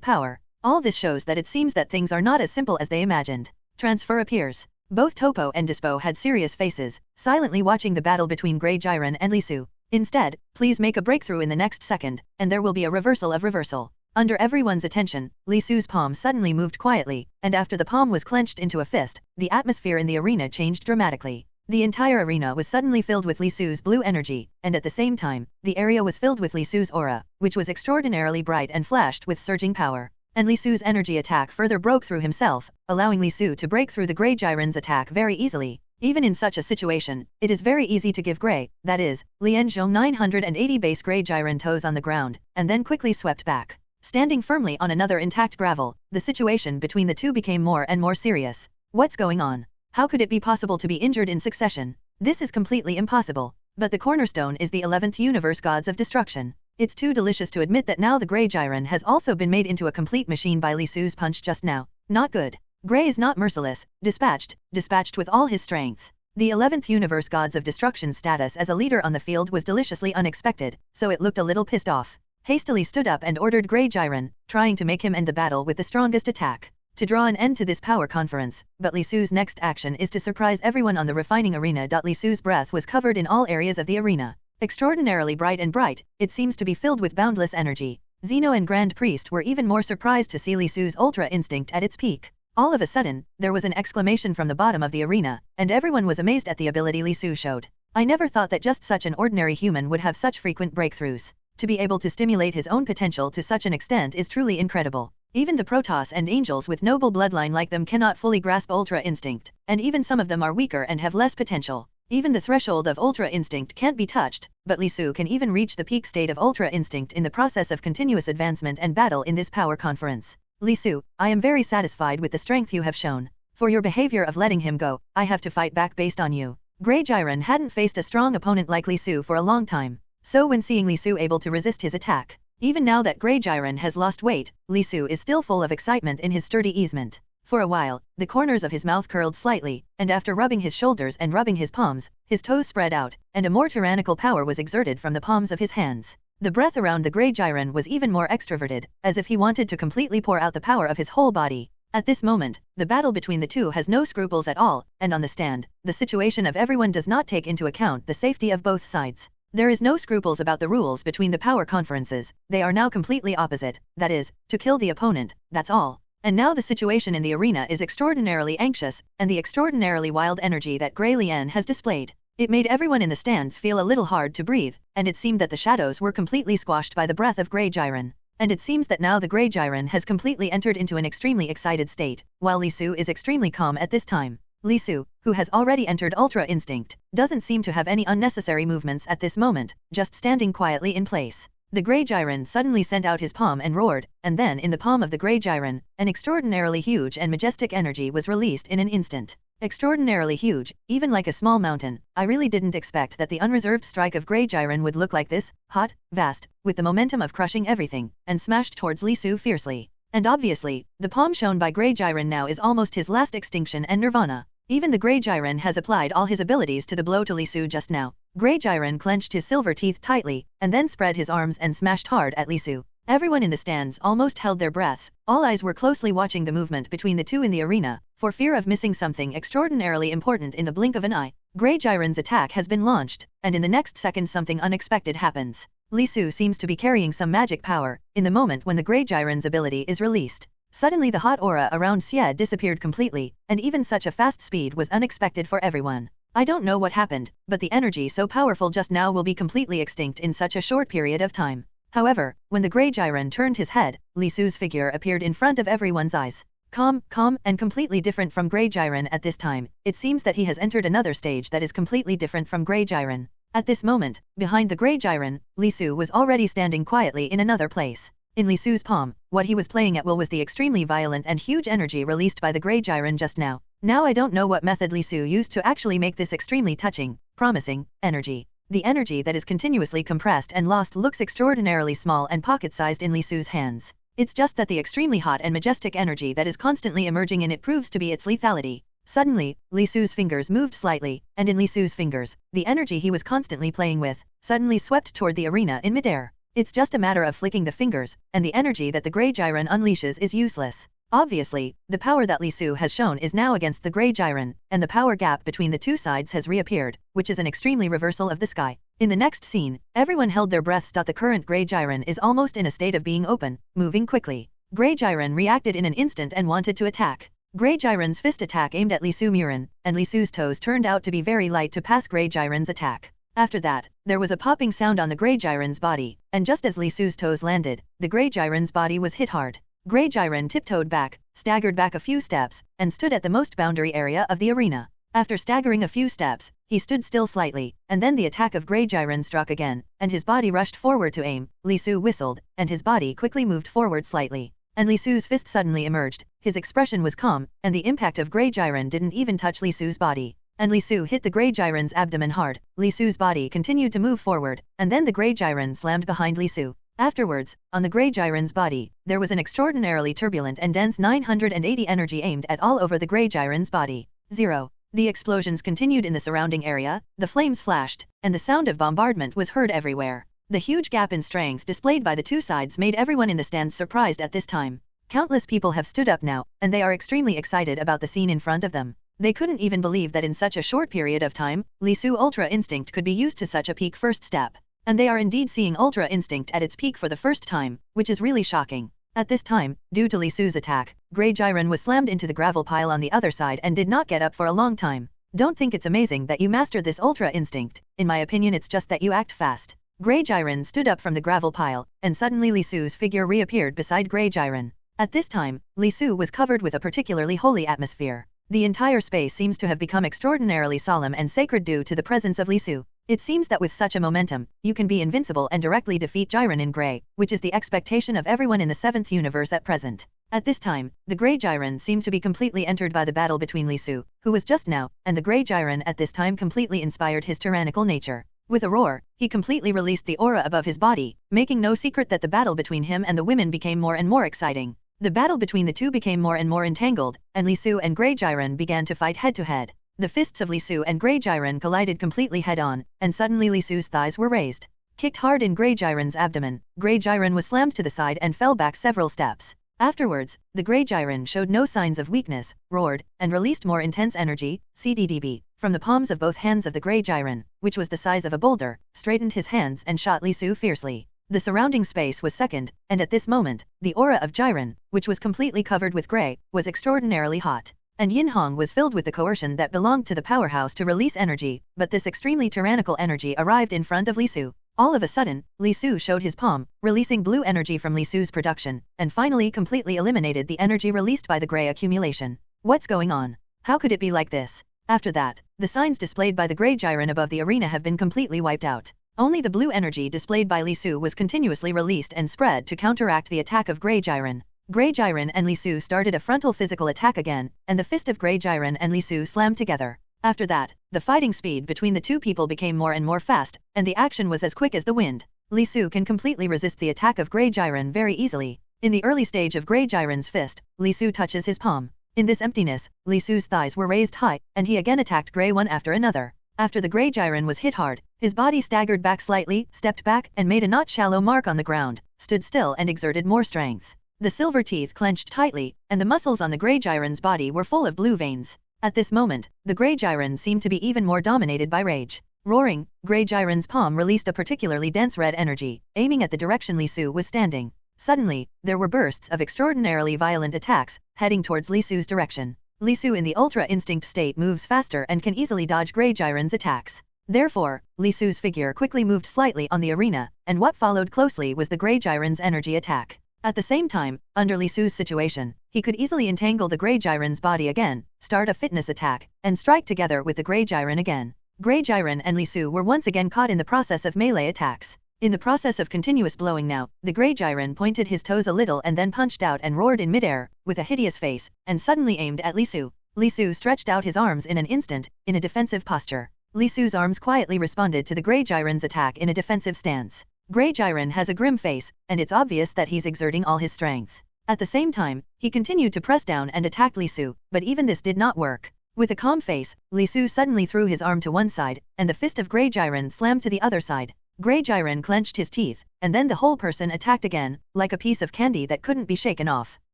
power. All this shows that it seems that things are not as simple as they imagined. Transfer appears. Both Topo and Dispo had serious faces, silently watching the battle between Grey Jiren and Li Su. Instead, please make a breakthrough in the next second, and there will be a reversal of reversal. Under everyone's attention, Li Su's palm suddenly moved quietly, and after the palm was clenched into a fist, the atmosphere in the arena changed dramatically. The entire arena was suddenly filled with Li Su's blue energy, and at the same time, the area was filled with Li Su's aura, which was extraordinarily bright and flashed with surging power. And Li Su's energy attack further broke through himself, allowing Li Su to break through the Grey Jiren's attack very easily. Even in such a situation, it is very easy to give Grey, that is, Lian Zhong 980 base Grey Jiren toes on the ground, and then quickly swept back. Standing firmly on another intact gravel, the situation between the two became more and more serious. What's going on? How could it be possible to be injured in succession? This is completely impossible. But the cornerstone is the 11th Universe Gods of Destruction. It's too delicious to admit that now the Grey Jiren has also been made into a complete machine by Li Su's punch just now. Not good. Grey is not merciless, dispatched with all his strength. The 11th Universe Gods of Destruction's status as a leader on the field was deliciously unexpected, so it looked a little pissed off. Hastily stood up and ordered Grey Jiren, trying to make him end the battle with the strongest attack. To draw an end to this power conference, but Li Su's next action is to surprise everyone on the refining arena. Li Su's breath was covered in all areas of the arena. Extraordinarily bright and bright, it seems to be filled with boundless energy. Zeno and Grand Priest were even more surprised to see Li Su's Ultra Instinct at its peak. All of a sudden, there was an exclamation from the bottom of the arena, and everyone was amazed at the ability Li Su showed. I never thought that just such an ordinary human would have such frequent breakthroughs. To be able to stimulate his own potential to such an extent is truly incredible. Even the Protoss and Angels with noble bloodline like them cannot fully grasp Ultra Instinct, and even some of them are weaker and have less potential. Even the threshold of Ultra Instinct can't be touched, but Li Su can even reach the peak state of Ultra Instinct in the process of continuous advancement and battle in this power conference. Li Su, I am very satisfied with the strength you have shown. For your behavior of letting him go, I have to fight back based on you. Grey Jiren hadn't faced a strong opponent like Li Su for a long time, so when seeing Li Su able to resist his attack, even now that Grey Jiren has lost weight, Li Su is still full of excitement in his sturdy easement. For a while, the corners of his mouth curled slightly, and after rubbing his shoulders and rubbing his palms, his toes spread out, and a more tyrannical power was exerted from the palms of his hands. The breath around the Grey Jiren was even more extroverted, as if he wanted to completely pour out the power of his whole body. At this moment, the battle between the two has no scruples at all, and on the stand, the situation of everyone does not take into account the safety of both sides. There is no scruples about the rules between the power conferences, they are now completely opposite, that is, to kill the opponent, that's all. And now the situation in the arena is extraordinarily anxious, and the extraordinarily wild energy that Grey Lian has displayed. It made everyone in the stands feel a little hard to breathe, and it seemed that the shadows were completely squashed by the breath of Grey Jiren. And it seems that now the Grey Jiren has completely entered into an extremely excited state, while Li Su is extremely calm at this time. Li Su, who has already entered Ultra Instinct, doesn't seem to have any unnecessary movements at this moment, just standing quietly in place. The Grey Jiren suddenly sent out his palm and roared, and then in the palm of the Grey Jiren, an extraordinarily huge and majestic energy was released in an instant. Extraordinarily huge, even like a small mountain. I really didn't expect that the unreserved strike of Grey Jiren would look like this, hot, vast, with the momentum of crushing everything, and smashed towards Li Su fiercely. And obviously, the palm shown by Grey Jiren now is almost his last extinction and nirvana. Even the Grey Jiren has applied all his abilities to the blow to Li Su just now. Grey Jiren clenched his silver teeth tightly, and then spread his arms and smashed hard at Li Su. Everyone in the stands almost held their breaths, all eyes were closely watching the movement between the two in the arena, for fear of missing something extraordinarily important in the blink of an eye. Grey Jiren's attack has been launched, and in the next second something unexpected happens. Li Su seems to be carrying some magic power, in the moment when the Grey Jiren's ability is released. Suddenly the hot aura around Xie disappeared completely, and even such a fast speed was unexpected for everyone. I don't know what happened, but the energy so powerful just now will be completely extinct in such a short period of time. However, when the Grey Jiren turned his head, Li Su's figure appeared in front of everyone's eyes. Calm, and completely different from Grey Jiren at this time, it seems that he has entered another stage that is completely different from Grey Jiren. At this moment, behind the Grey Jiren, Li Su was already standing quietly in another place. In Li Su's palm, what he was playing at will was the extremely violent and huge energy released by the Grey Jiren just now. Now I don't know what method Li Su used to actually make this extremely touching, promising, energy. The energy that is continuously compressed and lost looks extraordinarily small and pocket-sized in Li Su's hands. It's just that the extremely hot and majestic energy that is constantly emerging in it proves to be its lethality. Suddenly, Li Su's fingers moved slightly, and in Li Su's fingers, the energy he was constantly playing with, suddenly swept toward the arena in midair. It's just a matter of flicking the fingers, and the energy that the Grey Jiren unleashes is useless. Obviously, the power that Li Su has shown is now against the Grey Jiren, and the power gap between the two sides has reappeared, which is an extremely reversal of the sky. In the next scene, everyone held their breaths. The current Grey Jiren is almost in a state of being open, moving quickly. Grey Jiren reacted in an instant and wanted to attack. Grey Jiren's fist attack aimed at Li Su Murin, and Li Su's toes turned out to be very light to pass Grey Jiren's attack. After that, there was a popping sound on the Grey Jiren's body, and just as Li Su's toes landed, the Grey Jiren's body was hit hard. Grey Jiren tiptoed back, staggered back a few steps, and stood at the most boundary area of the arena. After staggering a few steps, he stood still slightly, and then the attack of Grey Jiren struck again, and his body rushed forward to aim. Li Su whistled, and his body quickly moved forward slightly. And Li Su's fist suddenly emerged, his expression was calm, and the impact of Grey Jiren didn't even touch Li Su's body. And Li Su hit the Grey Jiren's abdomen hard. Li Su's body continued to move forward, and then the Grey Jiren slammed behind Li Su. Afterwards, on the Grey Jiren's body, there was an extraordinarily turbulent and dense 980 energy aimed at all over the Grey Jiren's body. 0. The explosions continued in the surrounding area, the flames flashed, and the sound of bombardment was heard everywhere. The huge gap in strength displayed by the two sides made everyone in the stands surprised at this time. Countless people have stood up now, and they are extremely excited about the scene in front of them. They couldn't even believe that in such a short period of time, Li Su Ultra Instinct could be used to such a peak first step. And they are indeed seeing Ultra Instinct at its peak for the first time, which is really shocking. At this time, due to Li Su's attack, Grey Jiren was slammed into the gravel pile on the other side and did not get up for a long time. Don't think it's amazing that you mastered this Ultra Instinct. In my opinion, it's just that you act fast. Grey Jiren stood up from the gravel pile, and suddenly Li Su's figure reappeared beside Grey Jiren. At this time, Li Su was covered with a particularly holy atmosphere. The entire space seems to have become extraordinarily solemn and sacred due to the presence of Li Su. It seems that with such a momentum, you can be invincible and directly defeat Jiren in Grey, which is the expectation of everyone in the 7th universe at present. At this time, the Grey Jiren seemed to be completely entered by the battle between Li Su, who was just now, and the Grey Jiren at this time completely inspired his tyrannical nature. With a roar, he completely released the aura above his body, making no secret that the battle between him and the women became more and more exciting. The battle between the two became more and more entangled, and Li Su and Grey Jiren began to fight head-to-head. The fists of Li Su and Grey Jiren collided completely head-on, and suddenly Li Su's thighs were raised. Kicked hard in Grey Jiren's abdomen, Grey Jiren was slammed to the side and fell back several steps. Afterwards, the Grey Jiren showed no signs of weakness, roared, and released more intense energy, CDDB, from the palms of both hands of the Grey Jiren, which was the size of a boulder, straightened his hands and shot Li Su fiercely. The surrounding space was second, and at this moment, the aura of Jiren, which was completely covered with grey, was extraordinarily hot. And Yin Hong was filled with the coercion that belonged to the powerhouse to release energy, but this extremely tyrannical energy arrived in front of Li Su. All of a sudden, Li Su showed his palm, releasing blue energy from Li Su's production, and finally completely eliminated the energy released by the grey accumulation. What's going on? How could it be like this? After that, the signs displayed by the Grey Jiren above the arena have been completely wiped out. Only the blue energy displayed by Li Su was continuously released and spread to counteract the attack of Grey Jiren. Grey Jiren and Li Su started a frontal physical attack again, and the fist of Grey Jiren and Li Su slammed together. After that, the fighting speed between the two people became more and more fast, and the action was as quick as the wind. Li Su can completely resist the attack of Grey Jiren very easily. In the early stage of Grey Jiren's fist, Li Su touches his palm. In this emptiness, Li Su's thighs were raised high, and he again attacked Grey one after another. After the Grey Jiren was hit hard, his body staggered back slightly, stepped back and made a not shallow mark on the ground, stood still and exerted more strength. The silver teeth clenched tightly, and the muscles on the Grey Jiren's body were full of blue veins. At this moment, the Grey Jiren seemed to be even more dominated by rage. Roaring, Grey Jiren's palm released a particularly dense red energy, aiming at the direction Li Su was standing. Suddenly, there were bursts of extraordinarily violent attacks, heading towards Li Su's direction. Li Su in the Ultra Instinct state moves faster and can easily dodge Grey Jiren's attacks. Therefore, Li Su's figure quickly moved slightly on the arena, and what followed closely was the Grey Jiren's energy attack. At the same time, under Li Su's situation, he could easily entangle the Grey Jiren's body again, start a fitness attack, and strike together with the Grey Jiren again. Grey Jiren and Li Su were once again caught in the process of melee attacks. In the process of continuous blowing now, the Grey Jiren pointed his toes a little and then punched out and roared in midair, with a hideous face, and suddenly aimed at Li Su. Li Su stretched out his arms in an instant, in a defensive posture. Li Su's arms quietly responded to the Grey Jiren's attack in a defensive stance. Grey Jiren has a grim face, and it's obvious that he's exerting all his strength. At the same time, he continued to press down and attacked Li Su, but even this did not work. With a calm face, Li Su suddenly threw his arm to one side, and the fist of Grey Jiren slammed to the other side. Grey Jiren clenched his teeth, and then the whole person attacked again, like a piece of candy that couldn't be shaken off.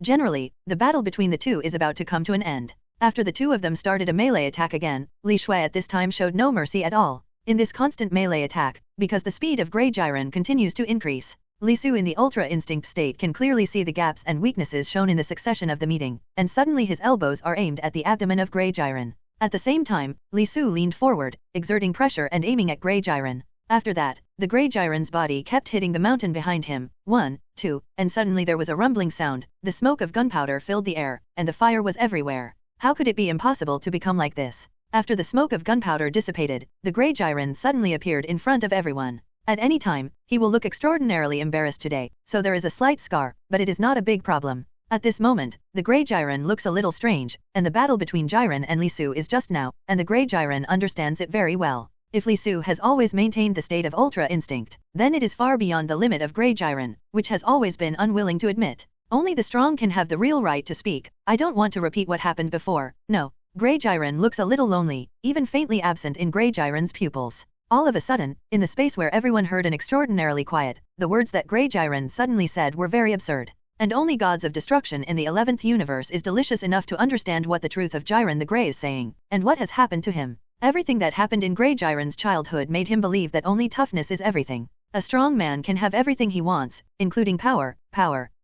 Generally, the battle between the two is about to come to an end. After the two of them started a melee attack again, Li Shui at this time showed no mercy at all. In this constant melee attack, because the speed of Grey Jiren continues to increase, Li Su in the Ultra Instinct state can clearly see the gaps and weaknesses shown in the succession of the meeting, and suddenly his elbows are aimed at the abdomen of Grey Jiren. At the same time, Li Su leaned forward, exerting pressure and aiming at Grey Jiren. After that, the Grey Jiren's body kept hitting the mountain behind him, 1, 2, and suddenly there was a rumbling sound, the smoke of gunpowder filled the air, and the fire was everywhere. How could it be impossible to become like this? After the smoke of gunpowder dissipated, the Grey Jiren suddenly appeared in front of everyone. At any time, he will look extraordinarily embarrassed today, so there is a slight scar, but it is not a big problem. At this moment, the Grey Jiren looks a little strange, and the battle between Jiren and Li Su is just now, and the Grey Jiren understands it very well. If Li Su has always maintained the state of Ultra Instinct, then it is far beyond the limit of Grey Jiren, which has always been unwilling to admit. Only the strong can have the real right to speak. I don't want to repeat what happened before, no. Grey Jiren looks a little lonely, even faintly absent in Grey Jiren's pupils. All of a sudden, in the space where everyone heard an extraordinarily quiet, the words that Grey Jiren suddenly said were very absurd. And only gods of destruction in the 11th universe is delicious enough to understand what the truth of Jiren the Grey is saying, and what has happened to him. Everything that happened in Grey Jiren's childhood made him believe that only toughness is everything. A strong man can have everything he wants, including power,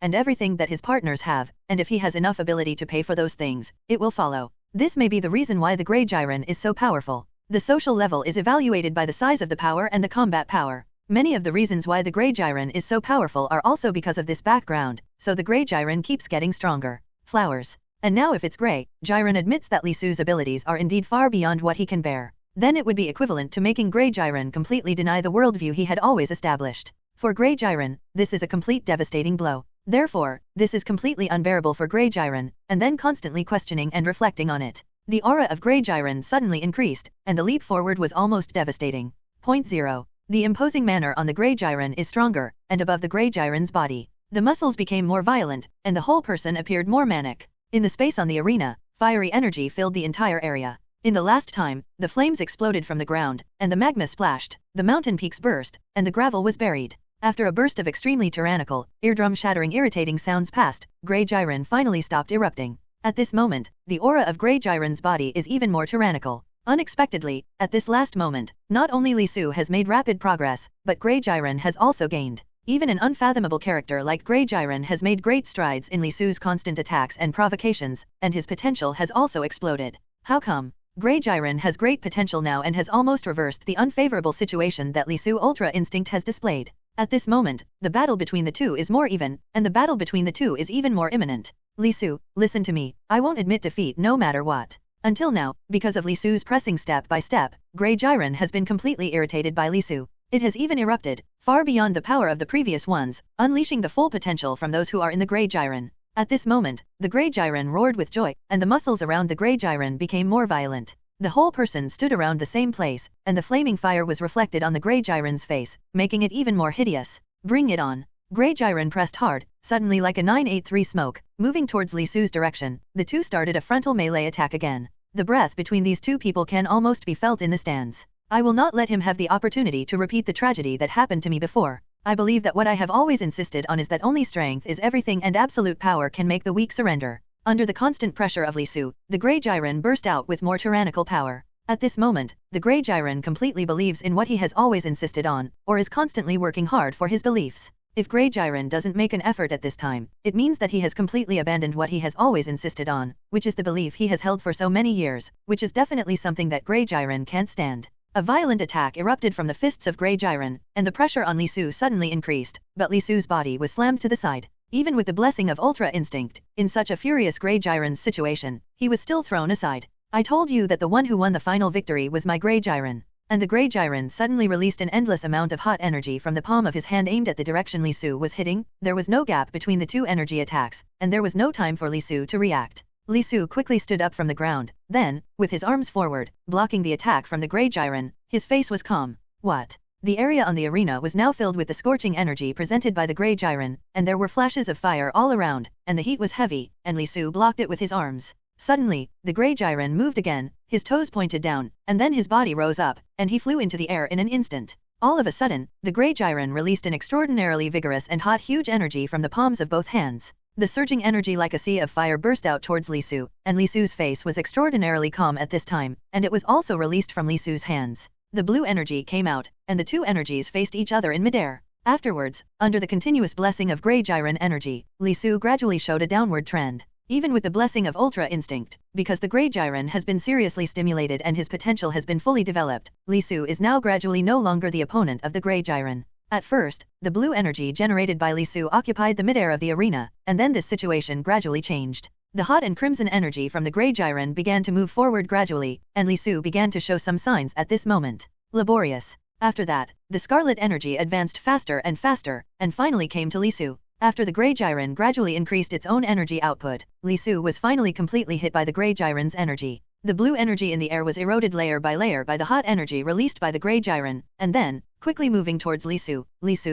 and everything that his partners have, and if he has enough ability to pay for those things, it will follow. This may be the reason why the Grey Jiren is so powerful. The social level is evaluated by the size of the power and the combat power. Many of the reasons why the Grey Jiren is so powerful are also because of this background, so the Grey Jiren keeps getting stronger. Flowers. And now if it's Grey Jiren admits that Li Su's abilities are indeed far beyond what he can bear, then it would be equivalent to making Grey Jiren completely deny the worldview he had always established. For Grey Jiren, this is a complete devastating blow. Therefore, this is completely unbearable for Grey Jiren, and then constantly questioning and reflecting on it. The aura of Grey Jiren suddenly increased, and the leap forward was almost devastating. Point 0. The imposing manner on the Grey Jiren is stronger, and above the Grey Jiren's body. The muscles became more violent, and the whole person appeared more manic. In the space on the arena, fiery energy filled the entire area. In the last time, the flames exploded from the ground, and the magma splashed, the mountain peaks burst, and the gravel was buried. After a burst of extremely tyrannical, eardrum-shattering irritating sounds passed, Grey Jiren finally stopped erupting. At this moment, the aura of Grey Jiren's body is even more tyrannical. Unexpectedly, at this last moment, not only Li Su has made rapid progress, but Grey Jiren has also gained. Even an unfathomable character like Grey Jiren has made great strides in Li Su's constant attacks and provocations, and his potential has also exploded. How come? Grey Jiren has great potential now and has almost reversed the unfavorable situation that Li Su Ultra Instinct has displayed. At this moment, the battle between the two is more even, and the battle between the two is even more imminent. Li Su, listen to me, I won't admit defeat no matter what. Until now, because of Li Su's pressing step by step, Grey Jiren has been completely irritated by Li Su. It has even erupted, far beyond the power of the previous ones, unleashing the full potential from those who are in the Grey Jiren. At this moment, the Grey Jiren roared with joy, and the muscles around the Grey Jiren became more violent. The whole person stood around the same place, and the flaming fire was reflected on the Grey Jiren's face, making it even more hideous. Bring it on. Grey Jiren pressed hard, suddenly like a 983 smoke, moving towards Li Su's direction. The two started a frontal melee attack again. The breath between these two people can almost be felt in the stands. I will not let him have the opportunity to repeat the tragedy that happened to me before. I believe that what I have always insisted on is that only strength is everything and absolute power can make the weak surrender. Under the constant pressure of Li Su, the Grey Jiren burst out with more tyrannical power. At this moment, the Grey Jiren completely believes in what he has always insisted on, or is constantly working hard for his beliefs. If Grey Jiren doesn't make an effort at this time, it means that he has completely abandoned what he has always insisted on, which is the belief he has held for so many years, which is definitely something that Grey Jiren can't stand. A violent attack erupted from the fists of Grey Jiren, and the pressure on Li Su suddenly increased, but Li Su's body was slammed to the side. Even with the blessing of Ultra Instinct, in such a furious Grey Jiren's situation, he was still thrown aside. I told you that the one who won the final victory was my Grey Jiren. And the Grey Jiren suddenly released an endless amount of hot energy from the palm of his hand aimed at the direction Li Su was hitting. There was no gap between the two energy attacks, and there was no time for Li Su to react. Li Su quickly stood up from the ground, then, with his arms forward, blocking the attack from the Grey Jiren, his face was calm. What? The area on the arena was now filled with the scorching energy presented by the Grey Jiren, and there were flashes of fire all around, and the heat was heavy, and Li Su blocked it with his arms. Suddenly, the Grey Jiren moved again, his toes pointed down, and then his body rose up, and he flew into the air in an instant. All of a sudden, the Grey Jiren released an extraordinarily vigorous and hot huge energy from the palms of both hands. The surging energy like a sea of fire burst out towards Li Su, and Li Su's face was extraordinarily calm at this time, and it was also released from Li Su's hands. The blue energy came out, and the two energies faced each other in midair. Afterwards, under the continuous blessing of Grey Jiren energy, Li Su gradually showed a downward trend. Even with the blessing of Ultra Instinct, because the Grey Jiren has been seriously stimulated and his potential has been fully developed, Li Su is now gradually no longer the opponent of the Grey Jiren. At first, the blue energy generated by Li Su occupied the midair of the arena, and then this situation gradually changed. The hot and crimson energy from the Grey Jiren began to move forward gradually, and Li Su began to show some signs at this moment. Laborious. After that, the scarlet energy advanced faster, and finally came to Li Su. After the Grey Jiren gradually increased its own energy output, Li Su was finally completely hit by the Grey Jiren's energy. The blue energy in the air was eroded layer by layer by the hot energy released by the Grey Jiren, and then, quickly moving towards Li Su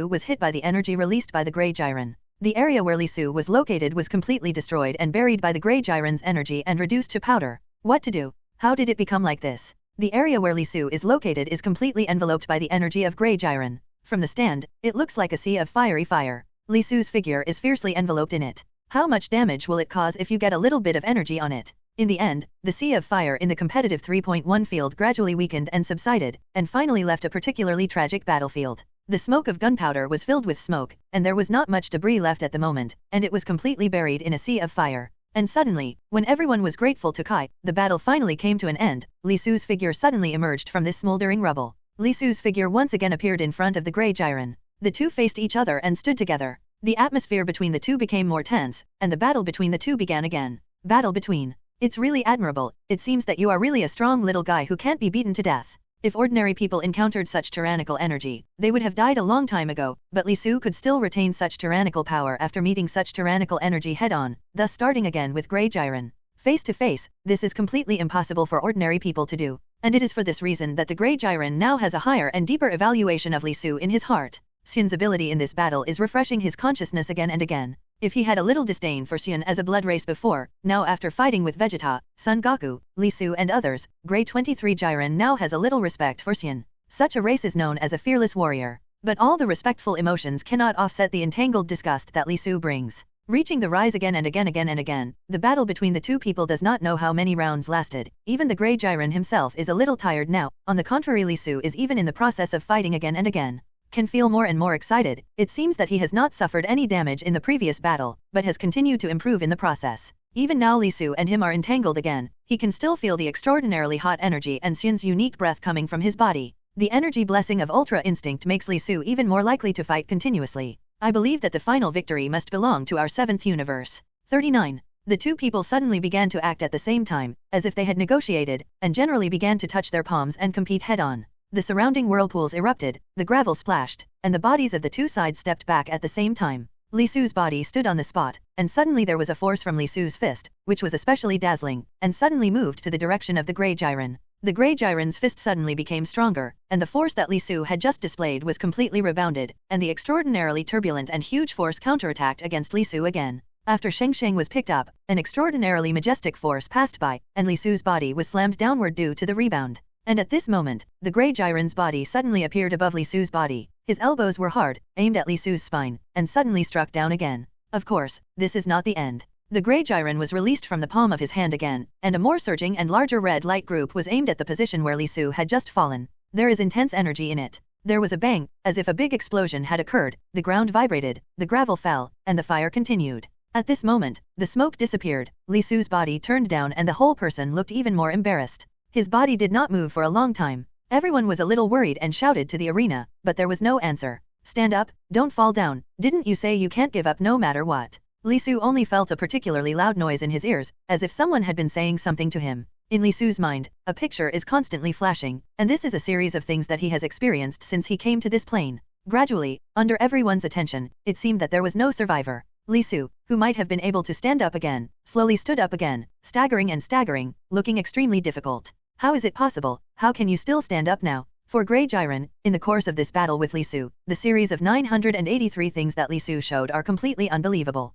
was hit by the energy released by the Grey Jiren. The area where Li Su was located was completely destroyed and buried by the Grey Jiren's energy and reduced to powder. What to do? How did it become like this? The area where Li Su is located is completely enveloped by the energy of Grey Jiren. From the stand, it looks like a sea of fiery fire. Li Su's figure is fiercely enveloped in it. How much damage will it cause if you get a little bit of energy on it? In the end, the sea of fire in the competitive 3.1 field gradually weakened and subsided, and finally left a particularly tragic battlefield. The smoke of gunpowder was filled with smoke, and there was not much debris left at the moment, and it was completely buried in a sea of fire. And suddenly, when everyone was grateful to Kai, the battle finally came to an end. Li Su's figure suddenly emerged from this smoldering rubble. Li Su's figure once again appeared in front of the Grey Jiren. The two faced each other and stood together. The atmosphere between the two became more tense, and the battle between the two began again. Battle between. It's really admirable. It seems that you are really a strong little guy who can't be beaten to death. If ordinary people encountered such tyrannical energy, they would have died a long time ago, but Li Su could still retain such tyrannical power after meeting such tyrannical energy head-on, thus starting again with Grey Jiren. Face to face, this is completely impossible for ordinary people to do, and it is for this reason that the Grey Jiren now has a higher and deeper evaluation of Li Su in his heart. Sion's ability in this battle is refreshing his consciousness again and again. If he had a little disdain for Sion as a blood race before, now after fighting with Vegeta, Son Goku, Li Su and others, Grey 23 Jiren now has a little respect for Sion. Such a race is known as a fearless warrior. But all the respectful emotions cannot offset the entangled disgust that Li Su brings. Reaching the rise again and again, the battle between the two people does not know how many rounds lasted. Even the Grey Jiren himself is a little tired now. On the contrary, Li Su is even in the process of fighting again and again. Can feel more and more excited. It seems that he has not suffered any damage in the previous battle, but has continued to improve in the process. Even now Li Su and him are entangled again. He can still feel the extraordinarily hot energy and Sion's unique breath coming from his body. The energy blessing of Ultra Instinct makes Li Su even more likely to fight continuously. I believe that the final victory must belong to our 7th universe. 39. The two people suddenly began to act at the same time, as if they had negotiated, and generally began to touch their palms and compete head-on. The surrounding whirlpools erupted, the gravel splashed, and the bodies of the two sides stepped back at the same time. Li Su's body stood on the spot, and suddenly there was a force from Li Su's fist, which was especially dazzling, and suddenly moved to the direction of the Grey Jiren. The Grey Jiren's fist suddenly became stronger, and the force that Li Su had just displayed was completely rebounded, and the extraordinarily turbulent and huge force counterattacked against Li Su again. After Sheng Sheng was picked up, an extraordinarily majestic force passed by, and Li Su's body was slammed downward due to the rebound. And at this moment, the Grey Jiren's body suddenly appeared above Li Su's body. His elbows were hard, aimed at Li Su's spine, and suddenly struck down again. Of course, this is not the end. The Grey Jiren was released from the palm of his hand again, and a more surging and larger red light group was aimed at the position where Li Su had just fallen. There is intense energy in it. There was a bang, as if a big explosion had occurred, the ground vibrated, the gravel fell, and the fire continued. At this moment, the smoke disappeared, Li Su's body turned down and the whole person looked even more embarrassed. His body did not move for a long time. Everyone was a little worried and shouted to the arena, but there was no answer. Stand up, don't fall down, didn't you say you can't give up no matter what? Li Su only felt a particularly loud noise in his ears, as if someone had been saying something to him. In Li Su's mind, a picture is constantly flashing, and this is a series of things that he has experienced since he came to this plane. Gradually, under everyone's attention, it seemed that there was no survivor. Li Su, who might have been able to stand up again, slowly stood up again, staggering and staggering, looking extremely difficult. How is it possible? How can you still stand up now? For Grey Jiren, in the course of this battle with Li Su, the series of 983 things that Li Su showed are completely unbelievable.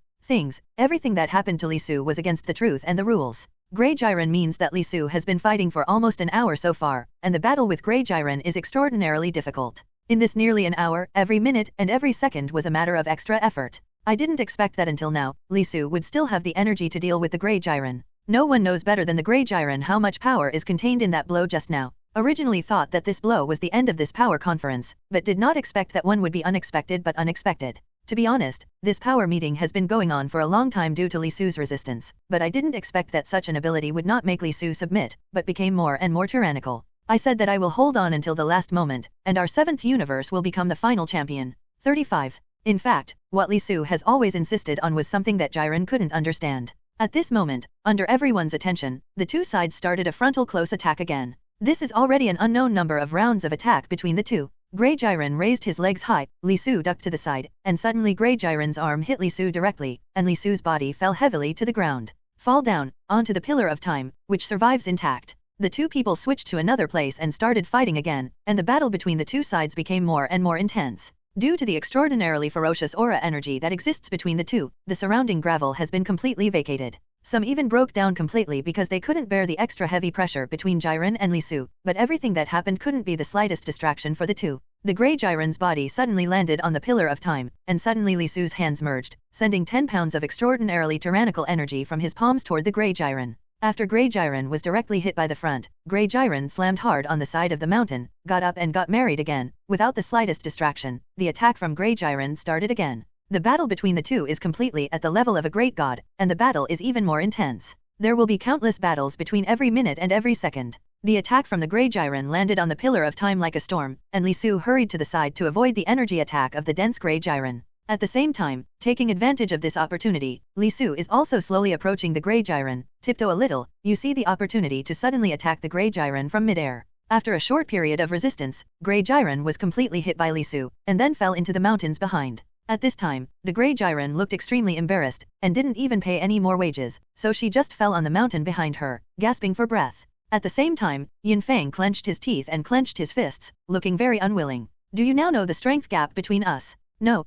Everything that happened to Li Su was against the truth and the rules. Grey Jiren means that Li Su has been fighting for almost an hour so far, and the battle with Grey Jiren is extraordinarily difficult. In this nearly an hour, every minute and every second was a matter of extra effort. I didn't expect that until now, Li Su would still have the energy to deal with the Grey Jiren. No one knows better than the Grey Jiren how much power is contained in that blow just now. Originally thought that this blow was the end of this power conference, but did not expect that one would be unexpected but unexpected. To be honest, this power meeting has been going on for a long time due to Li Su's resistance, but I didn't expect that such an ability would not make Li Su submit, but became more and more tyrannical. I said that I will hold on until the last moment, and our 7th universe will become the final champion. 35. In fact, what Li Su has always insisted on was something that Jiren couldn't understand. At this moment, under everyone's attention, the two sides started a frontal close attack again. This is already an unknown number of rounds of attack between the two. Grey Jiren raised his legs high, Li Su ducked to the side, and suddenly Grey Jiren's arm hit Li Su directly, and Li Su's body fell heavily to the ground. Fall down, onto the pillar of time, which survives intact. The two people switched to another place and started fighting again, and the battle between the two sides became more and more intense. Due to the extraordinarily ferocious aura energy that exists between the two, the surrounding gravel has been completely vacated. Some even broke down completely because they couldn't bear the extra heavy pressure between Jiren and Li Su, but everything that happened couldn't be the slightest distraction for the two. The Grey Jiren's body suddenly landed on the pillar of time, and suddenly Li Su's hands merged, sending 10 pounds of extraordinarily tyrannical energy from his palms toward the Grey Jiren. After Grey Jiren was directly hit by the front, Grey Jiren slammed hard on the side of the mountain, got up and got married again. Without the slightest distraction, the attack from Grey Jiren started again. The battle between the two is completely at the level of a great god, and the battle is even more intense. There will be countless battles between every minute and every second. The attack from the Grey Jiren landed on the pillar of time like a storm, and Li Su hurried to the side to avoid the energy attack of the dense Grey Jiren. At the same time, taking advantage of this opportunity, Li Su is also slowly approaching the Grey Jiren. Tiptoe a little, you see the opportunity to suddenly attack the Grey Jiren from midair. After a short period of resistance, Grey Jiren was completely hit by Li Su, and then fell into the mountains behind. At this time, the Grey Jiren looked extremely embarrassed, and didn't even pay any more wages, so she just fell on the mountain behind her, gasping for breath. At the same time, Yin Fang clenched his teeth and clenched his fists, looking very unwilling. Do you now know the strength gap between us? No,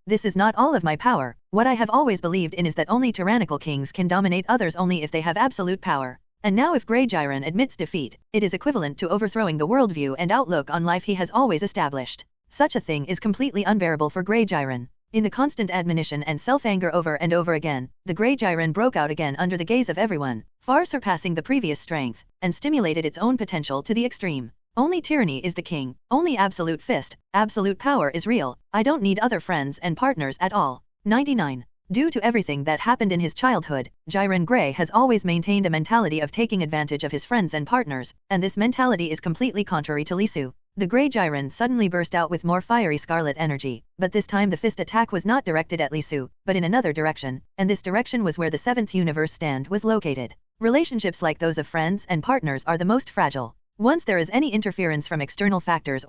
this is not all of my power. What I have always believed in is that only tyrannical kings can dominate others only if they have absolute power. And now if Grey Jiren admits defeat, it is equivalent to overthrowing the worldview and outlook on life he has always established. Such a thing is completely unbearable for Grey Jiren. In the constant admonition and self-anger over and over again, the Grey Jiren broke out again under the gaze of everyone, far surpassing the previous strength, and stimulated its own potential to the extreme. Only tyranny is the king, only absolute fist, absolute power is real, I don't need other friends and partners at all. 99. Due to everything that happened in his childhood, Jiren Grey has always maintained a mentality of taking advantage of his friends and partners, and this mentality is completely contrary to Li Su. The Grey Jiren suddenly burst out with more fiery scarlet energy, but this time the fist attack was not directed at Li Su, but in another direction, and this direction was where the 7th universe stand was located. Relationships like those of friends and partners are the most fragile. Once there is any interference from external factors,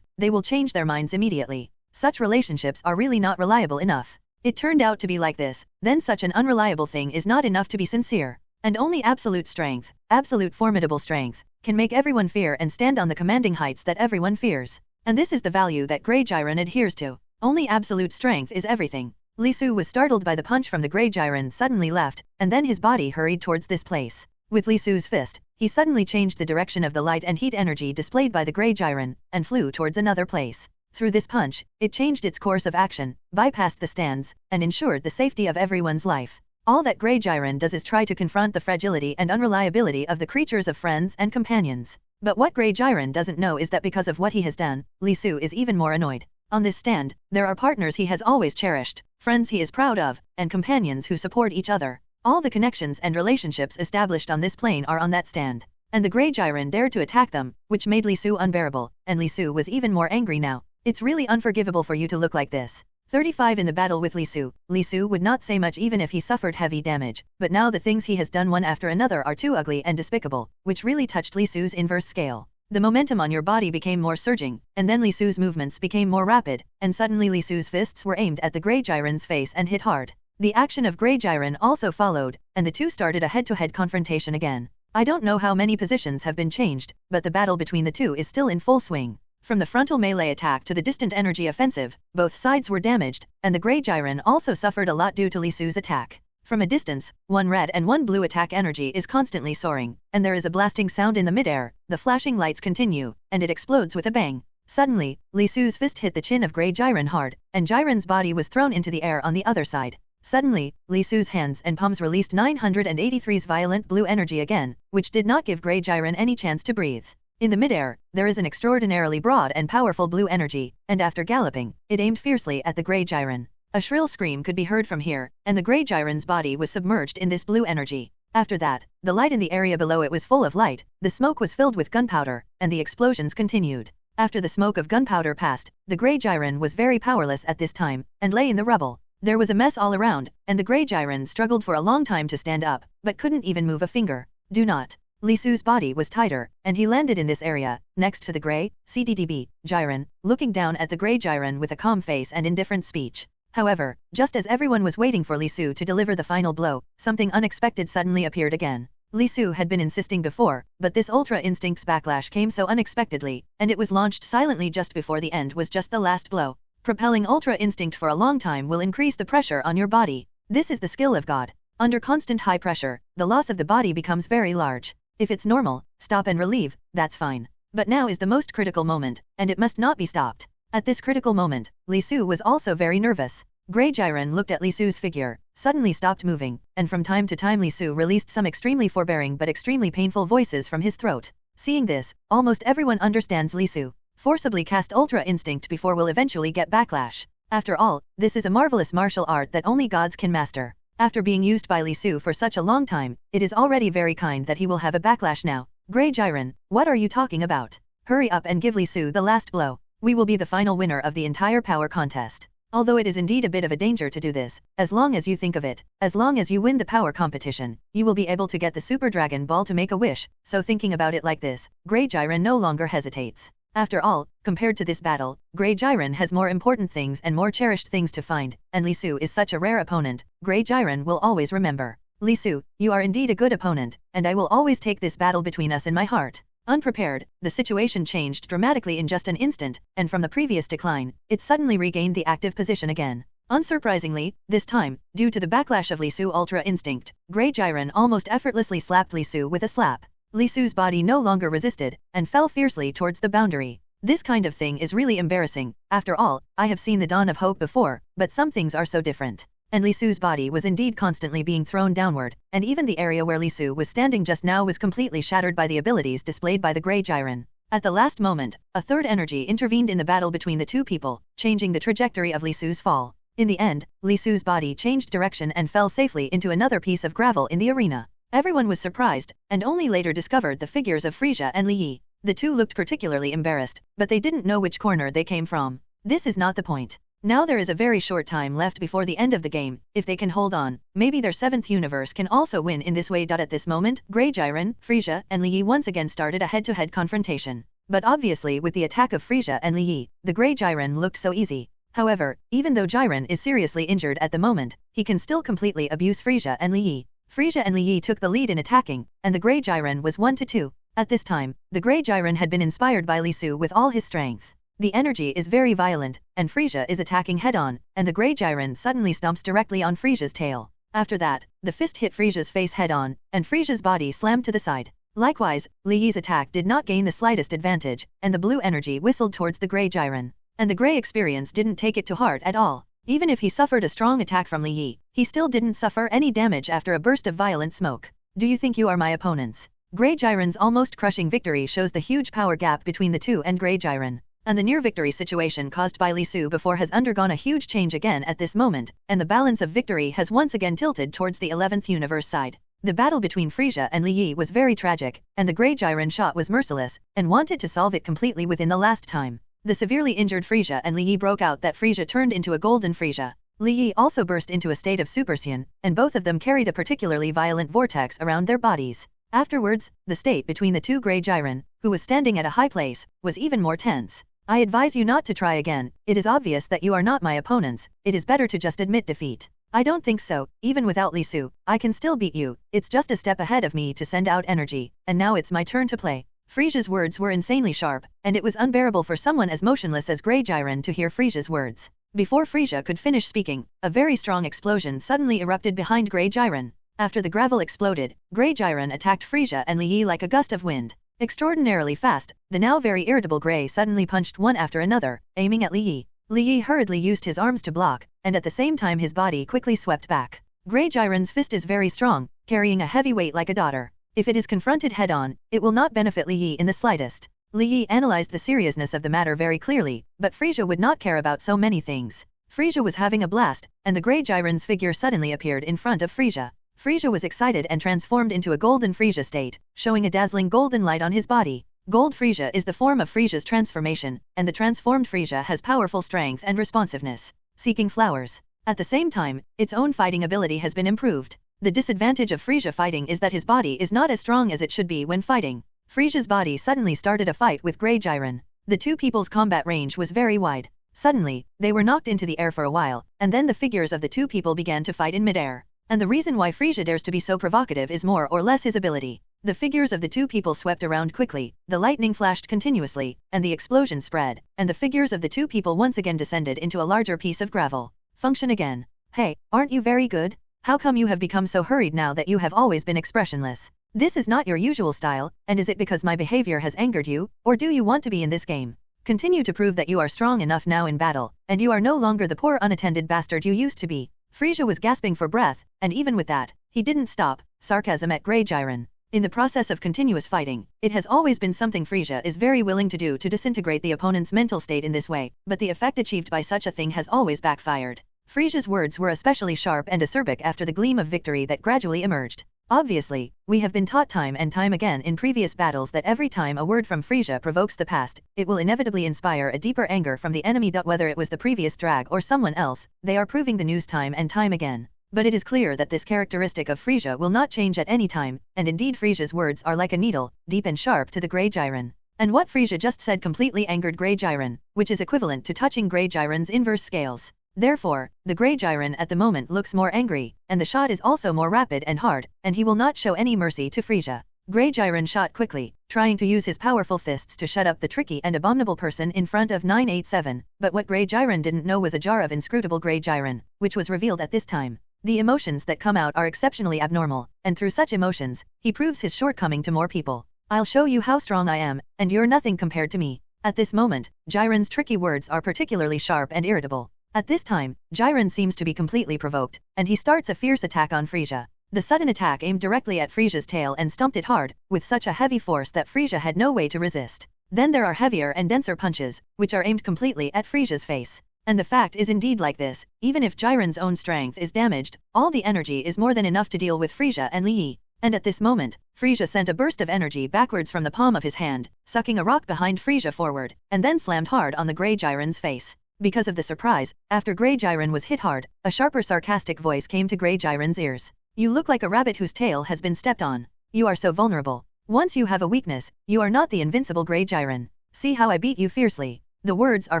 they will change their minds immediately. Such relationships are really not reliable enough. It turned out to be like this, then such an unreliable thing is not enough to be sincere. And only absolute strength, absolute formidable strength, can make everyone fear and stand on the commanding heights that everyone fears. And this is the value that Grey Jiren adheres to. Only absolute strength is everything. Li Su was startled by the punch from the Grey Jiren suddenly left, and then his body hurried towards this place. With Li Su's fist, he suddenly changed the direction of the light and heat energy displayed by the Grey Jiren, and flew towards another place. Through this punch, it changed its course of action, bypassed the stands, and ensured the safety of everyone's life. All that Grey Jiren does is try to confront the fragility and unreliability of the creatures of friends and companions. But what Grey Jiren doesn't know is that because of what he has done, Li Su is even more annoyed. On this stand, there are partners he has always cherished, friends he is proud of, and companions who support each other. All the connections and relationships established on this plane are on that stand. And the Grey Jiren dared to attack them, which made Li Su unbearable, and Li Su was even more angry now. It's really unforgivable for you to look like this. 35 In the battle with Li Su would not say much even if he suffered heavy damage, but now the things he has done one after another are too ugly and despicable, which really touched Li Su's inverse scale. The momentum on your body became more surging, and then Li Su's movements became more rapid, and suddenly Li Su's fists were aimed at the Grey Jiren's face and hit hard. The action of Grey Jiren also followed, and the two started a head-to-head confrontation again. I don't know how many positions have been changed, but the battle between the two is still in full swing. From the frontal melee attack to the distant energy offensive, both sides were damaged, and the Grey Jiren also suffered a lot due to Li Su's attack. From a distance, one red and one blue attack energy is constantly soaring, and there is a blasting sound in the midair, the flashing lights continue, and it explodes with a bang. Suddenly, Li Su's fist hit the chin of Grey Jiren hard, and Jiren's body was thrown into the air on the other side. Suddenly, Li Su's hands and palms released 983's violent blue energy again, which did not give Grey Jiren any chance to breathe. In the midair, there is an extraordinarily broad and powerful blue energy, and after galloping, it aimed fiercely at the Grey Jiren. A shrill scream could be heard from here, and the Grey Jiren's body was submerged in this blue energy. After that, the light in the area below it was full of light, the smoke was filled with gunpowder, and the explosions continued. After the smoke of gunpowder passed, the Grey Jiren was very powerless at this time, and lay in the rubble. There was a mess all around, and the Grey Jiren struggled for a long time to stand up, but couldn't even move a finger. Do not. Li Su's body was tighter, and he landed in this area, next to the Grey Jiren, looking down at the Grey Jiren with a calm face and indifferent speech. However, just as everyone was waiting for Li Su to deliver the final blow, something unexpected suddenly appeared again. Li Su had been insisting before, but this Ultra Instinct's backlash came so unexpectedly, and it was launched silently just before the end was just the last blow. Propelling Ultra Instinct for a long time will increase the pressure on your body. This is the skill of God. Under constant high pressure, the loss of the body becomes very large. If it's normal, stop and relieve, that's fine. But now is the most critical moment, and it must not be stopped. At this critical moment, Li Su was also very nervous. Grey Jiren looked at Li Su's figure, suddenly stopped moving, and from time to time Li Su released some extremely forbearing but extremely painful voices from his throat. Seeing this, almost everyone understands Li Su. Forcibly cast Ultra Instinct before will eventually get backlash. After all, this is a marvelous martial art that only gods can master. After being used by Li Su for such a long time, it is already very kind that he will have a backlash now. Grey Jiren, what are you talking about? Hurry up and give Li Su the last blow. We will be the final winner of the entire power contest. Although it is indeed a bit of a danger to do this, as long as you think of it, as long as you win the power competition, you will be able to get the Super Dragon Ball to make a wish, so thinking about it like this, Grey Jiren no longer hesitates. After all, compared to this battle, Grey Jiren has more important things and more cherished things to find, and Li Su is such a rare opponent, Grey Jiren will always remember. Li Su, you are indeed a good opponent, and I will always take this battle between us in my heart. Unprepared, the situation changed dramatically in just an instant, and from the previous decline, it suddenly regained the active position again. Unsurprisingly, this time, due to the backlash of Li Su Ultra Instinct, Grey Jiren almost effortlessly slapped Li Su with a slap. Li Su's body no longer resisted, and fell fiercely towards the boundary. This kind of thing is really embarrassing. After all, I have seen the dawn of hope before, but some things are so different. And Li Su's body was indeed constantly being thrown downward, and even the area where Li Su was standing just now was completely shattered by the abilities displayed by the Grey Jiren. At the last moment, a third energy intervened in the battle between the two people, changing the trajectory of Li Su's fall. In the end, Li Su's body changed direction and fell safely into another piece of gravel in the arena. Everyone was surprised, and only later discovered the figures of Frisia and Li Yi. The two looked particularly embarrassed, but they didn't know which corner they came from. This is not the point. Now there is a very short time left before the end of the game. If they can hold on, maybe their 7th universe can also win in this way. At this moment, Grey Jiren, Frisia, and Li Yi once again started a head-to-head confrontation. But obviously with the attack of Frisia and Li Yi, the Grey Jiren looked so easy. However, even though Jiren is seriously injured at the moment, he can still completely abuse Frisia and Li Yi. Frisia and Li Yi took the lead in attacking, and the Grey Jiren was 1-2. At this time, the Grey Jiren had been inspired by Li Su with all his strength. The energy is very violent, and Frisia is attacking head-on, and the Grey Jiren suddenly stomps directly on Frisia's tail. After that, the fist hit Frisia's face head-on, and Frisia's body slammed to the side. Likewise, Li Yi's attack did not gain the slightest advantage, and the blue energy whistled towards the Grey Jiren. And the Grey experience didn't take it to heart at all. Even if he suffered a strong attack from Li Yi, he still didn't suffer any damage after a burst of violent smoke. Do you think you are my opponents? Grey Jiren's almost crushing victory shows the huge power gap between the two and Grey Jiren. And the near-victory situation caused by Li Su before has undergone a huge change again at this moment, and the balance of victory has once again tilted towards the 11th universe side. The battle between Frisia and Li Yi was very tragic, and the Grey Jiren shot was merciless, and wanted to solve it completely within the last time. The severely injured Frisia and Li Yi broke out that Frisia turned into a golden Frisia. Li Yi also burst into a state of Super Saiyan, and both of them carried a particularly violent vortex around their bodies. Afterwards, the state between the two Grey Jiren, who was standing at a high place, was even more tense. I advise you not to try again. It is obvious that you are not my opponents. It is better to just admit defeat. I don't think so. Even without Li Su, I can still beat you. It's just a step ahead of me to send out energy, and now it's my turn to play. Frisia's words were insanely sharp, and it was unbearable for someone as motionless as Grey Jiren to hear Frisia's words. Before Frisia could finish speaking, a very strong explosion suddenly erupted behind Grey Jiren. After the gravel exploded, Grey Jiren attacked Frisia and Li Yi like a gust of wind. Extraordinarily fast, the now very irritable Grey suddenly punched one after another, aiming at Li Yi. Li Yi hurriedly used his arms to block, and at the same time his body quickly swept back. Grey Jiren's fist is very strong, carrying a heavy weight like a daughter. If it is confronted head-on, it will not benefit Li Yi in the slightest. Li Yi analyzed the seriousness of the matter very clearly, but Frisia would not care about so many things. Frisia was having a blast, and the Grey Jiren's figure suddenly appeared in front of Frisia. Frisia was excited and transformed into a golden Frisia state, showing a dazzling golden light on his body. Gold Frisia is the form of Frisia's transformation, and the transformed Frisia has powerful strength and responsiveness. Seeking flowers. At the same time, its own fighting ability has been improved. The disadvantage of Frisia fighting is that his body is not as strong as it should be when fighting. Frisia's body suddenly started a fight with Grey Jiren. The two people's combat range was very wide. Suddenly, they were knocked into the air for a while, and then the figures of the two people began to fight in midair. And the reason why Frisia dares to be so provocative is more or less his ability. The figures of the two people swept around quickly, the lightning flashed continuously, and the explosion spread, and the figures of the two people once again descended into a larger piece of gravel. Function again. Hey, aren't you very good? How come you have become so hurried now that you have always been expressionless? This is not your usual style, and is it because my behavior has angered you, or do you want to be in this game? Continue to prove that you are strong enough now in battle, and you are no longer the poor unattended bastard you used to be. Frisia was gasping for breath, and even with that, he didn't stop. Sarcasm at Grey Jiren. In the process of continuous fighting, it has always been something Frisia is very willing to do to disintegrate the opponent's mental state in this way, but the effect achieved by such a thing has always backfired. Frisia's words were especially sharp and acerbic after the gleam of victory that gradually emerged. Obviously, we have been taught time and time again in previous battles that every time a word from Frisia provokes the past, it will inevitably inspire a deeper anger from the enemy. Whether it was the previous drag or someone else, they are proving the news time and time again. But it is clear that this characteristic of Frisia will not change at any time, and indeed Frisia's words are like a needle, deep and sharp to the Grey Jiren. And what Frisia just said completely angered Grey Jiren, which is equivalent to touching Grey Jiren's inverse scales. Therefore, the Grey Jiren at the moment looks more angry, and the shot is also more rapid and hard, and he will not show any mercy to Frisia. Grey Jiren shot quickly, trying to use his powerful fists to shut up the tricky and abominable person in front of 987, but what Grey Jiren didn't know was a jar of inscrutable Grey Jiren, which was revealed at this time. The emotions that come out are exceptionally abnormal, and through such emotions, he proves his shortcoming to more people. I'll show you how strong I am, and you're nothing compared to me. At this moment, Jiren's tricky words are particularly sharp and irritable. At this time, Jiren seems to be completely provoked, and he starts a fierce attack on Frisia. The sudden attack aimed directly at Frisia's tail and stomped it hard, with such a heavy force that Frisia had no way to resist. Then there are heavier and denser punches, which are aimed completely at Frisia's face. And the fact is indeed like this, even if Jiren's own strength is damaged, all the energy is more than enough to deal with Frisia and Li Yi. And at this moment, Frisia sent a burst of energy backwards from the palm of his hand, sucking a rock behind Frisia forward, and then slammed hard on the Grey Jiren's face. Because of the surprise, after Grey Jiren was hit hard, a sharper sarcastic voice came to Grey Jiren's ears. You look like a rabbit whose tail has been stepped on. You are so vulnerable. Once you have a weakness, you are not the invincible Grey Jiren. See how I beat you fiercely. The words are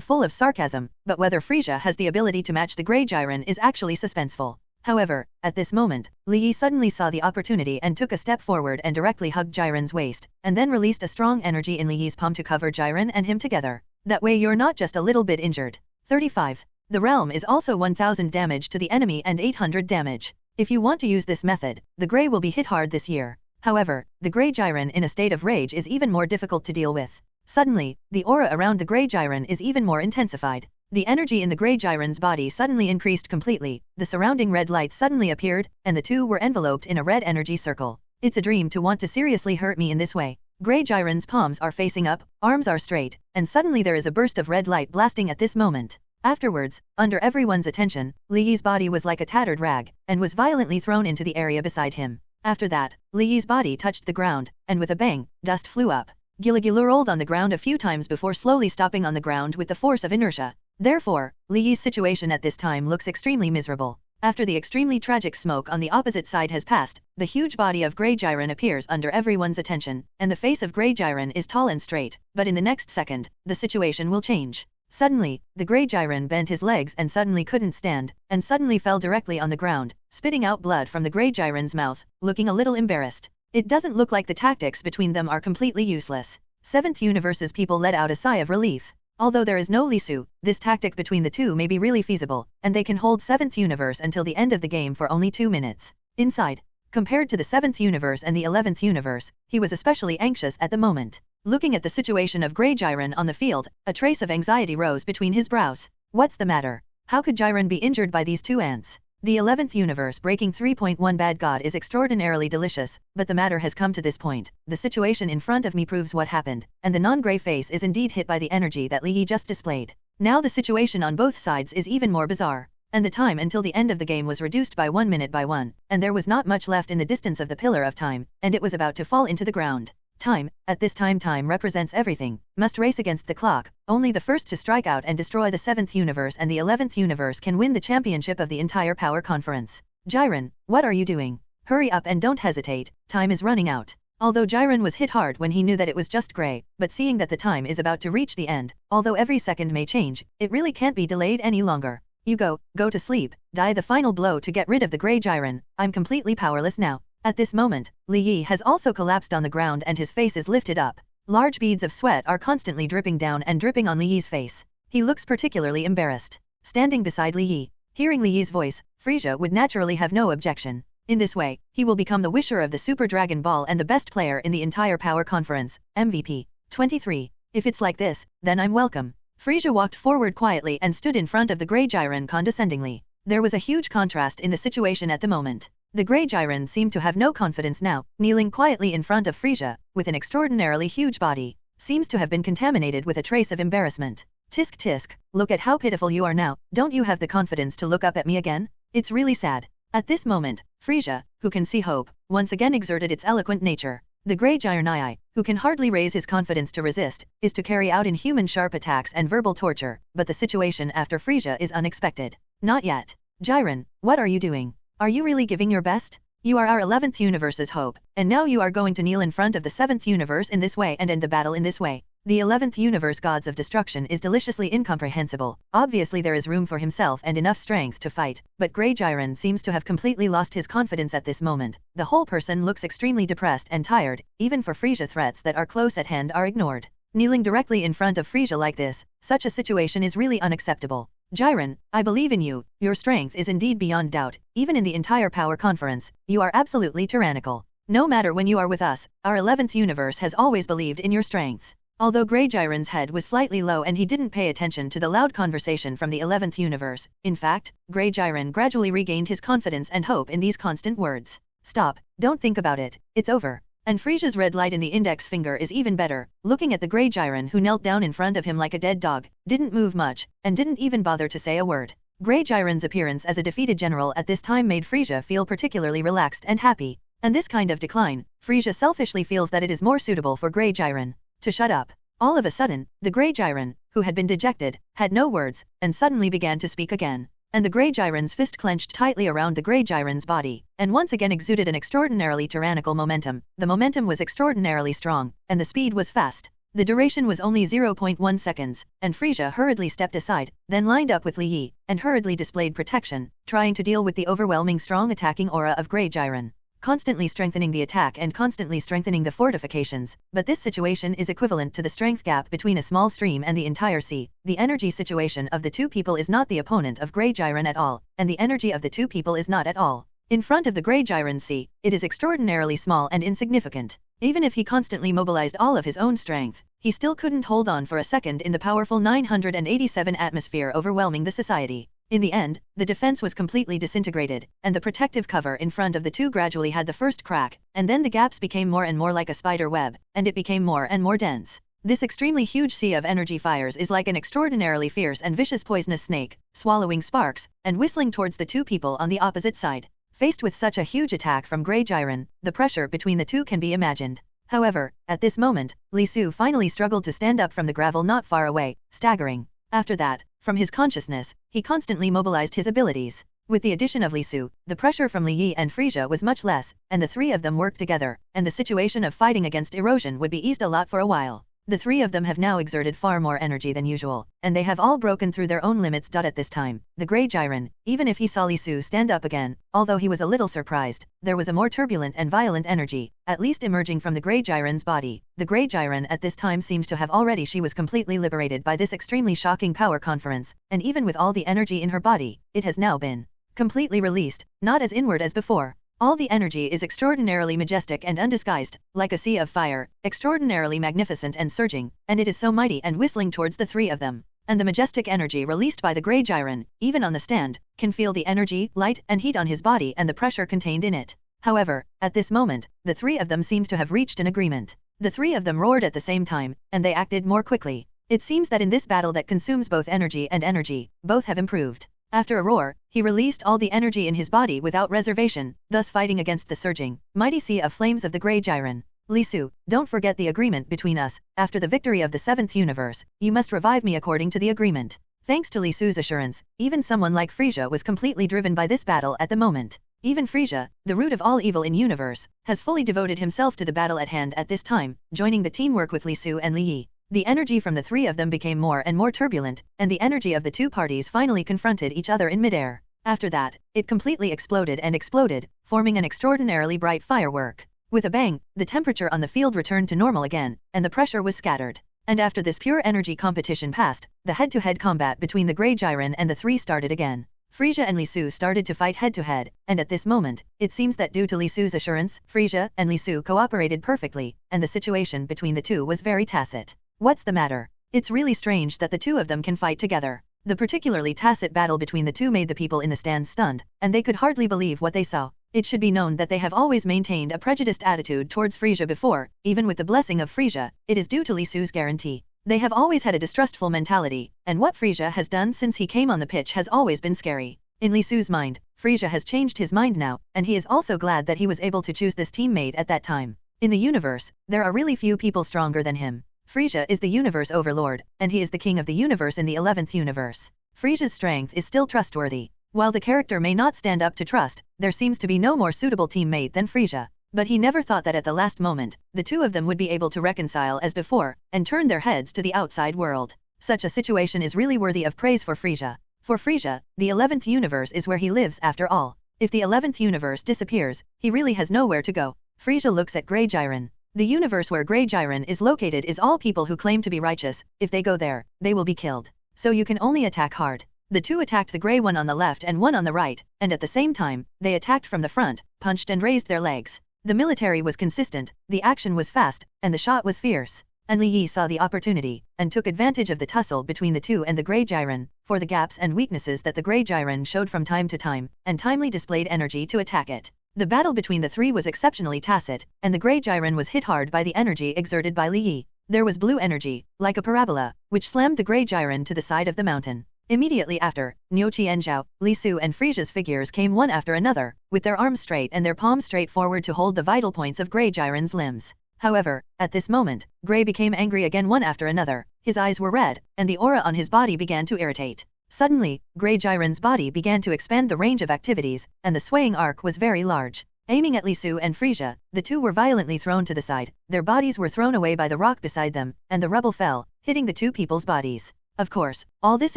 full of sarcasm, but whether Frisia has the ability to match the Grey Jiren is actually suspenseful. However, at this moment, Li Yi suddenly saw the opportunity and took a step forward and directly hugged Jiren's waist, and then released a strong energy in Li Yi's palm to cover Jiren and him together. That way you're not just a little bit injured. 35. The realm is also 1000 damage to the enemy and 800 damage. If you want to use this method, the Grey will be hit hard this year. However, the Grey Jiren in a state of rage is even more difficult to deal with. Suddenly, the aura around the Grey Jiren is even more intensified. The energy in the Grey Jiren's body suddenly increased completely, the surrounding red light suddenly appeared, and the two were enveloped in a red energy circle. It's a dream to want to seriously hurt me in this way. Grey Jiren's palms are facing up, arms are straight, and suddenly there is a burst of red light blasting at this moment. Afterwards, under everyone's attention, Li Yi's body was like a tattered rag, and was violently thrown into the area beside him. After that, Li Yi's body touched the ground, and with a bang, dust flew up. Gilligula rolled on the ground a few times before slowly stopping on the ground with the force of inertia. Therefore, Li Yi's situation at this time looks extremely miserable. After the extremely tragic smoke on the opposite side has passed, the huge body of Grey Jiren appears under everyone's attention, and the face of Grey Jiren is tall and straight, but in the next second, the situation will change. Suddenly, the Grey Jiren bent his legs and suddenly couldn't stand, and suddenly fell directly on the ground, spitting out blood from the Grey Jiren's mouth, looking a little embarrassed. It doesn't look like the tactics between them are completely useless. 7th Universe's people let out a sigh of relief. Although there is no Lisu, this tactic between the two may be really feasible, and they can hold 7th Universe until the end of the game for only 2 minutes. Inside, compared to the 7th Universe and the 11th Universe, he was especially anxious at the moment. Looking at the situation of Grey Jiren on the field, a trace of anxiety rose between his brows. What's the matter? How could Jiren be injured by these two ants? The 11th Universe breaking 3.1 Bad God is extraordinarily delicious, but the matter has come to this point. The situation in front of me proves what happened, and the non-grey face is indeed hit by the energy that Li Yi just displayed. Now the situation on both sides is even more bizarre, and the time until the end of the game was reduced by 1 minute by 1, and there was not much left in the distance of the pillar of time, and it was about to fall into the ground. Time, at this time represents everything, must race against the clock, only the first to strike out and destroy the 7th Universe and the 11th Universe can win the championship of the entire power conference. Jiren, what are you doing? Hurry up and don't hesitate, time is running out. Although Jiren was hit hard when he knew that it was just grey, but seeing that the time is about to reach the end, although every second may change, it really can't be delayed any longer. You go to sleep, die the final blow to get rid of the Grey Jiren, I'm completely powerless now. At this moment, Li Yi has also collapsed on the ground and his face is lifted up. Large beads of sweat are constantly dripping down and dripping on Li Yi's face. He looks particularly embarrassed. Standing beside Li Yi, hearing Li Yi's voice, Frisia would naturally have no objection. In this way, he will become the wisher of the Super Dragon Ball and the best player in the entire power conference, MVP. 23. If it's like this, then I'm welcome. Frisia walked forward quietly and stood in front of the Grey Jiren condescendingly. There was a huge contrast in the situation at the moment. The Grey Jiren seemed to have no confidence now, kneeling quietly in front of Frisia, with an extraordinarily huge body, seems to have been contaminated with a trace of embarrassment. Tisk tisk, look at how pitiful you are now, don't you have the confidence to look up at me again? It's really sad. At this moment, Frisia, who can see hope, once again exerted its eloquent nature. The Grey Giant, who can hardly raise his confidence to resist, is to carry out inhuman sharp attacks and verbal torture, but the situation after Frisia is unexpected. Not yet. Jiren, what are you doing? Are you really giving your best? You are our 11th universe's hope, and now you are going to kneel in front of the 7th universe in this way and end the battle in this way. The 11th universe gods of destruction is deliciously incomprehensible. Obviously there is room for himself and enough strength to fight, but Grey Jiren seems to have completely lost his confidence at this moment. The whole person looks extremely depressed and tired, even for Frisia threats that are close at hand are ignored. Kneeling directly in front of Frisia like this, such a situation is really unacceptable. Jiren, I believe in you, your strength is indeed beyond doubt, even in the entire power conference, you are absolutely tyrannical. No matter when you are with us, our 11th universe has always believed in your strength. Although Grey Jiren's head was slightly low and he didn't pay attention to the loud conversation from the 11th universe, in fact, Grey Jiren gradually regained his confidence and hope in these constant words. Stop, don't think about it, it's over. And Frisia's red light in the index finger is even better, looking at the Grey Jiren who knelt down in front of him like a dead dog, didn't move much, and didn't even bother to say a word. Grey Jiren's appearance as a defeated general at this time made Frisia feel particularly relaxed and happy. And this kind of decline, Frisia selfishly feels that it is more suitable for Grey Jiren to shut up. All of a sudden, the Grey Jiren, who had been dejected, had no words, and suddenly began to speak again. And the Grey Jiren's fist clenched tightly around the Grey Jiren's body, and once again exuded an extraordinarily tyrannical momentum. The momentum was extraordinarily strong, and the speed was fast. The duration was only 0.1 seconds, and Frisia hurriedly stepped aside, then lined up with Li Yi, and hurriedly displayed protection, trying to deal with the overwhelming strong attacking aura of Grey Jiren. Constantly strengthening the attack and constantly strengthening the fortifications, but this situation is equivalent to the strength gap between a small stream and the entire sea. The energy situation of the two people is not the opponent of Grey Jiren at all, and the energy of the two people is not at all. In front of the Grey Jiren's sea, it is extraordinarily small and insignificant. Even if he constantly mobilized all of his own strength, he still couldn't hold on for a second in the powerful 987 atmosphere overwhelming the society. In the end, the defense was completely disintegrated, and the protective cover in front of the two gradually had the first crack, and then the gaps became more and more like a spider web, and it became more and more dense. This extremely huge sea of energy fires is like an extraordinarily fierce and vicious poisonous snake, swallowing sparks, and whistling towards the two people on the opposite side. Faced with such a huge attack from Grey Jiren, the pressure between the two can be imagined. However, at this moment, Li Su finally struggled to stand up from the gravel not far away, staggering. After that, from his consciousness, he constantly mobilized his abilities. With the addition of Li Su, the pressure from Li Yi and Frisia was much less, and the three of them worked together, and the situation of fighting against erosion would be eased a lot for a while. The three of them have now exerted far more energy than usual, and they have all broken through their own limits. At this time, the Grey Jiren, even if he saw Li Su stand up again, although he was a little surprised, there was a more turbulent and violent energy, at least emerging from the Grey Jiren's body. The Grey Jiren at this time seemed to have already she was completely liberated by this extremely shocking power conference, and even with all the energy in her body, it has now been completely released, not as inward as before. All the energy is extraordinarily majestic and undisguised, like a sea of fire, extraordinarily magnificent and surging, and it is so mighty and whistling towards the three of them. And the majestic energy released by the Grey Jiren, even on the stand, can feel the energy, light, and heat on his body and the pressure contained in it. However, at this moment, the three of them seemed to have reached an agreement. The three of them roared at the same time, and they acted more quickly. It seems that in this battle that consumes both energy and energy, both have improved. After a roar, he released all the energy in his body without reservation, thus fighting against the surging, mighty sea of flames of the Grey Jiren. Li Su, don't forget the agreement between us. After the victory of the 7th universe, you must revive me according to the agreement. Thanks to Li Su's assurance, even someone like Frisia was completely driven by this battle at the moment. Even Frisia, the root of all evil in universe, has fully devoted himself to the battle at hand at this time, joining the teamwork with Li Su and Li Yi. The energy from the three of them became more and more turbulent, and the energy of the two parties finally confronted each other in midair. After that, it completely exploded and exploded, forming an extraordinarily bright firework. With a bang, the temperature on the field returned to normal again, and the pressure was scattered. And after this pure energy competition passed, the head-to-head combat between the Grey Jiren and the three started again. Frisia and Li Su started to fight head-to-head, and at this moment, it seems that due to Li Su's assurance, Frisia and Li Su cooperated perfectly, and the situation between the two was very tacit. What's the matter? It's really strange that the two of them can fight together. The particularly tacit battle between the two made the people in the stands stunned, and they could hardly believe what they saw. It should be known that they have always maintained a prejudiced attitude towards Frisia before, even with the blessing of Frisia, it is due to Li Su's guarantee. They have always had a distrustful mentality, and what Frisia has done since he came on the pitch has always been scary. In Li Su's mind, Frisia has changed his mind now, and he is also glad that he was able to choose this teammate at that time. In the universe, there are really few people stronger than him. Frisia is the universe overlord, and he is the king of the universe in the 11th universe. Frisia's strength is still trustworthy. While the character may not stand up to trust, there seems to be no more suitable teammate than Frisia. But he never thought that at the last moment, the two of them would be able to reconcile as before, and turn their heads to the outside world. Such a situation is really worthy of praise for Frisia. For Frisia, the 11th universe is where he lives after all. If the 11th universe disappears, he really has nowhere to go. Frisia looks at Grey Jiren. The universe where Grey Jiren is located is all people who claim to be righteous. If they go there, they will be killed. So you can only attack hard. The two attacked the grey one on the left and one on the right, and at the same time, they attacked from the front, punched and raised their legs. The military was consistent, the action was fast, and the shot was fierce. And Li Yi saw the opportunity, and took advantage of the tussle between the two and the Grey Jiren, for the gaps and weaknesses that the Grey Jiren showed from time to time, and timely displayed energy to attack it. The battle between the three was exceptionally tacit, and the Grey Jiren was hit hard by the energy exerted by Li Yi. There was blue energy, like a parabola, which slammed the Grey Jiren to the side of the mountain. Immediately after, Niu Qianzhao, Li Su and Frisia's figures came one after another, with their arms straight and their palms straight forward to hold the vital points of Grey Jiren's limbs. However, at this moment, Grey became angry again one after another, his eyes were red, and the aura on his body began to irritate. Suddenly, Grey Jiren's body began to expand the range of activities, and the swaying arc was very large. Aiming at Li Su and Frisia, the two were violently thrown to the side, their bodies were thrown away by the rock beside them, and the rubble fell, hitting the two people's bodies. Of course, all this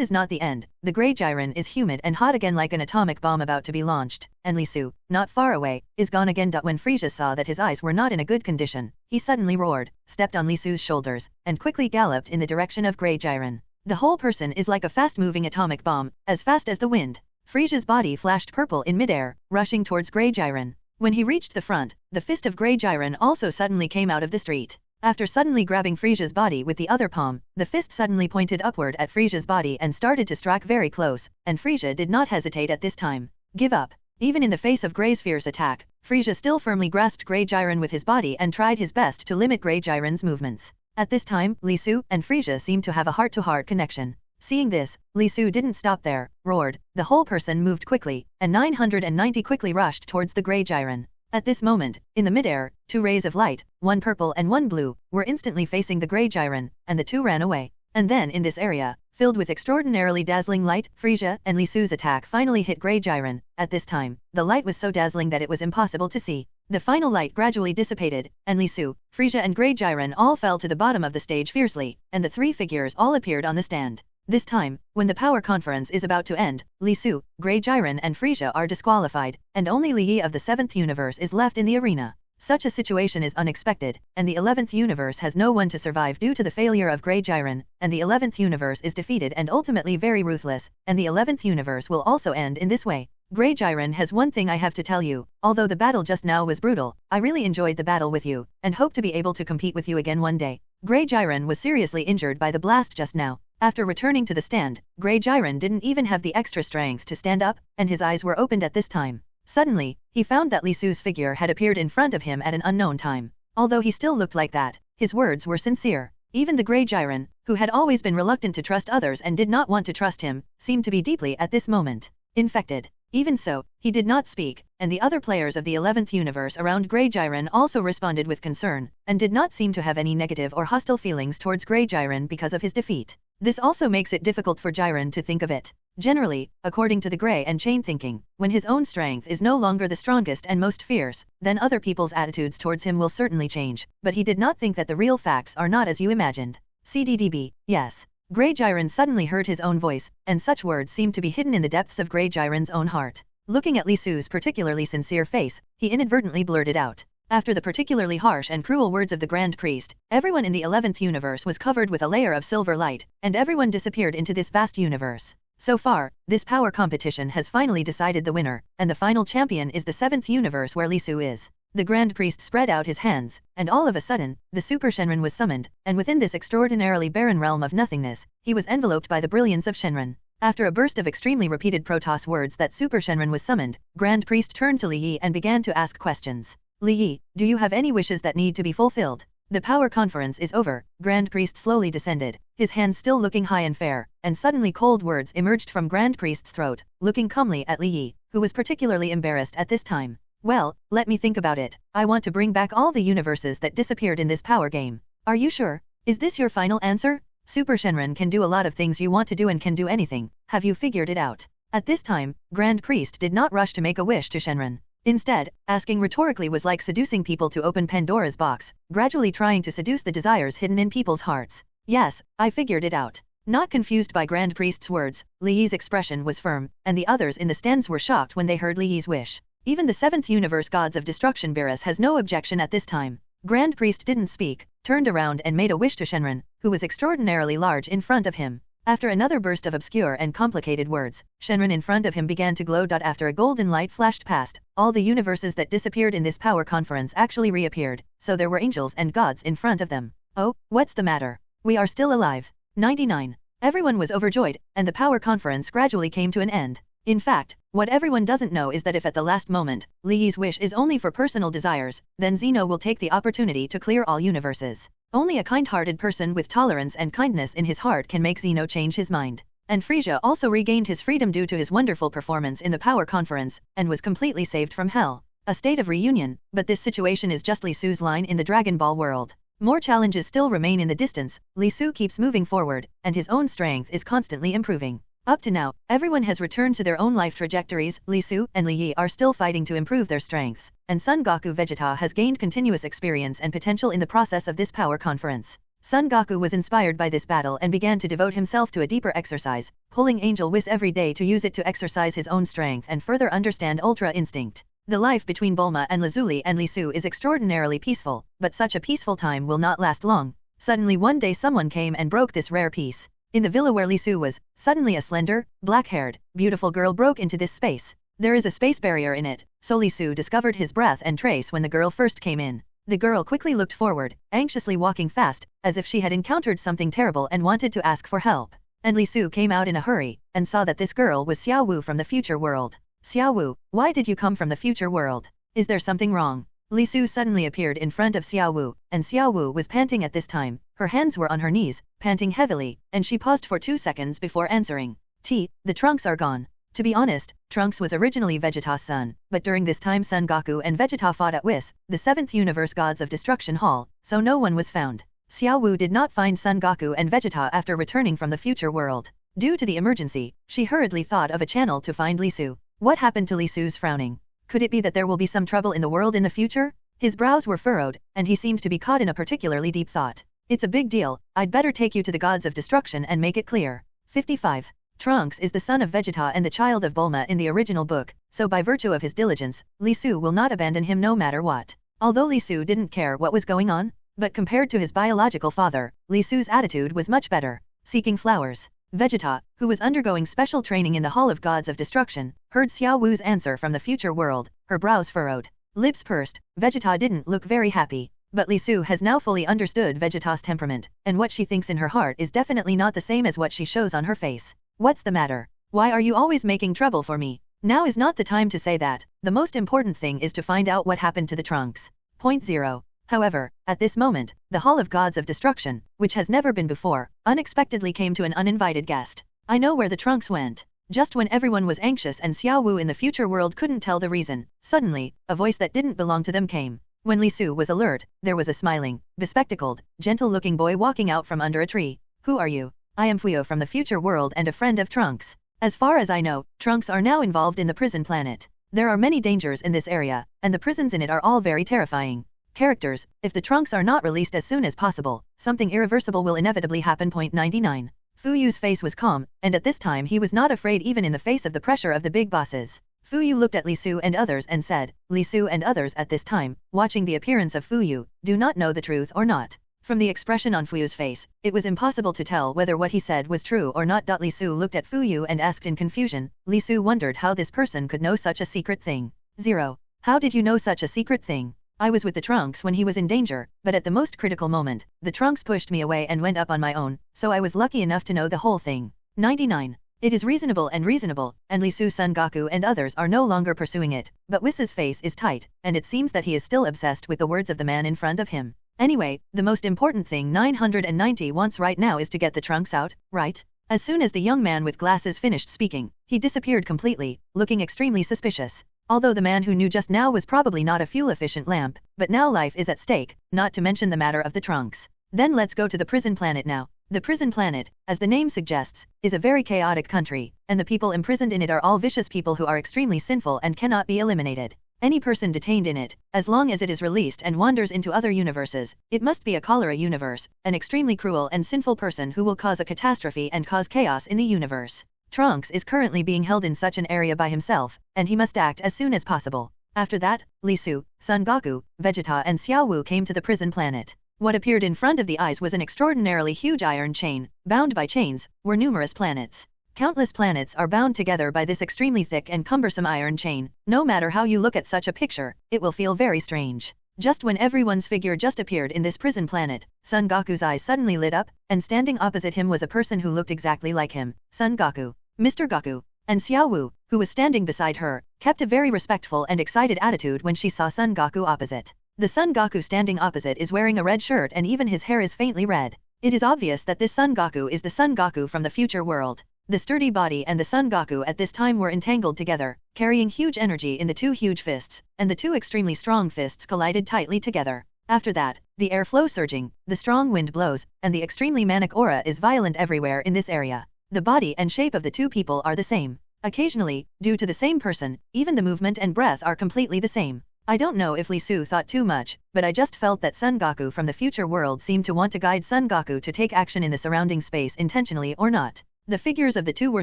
is not the end. The Grey Jiren is humid and hot again like an atomic bomb about to be launched, and Li Su, not far away, is gone again. When Frisia saw that his eyes were not in a good condition, he suddenly roared, stepped on Li Su's shoulders, and quickly galloped in the direction of Grey Jiren. The whole person is like a fast-moving atomic bomb, as fast as the wind. Frisia's body flashed purple in midair, rushing towards Grey Jiren. When he reached the front, the fist of Grey Jiren also suddenly came out of the street. After suddenly grabbing Frisia's body with the other palm, the fist suddenly pointed upward at Frisia's body and started to strike very close, and Frisia did not hesitate at this time. Give up. Even in the face of Grey's fierce attack, Frisia still firmly grasped Grey Jiren with his body and tried his best to limit Grey Jiren's movements. At this time, Li Su and Frisia seemed to have a heart-to-heart connection. Seeing this, Li Su didn't stop there, roared, the whole person moved quickly, and 990 quickly rushed towards the Grey Jiren. At this moment, in the midair, two rays of light, one purple and one blue, were instantly facing the Grey Jiren, and the two ran away. And then in this area, filled with extraordinarily dazzling light, Frisia and Li Su's attack finally hit Grey Jiren. At this time, the light was so dazzling that it was impossible to see. The final light gradually dissipated, and Li Su, Frisia and Grey Jiren all fell to the bottom of the stage fiercely, and the three figures all appeared on the stand. This time, when the power conference is about to end, Li Su, Grey Jiren and Frisia are disqualified, and only Li Yi of the 7th universe is left in the arena. Such a situation is unexpected, and the 11th universe has no one to survive due to the failure of Grey Jiren, and the 11th universe is defeated and ultimately very ruthless, and the 11th universe will also end in this way. Grey Jiren has one thing I have to tell you, although the battle just now was brutal, I really enjoyed the battle with you, and hope to be able to compete with you again one day. Grey Jiren was seriously injured by the blast just now. After returning to the stand, Grey Jiren didn't even have the extra strength to stand up, and his eyes were opened at this time. Suddenly, he found that Li Su's figure had appeared in front of him at an unknown time. Although he still looked like that, his words were sincere. Even the Grey Jiren, who had always been reluctant to trust others and did not want to trust him, seemed to be deeply at this moment infected. Even so, he did not speak, and the other players of the 11th universe around Grey Jiren also responded with concern, and did not seem to have any negative or hostile feelings towards Grey Jiren because of his defeat. This also makes it difficult for Jiren to think of it. Generally, according to the Grey and Chain thinking, when his own strength is no longer the strongest and most fierce, then other people's attitudes towards him will certainly change, but he did not think that the real facts are not as you imagined. CDDB, yes. Grey Jiren suddenly heard his own voice, and such words seemed to be hidden in the depths of Grey Jiren's own heart. Looking at Li Su's particularly sincere face, he inadvertently blurted out. After the particularly harsh and cruel words of the Grand Priest, everyone in the 11th universe was covered with a layer of silver light, and everyone disappeared into this vast universe. So far, this power competition has finally decided the winner, and the final champion is the 7th universe where Li Su is. The Grand Priest spread out his hands, and all of a sudden, the Super Shenron was summoned, and within this extraordinarily barren realm of nothingness, he was enveloped by the brilliance of Shenron. After a burst of extremely repeated Protoss words that Super Shenron was summoned, Grand Priest turned to Li Yi and began to ask questions. Li Yi, do you have any wishes that need to be fulfilled? The power conference is over, Grand Priest slowly descended, his hands still looking high and fair, and suddenly cold words emerged from Grand Priest's throat, looking calmly at Li Yi, who was particularly embarrassed at this time. Well, let me think about it. I want to bring back all the universes that disappeared in this power game. Are you sure? Is this your final answer? Super Shenron can do a lot of things you want to do and can do anything. Have you figured it out? At this time, Grand Priest did not rush to make a wish to Shenron. Instead, asking rhetorically was like seducing people to open Pandora's box, gradually trying to seduce the desires hidden in people's hearts. Yes, I figured it out. Not confused by Grand Priest's words, Li Yi's expression was firm, and the others in the stands were shocked when they heard Li Yi's wish. Even the 7th Universe Gods of Destruction Beerus has no objection at this time. Grand Priest didn't speak, turned around and made a wish to Shenron, who was extraordinarily large in front of him. After another burst of obscure and complicated words, Shenron in front of him began to glow. After a golden light flashed past, all the universes that disappeared in this power conference actually reappeared, so there were angels and gods in front of them. Oh, what's the matter? We are still alive. 99. Everyone was overjoyed, and the power conference gradually came to an end. In fact, what everyone doesn't know is that if at the last moment, Li Yi's wish is only for personal desires, then Zeno will take the opportunity to clear all universes. Only a kind-hearted person with tolerance and kindness in his heart can make Zeno change his mind. And Frisia also regained his freedom due to his wonderful performance in the power conference, and was completely saved from hell. A state of reunion, but this situation is just Li Su's line in the Dragon Ball world. More challenges still remain in the distance, Li Su keeps moving forward, and his own strength is constantly improving. Up to now, everyone has returned to their own life trajectories. Li Su and Li Yi are still fighting to improve their strengths, and Son Goku Vegeta has gained continuous experience and potential in the process of this power conference. Son Goku was inspired by this battle and began to devote himself to a deeper exercise, pulling Angel Whis every day to use it to exercise his own strength and further understand Ultra Instinct. The life between Bulma and Lazuli and Li Su is extraordinarily peaceful, but such a peaceful time will not last long. Suddenly one day someone came and broke this rare peace. In the villa where Li Su was, suddenly a slender, black-haired, beautiful girl broke into this space. There is a space barrier in it, so Li Su discovered his breath and trace when the girl first came in. The girl quickly looked forward, anxiously walking fast, as if she had encountered something terrible and wanted to ask for help. And Li Su came out in a hurry, and saw that this girl was Xiao Wu from the future world. Xiao Wu, why did you come from the future world? Is there something wrong? Li Su suddenly appeared in front of Xiao Wu, and Xiao Wu was panting at this time. Her hands were on her knees, panting heavily, and she paused for 2 seconds before answering. The Trunks are gone. To be honest, Trunks was originally Vegeta's son, but during this time Son Goku and Vegeta fought at Whis, the 7th Universe Gods of Destruction Hall, so no one was found. Xiao Wu did not find Son Goku and Vegeta after returning from the future world. Due to the emergency, she hurriedly thought of a channel to find Li Su. What happened to Li Su's frowning? Could it be that there will be some trouble in the world in the future? His brows were furrowed, and he seemed to be caught in a particularly deep thought. It's a big deal, I'd better take you to the gods of destruction and make it clear. 55. Trunks is the son of Vegeta and the child of Bulma in the original book, so by virtue of his diligence, Li Su will not abandon him no matter what. Although Li Su didn't care what was going on, but compared to his biological father, Li Su's attitude was much better. Seeking flowers. Vegeta, who was undergoing special training in the Hall of Gods of Destruction, heard Xiao Wu's answer from the future world, her brows furrowed. Lips pursed, Vegeta didn't look very happy. But Li Su has now fully understood Vegeta's temperament, and what she thinks in her heart is definitely not the same as what she shows on her face. What's the matter? Why are you always making trouble for me? Now is not the time to say that. The most important thing is to find out what happened to the Trunks. Point 0. However, at this moment, the Hall of Gods of Destruction, which has never been before, unexpectedly came to an uninvited guest. I know where the Trunks went. Just when everyone was anxious and Xiao Wu in the future world couldn't tell the reason, suddenly, a voice that didn't belong to them came. When Li Su was alert, there was a smiling, bespectacled, gentle-looking boy walking out from under a tree. Who are you? I am Fuyo from the future world and a friend of Trunks. As far as I know, Trunks are now involved in the prison planet. There are many dangers in this area, and the prisons in it are all very terrifying. Characters, if the Trunks are not released as soon as possible, something irreversible will inevitably happen. 99. Fuyu's face was calm, and at this time he was not afraid even in the face of the pressure of the big bosses. Fuyu looked at Li Su and others and said, Li Su and others at this time, watching the appearance of Fuyu, do not know the truth or not. From the expression on Fuyu's face, it was impossible to tell whether what he said was true or not. Li Su looked at Fuyu and asked in confusion. Li Su wondered how this person could know such a secret thing. 0. How did you know such a secret thing? I was with the Trunks when he was in danger, but at the most critical moment, the Trunks pushed me away and went up on my own, so I was lucky enough to know the whole thing. 99. It is reasonable, and Li Su, Son Goku and others are no longer pursuing it, but Whis' face is tight, and it seems that he is still obsessed with the words of the man in front of him. Anyway, the most important thing 990 wants right now is to get the trunks out, right? As soon as the young man with glasses finished speaking, he disappeared completely, looking extremely suspicious. Although the man who knew just now was probably not a fuel-efficient lamp, but now life is at stake, not to mention the matter of the trunks. Then let's go to the prison planet now. The prison planet, as the name suggests, is a very chaotic country, and the people imprisoned in it are all vicious people who are extremely sinful and cannot be eliminated. Any person detained in it, as long as it is released and wanders into other universes, it must be a cholera universe, an extremely cruel and sinful person who will cause a catastrophe and cause chaos in the universe. Trunks is currently being held in such an area by himself, and he must act as soon as possible. After that, Li Su, Son Goku, Vegeta and Xiao Wu came to the prison planet. What appeared in front of the eyes was an extraordinarily huge iron chain. Bound by chains were numerous planets. Countless planets are bound together by this extremely thick and cumbersome iron chain. No matter how you look at such a picture, it will feel very strange. Just when everyone's figure just appeared in this prison planet, Son Goku's eyes suddenly lit up, and standing opposite him was a person who looked exactly like him, Son Goku, Mr. Goku. And Xiao Wu, who was standing beside her, kept a very respectful and excited attitude when she saw Son Goku opposite. The Son Goku standing opposite is wearing a red shirt and even his hair is faintly red. It is obvious that this Son Goku is the Son Goku from the future world. The sturdy body and the Son Goku at this time were entangled together, carrying huge energy in the two huge fists, and the two extremely strong fists collided tightly together. After that, the air flow surging, the strong wind blows, and the extremely manic aura is violent everywhere in this area. The body and shape of the two people are the same. Occasionally, due to the same person, even the movement and breath are completely the same. I don't know if Li Su thought too much, but I just felt that Son Goku from the future world seemed to want to guide Son Goku to take action in the surrounding space intentionally or not. The figures of the two were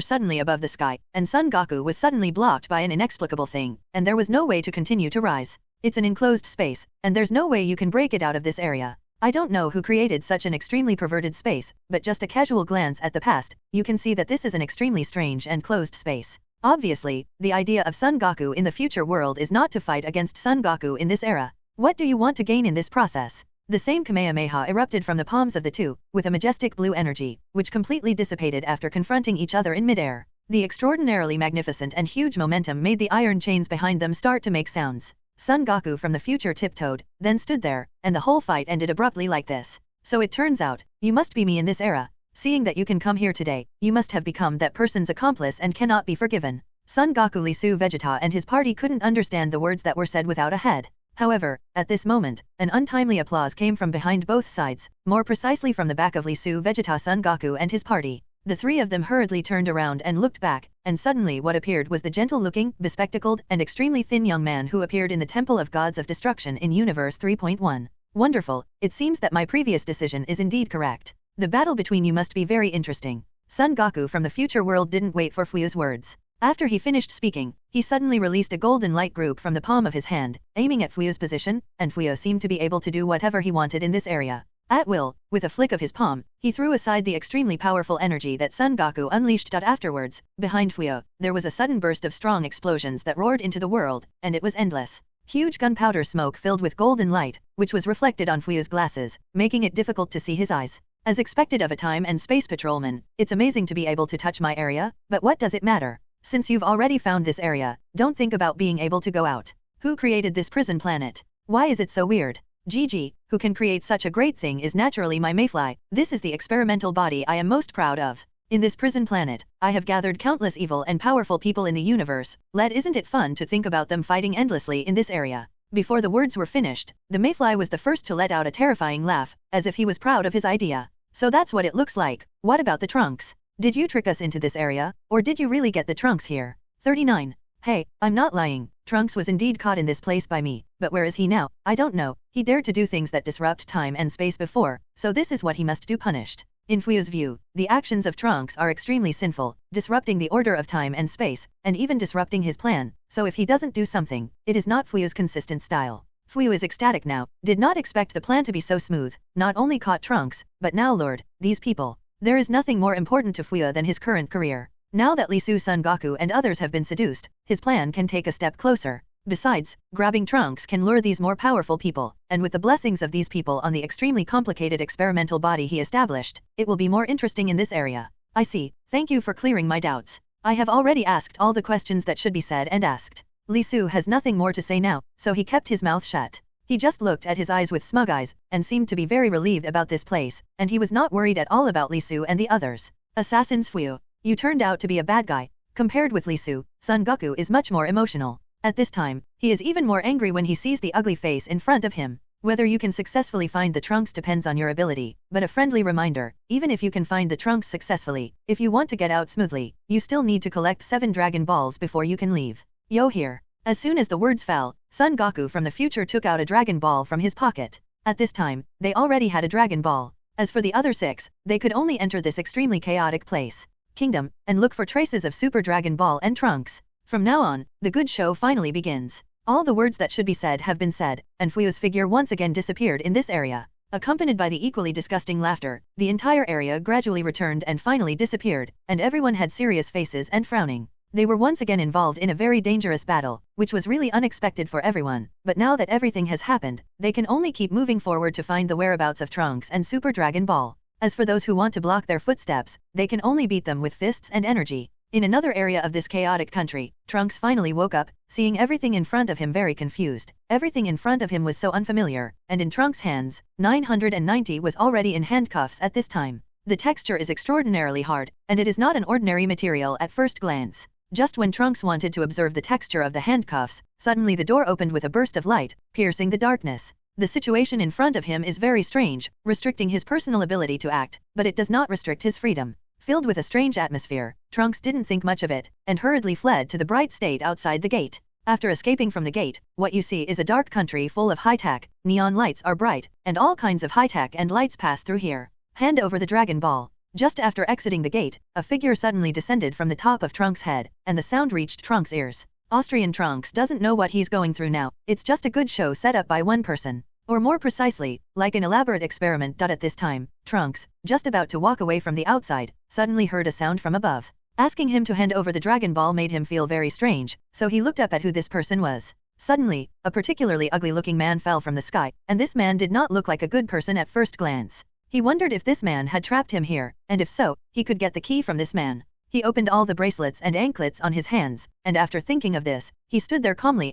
suddenly above the sky, and Son Goku was suddenly blocked by an inexplicable thing, and there was no way to continue to rise. It's an enclosed space, and there's no way you can break it out of this area. I don't know who created such an extremely perverted space, but just a casual glance at the past, you can see that this is an extremely strange and closed space. Obviously, the idea of Son Goku in the future world is not to fight against Son Goku in this era. What do you want to gain in this process? The same Kamehameha erupted from the palms of the two, with a majestic blue energy, which completely dissipated after confronting each other in midair. The extraordinarily magnificent and huge momentum made the iron chains behind them start to make sounds. Son Goku from the future tiptoed, then stood there, and the whole fight ended abruptly like this. So it turns out, you must be me in this era. Seeing that you can come here today, you must have become that person's accomplice and cannot be forgiven. Son Goku, Li Su, Vegeta and his party couldn't understand the words that were said without a head. However, at this moment, an untimely applause came from behind both sides, more precisely from the back of Li Su, Vegeta, Son Goku and his party. The three of them hurriedly turned around and looked back, and suddenly what appeared was the gentle-looking, bespectacled, and extremely thin young man who appeared in the Temple of Gods of Destruction in Universe 3.1. Wonderful, it seems that my previous decision is indeed correct. The battle between you must be very interesting. Son Goku from the future world didn't wait for Fuyu's words. After he finished speaking, he suddenly released a golden light group from the palm of his hand, aiming at Fuyu's position, and Fuyu seemed to be able to do whatever he wanted in this area. At will, with a flick of his palm, he threw aside the extremely powerful energy that Son Goku unleashed. Afterwards, behind Fuyu, there was a sudden burst of strong explosions that roared into the world, and it was endless. Huge gunpowder smoke filled with golden light, which was reflected on Fuyu's glasses, making it difficult to see his eyes. As expected of a time and space patrolman, it's amazing to be able to touch my area, but what does it matter? Since you've already found this area, don't think about being able to go out. Who created this prison planet? Why is it so weird? GG, who can create such a great thing is naturally my mayfly. This is the experimental body I am most proud of. In this prison planet, I have gathered countless evil and powerful people in the universe. Isn't it fun to think about them fighting endlessly in this area? Before the words were finished, the mayfly was the first to let out a terrifying laugh, as if he was proud of his idea. So that's what it looks like. What about the trunks? Did you trick us into this area, or did you really get the trunks here? 39. Hey, I'm not lying. Trunks was indeed caught in this place by me, but where is he now? I don't know. He dared to do things that disrupt time and space before, so this is what he must do punished. In Fuyu's view, the actions of Trunks are extremely sinful, disrupting the order of time and space, and even disrupting his plan, so if he doesn't do something, it is not Fuyu's consistent style. Fuyu is ecstatic now, did not expect the plan to be so smooth, not only caught Trunks, but now lured these people. There is nothing more important to Fuyu than his current career. Now that Li Su, Son Goku and others have been seduced, his plan can take a step closer. Besides, grabbing Trunks can lure these more powerful people, and with the blessings of these people on the extremely complicated experimental body he established, it will be more interesting in this area. I see, thank you for clearing my doubts. I have already asked all the questions that should be said and asked. Li Su has nothing more to say now, so he kept his mouth shut. He just looked at his eyes with smug eyes, and seemed to be very relieved about this place, and he was not worried at all about Lee Su and the others. Assassin's Fui. You turned out to be a bad guy. Compared with Lee Su, Son Goku is much more emotional. At this time, he is even more angry when he sees the ugly face in front of him. Whether you can successfully find the trunks depends on your ability, but a friendly reminder, even if you can find the trunks successfully, if you want to get out smoothly, you still need to collect 7 Dragon Balls before you can leave. Yo here. As soon as the words fell, Son Goku from the future took out a Dragon Ball from his pocket. At this time, they already had a Dragon Ball. As for the other 6, they could only enter this extremely chaotic place, kingdom, and look for traces of Super Dragon Ball and Trunks. From now on, the good show finally begins. All the words that should be said have been said, and Fuyu's figure once again disappeared in this area. Accompanied by the equally disgusting laughter, the entire area gradually returned and finally disappeared, and everyone had serious faces and frowning. They were once again involved in a very dangerous battle, which was really unexpected for everyone, but now that everything has happened, they can only keep moving forward to find the whereabouts of Trunks and Super Dragon Ball. As for those who want to block their footsteps, they can only beat them with fists and energy. In another area of this chaotic country, Trunks finally woke up, seeing everything in front of him very confused. Everything in front of him was so unfamiliar, and in Trunks' hands, 990 was already in handcuffs at this time. The texture is extraordinarily hard, and it is not an ordinary material at first glance. Just when Trunks wanted to observe the texture of the handcuffs, suddenly the door opened with a burst of light, piercing the darkness. The situation in front of him is very strange, restricting his personal ability to act, but it does not restrict his freedom. Filled with a strange atmosphere, Trunks didn't think much of it, and hurriedly fled to the bright state outside the gate. After escaping from the gate, what you see is a dark country full of high-tech, neon lights are bright, and all kinds of high-tech and lights pass through here. Hand over the Dragon Ball. Just after exiting the gate, a figure suddenly descended from the top of Trunks' head, and the sound reached Trunks' ears. Austrian Trunks doesn't know what he's going through now, it's just a good show set up by one person. Or more precisely, like an elaborate experiment. At this time, Trunks, just about to walk away from the outside, suddenly heard a sound from above. Asking him to hand over the Dragon Ball made him feel very strange, so he looked up at who this person was. Suddenly, a particularly ugly-looking man fell from the sky, and this man did not look like a good person at first glance. He wondered if this man had trapped him here, and if so, he could get the key from this man. He opened all the bracelets and anklets on his hands, and after thinking of this, he stood there calmly,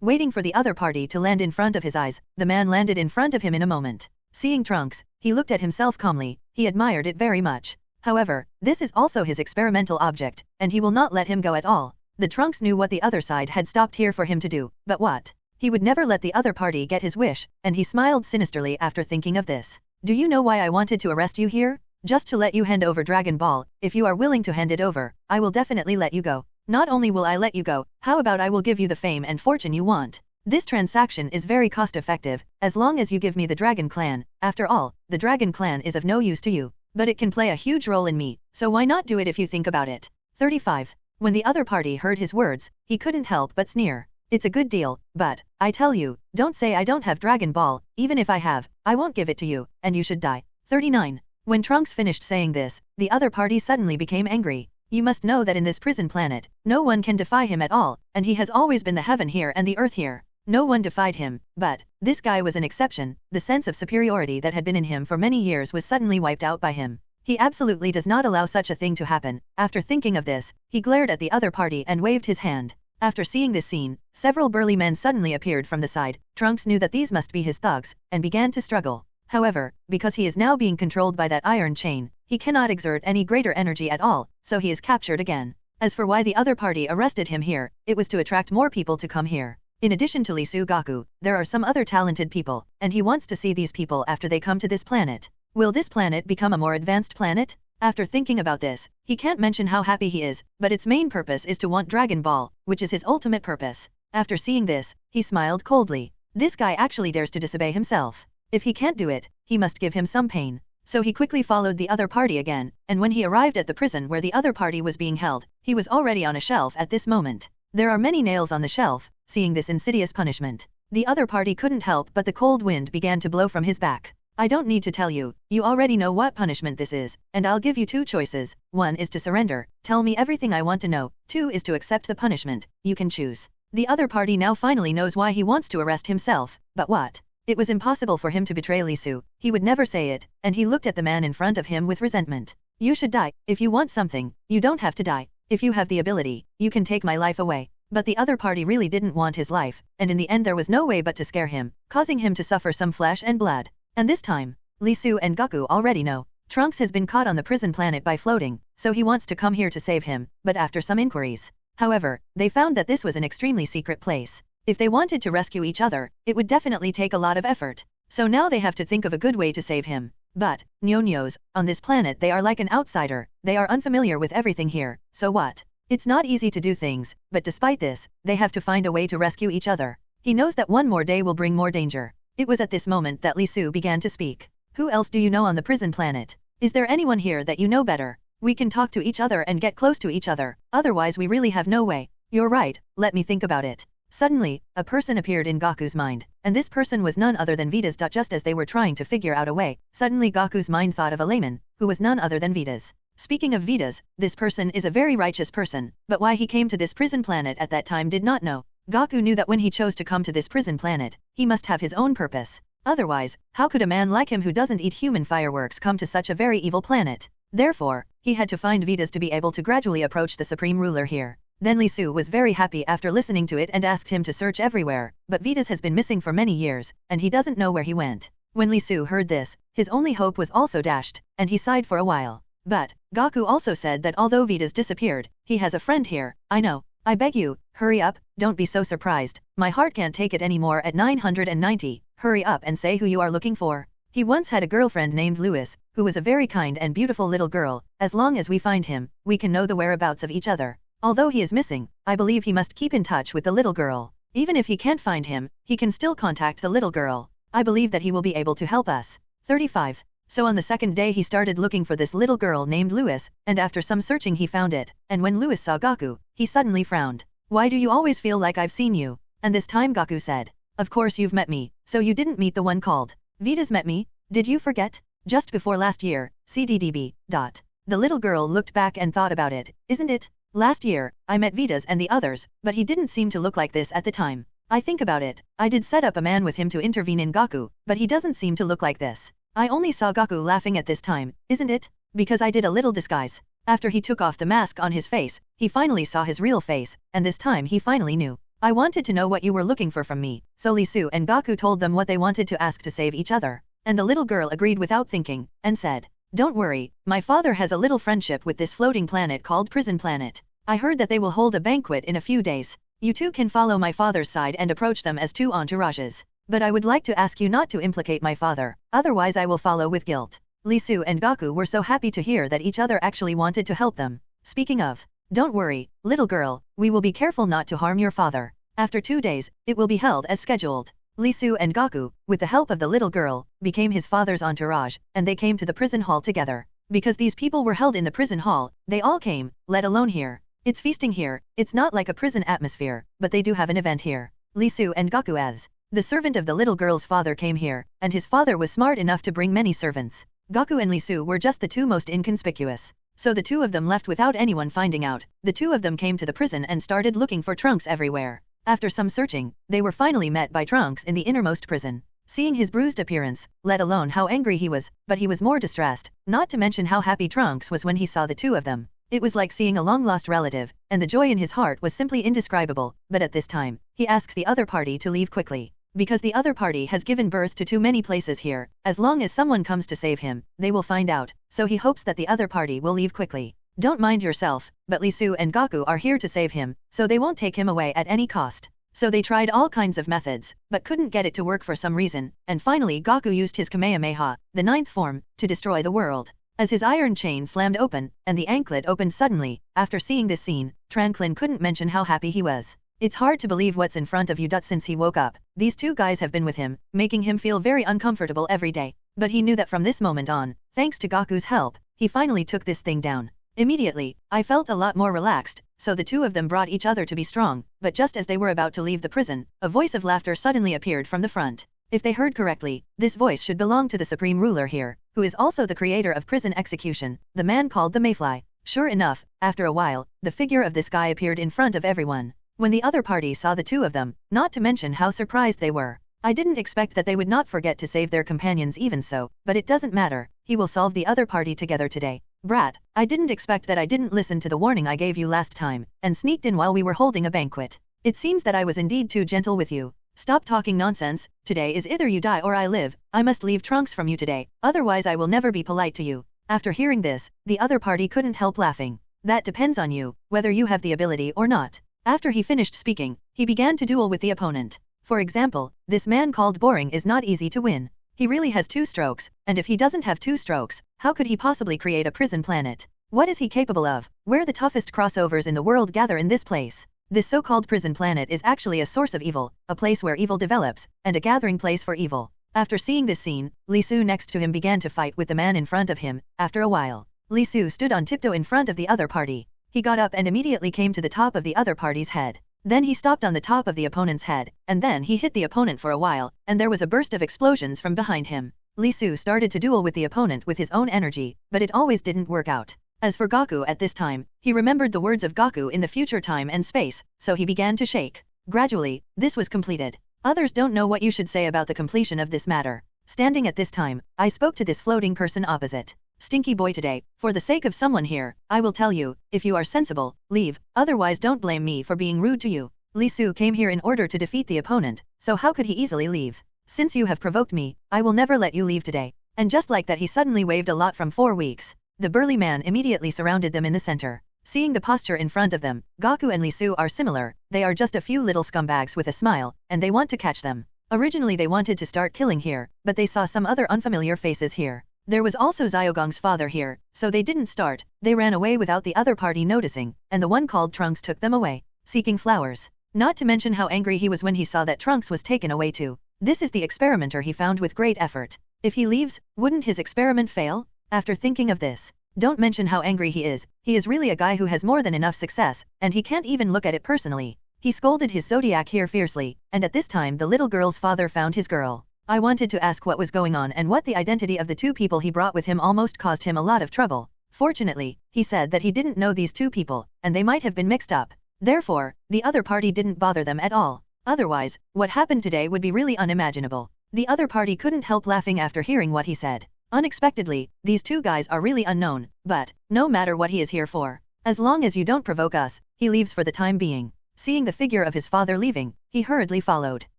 waiting for the other party to land in front of his eyes. The man landed in front of him in a moment. Seeing Trunks, he looked at himself calmly, he admired it very much. However, this is also his experimental object, and he will not let him go at all. The Trunks knew what the other side had stopped here for him to do, but what? He would never let the other party get his wish, and he smiled sinisterly after thinking of this. Do you know why I wanted to arrest you here? Just to let you hand over Dragon Ball. If you are willing to hand it over, I will definitely let you go. Not only will I let you go, how about I will give you the fame and fortune you want? This transaction is very cost-effective, as long as you give me the Dragon Clan. After all, the Dragon Clan is of no use to you, but it can play a huge role in me, so why not do it if you think about it? 35. When the other party heard his words, he couldn't help but sneer. It's a good deal, but, I tell you, don't say I don't have Dragon Ball. Even if I have, I won't give it to you, and you should die. 39. When Trunks finished saying this, the other party suddenly became angry. You must know that in this prison planet, no one can defy him at all, and he has always been the heaven here and the earth here. No one defied him, but, this guy was an exception. The sense of superiority that had been in him for many years was suddenly wiped out by him. He absolutely does not allow such a thing to happen. After thinking of this, he glared at the other party and waved his hand. After seeing this scene, several burly men suddenly appeared from the side. Trunks knew that these must be his thugs, and began to struggle. However, because he is now being controlled by that iron chain, he cannot exert any greater energy at all, so he is captured again. As for why the other party arrested him here, it was to attract more people to come here. In addition to Lee Su Goku, there are some other talented people, and he wants to see these people after they come to this planet. Will this planet become a more advanced planet? After thinking about this, he can't mention how happy he is, but its main purpose is to want Dragon Ball, which is his ultimate purpose. After seeing this, he smiled coldly. This guy actually dares to disobey himself. If he can't do it, he must give him some pain. So he quickly followed the other party again, and when he arrived at the prison where the other party was being held, he was already on a shelf at this moment. There are many nails on the shelf. Seeing this insidious punishment, the other party couldn't help but the cold wind began to blow from his back. I don't need to tell you, you already know what punishment this is, and I'll give you two choices. 1 is to surrender, tell me everything I want to know. 2 is to accept the punishment, you can choose. The other party now finally knows why he wants to arrest himself, but what? It was impossible for him to betray Lee Su, he would never say it, and he looked at the man in front of him with resentment. You should die. If you want something, you don't have to die. If you have the ability, you can take my life away. But the other party really didn't want his life, and in the end there was no way but to scare him, causing him to suffer some flesh and blood. And this time, Lee Su and Goku already know. Trunks has been caught on the prison planet by floating, so he wants to come here to save him, but after some inquiries. However, they found that this was an extremely secret place. If they wanted to rescue each other, it would definitely take a lot of effort. So now they have to think of a good way to save him. But, Nyonyos, on this planet they are like an outsider, they are unfamiliar with everything here, so what? It's not easy to do things, but despite this, they have to find a way to rescue each other. He knows that one more day will bring more danger. It was at this moment that Lee Su began to speak. Who else do you know on the prison planet? Is there anyone here that you know better? We can talk to each other and get close to each other, otherwise we really have no way. You're right, let me think about it. Suddenly, a person appeared in Goku's mind, and this person was none other than Vita's. Just as they were trying to figure out a way, suddenly Goku's mind thought of a layman, who was none other than Vita's. Speaking of Vita's, this person is a very righteous person, but why he came to this prison planet at that time did not know. Goku knew that when he chose to come to this prison planet, he must have his own purpose. Otherwise, how could a man like him who doesn't eat human fireworks come to such a very evil planet? Therefore, he had to find Vita's to be able to gradually approach the supreme ruler here. Then Lee Su was very happy after listening to it and asked him to search everywhere, but Vita's has been missing for many years, and he doesn't know where he went. When Lee Su heard this, his only hope was also dashed, and he sighed for a while. But, Goku also said that although Vita's disappeared, he has a friend here. I know. I beg you, hurry up, don't be so surprised, my heart can't take it anymore at 990, hurry up and say who you are looking for. He once had a girlfriend named Louis, who was a very kind and beautiful little girl. As long as we find him, we can know the whereabouts of each other. Although he is missing, I believe he must keep in touch with the little girl. Even if he can't find him, he can still contact the little girl. I believe that he will be able to help us. 35. So on the second day he started looking for this little girl named Louis, and after some searching he found it, and when Louis saw Goku, he suddenly frowned. Why do you always feel like I've seen you? And this time Goku said, of course you've met me, so you didn't meet the one called Vita's met me? Did you forget? Just before last year, CDDB. The little girl looked back and thought about it, isn't it? Last year, I met Vita's and the others, but he didn't seem to look like this at the time. I think about it, I did set up a man with him to intervene in Goku, but he doesn't seem to look like this. I only saw Goku laughing at this time, isn't it? Because I did a little disguise. After he took off the mask on his face, he finally saw his real face, and this time he finally knew. I wanted to know what you were looking for from me, so Lee Su and Goku told them what they wanted to ask to save each other. And the little girl agreed without thinking, and said, don't worry, my father has a little friendship with this floating planet called Prison Planet. I heard that they will hold a banquet in a few days. You two can follow my father's side and approach them as two entourages. But I would like to ask you not to implicate my father, otherwise I will follow with guilt. Lee Su and Goku were so happy to hear that each other actually wanted to help them. Speaking of, don't worry, little girl, we will be careful not to harm your father. After 2 days, it will be held as scheduled. Lee Su and Goku, with the help of the little girl, became his father's entourage, and they came to the prison hall together. Because these people were held in the prison hall, they all came, let alone here. It's feasting here, it's not like a prison atmosphere, but they do have an event here. Lee Su and Goku as the servant of the little girl's father came here, and his father was smart enough to bring many servants. Goku and Lee Su were just the two most inconspicuous. So the two of them left without anyone finding out. The two of them came to the prison and started looking for Trunks everywhere. After some searching, they were finally met by Trunks in the innermost prison. Seeing his bruised appearance, let alone how angry he was, but he was more distressed, not to mention how happy Trunks was when he saw the two of them. It was like seeing a long-lost relative, and the joy in his heart was simply indescribable, but at this time, he asked the other party to leave quickly. Because the other party has given birth to too many places here, as long as someone comes to save him, they will find out, so he hopes that the other party will leave quickly. Don't mind yourself, but Lee Su and Goku are here to save him, so they won't take him away at any cost. So they tried all kinds of methods, but couldn't get it to work for some reason, and finally Goku used his Kamehameha, the 9th form, to destroy the world. As his iron chain slammed open, and the anklet opened suddenly, after seeing this scene, Tranklin couldn't mention how happy he was. It's hard to believe what's in front of you. Since he woke up, these two guys have been with him, making him feel very uncomfortable every day. But he knew that from this moment on, thanks to Goku's help, he finally took this thing down. Immediately, I felt a lot more relaxed, so the two of them brought each other to be strong, but just as they were about to leave the prison, a voice of laughter suddenly appeared from the front. If they heard correctly, this voice should belong to the supreme ruler here, who is also the creator of prison execution, the man called the Mayfly. Sure enough, after a while, the figure of this guy appeared in front of everyone. When the other party saw the two of them, not to mention how surprised they were. I didn't expect that they would not forget to save their companions even so, but it doesn't matter, he will solve the other party together today. Brat, I didn't expect that I didn't listen to the warning I gave you last time, and sneaked in while we were holding a banquet. It seems that I was indeed too gentle with you. Stop talking nonsense, today is either you die or I live, I must leave Trunks from you today, otherwise I will never be polite to you. After hearing this, the other party couldn't help laughing. That depends on you, whether you have the ability or not. After he finished speaking, he began to duel with the opponent. For example, this man called Boring is not easy to win. He really has 2 strokes, and if he doesn't have 2 strokes, how could he possibly create a prison planet? What is he capable of? Where the toughest crossovers in the world gather in this place. This so-called prison planet is actually a source of evil, a place where evil develops, and a gathering place for evil. After seeing this scene, Li Su next to him began to fight with the man in front of him. After a while, Li Su stood on tiptoe in front of the other party. He got up and immediately came to the top of the other party's head. Then he stopped on the top of the opponent's head, and then he hit the opponent for a while, and there was a burst of explosions from behind him. Li Su started to duel with the opponent with his own energy, but it always didn't work out. As for Goku at this time, he remembered the words of Goku in the future time and space, so he began to shake. Gradually, this was completed. Others don't know what you should say about the completion of this matter. Standing at this time, I spoke to this floating person opposite. Stinky boy today, for the sake of someone here, I will tell you, if you are sensible, leave, otherwise don't blame me for being rude to you. Li Su came here in order to defeat the opponent, so how could he easily leave? Since you have provoked me, I will never let you leave today. And just like that he suddenly waved a lot from 4 weeks. The burly man immediately surrounded them in the center. Seeing the posture in front of them, Goku and Li Su are similar, they are just a few little scumbags with a smile, and they want to catch them. Originally they wanted to start killing here, but they saw some other unfamiliar faces here. There was also Xiaogong's father here, so they didn't start, they ran away without the other party noticing, and the one called Trunks took them away, seeking flowers. Not to mention how angry he was when he saw that Trunks was taken away too. This is the experimenter he found with great effort. If he leaves, wouldn't his experiment fail? After thinking of this, don't mention how angry he is really a guy who has more than enough success, and he can't even look at it personally. He scolded his zodiac here fiercely, and at this time the little girl's father found his girl. I wanted to ask what was going on and what the identity of the 2 people he brought with him almost caused him a lot of trouble. Fortunately, he said that he didn't know these 2 people, and they might have been mixed up. Therefore, the other party didn't bother them at all. Otherwise, what happened today would be really unimaginable. The other party couldn't help laughing after hearing what he said. Unexpectedly, these 2 guys are really unknown, but, no matter what he is here for, as long as you don't provoke us, he leaves for the time being. Seeing the figure of his father leaving, he hurriedly followed.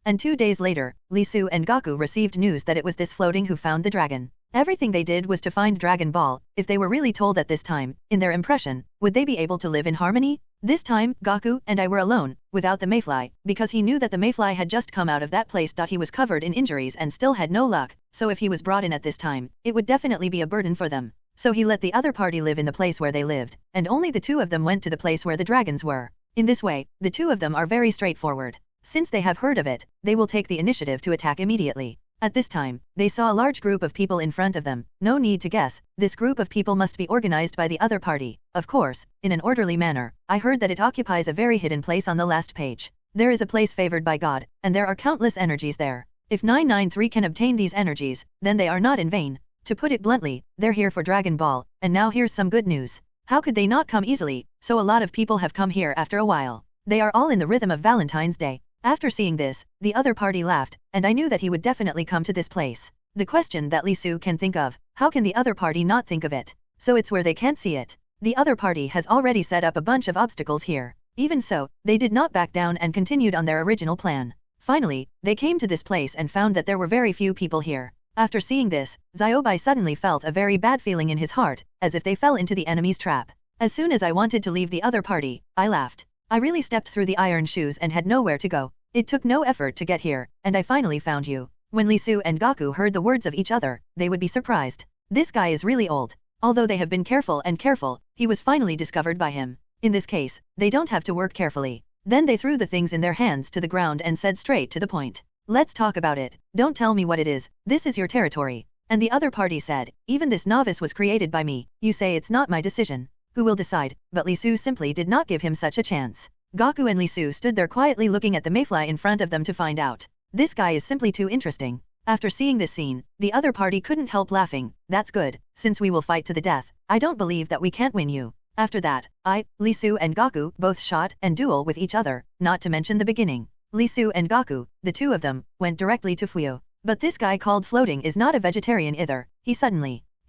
And 2 days later, Li Su and Goku received news that it was this floating who found the dragon. Everything they did was to find Dragon Ball. If they were really told at this time, in their impression, would they be able to live in harmony? This time, Goku and I were alone, without the Mayfly, because he knew that the Mayfly had just come out of that place. He was covered in injuries and still had no luck, so if he was brought in at this time, it would definitely be a burden for them. So he let the other party live in the place where they lived, and only the 2 of them went to the place where the dragons were. In this way, the 2 of them are very straightforward. Since they have heard of it, they will take the initiative to attack immediately. At this time, they saw a large group of people in front of them. No need to guess, this group of people must be organized by the other party. Of course, in an orderly manner. I heard that it occupies a very hidden place on the last page. There is a place favored by God, and there are countless energies there. If 993 can obtain these energies, then they are not in vain. To put it bluntly, they're here for Dragon Ball, and now here's some good news. How could they not come easily? So a lot of people have come here after a while. They are all in the rhythm of Valentine's Day. After seeing this, the other party laughed, and I knew that he would definitely come to this place. The question that Li Su can think of, how can the other party not think of it? So it's where they can't see it. The other party has already set up a bunch of obstacles here. Even so, they did not back down and continued on their original plan. Finally, they came to this place and found that there were very few people here. After seeing this, Xiaobai suddenly felt a very bad feeling in his heart, as if they fell into the enemy's trap. As soon as I wanted to leave the other party, I laughed. I really stepped through the iron shoes and had nowhere to go. It took no effort to get here, and I finally found you. When Li Su and Goku heard the words of each other, they would be surprised. This guy is really old. Although they have been careful and careful, he was finally discovered by him. In this case, they don't have to work carefully. Then they threw the things in their hands to the ground and said straight to the point. Let's talk about it. Don't tell me what it is, this is your territory. And the other party said, even this novice was created by me, you say it's not my decision. Who will decide? But Li Su simply did not give him such a chance. Goku and Li Su stood there quietly looking at the mayfly in front of them to find out. This guy is simply too interesting. After seeing this scene, the other party couldn't help laughing. That's good, since we will fight to the death. I don't believe that we can't win you. After that, Li Su and Goku both shot and duel with each other, not to mention the beginning. Li Su and Goku, the 2 of them, went directly to Fuyo. But this guy called Floating is not a vegetarian either. He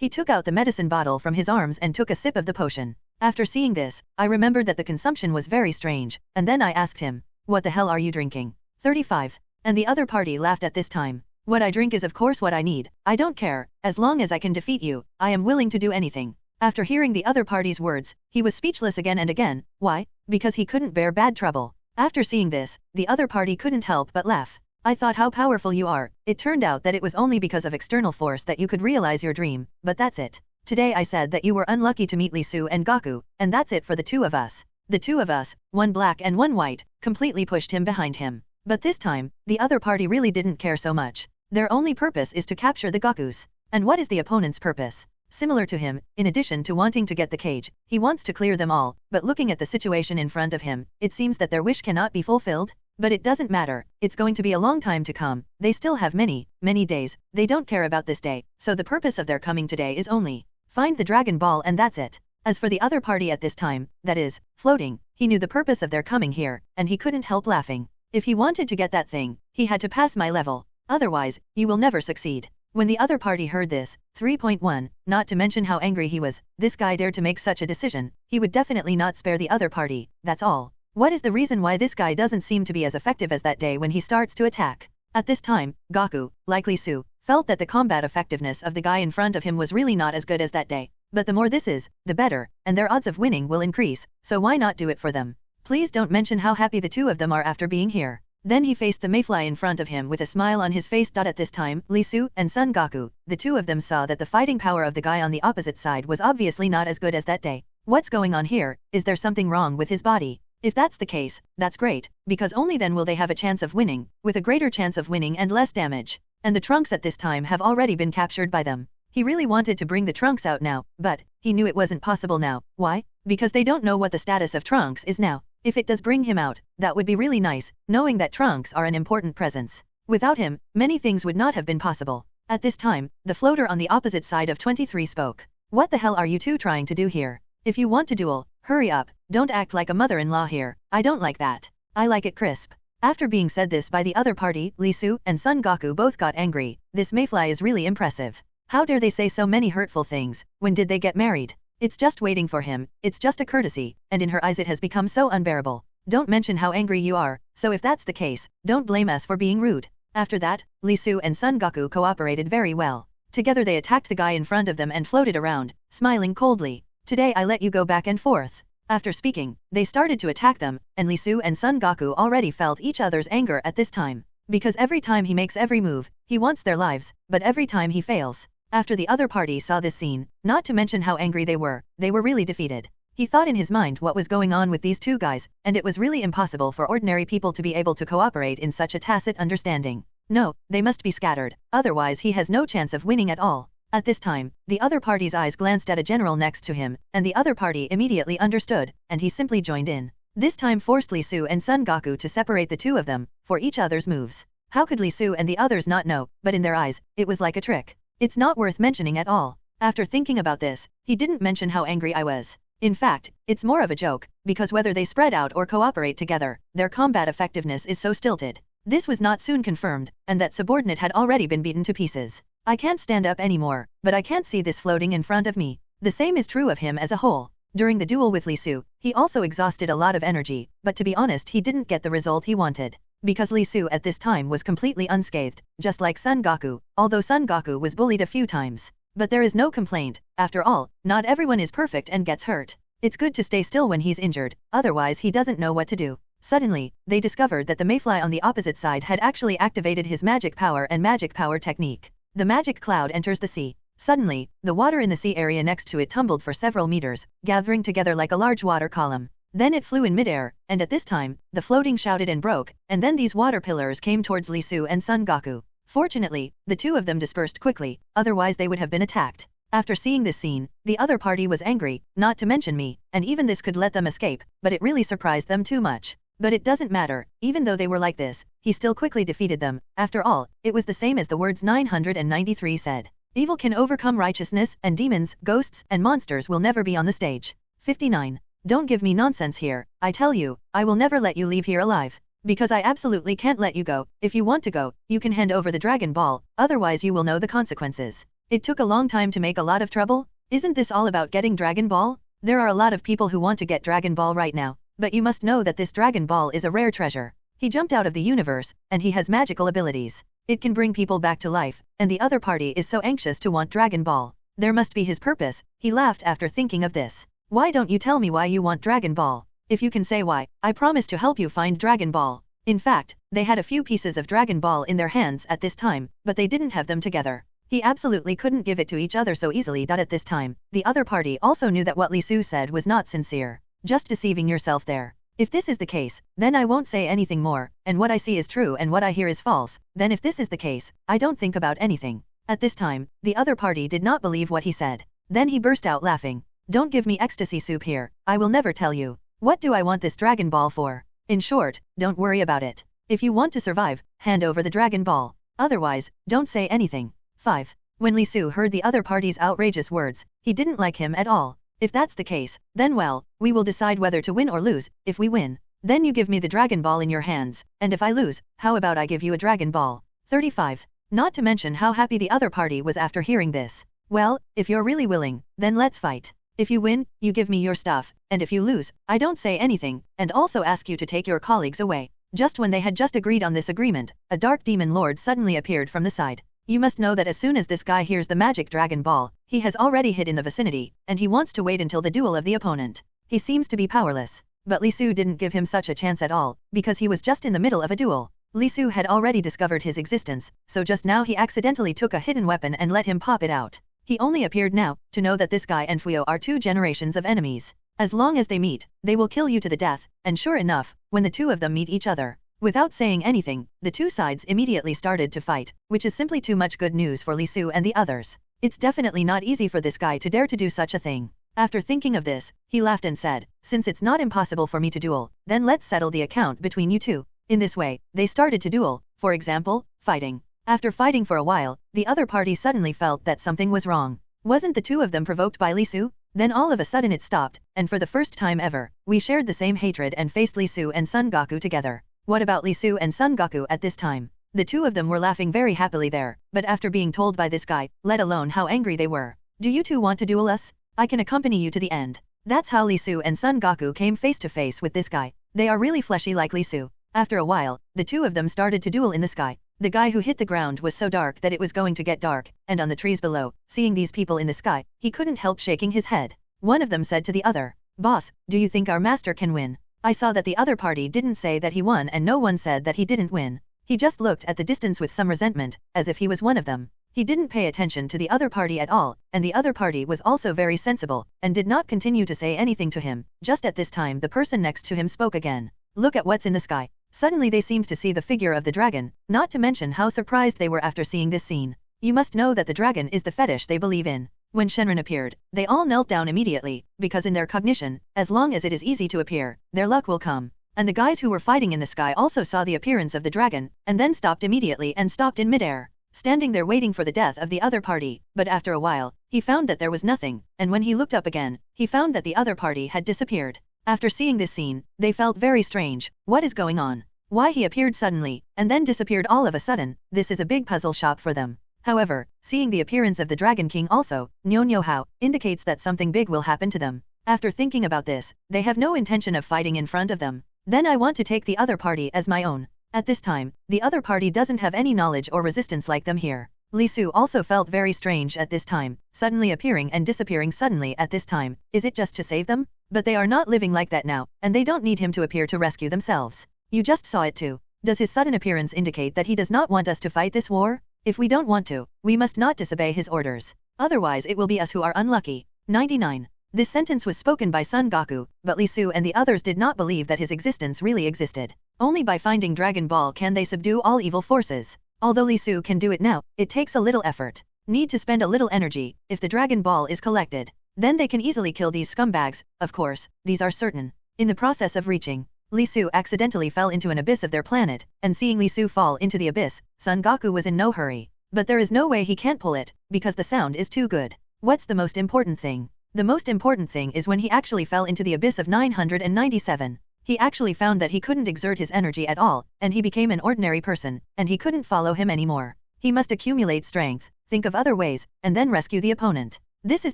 He took out the medicine bottle from his arms and took a sip of the potion. After seeing this, I remembered that the consumption was very strange, and then I asked him, "What the hell are you drinking?" 35. And the other party laughed at this time. "What I drink is of course what I need. I don't care, as long as I can defeat you, I am willing to do anything." After hearing the other party's words, he was speechless again and again. Why? Because he couldn't bear bad trouble. After seeing this, the other party couldn't help but laugh. "I thought how powerful you are. It turned out that it was only because of external force that you could realize your dream, but that's it. Today I said that you were unlucky to meet Lee Su and Gaku, and that's it for the two of us." The two of us, one black and one white, completely pushed him behind him. But this time, the other party really didn't care so much. Their only purpose is to capture the Gakus. And what is the opponent's purpose? Similar to him, in addition to wanting to get the cage, he wants to clear them all, but looking at the situation in front of him, it seems that their wish cannot be fulfilled. But it doesn't matter, it's going to be a long time to come, they still have many days, they don't care about this day, so the purpose of their coming today is only find the Dragon Ball and that's it. As for the other party at this time, that is, floating, he knew the purpose of their coming here, and he couldn't help laughing. If he wanted to get that thing, he had to pass my level. Otherwise, you will never succeed. When the other party heard this, 3.1, not to mention how angry he was, this guy dared to make such a decision, he would definitely not spare the other party, that's all. What is the reason why this guy doesn't seem to be as effective as that day when he starts to attack? At this time, Gaku, like Lee Su, felt that the combat effectiveness of the guy in front of him was really not as good as that day. But the more this is, the better, and their odds of winning will increase, so why not do it for them? Please don't mention how happy the two of them are after being here. Then he faced the mayfly in front of him with a smile on his face. At this time, Lee Su and Son Goku, the two of them saw that the fighting power of the guy on the opposite side was obviously not as good as that day. What's going on here? Is there something wrong with his body? If that's the case, that's great, because only then will they have a chance of winning, with a greater chance of winning and less damage. And the Trunks at this time have already been captured by them. He really wanted to bring the Trunks out now, but he knew it wasn't possible now. Why? Because they don't know what the status of Trunks is now. If it does bring him out, that would be really nice, knowing that Trunks are an important presence. Without him, many things would not have been possible. At this time, the floater on the opposite side of 23 spoke. "What the hell are you two trying to do here? If you want to duel, hurry up, don't act like a mother-in-law here, I don't like that. I like it crisp." After being said this by the other party, Lee Su and Son Goku both got angry. This mayfly is really impressive. How dare they say so many hurtful things? When did they get married? It's just waiting for him, it's just a courtesy, and in her eyes it has become so unbearable. Don't mention how angry you are, so if that's the case, don't blame us for being rude. After that, Lee Su and Son Goku cooperated very well. Together they attacked the guy in front of them and floated around, smiling coldly. "Today I let you go back and forth." After speaking, they started to attack them, and Lee Su and Son Goku already felt each other's anger at this time. Because every time he makes every move, he wants their lives, but every time he fails. After the other party saw this scene, not to mention how angry they were really defeated. He thought in his mind what was going on with these two guys, and it was really impossible for ordinary people to be able to cooperate in such a tacit understanding. No, they must be scattered, otherwise he has no chance of winning at all. At this time, the other party's eyes glanced at a general next to him, and the other party immediately understood, and he simply joined in. This time forced Lee Su and Son Goku to separate the two of them, for each other's moves. How could Lee Su and the others not know, but in their eyes, it was like a trick. It's not worth mentioning at all. After thinking about this, he didn't mention how angry I was. In fact, it's more of a joke, because whether they spread out or cooperate together, their combat effectiveness is so stilted. This was not soon confirmed, and that subordinate had already been beaten to pieces. I can't stand up anymore, but I can't see this floating in front of me. The same is true of him as a whole. During the duel with Lee Su, he also exhausted a lot of energy, but to be honest he didn't get the result he wanted. Because Lee Su at this time was completely unscathed, just like Son Goku, although Son Goku was bullied a few times. But there is no complaint, after all, not everyone is perfect and gets hurt. It's good to stay still when he's injured, otherwise he doesn't know what to do. Suddenly, they discovered that the mayfly on the opposite side had actually activated his magic power and magic power technique. The magic cloud enters the sea. Suddenly, the water in the sea area next to it tumbled for several meters, gathering together like a large water column. Then it flew in midair, and at this time, the floating shouted and broke, and then these water pillars came towards Lee Su and Son Goku. Fortunately, the two of them dispersed quickly, otherwise they would have been attacked. After seeing this scene, the other party was angry, not to mention me, and even this could let them escape, but it really surprised them too much. But it doesn't matter, even though they were like this, he still quickly defeated them. After all, it was the same as the words 993 said. Evil can overcome righteousness, and demons, ghosts, and monsters will never be on the stage. 59. Don't give me nonsense here, I tell you, I will never let you leave here alive. Because I absolutely can't let you go. If you want to go, you can hand over the Dragon Ball, otherwise you will know the consequences. It took a long time to make a lot of trouble? Isn't this all about getting Dragon Ball? There are a lot of people who want to get Dragon Ball right now, but you must know that this Dragon Ball is a rare treasure. He jumped out of the universe, and he has magical abilities. It can bring people back to life, and the other party is so anxious to want Dragon Ball. There must be his purpose, he laughed after thinking of this. Why don't you tell me why you want Dragon Ball? If you can say why, I promise to help you find Dragon Ball. In fact, they had a few pieces of Dragon Ball in their hands at this time, but they didn't have them together. He absolutely couldn't give it to each other so easily. At this time, the other party also knew that what Li Su said was not sincere. Just deceiving yourself there. If this is the case, then I won't say anything more, and what I see is true and what I hear is false. Then if this is the case, I don't think about anything. At this time, the other party did not believe what he said. Then he burst out laughing. Don't give me ecstasy soup here, I will never tell you. What do I want this Dragon Ball for? In short, don't worry about it. If you want to survive, hand over the Dragon Ball. Otherwise, don't say anything. 5. When Li Su heard the other party's outrageous words, he didn't like him at all. If that's the case, then well, we will decide whether to win or lose. If we win, then you give me the Dragon Ball in your hands, and if I lose, how about I give you a Dragon Ball? 35. Not to mention how happy the other party was after hearing this. Well, if you're really willing, then let's fight. If you win, you give me your stuff, and if you lose, I don't say anything, and also ask you to take your colleagues away. Just when they had just agreed on this agreement, a dark demon lord suddenly appeared from the side. You must know that as soon as this guy hears the magic Dragon Ball, he has already hid in the vicinity, and he wants to wait until the duel of the opponent. He seems to be powerless. But Li Su didn't give him such a chance at all, because he was just in the middle of a duel. Li Su had already discovered his existence, so just now he accidentally took a hidden weapon and let him pop it out. He only appeared now, to know that this guy and Fuyo are two generations of enemies. As long as they meet, they will kill you to the death, and sure enough, when the two of them meet each other, without saying anything, the two sides immediately started to fight, which is simply too much good news for Li Su and the others. It's definitely not easy for this guy to dare to do such a thing. After thinking of this, he laughed and said, since it's not impossible for me to duel, then let's settle the account between you two. In this way, they started to duel, for example, fighting. After fighting for a while, the other party suddenly felt that something was wrong. Wasn't the two of them provoked by Li Su? Then all of a sudden it stopped, and for the first time ever, we shared the same hatred and faced Li Su and Son Goku together. What about Li Su and Son Goku at this time? The two of them were laughing very happily there, but after being told by this guy, let alone how angry they were. Do you two want to duel us? I can accompany you to the end. That's how Li Su and Son Goku came face to face with this guy. They are really fleshy like Li Su. After a while, the two of them started to duel in the sky. The guy who hit the ground was so dark that it was going to get dark, and on the trees below, seeing these people in the sky, he couldn't help shaking his head. One of them said to the other, "Boss, do you think our master can win?" I saw that the other party didn't say that he won and no one said that he didn't win. He just looked at the distance with some resentment, as if he was one of them. He didn't pay attention to the other party at all, and the other party was also very sensible, and did not continue to say anything to him. Just at this time the person next to him spoke again. "Look at what's in the sky." Suddenly they seemed to see the figure of the dragon, not to mention how surprised they were after seeing this scene. You must know that the dragon is the fetish they believe in. When Shenron appeared, they all knelt down immediately, because in their cognition, as long as it is easy to appear, their luck will come. And the guys who were fighting in the sky also saw the appearance of the dragon, and then stopped immediately and stopped in midair, standing there waiting for the death of the other party. But after a while, he found that there was nothing, and when he looked up again, he found that the other party had disappeared. After seeing this scene, they felt very strange. What is going on? Why he appeared suddenly, and then disappeared all of a sudden? This is a big puzzle shop for them. However, seeing the appearance of the Dragon King also, Nyo Hao, indicates that something big will happen to them. After thinking about this, they have no intention of fighting in front of them. Then I want to take the other party as my own. At this time, the other party doesn't have any knowledge or resistance like them here. Li Su also felt very strange at this time, suddenly appearing and disappearing suddenly at this time. Is it just to save them? But they are not living like that now, and they don't need him to appear to rescue themselves. You just saw it too. Does his sudden appearance indicate that he does not want us to fight this war? If we don't want to, we must not disobey his orders. Otherwise it will be us who are unlucky. 99. This sentence was spoken by Son Goku, but Li Su and the others did not believe that his existence really existed. Only by finding Dragon Ball can they subdue all evil forces. Although Li Su can do it now, it takes a little effort. Need to spend a little energy. If the Dragon Ball is collected, then they can easily kill these scumbags. Of course, these are certain. In the process of reaching, Li Su accidentally fell into an abyss of their planet, and seeing Li Su fall into the abyss, Son Goku was in no hurry. But there is no way he can't pull it, because the sound is too good. What's the most important thing? The most important thing is when he actually fell into the abyss of 997. He actually found that he couldn't exert his energy at all, and he became an ordinary person, and he couldn't follow him anymore. He must accumulate strength. think of other ways, and then rescue the opponent. This is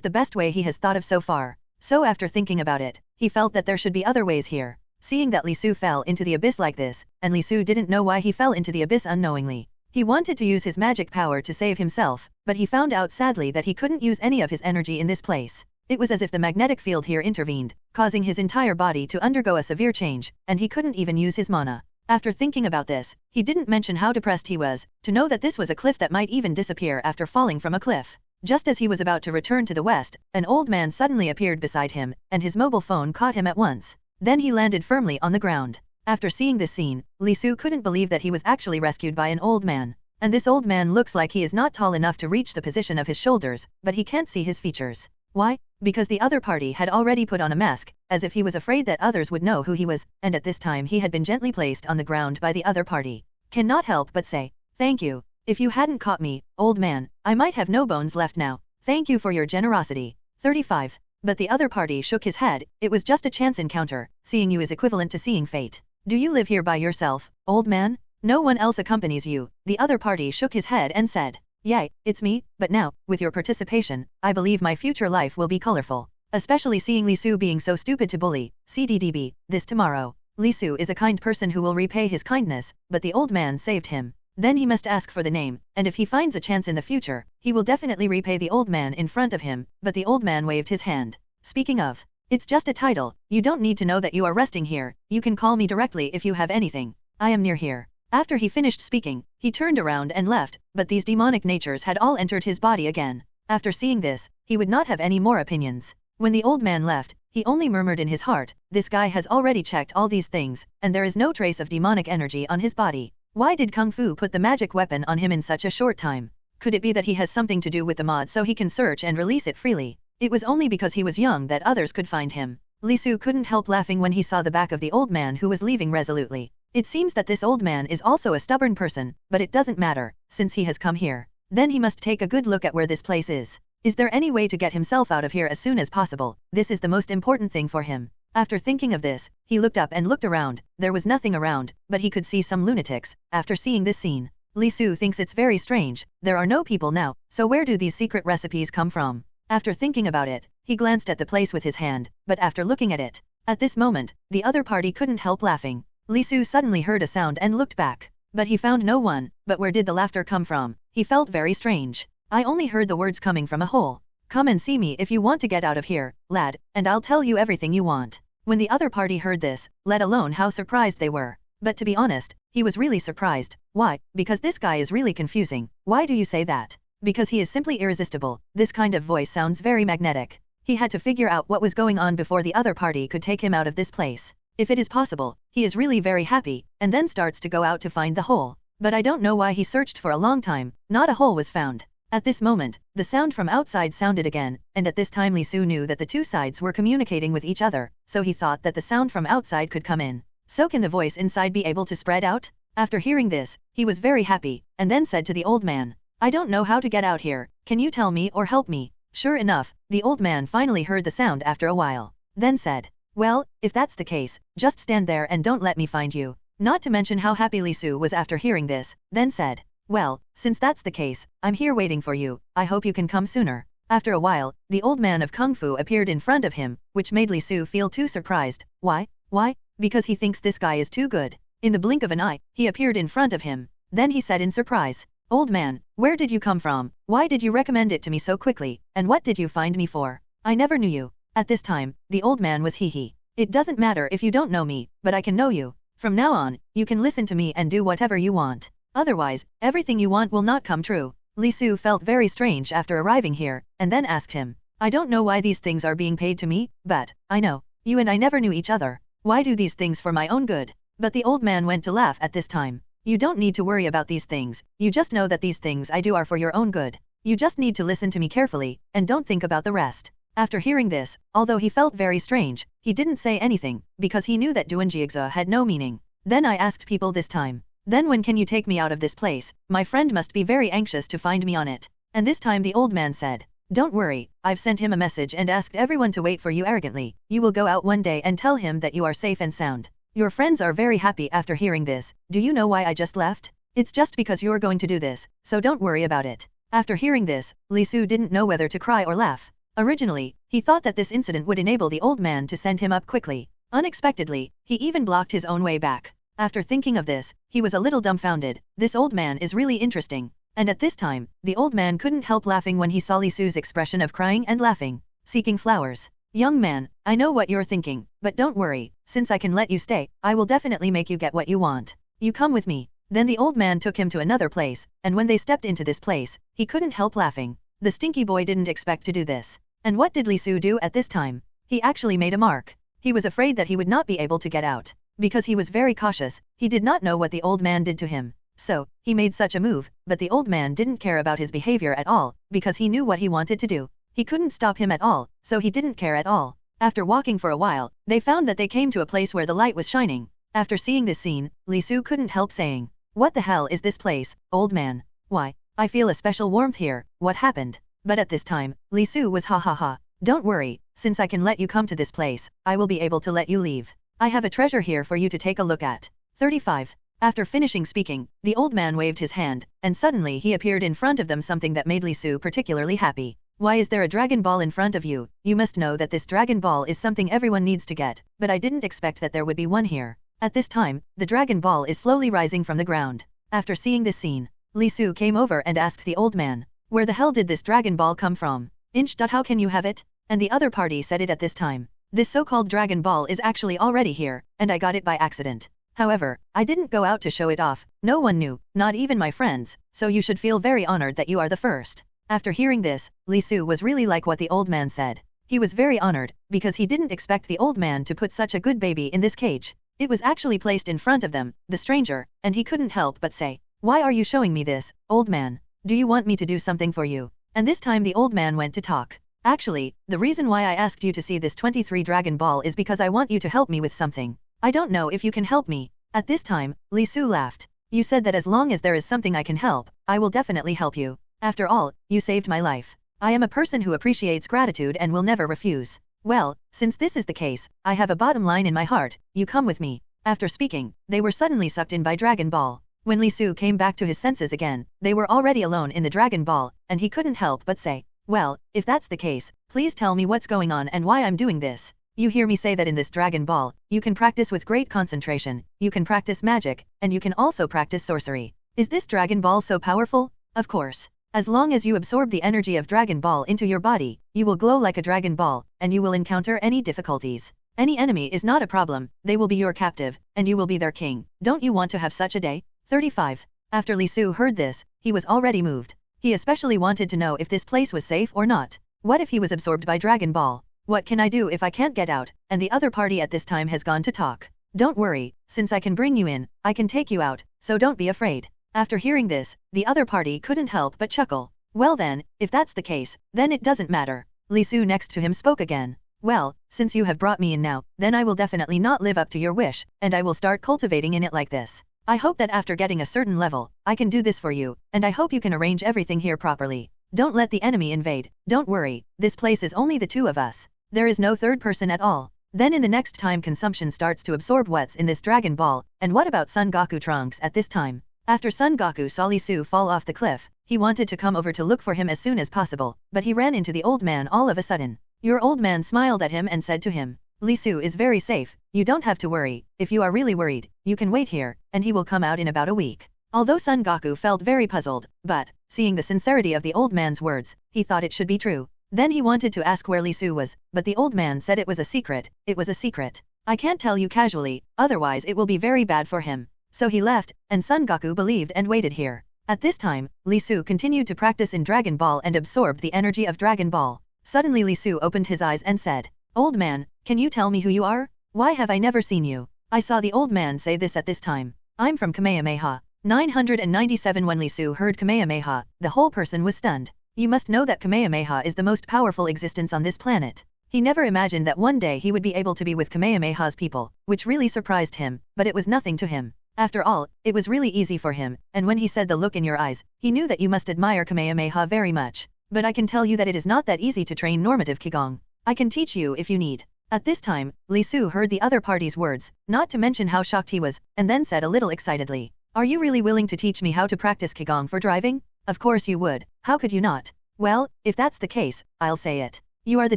the best way he has thought of so far. So after thinking about it, he felt that there should be other ways here. Seeing that Li Su fell into the abyss like this, and Li Su didn't know why he fell into the abyss unknowingly. He wanted to use his magic power to save himself, but he found out sadly that he couldn't use any of his energy in this place. It was as if the magnetic field here intervened, causing his entire body to undergo a severe change, and he couldn't even use his mana. After thinking about this, he didn't mention how depressed he was, to know that this was a cliff that might even disappear after falling from a cliff. Just as he was about to return to the west, an old man suddenly appeared beside him, and his mobile phone caught him at once. Then he landed firmly on the ground. After seeing this scene, Li Su couldn't believe that he was actually rescued by an old man. And this old man looks like he is not tall enough to reach the position of his shoulders, but he can't see his features. Why? Because the other party had already put on a mask, as if he was afraid that others would know who he was, and at this time he had been gently placed on the ground by the other party. Cannot help but say, "Thank you. If you hadn't caught me, old man, I might have no bones left now. Thank you for your generosity." 35. But the other party shook his head. It was just a chance encounter. Seeing you is equivalent to seeing fate. Do you live here by yourself, old man? No one else accompanies you. The other party shook his head and said, "Yay, it's me, but now, with your participation, I believe my future life will be colorful. Especially seeing Li Su being so stupid to bully, CDDB, this tomorrow. Li Su is a kind person who will repay his kindness, but the old man saved him. Then he must ask for the name, and if he finds a chance in the future, he will definitely repay the old man in front of him," but the old man waved his hand. "Speaking of, it's just a title, you don't need to know that you are resting here, you can call me directly if you have anything. I am near here." After he finished speaking, he turned around and left, but these demonic natures had all entered his body again. After seeing this, he would not have any more opinions. When the old man left, he only murmured in his heart, "This guy has already checked all these things, and there is no trace of demonic energy on his body. Why did Kung Fu put the magic weapon on him in such a short time? Could it be that he has something to do with the mod so he can search and release it freely? It was only because he was young that others could find him." Li Su couldn't help laughing when he saw the back of the old man who was leaving resolutely. It seems that this old man is also a stubborn person, but it doesn't matter, since he has come here. Then he must take a good look at where this place is. Is there any way to get himself out of here as soon as possible? This is the most important thing for him. After thinking of this, he looked up and looked around. There was nothing around, but he could see some lunatics. After seeing this scene, Li Su thinks it's very strange. There are no people now, so where do these secret recipes come from? After thinking about it, he glanced at the place with his hand, but after looking at it, at this moment, the other party couldn't help laughing. Li Su suddenly heard a sound and looked back. But he found no one. But where did the laughter come from? He felt very strange. "I only heard the words coming from a hole. Come and see me if you want to get out of here, lad, and I'll tell you everything you want." When the other party heard this, let alone how surprised they were. But to be honest, he was really surprised. Why? Because this guy is really confusing. Why do you say that? Because he is simply irresistible. This kind of voice sounds very magnetic. He had to figure out what was going on before the other party could take him out of this place. If it is possible, he is really very happy, and then starts to go out to find the hole. But I don't know why he searched for a long time, not a hole was found. At this moment, the sound from outside sounded again, and at this time Li Su knew that the two sides were communicating with each other, so he thought that the sound from outside could come in. So can the voice inside be able to spread out? After hearing this, he was very happy, and then said to the old man, "I don't know how to get out here, can you tell me or help me?" Sure enough, the old man finally heard the sound after a while. Then said, "Well, if that's the case, just stand there and don't let me find you." Not to mention how happy Li Su was after hearing this, then said, "Well, since that's the case, I'm here waiting for you, I hope you can come sooner." After a while, the old man of Kung Fu appeared in front of him, which made Li Su feel too surprised. Why? Why? Because he thinks this guy is too good. In the blink of an eye, he appeared in front of him. Then he said in surprise, "Old man, where did you come from? Why did you recommend it to me so quickly, and what did you find me for? I never knew you." At this time, the old man was hee. "It doesn't matter if you don't know me, but I can know you. From now on, you can listen to me and do whatever you want. Otherwise, everything you want will not come true." Li Su felt very strange after arriving here, and then asked him, "I don't know why these things are being paid to me, but, I know, you and I never knew each other. Why do these things for my own good?" But the old man went to laugh at this time. "You don't need to worry about these things, you just know that these things I do are for your own good. You just need to listen to me carefully, and don't think about the rest." After hearing this, although he felt very strange, he didn't say anything, because he knew that Duanjiegza had no meaning. "Then I asked people this time. Then when can you take me out of this place? My friend must be very anxious to find me on it." And this time the old man said, "Don't worry, I've sent him a message and asked everyone to wait for you arrogantly. You will go out one day and tell him that you are safe and sound. Your friends are very happy after hearing this. Do you know why I just left? It's just because you're going to do this, so don't worry about it." After hearing this, Li Su didn't know whether to cry or laugh. Originally, he thought that this incident would enable the old man to send him up quickly. Unexpectedly, he even blocked his own way back. After thinking of this, he was a little dumbfounded. This old man is really interesting. And at this time, the old man couldn't help laughing when he saw Li Su's expression of crying and laughing. Seeking flowers. Young man, I know what you're thinking, but don't worry, since I can let you stay, I will definitely make you get what you want. You come with me. Then the old man took him to another place, and when they stepped into this place, he couldn't help laughing. The stinky boy didn't expect to do this. And what did Li Su do at this time? He actually made a mark. He was afraid that he would not be able to get out. Because he was very cautious, he did not know what the old man did to him. So, he made such a move, but the old man didn't care about his behavior at all, because he knew what he wanted to do. He couldn't stop him at all, so he didn't care at all. After walking for a while, they found that they came to a place where the light was shining. After seeing this scene, Li Su couldn't help saying, "What the hell is this place, old man? Why, I feel a special warmth here, what happened?" But at this time, Li Su was ha ha ha. "Don't worry, since I can let you come to this place, I will be able to let you leave. I have a treasure here for you to take a look at." 35. After finishing speaking, the old man waved his hand, and suddenly he appeared in front of them, something that made Li Su particularly happy. "Why is there a Dragon Ball in front of you? You must know that this Dragon Ball is something everyone needs to get, but I didn't expect that there would be one here." At this time, the Dragon Ball is slowly rising from the ground. After seeing this scene, Li Su came over and asked the old man, "Where the hell did this Dragon Ball come from? How can you have it?" And the other party said it at this time. "This so-called Dragon Ball is actually already here, and I got it by accident. However, I didn't go out to show it off, no one knew, not even my friends, so you should feel very honored that you are the first." After hearing this, Li Su was really like what the old man said. He was very honored, because he didn't expect the old man to put such a good baby in this cage. It was actually placed in front of them, the stranger, and he couldn't help but say, "Why are you showing me this, old man? Do you want me to do something for you?" And this time the old man went to talk. "Actually, the reason why I asked you to see this 23 Dragon Ball is because I want you to help me with something. I don't know if you can help me." At this time, Li Su laughed. "You said that as long as there is something I can help, I will definitely help you. After all, you saved my life. I am a person who appreciates gratitude and will never refuse. Well, since this is the case, I have a bottom line in my heart, you come with me." After speaking, they were suddenly sucked in by Dragon Ball. When Li Su came back to his senses again, they were already alone in the Dragon Ball, and he couldn't help but say, "Well, if that's the case, please tell me what's going on and why I'm doing this. You hear me say that in this Dragon Ball, you can practice with great concentration, you can practice magic, and you can also practice sorcery. Is this Dragon Ball so powerful? Of course. As long as you absorb the energy of Dragon Ball into your body, you will glow like a Dragon Ball, and you will encounter any difficulties. Any enemy is not a problem, they will be your captive, and you will be their king. Don't you want to have such a day?" 35. After Li Su heard this, he was already moved. He especially wanted to know if this place was safe or not. What if he was absorbed by Dragon Ball? What can I do if I can't get out? And the other party at this time has gone to talk. "Don't worry, since I can bring you in, I can take you out, so don't be afraid." After hearing this, the other party couldn't help but chuckle. "Well then, if that's the case, then it doesn't matter." Li Su next to him spoke again. "Well, since you have brought me in now, then I will definitely not live up to your wish, and I will start cultivating in it like this. I hope that after getting a certain level, I can do this for you, and I hope you can arrange everything here properly. Don't let the enemy invade, don't worry, this place is only the two of us. There is no third person at all." Then in the next time consumption starts to absorb what's in this Dragon Ball, and what about Son Goku Trunks at this time? After Son Goku saw Li Su fall off the cliff, he wanted to come over to look for him as soon as possible, but he ran into the old man all of a sudden. Your old man smiled at him and said to him, "Li Su is very safe, you don't have to worry, if you are really worried, you can wait here, and he will come out in about a week." Although Son Goku felt very puzzled, but, seeing the sincerity of the old man's words, he thought it should be true. Then he wanted to ask where Li Su was, but the old man said it was a secret, it was a secret. "I can't tell you casually, otherwise it will be very bad for him." So he left, and Son Goku believed and waited here. At this time, Li Su continued to practice in Dragon Ball and absorbed the energy of Dragon Ball. Suddenly Li Su opened his eyes and said, "Old man, can you tell me who you are? Why have I never seen you?" I saw the old man say this at this time. "I'm from Kamehameha." 997. When Li Su heard Kamehameha, the whole person was stunned. You must know that Kamehameha is the most powerful existence on this planet. He never imagined that one day he would be able to be with Kamehameha's people, which really surprised him, but it was nothing to him. After all, it was really easy for him, and when he said the look in your eyes, he knew that you must admire Kamehameha very much. But I can tell you that it is not that easy to train normative Qigong. I can teach you if you need. At this time, Li Su heard the other party's words, not to mention how shocked he was, and then said a little excitedly, "Are you really willing to teach me how to practice Qigong for driving?" Of course you would, how could you not? Well, if that's the case, I'll say it. You are the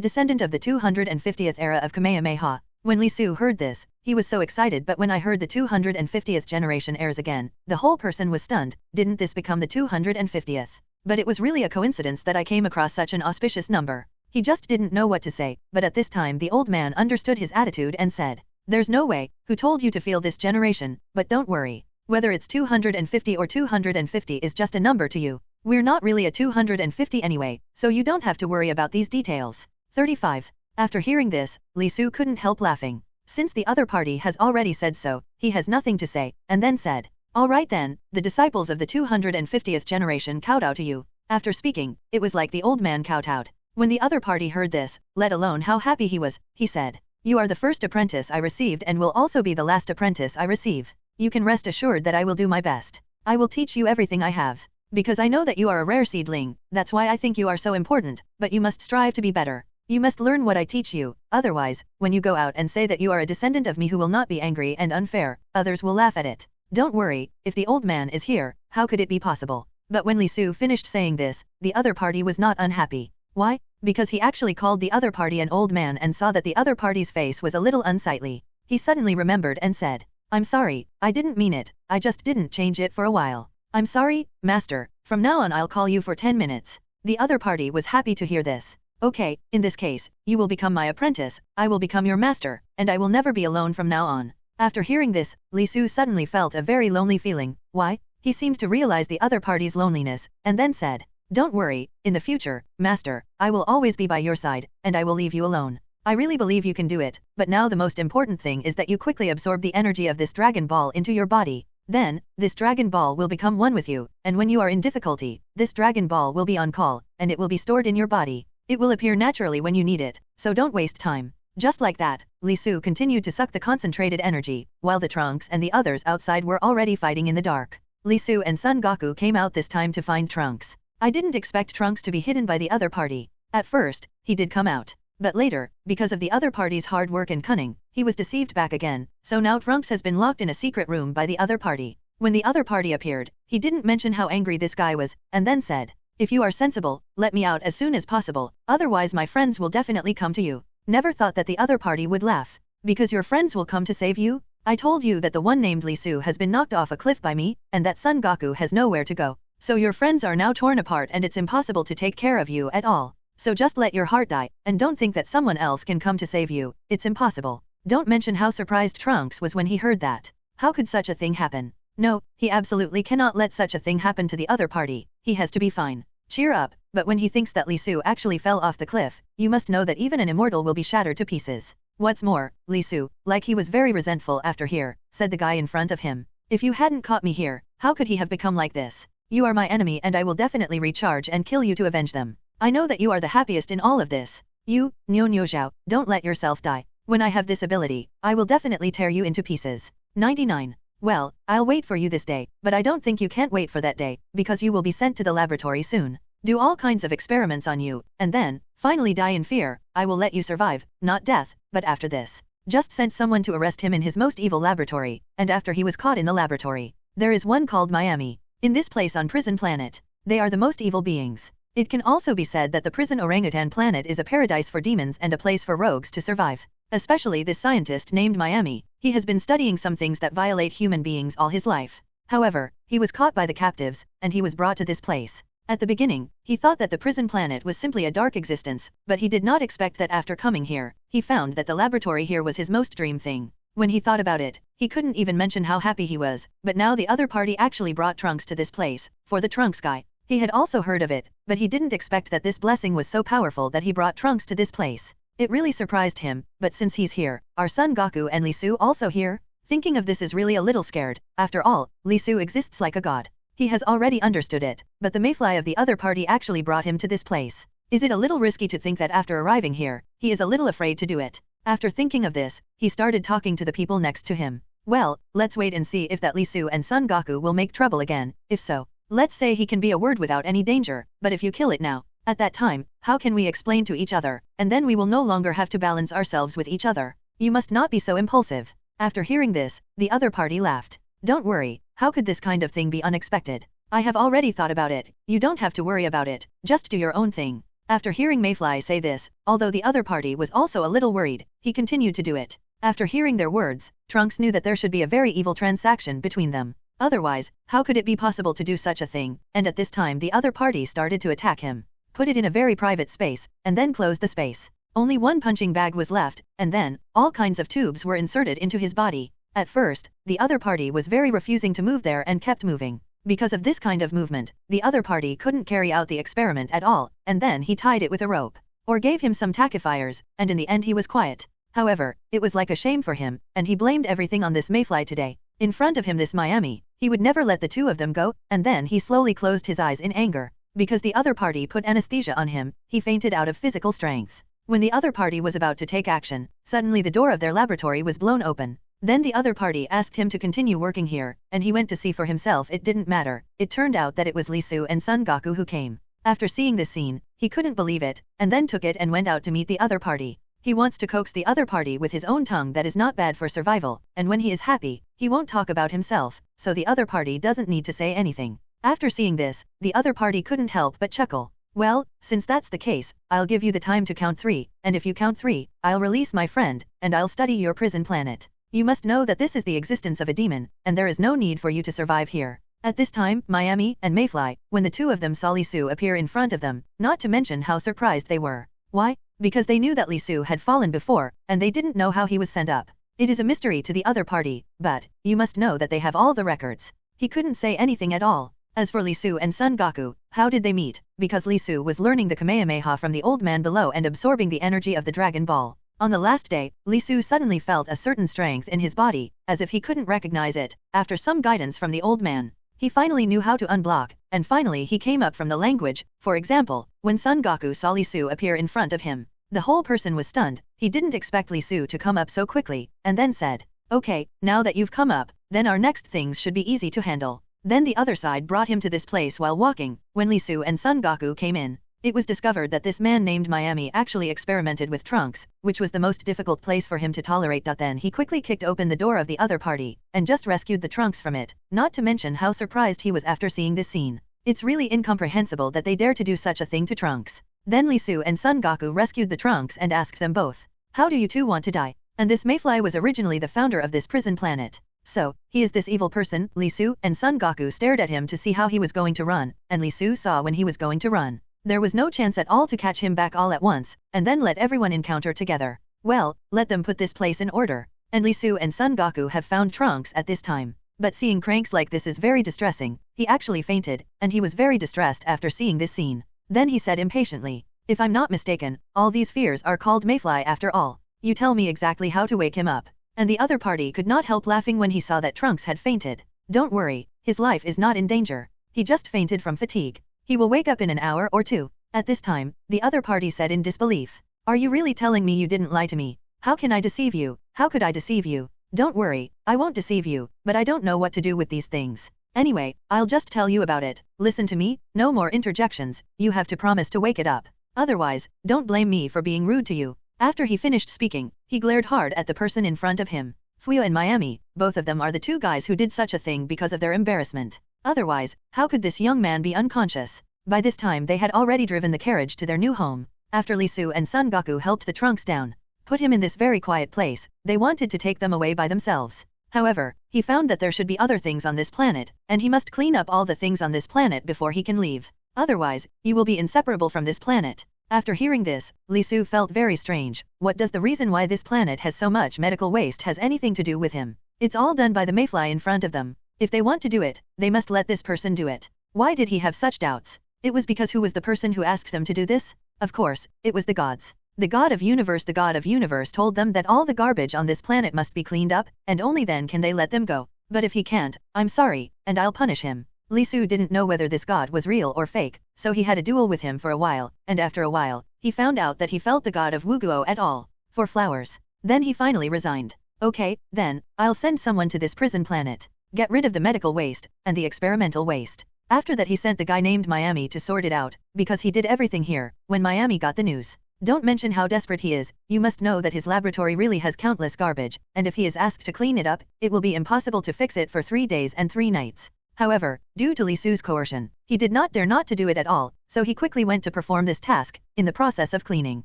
descendant of the 250th era of Kamehameha. When Li Su heard this, he was so excited, but when I heard the 250th generation heirs again, the whole person was stunned. Didn't this become the 250th? But it was really a coincidence that I came across such an auspicious number. He just didn't know what to say, but at this time the old man understood his attitude and said, "There's no way, who told you to feel this generation, but don't worry. Whether it's 250 or 250 is just a number to you. We're not really a 250 anyway, so you don't have to worry about these details." 35. After hearing this, Li Su couldn't help laughing. Since the other party has already said so, he has nothing to say, and then said, "All right then, the disciples of the 250th generation kowtow to you." After speaking, it was like the old man kowtowed. When the other party heard this, let alone how happy he was, he said, "You are the first apprentice I received and will also be the last apprentice I receive. You can rest assured that I will do my best. I will teach you everything I have. Because I know that you are a rare seedling, that's why I think you are so important, but you must strive to be better. You must learn what I teach you, otherwise, when you go out and say that you are a descendant of me who will not be angry and unfair, others will laugh at it. Don't worry, if the old man is here, how could it be possible?" But when Li Su finished saying this, the other party was not unhappy. Why? Because he actually called the other party an old man and saw that the other party's face was a little unsightly. He suddenly remembered and said, "I'm sorry, I didn't mean it, I just didn't change it for a while. I'm sorry, master, from now on I'll call you for 10 minutes. The other party was happy to hear this. "Okay, in this case, you will become my apprentice, I will become your master, and I will never be alone from now on." After hearing this, Li Su suddenly felt a very lonely feeling. Why? He seemed to realize the other party's loneliness, and then said, "Don't worry, in the future, master, I will always be by your side, and I will leave you alone. I really believe you can do it, but now the most important thing is that you quickly absorb the energy of this Dragon Ball into your body. Then, this Dragon Ball will become one with you, and when you are in difficulty, this Dragon Ball will be on call, and it will be stored in your body. It will appear naturally when you need it, so don't waste time." Just like that, Li Su continued to suck the concentrated energy, while the Trunks and the others outside were already fighting in the dark. Li Su and Son Goku came out this time to find Trunks. I didn't expect Trunks to be hidden by the other party. At first, he did come out. But later, because of the other party's hard work and cunning, he was deceived back again, so now Trunks has been locked in a secret room by the other party. When the other party appeared, he didn't mention how angry this guy was, and then said, "If you are sensible, let me out as soon as possible, otherwise my friends will definitely come to you." Never thought that the other party would laugh. "Because your friends will come to save you? I told you that the one named Li Su has been knocked off a cliff by me, and that Son Goku has nowhere to go. So your friends are now torn apart and it's impossible to take care of you at all. So just let your heart die, and don't think that someone else can come to save you, it's impossible." Don't mention how surprised Trunks was when he heard that. How could such a thing happen? No, he absolutely cannot let such a thing happen to the other party. He has to be fine. Cheer up, but when he thinks that Li Su actually fell off the cliff, you must know that even an immortal will be shattered to pieces. What's more, Li Su, like he was very resentful after here, said the guy in front of him. "If you hadn't caught me here, how could he have become like this? You are my enemy and I will definitely recharge and kill you to avenge them. I know that you are the happiest in all of this. You, Nyo Nyo Zhao, don't let yourself die. When I have this ability, I will definitely tear you into pieces." 99. Well, I'll wait for you this day, but I don't think you can't wait for that day, because you will be sent to the laboratory soon. Do all kinds of experiments on you, and then, finally die in fear. I will let you survive, not death, but after this. Just sent someone to arrest him in his most evil laboratory, and after he was caught in the laboratory. There is one called Miami. In this place on Prison Planet. They are the most evil beings. It can also be said that the prison orangutan planet is a paradise for demons and a place for rogues to survive. Especially this scientist named Miami. He has been studying some things that violate human beings all his life. However, he was caught by the captives, and he was brought to this place. At the beginning, he thought that the prison planet was simply a dark existence, but he did not expect that after coming here, he found that the laboratory here was his most dream thing. When he thought about it, he couldn't even mention how happy he was, but now the other party actually brought Trunks to this place, for the Trunks guy. He had also heard of it, but he didn't expect that this blessing was so powerful that he brought Trunks to this place. It really surprised him, but since he's here, are Son Goku and Li Su also here? Thinking of this is really a little scared. After all, Li Su exists like a god. He has already understood it, but the mayfly of the other party actually brought him to this place. Is it a little risky to think that after arriving here, he is a little afraid to do it? After thinking of this, he started talking to the people next to him. Well, let's wait and see if that Li Su and Son Goku will make trouble again. If so, let's say he can be a word without any danger, but if you kill it now, at that time, how can we explain to each other, and then we will no longer have to balance ourselves with each other. You must not be so impulsive. After hearing this, the other party laughed. Don't worry, how could this kind of thing be unexpected? I have already thought about it, you don't have to worry about it, just do your own thing. After hearing Mayfly say this, although the other party was also a little worried, he continued to do it. After hearing their words, Trunks knew that there should be a very evil transaction between them. Otherwise, how could it be possible to do such a thing? And at this time the other party started to attack him. Put it in a very private space, and then close the space. Only one punching bag was left, and then, all kinds of tubes were inserted into his body. At first, the other party was very refusing to move there and kept moving. Because of this kind of movement, the other party couldn't carry out the experiment at all, and then he tied it with a rope. Or gave him some tachyfiers, and in the end he was quiet. However, it was like a shame for him, and he blamed everything on this Mayfly today. In front of him this Miami, he would never let the two of them go, and then he slowly closed his eyes in anger. Because the other party put anesthesia on him, he fainted out of physical strength. When the other party was about to take action, suddenly the door of their laboratory was blown open. Then the other party asked him to continue working here, and he went to see for himself. It didn't matter. It turned out that it was Lee Su and Son Goku who came. After seeing this scene, he couldn't believe it, and then took it and went out to meet the other party. He wants to coax the other party with his own tongue that is not bad for survival, and when he is happy, he won't talk about himself, so the other party doesn't need to say anything. After seeing this, the other party couldn't help but chuckle. Well, since that's the case, I'll give you the time to count 3, and if you count 3, I'll release my friend, and I'll study your prison planet. You must know that this is the existence of a demon, and there is no need for you to survive here. At this time, Miami and Mayfly, when the two of them saw Lee Su appear in front of them, not to mention how surprised they were. Why? Because they knew that Lee Su had fallen before, and they didn't know how he was sent up. It is a mystery to the other party, but, you must know that they have all the records. He couldn't say anything at all. As for Lee Su and Son Goku, how did they meet? Because Lee Su was learning the Kamehameha from the old man below and absorbing the energy of the Dragon Ball. On the last day, Lee Su suddenly felt a certain strength in his body, as if he couldn't recognize it. After some guidance from the old man, he finally knew how to unblock, and finally he came up from the language. For example, when Son Goku saw Lee Su appear in front of him, the whole person was stunned. He didn't expect Lee Su to come up so quickly, and then said, "Okay, now that you've come up, then our next things should be easy to handle." Then the other side brought him to this place while walking. When Lee Su and Son Goku came in, it was discovered that this man named Miami actually experimented with Trunks, which was the most difficult place for him to tolerate. Then he quickly kicked open the door of the other party, and just rescued the Trunks from it, not to mention how surprised he was after seeing this scene. It's really incomprehensible that they dare to do such a thing to Trunks. Then Lee Su and Son Goku rescued the Trunks and asked them both, "How do you two want to die?" And this Mayfly was originally the founder of this prison planet. So, he is this evil person. Lee Su and Son Goku stared at him to see how he was going to run, and Lee Su saw when he was going to run. There was no chance at all to catch him back all at once, and then let everyone encounter together. Well, let them put this place in order. And Lee Su and Son Goku have found Trunks at this time. But seeing cranks like this is very distressing. He actually fainted, and he was very distressed after seeing this scene. Then he said impatiently, "If I'm not mistaken, all these fears are called Mayfly after all. You tell me exactly how to wake him up." And the other party could not help laughing when he saw that Trunks had fainted. Don't worry, his life is not in danger. He just fainted from fatigue. He will wake up in an hour or two. At this time, the other party said in disbelief, "Are you really telling me you didn't lie to me? How can I deceive you? How could I deceive you? Don't worry, I won't deceive you, but I don't know what to do with these things. Anyway, I'll just tell you about it. Listen to me, no more interjections, you have to promise to wake it up. Otherwise, don't blame me for being rude to you." After he finished speaking, he glared hard at the person in front of him. Fuyo and Miami, both of them are the two guys who did such a thing because of their embarrassment. Otherwise, how could this young man be unconscious? By this time they had already driven the carriage to their new home. After Lee Su and Son Goku helped the Trunks down, put him in this very quiet place, they wanted to take them away by themselves. However, he found that there should be other things on this planet, and he must clean up all the things on this planet before he can leave. Otherwise, you will be inseparable from this planet. After hearing this, Lee Su felt very strange. What does the reason why this planet has so much medical waste has anything to do with him? It's all done by the Mayfly in front of them. If they want to do it, they must let this person do it. Why did he have such doubts? It was because who was the person who asked them to do this? Of course, it was the gods. The God of Universe. The God of Universe told them that all the garbage on this planet must be cleaned up, and only then can they let them go. But if he can't, I'm sorry, and I'll punish him. Lee Su didn't know whether this god was real or fake, so he had a duel with him for a while, and after a while, he found out that he felt the god of Wuguo at all. For flowers. Then he finally resigned. Okay, then, I'll send someone to this prison planet. Get rid of the medical waste, and the experimental waste. After that he sent the guy named Miami to sort it out, because he did everything here. When Miami got the news, don't mention how desperate he is, you must know that his laboratory really has countless garbage, and if he is asked to clean it up, it will be impossible to fix it for 3 days and 3 nights. However, due to Li Su's coercion, he did not dare not to do it at all, so he quickly went to perform this task, in the process of cleaning.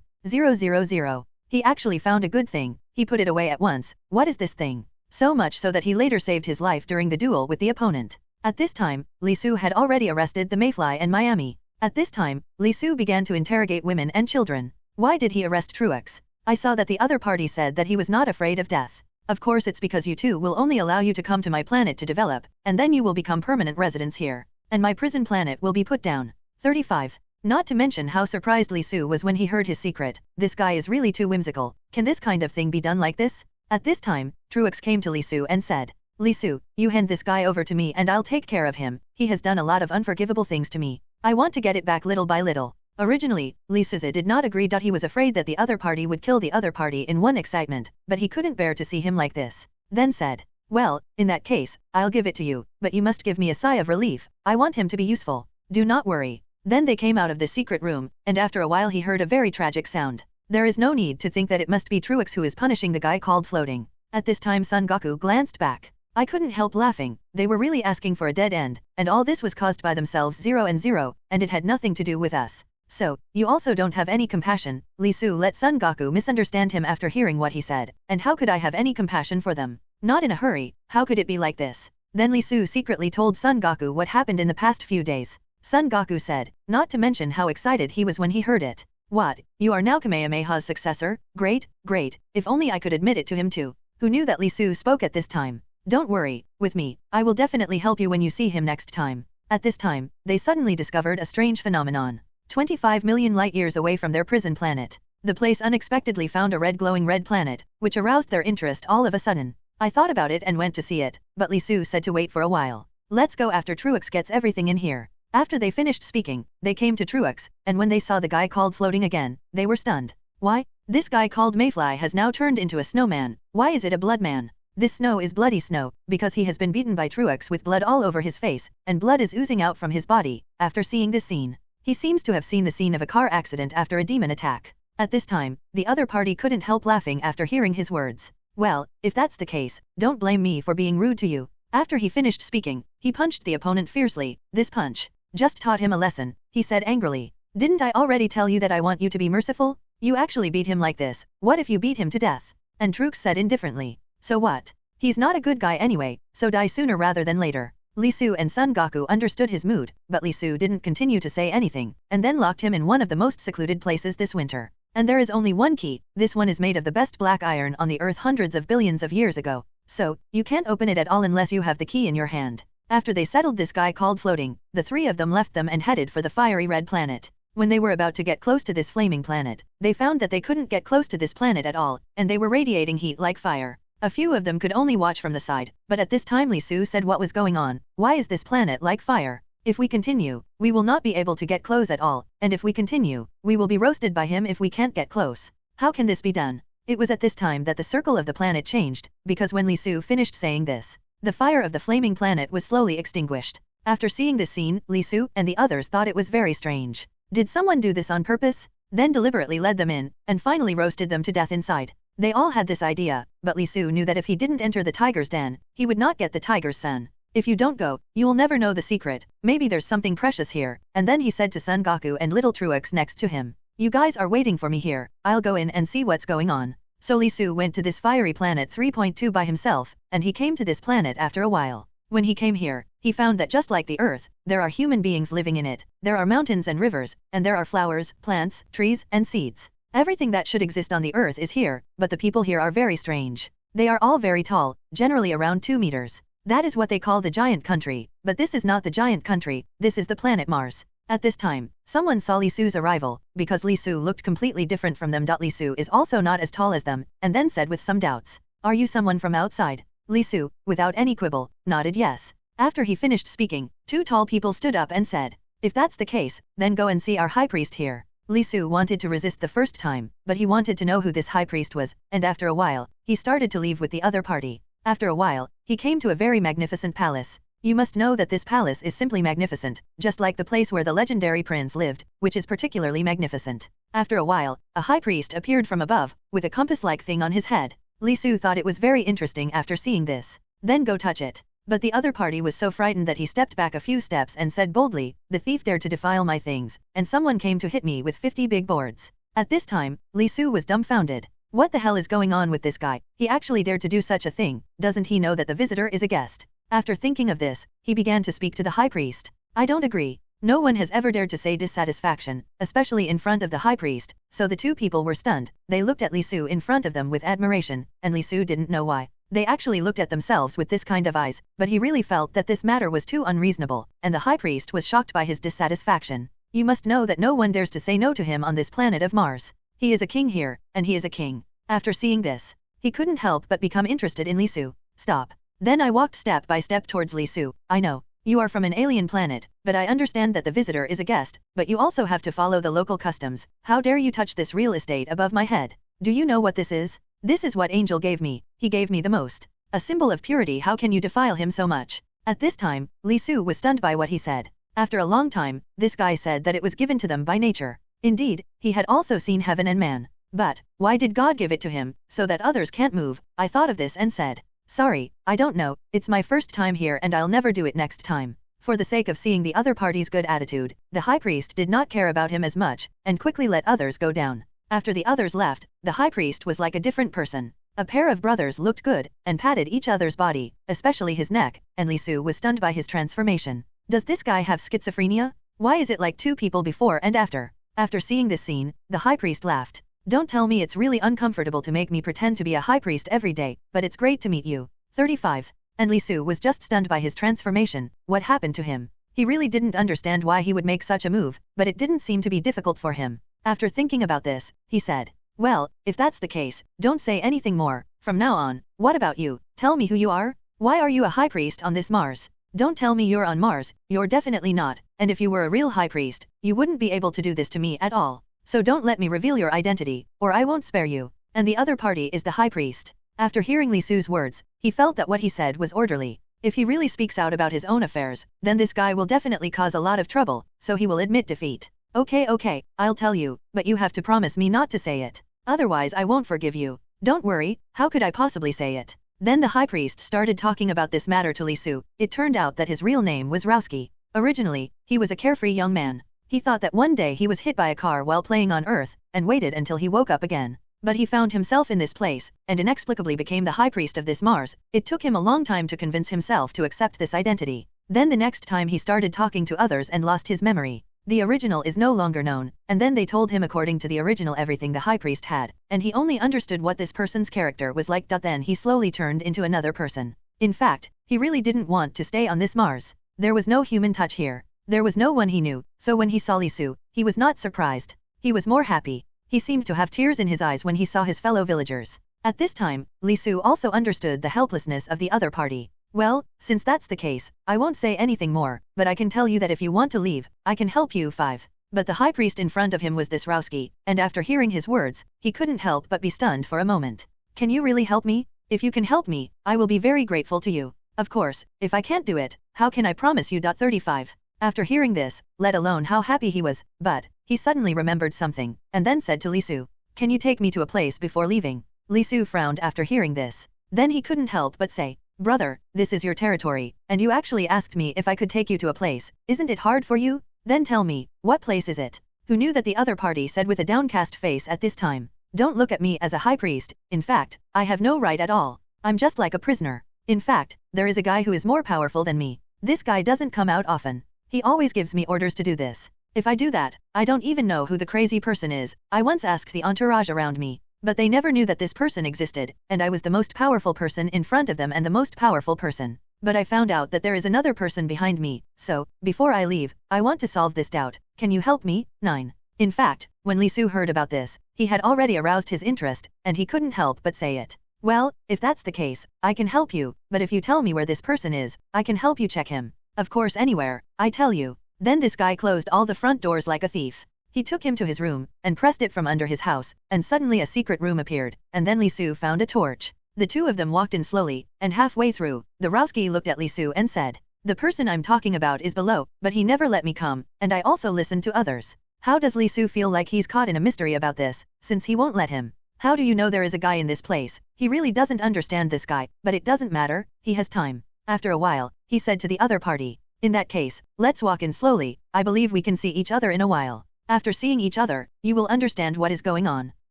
000. He actually found a good thing, he put it away at once. What is this thing? So much so that he later saved his life during the duel with the opponent. At this time, Li Su had already arrested the Mayfly and Miami. At this time, Li Su began to interrogate women and children. Why did he arrest Truex? I saw that the other party said that he was not afraid of death. Of course it's because you two will only allow you to come to my planet to develop, and then you will become permanent residents here. And my prison planet will be put down. 35. Not to mention how surprised Li Su was when he heard his secret. This guy is really too whimsical. Can this kind of thing be done like this? At this time, Truex came to Li Su and said, Li Su, you hand this guy over to me and I'll take care of him. He has done a lot of unforgivable things to me. I want to get it back little by little. Originally, Li Su did not agree. He was afraid that the other party would kill the other party in one excitement, but he couldn't bear to see him like this. Then said, well, in that case, I'll give it to you, but you must give me a sigh of relief. I want him to be useful. Do not worry. Then they came out of the secret room, and after a while he heard a very tragic sound. There is no need to think that it must be Truex who is punishing the guy called Floating. At this time Son Goku glanced back. I couldn't help laughing. They were really asking for a dead end, and all this was caused by themselves 0 and 0, and it had nothing to do with us. So, you also don't have any compassion. Li Su let Son Goku misunderstand him after hearing what he said, and how could I have any compassion for them? Not in a hurry, how could it be like this? Then Li Su secretly told Son Goku what happened in the past few days. Son Goku said, not to mention how excited he was when he heard it. What, you are now Kamehameha's successor? Great, great, if only I could admit it to him too. Who knew that Li Su spoke at this time? Don't worry, with me, I will definitely help you when you see him next time. At this time, they suddenly discovered a strange phenomenon. 25 million light-years away from their prison planet, the place unexpectedly found a glowing red planet, which aroused their interest all of a sudden. I thought about it and went to see it, but Li Su said to wait for a while. Let's go after Truex gets everything in here. After they finished speaking, they came to Truex, and when they saw the guy called Floating again, they were stunned. Why? This guy called Mayfly has now turned into a snowman. Why is it a blood man? This snow is bloody snow, because he has been beaten by Truex with blood all over his face, and blood is oozing out from his body. After seeing this scene, he seems to have seen the scene of a car accident after a demon attack. At this time, the other party couldn't help laughing after hearing his words. Well, if that's the case, don't blame me for being rude to you. After he finished speaking, he punched the opponent fiercely. This punch just taught him a lesson, he said angrily. Didn't I already tell you that I want you to be merciful? You actually beat him like this. What if you beat him to death? And Truex said indifferently. So what? He's not a good guy anyway, so die sooner rather than later. Li Su and Son Goku understood his mood, but Li Su didn't continue to say anything, and then locked him in one of the most secluded places this winter. And there is only one key. This one is made of the best black iron on the earth hundreds of billions of years ago. So, you can't open it at all unless you have the key in your hand. After they settled this guy called Floating, the three of them left them and headed for the fiery red planet. When they were about to get close to this flaming planet, they found that they couldn't get close to this planet at all, and they were radiating heat like fire. A few of them could only watch from the side, but at this time Li Su said what was going on. Why is this planet like fire? If we continue, we will not be able to get close at all, and if we continue, we will be roasted by him if we can't get close. How can this be done? It was at this time that the circle of the planet changed, because when Li Su finished saying this, the fire of the flaming planet was slowly extinguished. After seeing this scene, Li Su and the others thought it was very strange. Did someone do this on purpose? Then deliberately led them in, and finally roasted them to death inside. They all had this idea, but Li Su knew that if he didn't enter the tiger's den, he would not get the tiger's son. If you don't go, you will never know the secret. Maybe there's something precious here. And then he said to Son Goku and little Truex next to him, you guys are waiting for me here. I'll go in and see what's going on. So Li Su went to this fiery planet 3.2 by himself, and he came to this planet after a while. When he came here, he found that just like the Earth, there are human beings living in it. There are mountains and rivers, and there are flowers, plants, trees, and seeds. Everything that should exist on the Earth is here, but the people here are very strange. They are all very tall, generally around 2 meters. That is what they call the giant country, but this is not the giant country, this is the planet Mars. At this time, someone saw Li Su's arrival, because Li Su looked completely different from them. Li Su is also not as tall as them, and then said with some doubts, are you someone from outside? Li Su, without any quibble, nodded yes. After he finished speaking, 2 tall people stood up and said, if that's the case, then go and see our high priest here. Li Su wanted to resist the first time, but he wanted to know who this high priest was, and after a while, he started to leave with the other party. After a while, he came to a very magnificent palace. You must know that this palace is simply magnificent, just like the place where the legendary prince lived, which is particularly magnificent. After a while, a high priest appeared from above, with a compass-like thing on his head. Li Su thought it was very interesting after seeing this. Then go touch it. But the other party was so frightened that he stepped back a few steps and said boldly, "The thief dared to defile my things, and someone came to hit me with 50 big boards." At this time, Li Su was dumbfounded. What the hell is going on with this guy? He actually dared to do such a thing. Doesn't he know that the visitor is a guest? After thinking of this, he began to speak to the high priest. "I don't agree. No one has ever dared to say dissatisfaction, especially in front of the high priest." So the two people were stunned. They looked at Li Su in front of them with admiration, and Li Su didn't know why. They actually looked at themselves with this kind of eyes, but he really felt that this matter was too unreasonable, and the high priest was shocked by his dissatisfaction. "You must know that no one dares to say no to him on this planet of Mars. He is a king here, and he is a king." After seeing this, he couldn't help but become interested in Li Su. "Stop." Then I walked step by step towards Li Su. "I know. You are from an alien planet, but I understand that the visitor is a guest, but you also have to follow the local customs. How dare you touch this real estate above my head? Do you know what this is? This is what Angel gave me. He gave me the most. A symbol of purity. How can you defile him so much?" At this time, Li Su was stunned by what he said. After a long time, this guy said that it was given to them by nature. Indeed, he had also seen heaven and man. But, why did God give it to him, so that others can't move? I thought of this and said, "Sorry, I don't know, it's my first time here and I'll never do it next time." For the sake of seeing the other party's good attitude, the high priest did not care about him as much, and quickly let others go down. After the others left, the high priest was like a different person. A pair of brothers looked good, and patted each other's body, especially his neck, and Li Su was stunned by his transformation. Does this guy have schizophrenia? Why is it like two people before and after? After seeing this scene, the high priest laughed. "Don't tell me it's really uncomfortable to make me pretend to be a high priest every day, but it's great to meet you." 35. And Li Su was just stunned by his transformation. What happened to him? He really didn't understand why he would make such a move, but it didn't seem to be difficult for him. After thinking about this, he said, "Well, if that's the case, don't say anything more. From now on, what about you? Tell me who you are? Why are you a high priest on this Mars? Don't tell me you're on Mars, you're definitely not, and if you were a real high priest, you wouldn't be able to do this to me at all. So don't let me reveal your identity, or I won't spare you." And the other party is the high priest. After hearing Li Su's words, he felt that what he said was orderly. If he really speaks out about his own affairs, then this guy will definitely cause a lot of trouble, so he will admit defeat. Okay, I'll tell you, but you have to promise me not to say it. Otherwise I won't forgive you." "Don't worry, how could I possibly say it?" Then the high priest started talking about this matter to Li Su. It turned out that his real name was Rowski. Originally, he was a carefree young man. He thought that one day he was hit by a car while playing on Earth, and waited until he woke up again. But he found himself in this place, and inexplicably became the high priest of this Mars. It took him a long time to convince himself to accept this identity. Then the next time he started talking to others and lost his memory. The original is no longer known, and then they told him according to the original everything the high priest had, and he only understood what this person's character was like. Then he slowly turned into another person. In fact, he really didn't want to stay on this Mars. There was no human touch here. There was no one he knew, so when he saw Li Su, he was not surprised. He was more happy. He seemed to have tears in his eyes when he saw his fellow villagers. At this time, Li Su also understood the helplessness of the other party. "Well, since that's the case, I won't say anything more, but I can tell you that if you want to leave, I can help you." 5. But the high priest in front of him was this Rowski, and after hearing his words, he couldn't help but be stunned for a moment. "Can you really help me? If you can help me, I will be very grateful to you. Of course, if I can't do it, how can I promise you?" 35. After hearing this, let alone how happy he was, but he suddenly remembered something, and then said to Li Su, "Can you take me to a place before leaving?" Li Su frowned after hearing this. Then he couldn't help but say, "Brother, this is your territory, and you actually asked me if I could take you to a place. Isn't it hard for you? Then tell me, what place is it?" Who knew that the other party said with a downcast face at this time, "Don't look at me as a high priest. In fact, I have no right at all. I'm just like a prisoner. In fact, there is a guy who is more powerful than me. This guy doesn't come out often. He always gives me orders to do this. If I do that, I don't even know who the crazy person is. I once asked the entourage around me, but they never knew that this person existed, and I was the most powerful person in front of them and the most powerful person. But I found out that there is another person behind me, so, before I leave, I want to solve this doubt. Can you help me?" 9. In fact, when Li Su heard about this, he had already aroused his interest, and he couldn't help but say it. "Well, if that's the case, I can help you, but if you tell me where this person is, I can help you check him. Of course anywhere, I tell you." Then this guy closed all the front doors like a thief. He took him to his room, and pressed it from under his house, and suddenly a secret room appeared, and then Li Su found a torch. The two of them walked in slowly, and halfway through, the Rowski looked at Li Su and said, "The person I'm talking about is below, but he never let me come, and I also listened to others." How does Li Su feel like he's caught in a mystery about this, since he won't let him? How do you know there is a guy in this place? He really doesn't understand this guy, but it doesn't matter, he has time. After a while, he said to the other party, "In that case, let's walk in slowly, I believe we can see each other in a while. After seeing each other, you will understand what is going on."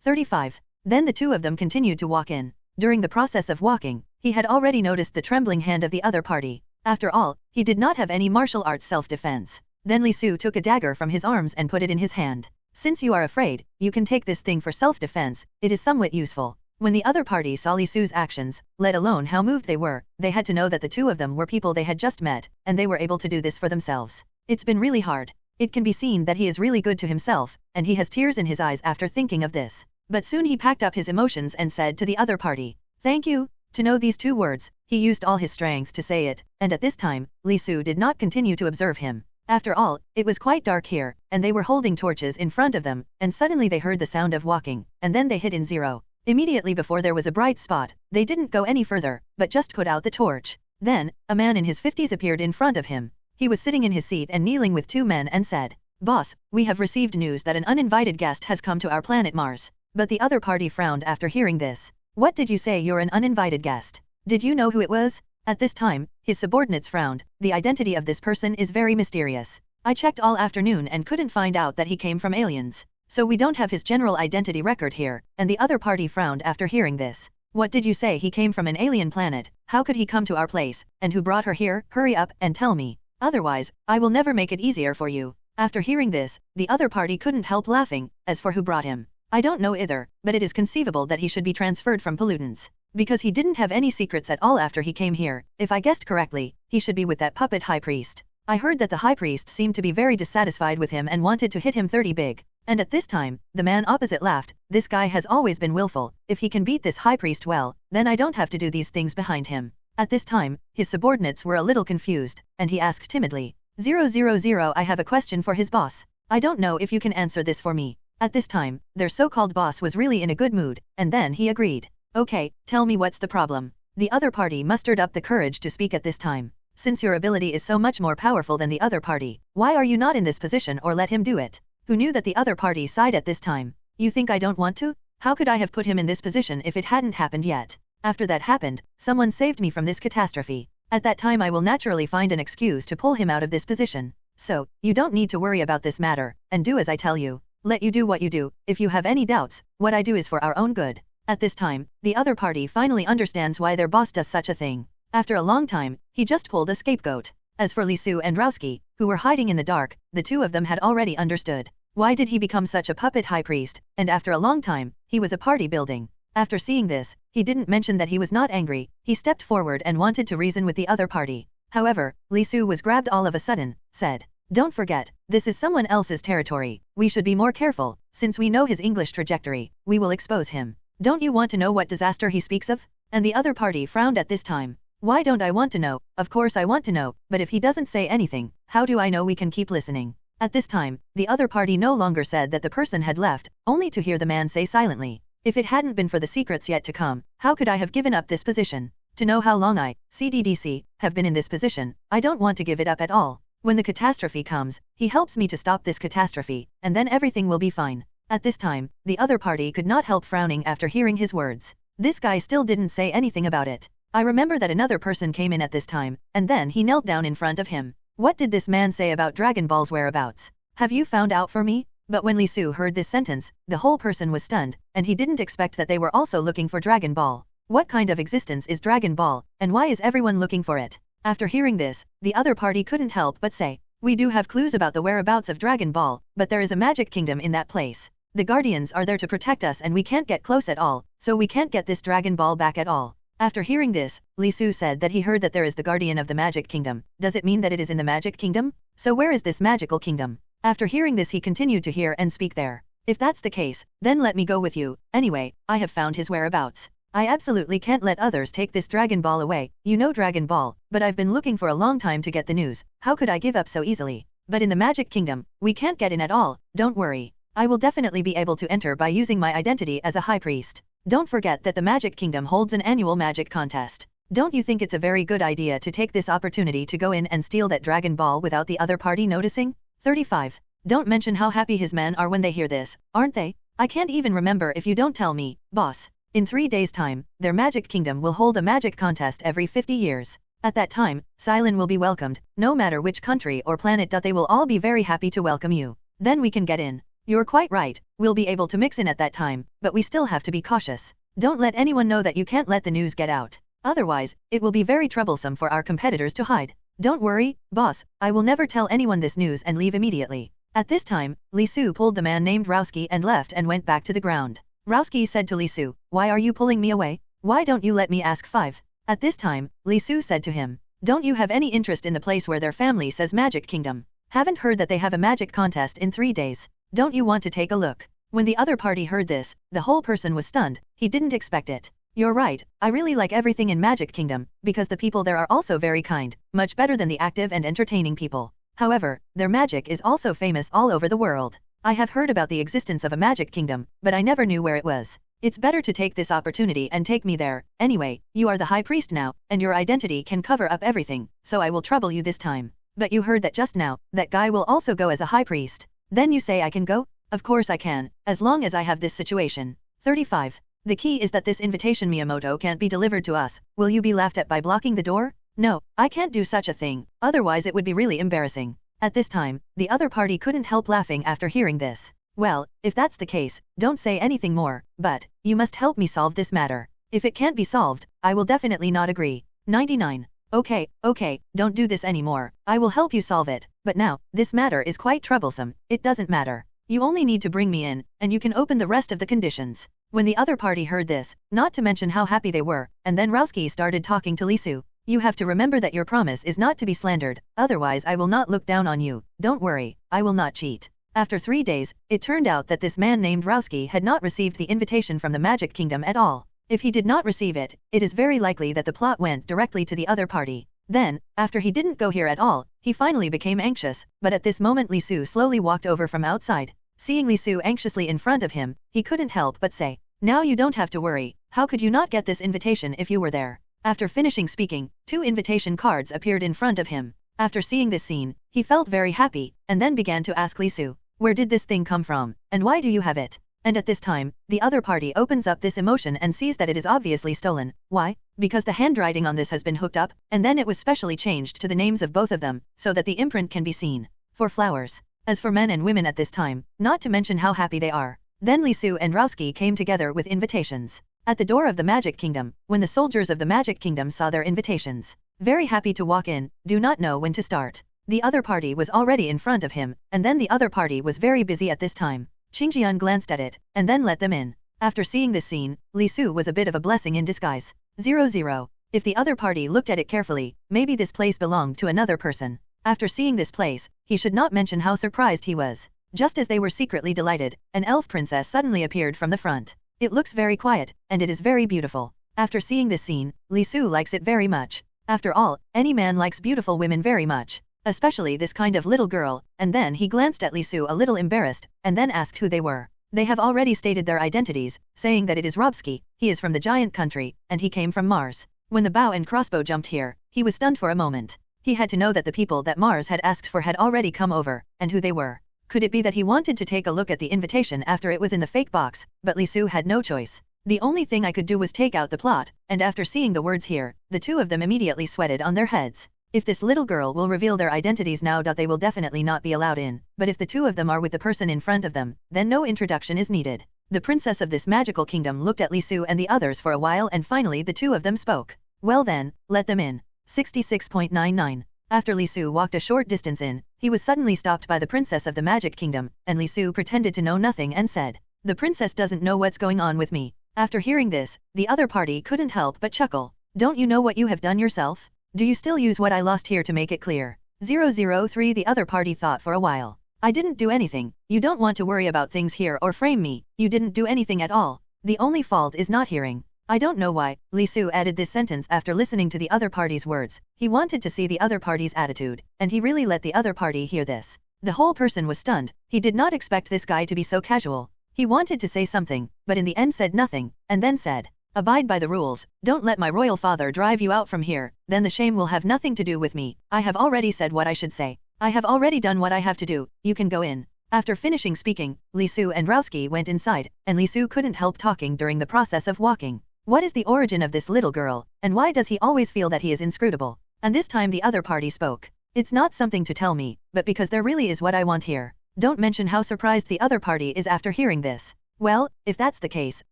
35. Then the two of them continued to walk in. During the process of walking, he had already noticed the trembling hand of the other party. After all, he did not have any martial arts self-defense. Then Li Su took a dagger from his arms and put it in his hand. "Since you are afraid, you can take this thing for self-defense, it is somewhat useful." When the other party saw Li Su's actions, let alone how moved they were, they had to know that the two of them were people they had just met, and they were able to do this for themselves. It's been really hard. It can be seen that he is really good to himself, and he has tears in his eyes after thinking of this. But soon he packed up his emotions and said to the other party, "Thank you." To know these two words, he used all his strength to say it, and at this time, Li Su did not continue to observe him. After all, it was quite dark here, and they were holding torches in front of them, and suddenly they heard the sound of walking, and then they hit in zero. Immediately before there was a bright spot, they didn't go any further, but just put out the torch. Then, a man in his 50s appeared in front of him. He was sitting in his seat and kneeling with two men and said, "Boss, we have received news that an uninvited guest has come to our planet Mars." But the other party frowned after hearing this. "What did you say, you're an uninvited guest? Did you know who it was?" At this time, his subordinates frowned. "The identity of this person is very mysterious. I checked all afternoon and couldn't find out that he came from aliens. So we don't have his general identity record here," and the other party frowned after hearing this. "What did you say, he came from an alien planet? How could he come to our place? And who brought her here? Hurry up and tell me. Otherwise, I will never make it easier for you." After hearing this, the other party couldn't help laughing. "As for who brought him, I don't know either, but it is conceivable that he should be transferred from pollutants. Because he didn't have any secrets at all after he came here. If I guessed correctly, he should be with that puppet high priest. I heard that the high priest seemed to be very dissatisfied with him and wanted to hit him 30 big." And at this time, the man opposite laughed. "This guy has always been willful. If he can beat this high priest well, then I don't have to do these things behind him." At this time, his subordinates were a little confused, and he asked timidly, 000, I have a question for his boss. I don't know if you can answer this for me." At this time, their so-called boss was really in a good mood, and then he agreed. "Okay, tell me what's the problem." The other party mustered up the courage to speak at this time. "Since your ability is so much more powerful than the other party, why are you not in this position or let him do it?" Who knew that the other party sighed at this time. "You think I don't want to? How could I have put him in this position if it hadn't happened yet? After that happened, someone saved me from this catastrophe. At that time I will naturally find an excuse to pull him out of this position. So, you don't need to worry about this matter, and do as I tell you. Let you do what you do. If you have any doubts, what I do is for our own good." At this time, the other party finally understands why their boss does such a thing. After a long time, he just pulled a scapegoat. As for Li Su and Rowski, who were hiding in the dark, the two of them had already understood. Why did he become such a puppet high priest? And after a long time, he was a party building. After seeing this, he didn't mention that he was not angry. He stepped forward and wanted to reason with the other party. However, Li Su was grabbed all of a sudden, said, "Don't forget, this is someone else's territory. We should be more careful. Since we know his English trajectory, we will expose him. Don't you want to know what disaster he speaks of?" And the other party frowned at this time. "Why don't I want to know? Of course I want to know, but if he doesn't say anything, how do I know we can keep listening?" At this time, the other party no longer said that the person had left, only to hear the man say silently, "If it hadn't been for the secrets yet to come, how could I have given up this position? To know how long I, CDDC, have been in this position, I don't want to give it up at all. When the catastrophe comes, he helps me to stop this catastrophe, and then everything will be fine." At this time, the other party could not help frowning after hearing his words. This guy still didn't say anything about it. I remember that another person came in at this time, and then he knelt down in front of him. What did this man say about Dragon Ball's whereabouts? Have you found out for me? But when Li Su heard this sentence, the whole person was stunned, and he didn't expect that they were also looking for Dragon Ball. What kind of existence is Dragon Ball, and why is everyone looking for it? After hearing this, the other party couldn't help but say, "We do have clues about the whereabouts of Dragon Ball, but there is a magic kingdom in that place. The Guardians are there to protect us and we can't get close at all, so we can't get this Dragon Ball back at all." After hearing this, Li Su said that he heard that there is the Guardian of the Magic Kingdom. Does it mean that it is in the Magic Kingdom? So where is this magical kingdom? After hearing this he continued to hear and speak there. "If that's the case, then let me go with you. Anyway, I have found his whereabouts. I absolutely can't let others take this Dragon Ball away. You know Dragon Ball, but I've been looking for a long time to get the news. How could I give up so easily? But in the Magic Kingdom, we can't get in at all. Don't worry. I will definitely be able to enter by using my identity as a high priest. Don't forget that the Magic Kingdom holds an annual magic contest. Don't you think it's a very good idea to take this opportunity to go in and steal that Dragon Ball without the other party noticing?" 35. Don't mention how happy his men are when they hear this, aren't they? "I can't even remember if you don't tell me, boss. In 3 days' time, their Magic Kingdom will hold a magic contest every 50 years. At that time, Saiyan will be welcomed, no matter which country or planet they will all be very happy to welcome you. Then we can get in. You're quite right, we'll be able to mix in at that time, but we still have to be cautious. Don't let anyone know that you can't let the news get out. Otherwise, it will be very troublesome for our competitors to hide. Don't worry, boss, I will never tell anyone this news and leave immediately. At this time, Li Su pulled the man named Rowski and left and went back to the ground. Rowski said to Li Su, "Why are you pulling me away? Why don't you let me ask 5? At this time, Li Su said to him, "Don't you have any interest in the place where their family says Magic Kingdom? Haven't heard that they have a magic contest in 3 days. Don't you want to take a look?" When the other party heard this, the whole person was stunned, he didn't expect it. "You're right, I really like everything in Magic Kingdom, because the people there are also very kind, much better than the active and entertaining people. However, their magic is also famous all over the world. I have heard about the existence of a Magic Kingdom, but I never knew where it was. It's better to take this opportunity and take me there. Anyway, you are the High Priest now, and your identity can cover up everything, so I will trouble you this time. But you heard that just now, that guy will also go as a High Priest. Then you say I can go? Of course I can, as long as I have this situation." 35. The key is that this invitation Miyamoto can't be delivered to us. Will you be laughed at by blocking the door? No, I can't do such a thing, otherwise it would be really embarrassing. At this time, the other party couldn't help laughing after hearing this. "Well, if that's the case, don't say anything more, but you must help me solve this matter. If it can't be solved, I will definitely not agree." 99. Okay, don't do this anymore, I will help you solve it, but now, this matter is quite troublesome, it doesn't matter. You only need to bring me in, and you can open the rest of the conditions. When the other party heard this, not to mention how happy they were, and then Rowski started talking to Li Su. "You have to remember that your promise is not to be slandered, otherwise I will not look down on you. Don't worry, I will not cheat." After 3 days, it turned out that this man named Rowski had not received the invitation from the Magic Kingdom at all. If he did not receive it, it is very likely that the plot went directly to the other party. Then, after he didn't go here at all, he finally became anxious, but at this moment Li Su slowly walked over from outside. Seeing Li Su anxiously in front of him, he couldn't help but say, "Now you don't have to worry, how could you not get this invitation if you were there?" After finishing speaking, 2 invitation cards appeared in front of him. After seeing this scene, he felt very happy, and then began to ask Li Su, "Where did this thing come from, and why do you have it?" And at this time, the other party opens up this emotion and sees that it is obviously stolen. Why? Because the handwriting on this has been hooked up, and then it was specially changed to the names of both of them, so that the imprint can be seen. For flowers. As for men and women at this time, not to mention how happy they are. Then Li Su and Rowski came together with invitations. At the door of the Magic Kingdom, when the soldiers of the Magic Kingdom saw their invitations, very happy to walk in, do not know when to start. The other party was already in front of him, and then the other party was very busy at this time. Qingjian glanced at it, and then let them in. After seeing this scene, Li Su was a bit of a blessing in disguise. 00. If the other party looked at it carefully, maybe this place belonged to another person. After seeing this place, he should not mention how surprised he was. Just as they were secretly delighted, an elf princess suddenly appeared from the front. It looks very quiet, and it is very beautiful. After seeing this scene, Li Su likes it very much. After all, any man likes beautiful women very much. Especially this kind of little girl, and then he glanced at Li Su a little embarrassed, and then asked who they were. They have already stated their identities, saying that it is Robski, he is from the giant country, and he came from Mars. When the bow and crossbow jumped here, he was stunned for a moment. He had to know that the people that Mars had asked for had already come over, and who they were. Could it be that he wanted to take a look at the invitation after it was in the fake box, but Li Su had no choice. The only thing I could do was take out the plot, and after seeing the words here, the 2 of them immediately sweated on their heads. If this little girl will reveal their identities now, they will definitely not be allowed in, but if the 2 of them are with the person in front of them, then no introduction is needed. The princess of this magical kingdom looked at Li Su and the others for a while, and finally the 2 of them spoke. "Well then, let them in." 66.99. After Li Su walked a short distance in, he was suddenly stopped by the princess of the Magic Kingdom, and Li Su pretended to know nothing and said, "The princess doesn't know what's going on with me." After hearing this, the other party couldn't help but chuckle. "Don't you know what you have done yourself? Do you still use what I lost here to make it clear?" 003. The other party thought for a while. "I didn't do anything. You don't want to worry about things here or frame me. You didn't do anything at all. The only fault is not hearing." "I don't know why." Li Su added this sentence after listening to the other party's words. He wanted to see the other party's attitude, and he really let the other party hear this. The whole person was stunned. He did not expect this guy to be so casual. He wanted to say something, but in the end said nothing, and then said, "Abide by the rules, don't let my royal father drive you out from here, then the shame will have nothing to do with me. I have already said what I should say. I have already done what I have to do, you can go in." After finishing speaking, Li Su and Rowski went inside, and Li Su couldn't help talking during the process of walking. What is the origin of this little girl, and why does he always feel that he is inscrutable? And this time the other party spoke. It's not something to tell me, but because there really is what I want here. Don't mention how surprised the other party is after hearing this. Well, if that's the case,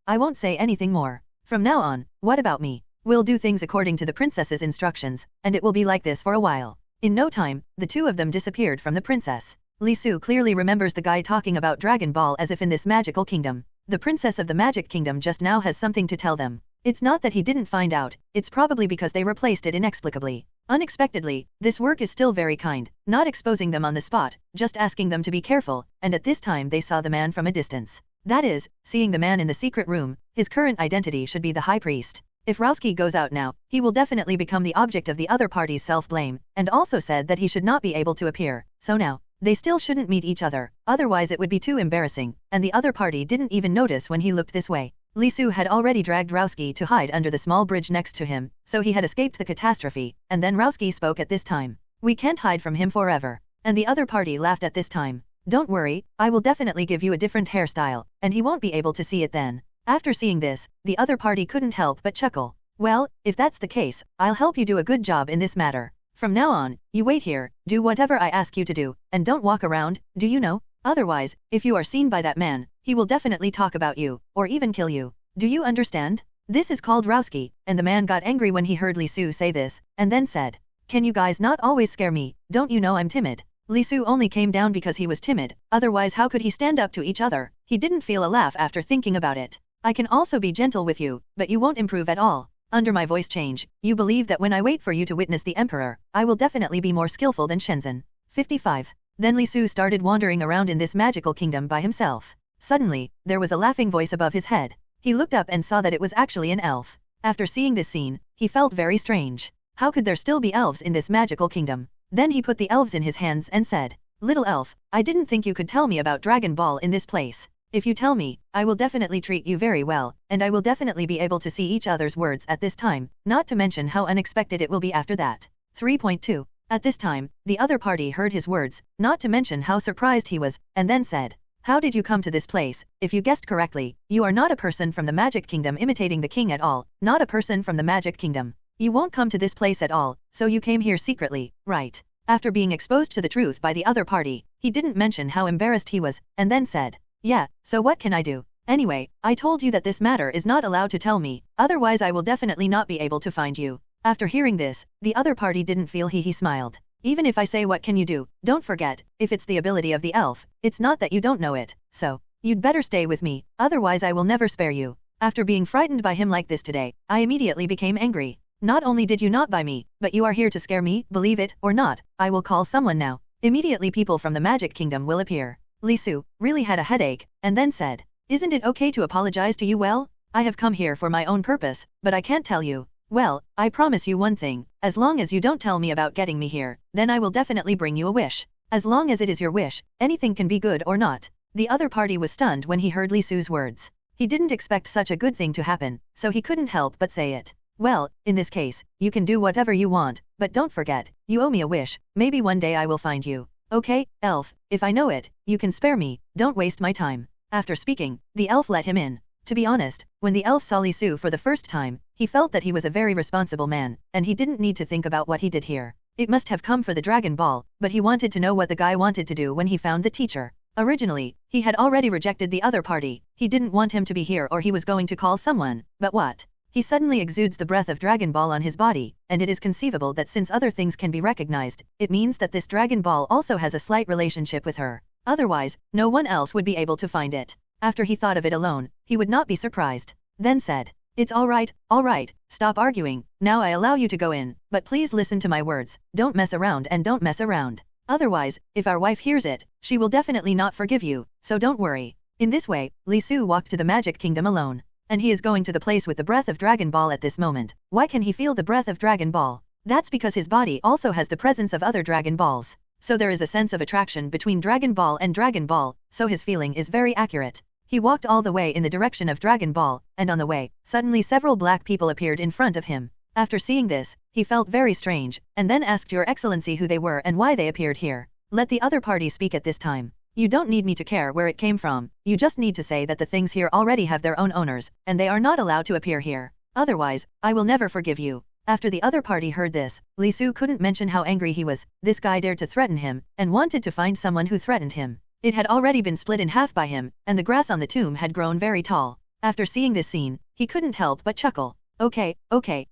I won't say anything more. From now on, what about me? We'll do things according to the princess's instructions, and it will be like this for a while. In no time, the two of them disappeared from the princess. Li Su clearly remembers the guy talking about Dragon Ball as if in this magical kingdom. The princess of the magic kingdom just now has something to tell them. It's not that he didn't find out, it's probably because they replaced it inexplicably. Unexpectedly, this work is still very kind, not exposing them on the spot, just asking them to be careful, and at this time they saw the man from a distance. That is, seeing the man in the secret room, his current identity should be the high priest. If Rowski goes out now, he will definitely become the object of the other party's self-blame, and also said that he should not be able to appear, so now, they still shouldn't meet each other, otherwise it would be too embarrassing, and the other party didn't even notice when he looked this way. Li Su had already dragged Rowski to hide under the small bridge next to him, so he had escaped the catastrophe, and then Rowski spoke at this time. We can't hide from him forever. And the other party laughed at this time. Don't worry, I will definitely give you a different hairstyle, and he won't be able to see it then. After seeing this, the other party couldn't help but chuckle. Well, if that's the case, I'll help you do a good job in this matter. From now on, you wait here, do whatever I ask you to do, and don't walk around, do you know? Otherwise, if you are seen by that man, he will definitely talk about you, or even kill you. Do you understand? This is called Rowski, and the man got angry when he heard Li Su say this, and then said, Can you guys not always scare me, don't you know I'm timid? Li Su only came down because he was timid, otherwise how could he stand up to each other? He didn't feel a laugh after thinking about it. I can also be gentle with you, but you won't improve at all. Under my voice change, you believe that when I wait for you to witness the Emperor, I will definitely be more skillful than Shenzhen. 55. Then Li Su started wandering around in this magical kingdom by himself. Suddenly, there was a laughing voice above his head. He looked up and saw that it was actually an elf. After seeing this scene, he felt very strange. How could there still be elves in this magical kingdom? Then he put the elves in his hands and said, Little elf, I didn't think you could tell me about Dragon Ball in this place. If you tell me, I will definitely treat you very well, and I will definitely be able to see each other's words at this time, not to mention how unexpected it will be after that. 3.2. At this time, the other party heard his words, not to mention how surprised he was, and then said, How did you come to this place? If you guessed correctly, you are not a person from the Magic Kingdom imitating the king at all, not a person from the Magic Kingdom. You won't come to this place at all, so you came here secretly, right? After being exposed to the truth by the other party, he didn't mention how embarrassed he was, and then said, Yeah, so what can I do? Anyway, I told you that this matter is not allowed to tell me, otherwise I will definitely not be able to find you. After hearing this, the other party didn't feel he smiled. Even if I say what can you do, don't forget, if it's the ability of the elf, it's not that you don't know it, so, you'd better stay with me, otherwise I will never spare you. After being frightened by him like this today, I immediately became angry. Not only did you not buy me, but you are here to scare me, believe it or not, I will call someone now. Immediately people from the Magic Kingdom will appear. Li Su really had a headache, and then said, Isn't it okay to apologize to you? Well, I have come here for my own purpose, but I can't tell you. Well, I promise you one thing, as long as you don't tell me about getting me here, then I will definitely bring you a wish. As long as it is your wish, anything can be good or not. The other party was stunned when he heard Li Su's words. He didn't expect such a good thing to happen, so he couldn't help but say it. Well, in this case, you can do whatever you want, but don't forget, you owe me a wish, maybe one day I will find you. Okay, elf, if I know it, you can spare me, don't waste my time. After speaking, the elf let him in. To be honest, when the elf saw Li Su for the first time, he felt that he was a very responsible man, and he didn't need to think about what he did here. It must have come for the Dragon Ball, but he wanted to know what the guy wanted to do when he found the teacher. Originally, he had already rejected the other party, he didn't want him to be here or he was going to call someone, but what? He suddenly exudes the breath of Dragon Ball on his body, and it is conceivable that since other things can be recognized, it means that this Dragon Ball also has a slight relationship with her. Otherwise, no one else would be able to find it. After he thought of it alone, he would not be surprised. Then said, It's all right, stop arguing, now I allow you to go in, but please listen to my words, don't mess around and don't mess around. Otherwise, if our wife hears it, she will definitely not forgive you, so don't worry. In this way, Li Su walked to the Magic Kingdom alone. And he is going to the place with the breath of Dragon Ball at this moment. Why can he feel the breath of Dragon Ball? That's because his body also has the presence of other Dragon Balls. So there is a sense of attraction between Dragon Ball and Dragon Ball, so his feeling is very accurate. He walked all the way in the direction of Dragon Ball, and on the way, suddenly several black people appeared in front of him. After seeing this, he felt very strange, and then asked Your Excellency who they were and why they appeared here. Let the other party speak at this time. You don't need me to care where it came from, you just need to say that the things here already have their own owners, and they are not allowed to appear here. Otherwise, I will never forgive you. After the other party heard this, Li Su couldn't mention how angry he was. This guy dared to threaten him, and wanted to find someone who threatened him. It had already been split in half by him, and the grass on the tomb had grown very tall. After seeing this scene, he couldn't help but chuckle. Okay,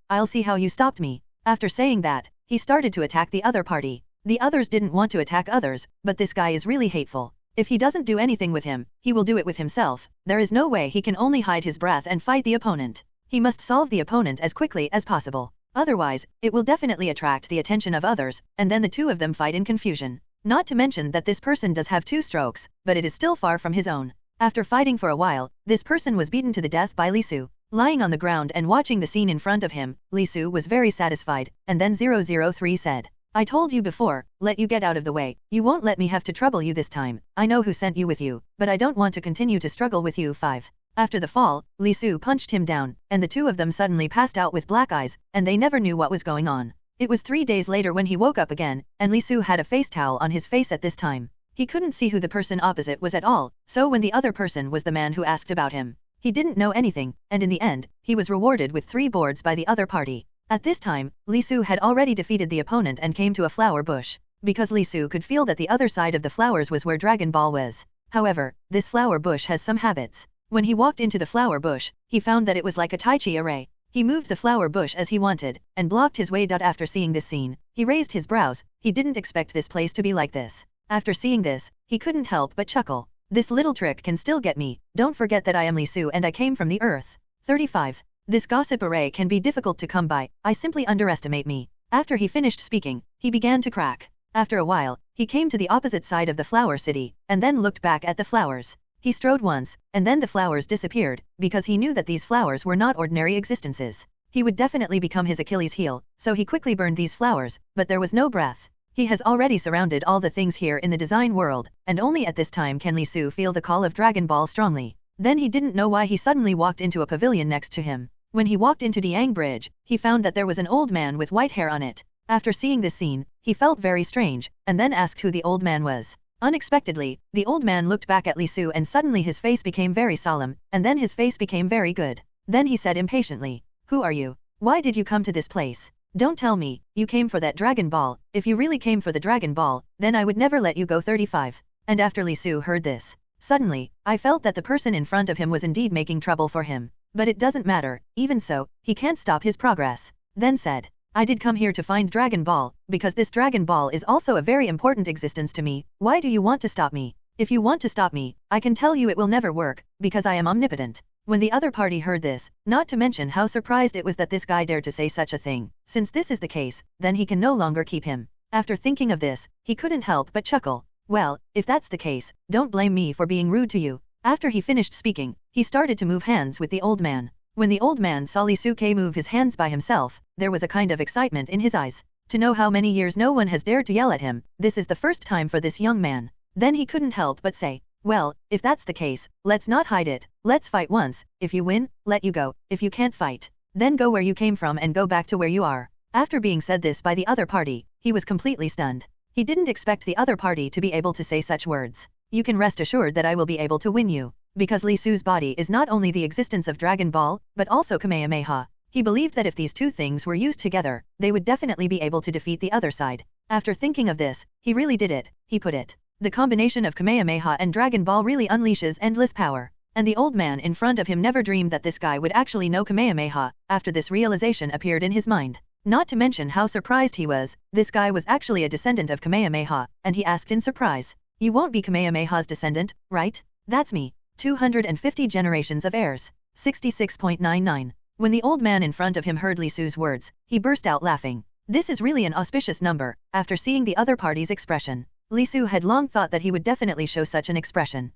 I'll see how you stopped me. After saying that, he started to attack the other party. The others didn't want to attack others, but this guy is really hateful. If he doesn't do anything with him, he will do it with himself. There is no way he can only hide his breath and fight the opponent. He must solve the opponent as quickly as possible. Otherwise, it will definitely attract the attention of others, and then the two of them fight in confusion. Not to mention that this person does have 2 strokes, but it is still far from his own. After fighting for a while, this person was beaten to the death by Li Su. Lying on the ground and watching the scene in front of him, Li Su was very satisfied, and then 003 said, I told you before, let you get out of the way, you won't let me have to trouble you this time. I know who sent you with you, but I don't want to continue to struggle with you. 5. After the fall, Li Su punched him down, and the two of them suddenly passed out with black eyes, and they never knew what was going on. It was 3 days later when he woke up again, and Li Su had a face towel on his face at this time. He couldn't see who the person opposite was at all, so when the other person was the man who asked about him, he didn't know anything, and in the end, he was rewarded with 3 boards by the other party. At this time, Li Su had already defeated the opponent and came to a flower bush, because Li Su could feel that the other side of the flowers was where Dragon Ball was. However, this flower bush has some habits. When he walked into the flower bush, he found that it was like a Tai Chi array. He moved the flower bush as he wanted, and blocked his way. After seeing this scene, he raised his brows. He didn't expect this place to be like this. After seeing this, he couldn't help but chuckle. This little trick can still get me. Don't forget that I am Li Su and I came from the earth. 35. This gossip array can be difficult to come by. I simply underestimate me. After he finished speaking, he began to crack. After a while, he came to the opposite side of the flower city, and then looked back at the flowers. He strode once, and then the flowers disappeared, because he knew that these flowers were not ordinary existences. He would definitely become his Achilles heel, so he quickly burned these flowers, but there was no breath. He has already surrounded all the things here in the design world, and only at this time can Li Su feel the call of Dragon Ball strongly. Then he didn't know why he suddenly walked into a pavilion next to him. When he walked into Diang Bridge, he found that there was an old man with white hair on it. After seeing this scene, he felt very strange, and then asked who the old man was. Unexpectedly, the old man looked back at Li Su and suddenly his face became very solemn, and then his face became very good. Then he said impatiently, Who are you? Why did you come to this place? Don't tell me, you came for that Dragon Ball. If you really came for the Dragon Ball, then I would never let you go. 35. And after Li Su heard this, suddenly, I felt that the person in front of him was indeed making trouble for him. But it doesn't matter, even so, he can't stop his progress. Then said, I did come here to find Dragon Ball, because this Dragon Ball is also a very important existence to me. Why do you want to stop me? If you want to stop me, I can tell you it will never work, because I am omnipotent. When the other party heard this, not to mention how surprised it was that this guy dared to say such a thing, since this is the case, then he can no longer keep him. After thinking of this, he couldn't help but chuckle. Well, if that's the case, don't blame me for being rude to you. After he finished speaking, he started to move hands with the old man. When the old man saw Li Su move his hands by himself, there was a kind of excitement in his eyes. To know how many years no one has dared to yell at him, this is the first time for this young man. Then he couldn't help but say, well, if that's the case, let's not hide it. Let's fight once. If you win, let you go. If you can't fight, then go where you came from and go back to where you are. After being said this by the other party, he was completely stunned. He didn't expect the other party to be able to say such words. You can rest assured that I will be able to win you. Because Li Su's body is not only the existence of Dragon Ball, but also Kamehameha. He believed that if these two things were used together, they would definitely be able to defeat the other side. After thinking of this, he really did it. He put it. The combination of Kamehameha and Dragon Ball really unleashes endless power. And the old man in front of him never dreamed that this guy would actually know Kamehameha. After this realization appeared in his mind. Not to mention how surprised he was, this guy was actually a descendant of Kamehameha, and he asked in surprise, You won't be Kamehameha's descendant, right? That's me. 250 generations of heirs. 66.99. When the old man in front of him heard Li Su's words, he burst out laughing. This is really an auspicious number. After seeing the other party's expression, Li Su had long thought that he would definitely show such an expression.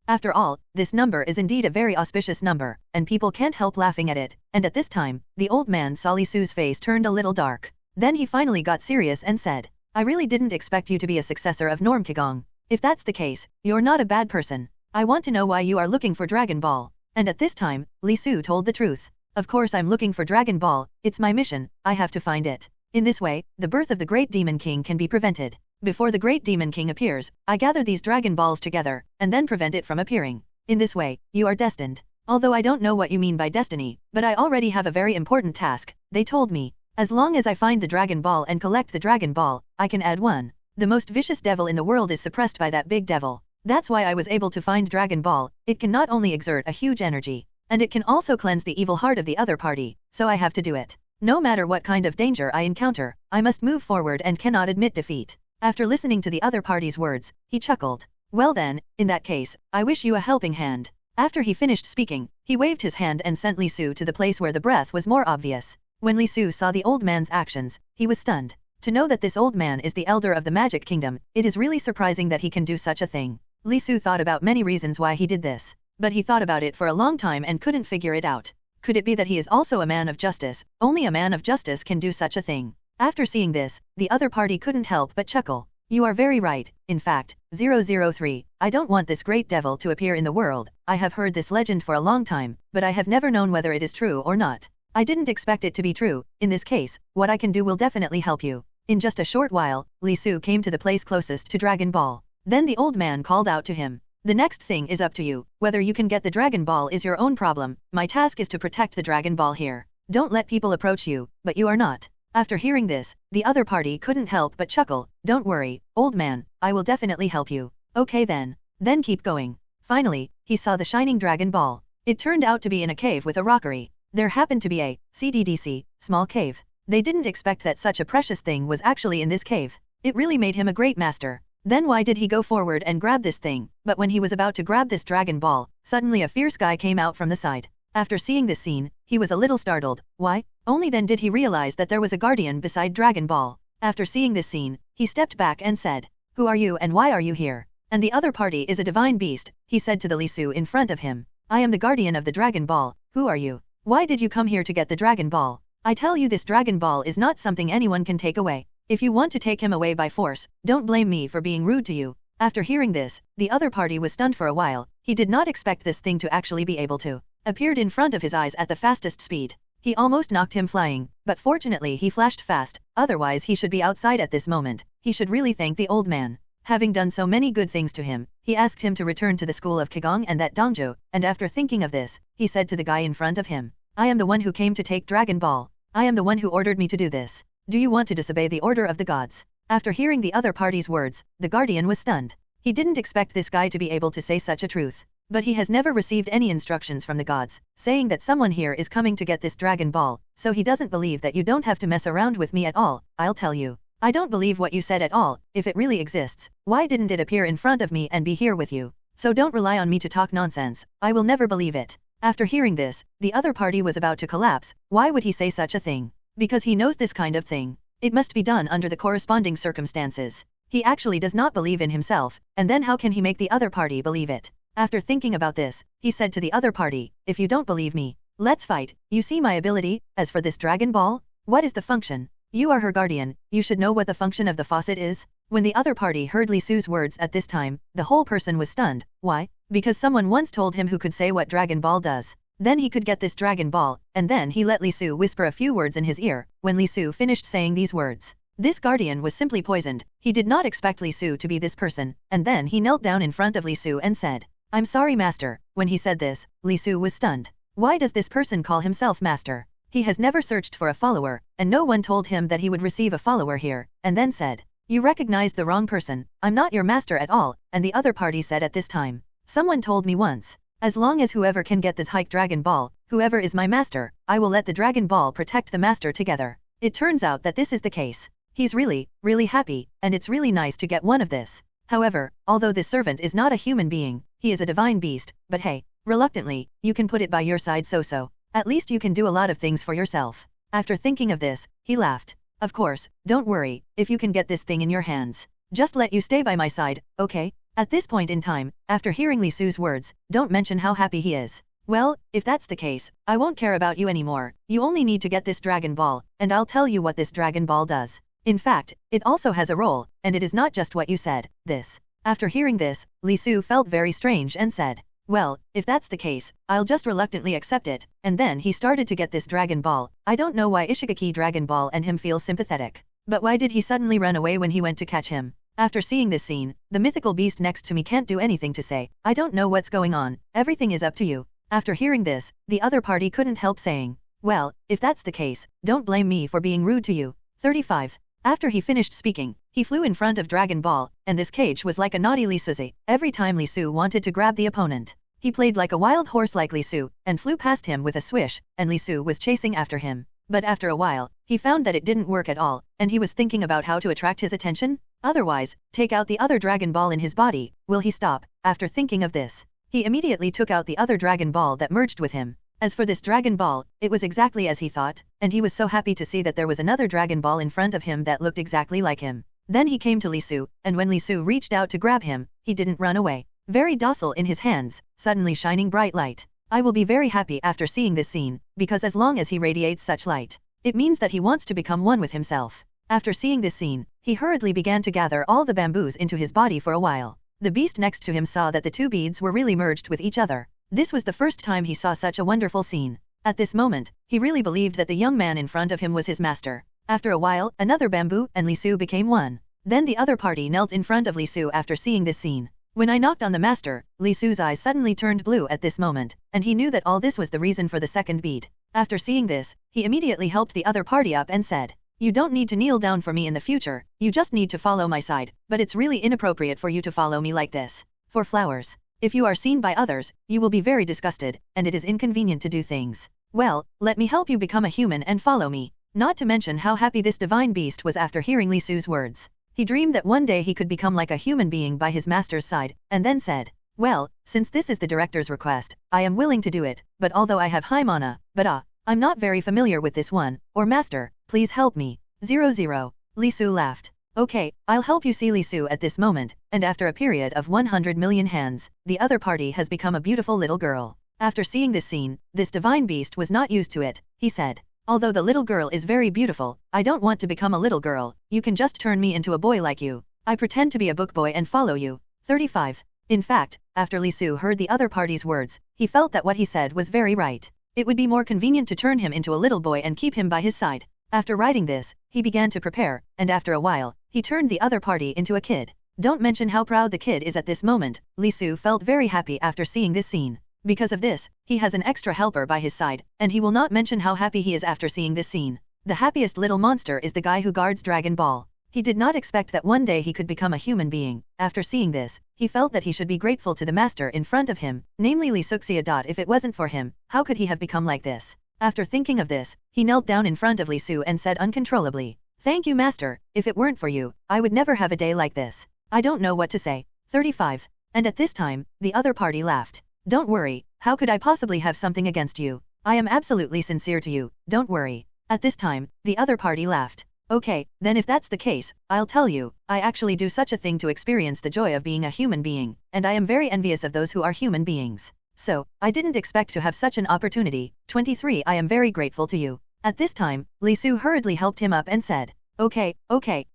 After all, this number is indeed a very auspicious number, and people can't help laughing at it, and at this time, the old man saw Li Su's face turned a little dark. Then he finally got serious and said, I really didn't expect you to be a successor of Norm Kigong. If that's the case, you're not a bad person. I want to know why you are looking for Dragon Ball. And at this time, Li Su told the truth. Of course I'm looking for Dragon Ball, it's my mission, I have to find it. In this way, the birth of the Great Demon King can be prevented. Before the Great Demon King appears, I gather these Dragon Balls together, and then prevent it from appearing. In this way, you are destined. Although I don't know what you mean by destiny, but I already have a very important task. They told me, As long as I find the Dragon Ball and collect the Dragon Ball, I can add one. The most vicious devil in the world is suppressed by that big devil. That's why I was able to find Dragon Ball. It can not only exert a huge energy, and it can also cleanse the evil heart of the other party, so I have to do it. No matter what kind of danger I encounter, I must move forward and cannot admit defeat. After listening to the other party's words, he chuckled. Well then, in that case, I wish you a helping hand. After he finished speaking, he waved his hand and sent Li Su to the place where the breath was more obvious. When Li Su saw the old man's actions, he was stunned. To know that this old man is the elder of the Magic Kingdom, it is really surprising that he can do such a thing. Li Su thought about many reasons why he did this, but he thought about it for a long time and couldn't figure it out. Could it be that he is also a man of justice? Only a man of justice can do such a thing. After seeing this, the other party couldn't help but chuckle. You are very right. In fact, 003, I don't want this great devil to appear in the world. I have heard this legend for a long time, but I have never known whether it is true or not. I didn't expect it to be true. In this case, what I can do will definitely help you. In just a short while, Li Su came to the place closest to Dragon Ball. Then the old man called out to him. The next thing is up to you. Whether you can get the Dragon Ball is your own problem. My task is to protect the Dragon Ball here. Don't let people approach you, but you are not. After hearing this, the other party couldn't help but chuckle. Don't worry, old man, I will definitely help you. Okay then. Then keep going. Finally, he saw the shining Dragon Ball. It turned out to be in a cave with a rockery. There happened to be a CDDC, small cave. They didn't expect that such a precious thing was actually in this cave. It really made him a great master. Then why did he go forward and grab this thing? But when he was about to grab this Dragon Ball, suddenly a fierce guy came out from the side. After seeing this scene, he was a little startled. Why? Only then did he realize that there was a guardian beside Dragon Ball. After seeing this scene, he stepped back and said, "Who are you and why are you here?" And the other party is a divine beast, he said to the Li Su in front of him. "I am the guardian of the Dragon Ball. Who are you? Why did you come here to get the Dragon Ball? I tell you, this Dragon Ball is not something anyone can take away. If you want to take him away by force, don't blame me for being rude to you." After hearing this, the other party was stunned for a while. He did not expect this thing to actually be able to appeared in front of his eyes at the fastest speed. He almost knocked him flying, but fortunately he flashed fast, otherwise he should be outside at this moment. He should really thank the old man. Having done so many good things to him, he asked him to return to the school of Qigong and that dojo, and after thinking of this, he said to the guy in front of him, "I am the one who came to take Dragon Ball. I am the one who ordered me to do this. Do you want to disobey the order of the gods?" After hearing the other party's words, the guardian was stunned. He didn't expect this guy to be able to say such a truth. But he has never received any instructions from the gods, saying that someone here is coming to get this Dragon Ball, so he doesn't believe that you don't have to mess around with me at all. I'll tell you. I don't believe what you said at all. If it really exists, why didn't it appear in front of me and be here with you? So don't rely on me to talk nonsense. I will never believe it. After hearing this, the other party was about to collapse. Why would he say such a thing? Because he knows this kind of thing. It must be done under the corresponding circumstances. He actually does not believe in himself, and then how can he make the other party believe it? After thinking about this, he said to the other party, "If you don't believe me, let's fight. You see my ability. As for this Dragon Ball, what is the function? You are her guardian, you should know what the function of the faucet is." When the other party heard Li Su's words at this time, the whole person was stunned. Why? Because someone once told him who could say what Dragon Ball does. Then he could get this Dragon Ball, and then he let Li Su whisper a few words in his ear. When Li Su finished saying these words, this guardian was simply poisoned. He did not expect Li Su to be this person, and then he knelt down in front of Li Su and said, "I'm sorry, master." When he said this, Li Su was stunned. Why does this person call himself master? He has never searched for a follower, and no one told him that he would receive a follower here, and then said, "You recognize the wrong person. I'm not your master at all." And the other party said at this time, "Someone told me once, as long as whoever can get this hike Dragon Ball, whoever is my master, I will let the Dragon Ball protect the master together." It turns out that this is the case. He's really, really happy, and it's really nice to get one of this. However, although this servant is not a human being, he is a divine beast, but hey, reluctantly, you can put it by your side so. At least you can do a lot of things for yourself. After thinking of this, he laughed. Of course, don't worry, if you can get this thing in your hands. Just let you stay by my side, okay? At this point in time, after hearing Li Su's words, don't mention how happy he is. Well, if that's the case, I won't care about you anymore. You only need to get this Dragon Ball, and I'll tell you what this Dragon Ball does. In fact, it also has a role, and it is not just what you said, this. After hearing this, Li Su felt very strange and said, "Well, if that's the case, I'll just reluctantly accept it." And then he started to get this Dragon Ball. I don't know why Ishigaki Dragon Ball and him feel sympathetic. But why did he suddenly run away when he went to catch him? After seeing this scene, the mythical beast next to me can't do anything to say, "I don't know what's going on, everything is up to you." After hearing this, the other party couldn't help saying, Well, if that's the case, don't blame me for being rude to you. 35. After he finished speaking, he flew in front of Dragon Ball, and this cage was like a naughty Lee Suzy. Every time Lee Su wanted to grab the opponent, he played like a wild horse like Lee Su, and flew past him with a swish, and Lee Su was chasing after him. But after a while, he found that it didn't work at all, and he was thinking about how to attract his attention. Otherwise, take out the other Dragon Ball in his body. Will he stop? After thinking of this, he immediately took out the other Dragon Ball that merged with him. As for this Dragon Ball, it was exactly as he thought, and he was so happy to see that there was another Dragon Ball in front of him that looked exactly like him. Then he came to Lee Su, and when Lee Su reached out to grab him, he didn't run away. Very docile in his hands, suddenly shining bright light. I will be very happy after seeing this scene, because as long as he radiates such light, it means that he wants to become one with himself. After seeing this scene, he hurriedly began to gather all the bamboos into his body for a while. The beast next to him saw that the two beads were really merged with each other. This was the first time he saw such a wonderful scene. At this moment, he really believed that the young man in front of him was his master. After a while, another bamboo and Lee Su became one. Then the other party knelt in front of Lee Su after seeing this scene. When I knocked on the master, Lee Su's eyes suddenly turned blue at this moment, and he knew that all this was the reason for the second bead. After seeing this, he immediately helped the other party up and said, "You don't need to kneel down for me in the future, you just need to follow my side, but it's really inappropriate for you to follow me like this. For flowers. If you are seen by others, you will be very disgusted, and it is inconvenient to do things. Well, let me help you become a human and follow me." Not to mention how happy this divine beast was after hearing Lee Su's words. He dreamed that one day he could become like a human being by his master's side, and then said, "Well, since this is the director's request, I am willing to do it, but although I have high mana, but I'm not very familiar with this one, or master, please help me." 00. Lee Su laughed. "Okay, I'll help you." See Lee Su at this moment, and after a period of 100 million hands, the other party has become a beautiful little girl. After seeing this scene, this divine beast was not used to it. He said, "Although the little girl is very beautiful, I don't want to become a little girl. You can just turn me into a boy like you. I pretend to be a book boy and follow you." 35. In fact, after Lee Su heard the other party's words, he felt that what he said was very right. It would be more convenient to turn him into a little boy and keep him by his side. After writing this, he began to prepare, and after a while, he turned the other party into a kid. Don't mention how proud the kid is at this moment. Lee Su felt very happy after seeing this scene. Because of this, he has an extra helper by his side, and he will not mention how happy he is after seeing this scene. The happiest little monster is the guy who guards Dragon Ball. He did not expect that one day he could become a human being. After seeing this, he felt that he should be grateful to the master in front of him, namely Lee Suxia. If it wasn't for him, how could he have become like this? After thinking of this, he knelt down in front of Lee Su and said uncontrollably, "Thank you, master. If it weren't for you, I would never have a day like this. I don't know what to say." 35. And at this time, the other party laughed. "Don't worry, how could I possibly have something against you? I am absolutely sincere to you, don't worry." At this time, the other party laughed. "Okay, then if that's the case, I'll tell you, I actually do such a thing to experience the joy of being a human being, and I am very envious of those who are human beings. So, I didn't expect to have such an opportunity." 23. I am very grateful to you. At this time, Lee Su hurriedly helped him up and said, Okay,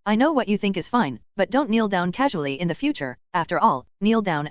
I know what you think is fine, but don't kneel down casually in the future. After all, kneel down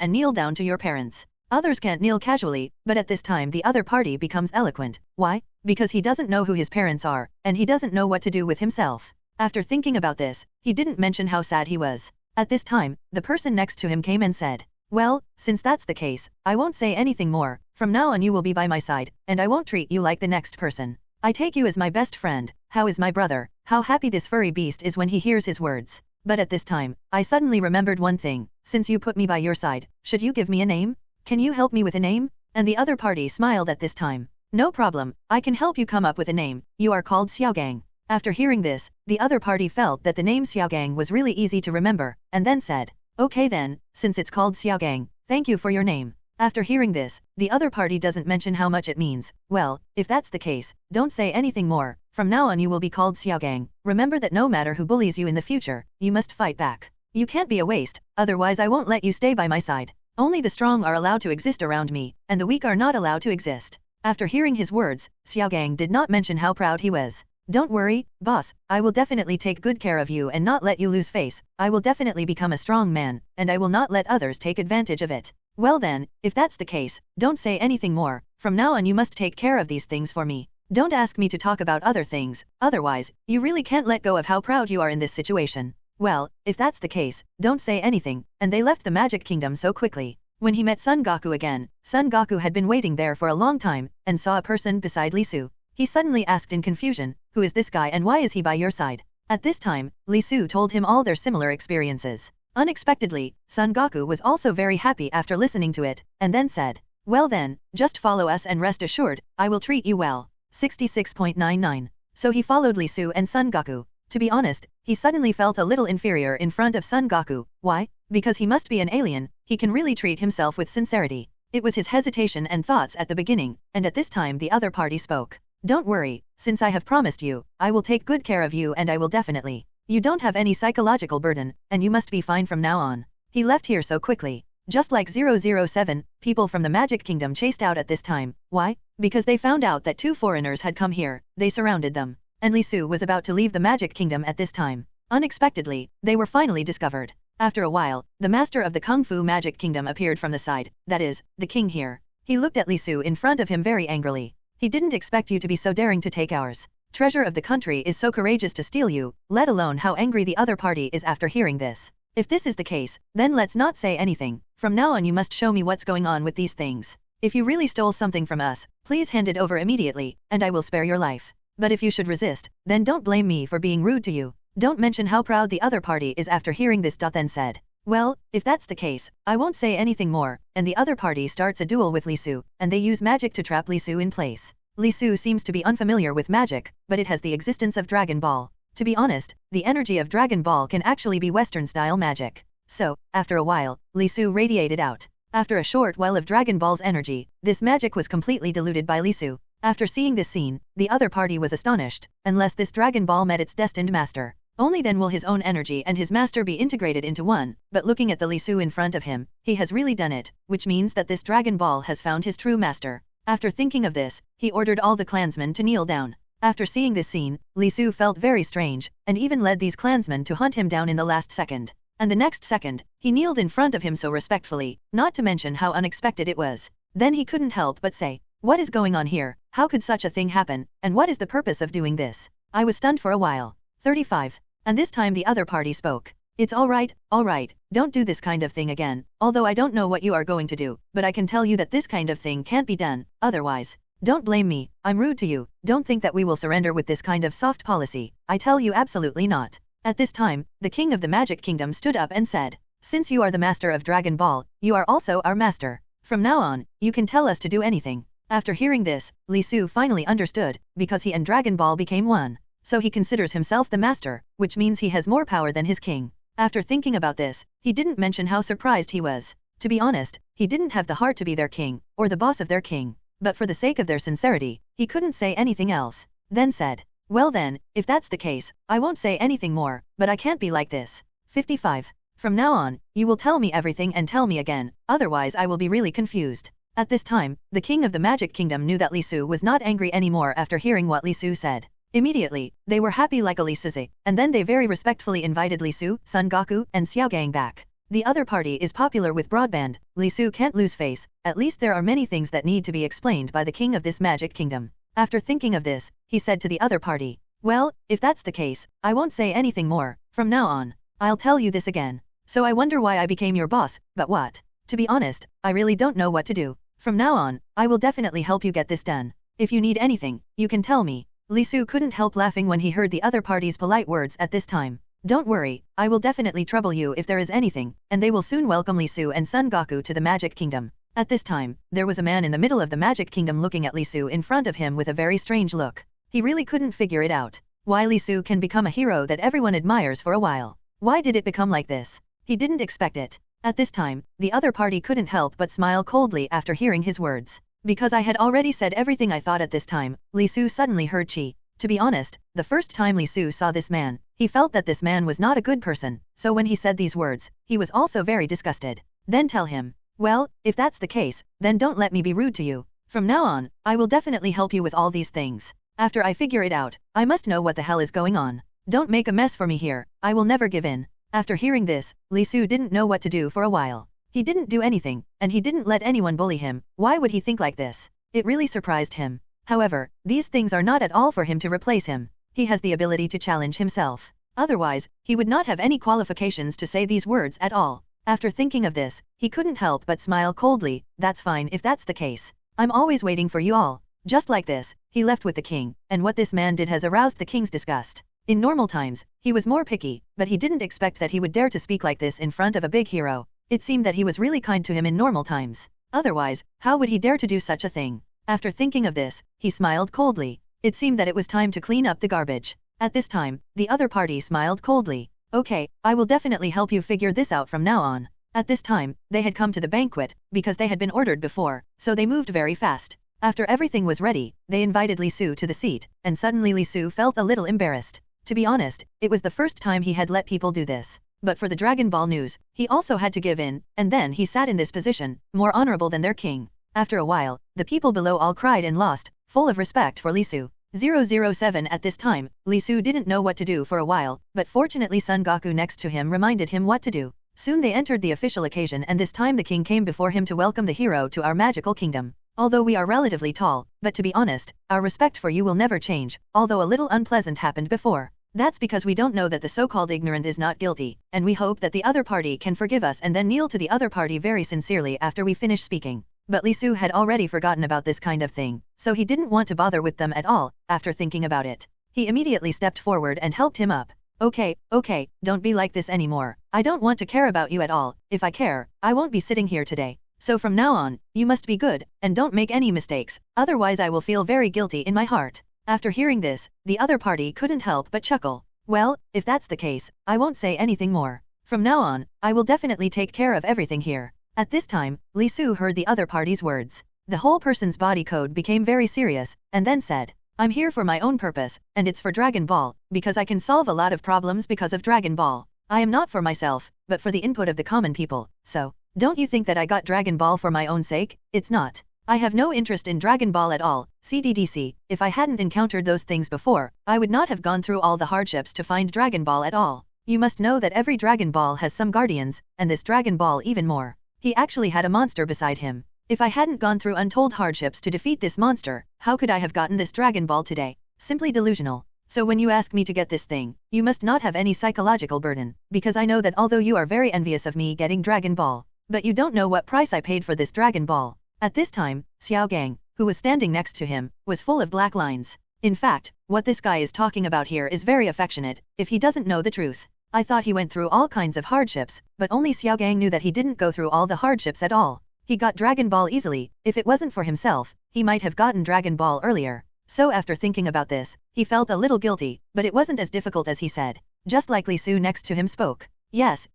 to your parents. Others can't kneel casually, but at this time the other party becomes eloquent. Why? Because he doesn't know who his parents are, and he doesn't know what to do with himself. After thinking about this, he didn't mention how sad he was. At this time, the person next to him came and said, "Well, since that's the case, I won't say anything more. From now on you will be by my side, and I won't treat you like the next person. I take you as my best friend. How is my brother?" How happy this furry beast is when he hears his words. But at this time, I suddenly remembered one thing. Since you put me by your side, should you give me a name? Can you help me with a name? And the other party smiled at this time. "No problem, I can help you come up with a name. You are called Xiaogang." After hearing this, the other party felt that the name Xiaogang was really easy to remember, and then said, "Okay then, since it's called Xiaogang, thank you for your name." After hearing this, the other party doesn't mention how much it means. "Well, if that's the case, don't say anything more. From now on you will be called Xiaogang. Remember that no matter who bullies you in the future, you must fight back. You can't be a waste, otherwise I won't let you stay by my side. Only the strong are allowed to exist around me, and the weak are not allowed to exist." After hearing his words, Xiaogang did not mention how proud he was. "Don't worry, boss, I will definitely take good care of you and not let you lose face. I will definitely become a strong man, and I will not let others take advantage of it." "Well then, if that's the case, don't say anything more. From now on you must take care of these things for me. Don't ask me to talk about other things, otherwise, you really can't let go of how proud you are in this situation." "Well, if that's the case, don't say anything," and they left the Magic Kingdom so quickly. When he met Son Goku again, Son Goku had been waiting there for a long time, and saw a person beside Lee Su. He suddenly asked in confusion, "Who is this guy and why is he by your side?" At this time, Li Su told him all their similar experiences. Unexpectedly, Son Goku was also very happy after listening to it, and then said, "Well then, just follow us and rest assured, I will treat you well." 66.99. So he followed Li Su and Son Goku. To be honest, he suddenly felt a little inferior in front of Son Goku. Why? Because he must be an alien, he can really treat himself with sincerity. It was his hesitation and thoughts at the beginning, and at this time the other party spoke. "Don't worry, since I have promised you, I will take good care of you and I will definitely. You don't have any psychological burden, and you must be fine from now on." He left here so quickly. Just like 007, people from the Magic Kingdom chased out at this time. Why? Because they found out that 2 foreigners had come here, they surrounded them. And Li Su was about to leave the Magic Kingdom at this time. Unexpectedly, they were finally discovered. After a while, the master of the Kung Fu Magic Kingdom appeared from the side, that is, the king here. He looked at Li Su in front of him very angrily. "He didn't expect you to be so daring to take ours. Treasure of the country is so courageous to steal you, let alone how angry the other party is after hearing this. If this is the case, then let's not say anything. From now on you must show me what's going on with these things. If you really stole something from us, please hand it over immediately, and I will spare your life. But if you should resist, then don't blame me for being rude to you. Don't mention how proud the other party is after hearing this." Then said, "Well, if that's the case, I won't say anything more," and the other party starts a duel with Li Su, and they use magic to trap Li Su in place. Li Su seems to be unfamiliar with magic, but it has the existence of Dragon Ball. To be honest, the energy of Dragon Ball can actually be Western-style magic. So, after a while, Li Su radiated out. After a short while of Dragon Ball's energy, this magic was completely diluted by Li Su. After seeing this scene, the other party was astonished. Unless this Dragon Ball met its destined master, only then will his own energy and his master be integrated into one. But looking at the Li Su in front of him, he has really done it, which means that this Dragon Ball has found his true master. After thinking of this, he ordered all the clansmen to kneel down. After seeing this scene, Li Su felt very strange, and even led these clansmen to hunt him down in the last second. And the next second, he kneeled in front of him so respectfully, not to mention how unexpected it was. Then he couldn't help but say, "What is going on here? How could such a thing happen, and what is the purpose of doing this?" I was stunned for a while. 35. And this time the other party spoke. "It's all right, don't do this kind of thing again, although I don't know what you are going to do, but I can tell you that this kind of thing can't be done, otherwise. Don't blame me, I'm rude to you, don't think that we will surrender with this kind of soft policy, I tell you absolutely not." At this time, the king of the Magic Kingdom stood up and said, "Since you are the master of Dragon Ball, you are also our master. From now on, you can tell us to do anything." After hearing this, Li Su finally understood, because he and Dragon Ball became one. So he considers himself the master, which means he has more power than his king. After thinking about this, he didn't mention how surprised he was. To be honest, he didn't have the heart to be their king, or the boss of their king. But for the sake of their sincerity, he couldn't say anything else. Then said, "Well then, if that's the case, I won't say anything more, but I can't be like this." 55. From now on, you will tell me everything and tell me again, otherwise I will be really confused. At this time, the king of the Magic Kingdom knew that Li Su was not angry anymore after hearing what Li Su said. Immediately, they were happy like a Li Suze, and then they very respectfully invited Li Su, Son Goku, and Xiaogang back. The other party is popular with broadband, Li Su can't lose face, at least there are many things that need to be explained by the king of this Magic Kingdom. After thinking of this, he said to the other party, "Well, if that's the case, I won't say anything more, from now on. I'll tell you this again. So I wonder why I became your boss, but what? To be honest, I really don't know what to do. From now on, I will definitely help you get this done. If you need anything, you can tell me." Li Su couldn't help laughing when he heard the other party's polite words at this time. "Don't worry, I will definitely trouble you if there is anything," and they will soon welcome Li Su and Son Goku to the Magic Kingdom. At this time, there was a man in the middle of the Magic Kingdom looking at Li Su in front of him with a very strange look. He really couldn't figure it out. Why Li Su can become a hero that everyone admires for a while. Why did it become like this? He didn't expect it. At this time, the other party couldn't help but smile coldly after hearing his words. "Because I had already said everything I thought at this time," Li Su suddenly heard Chi. To be honest, the first time Li Su saw this man, he felt that this man was not a good person, so when he said these words, he was also very disgusted. Then tell him, "Well, if that's the case, then don't let me be rude to you. From now on, I will definitely help you with all these things. After I figure it out, I must know what the hell is going on. Don't make a mess for me here, I will never give in." After hearing this, Li Su didn't know what to do for a while. He didn't do anything, and he didn't let anyone bully him. Why would he think like this? It really surprised him. However, these things are not at all for him to replace him. He has the ability to challenge himself. Otherwise, he would not have any qualifications to say these words at all. After thinking of this, he couldn't help but smile coldly. "That's fine if that's the case. I'm always waiting for you all. Just like this, he left with the king, and what this man did has aroused the king's disgust. In normal times, he was more picky, but he didn't expect that he would dare to speak like this in front of a big hero. It seemed that he was really kind to him in normal times. Otherwise, how would he dare to do such a thing? After thinking of this, he smiled coldly. It seemed that it was time to clean up the garbage. At this time, the other party smiled coldly. Okay, I will definitely help you figure this out from now on. At this time, they had come to the banquet, because they had been ordered before, so they moved very fast. After everything was ready, they invited Li Su to the seat, and suddenly Li Su felt a little embarrassed. To be honest, it was the first time he had let people do this. But for the Dragon Ball news, he also had to give in, and then he sat in this position, more honorable than their king. After a while, the people below all cried and lost, full of respect for Li Su. 007 At this time, Li Su didn't know what to do for a while, but fortunately Son Goku next to him reminded him what to do. Soon they entered the official occasion, and this time the king came before him to welcome the hero to our magical kingdom. Although we are relatively tall, but to be honest, our respect for you will never change, although a little unpleasant happened before. That's because we don't know that the so-called ignorant is not guilty, and we hope that the other party can forgive us and then kneel to the other party very sincerely after we finish speaking. But Li Su had already forgotten about this kind of thing, so he didn't want to bother with them at all. After thinking about it, he immediately stepped forward and helped him up. Okay, don't be like this anymore. I don't want to care about you at all. If I care, I won't be sitting here today. So from now on, you must be good, and don't make any mistakes, otherwise I will feel very guilty in my heart. After hearing this, the other party couldn't help but chuckle. Well, if that's the case, I won't say anything more. From now on, I will definitely take care of everything here. At this time, Li Su heard the other party's words. The whole person's body code became very serious, and then said, I'm here for my own purpose, and it's for Dragon Ball, because I can solve a lot of problems because of Dragon Ball. I am not for myself, but for the input of the common people, so, don't you think that I got Dragon Ball for my own sake? It's not. I have no interest in Dragon Ball at all. CDDC, if I hadn't encountered those things before, I would not have gone through all the hardships to find Dragon Ball at all. You must know that every Dragon Ball has some guardians, and this Dragon Ball even more. He actually had a monster beside him. If I hadn't gone through untold hardships to defeat this monster, how could I have gotten this Dragon Ball today? Simply delusional. So when you ask me to get this thing, you must not have any psychological burden, because I know that although you are very envious of me getting Dragon Ball, but you don't know what price I paid for this Dragon Ball. At this time, Xiao Gang, who was standing next to him, was full of black lines. In fact, what this guy is talking about here is very affectionate, if he doesn't know the truth. I thought he went through all kinds of hardships, but only Xiao Gang knew that he didn't go through all the hardships at all. He got Dragon Ball easily. If it wasn't for himself, he might have gotten Dragon Ball earlier. So after thinking about this, he felt a little guilty, but it wasn't as difficult as he said. Just like Li Su next to him spoke. Yes,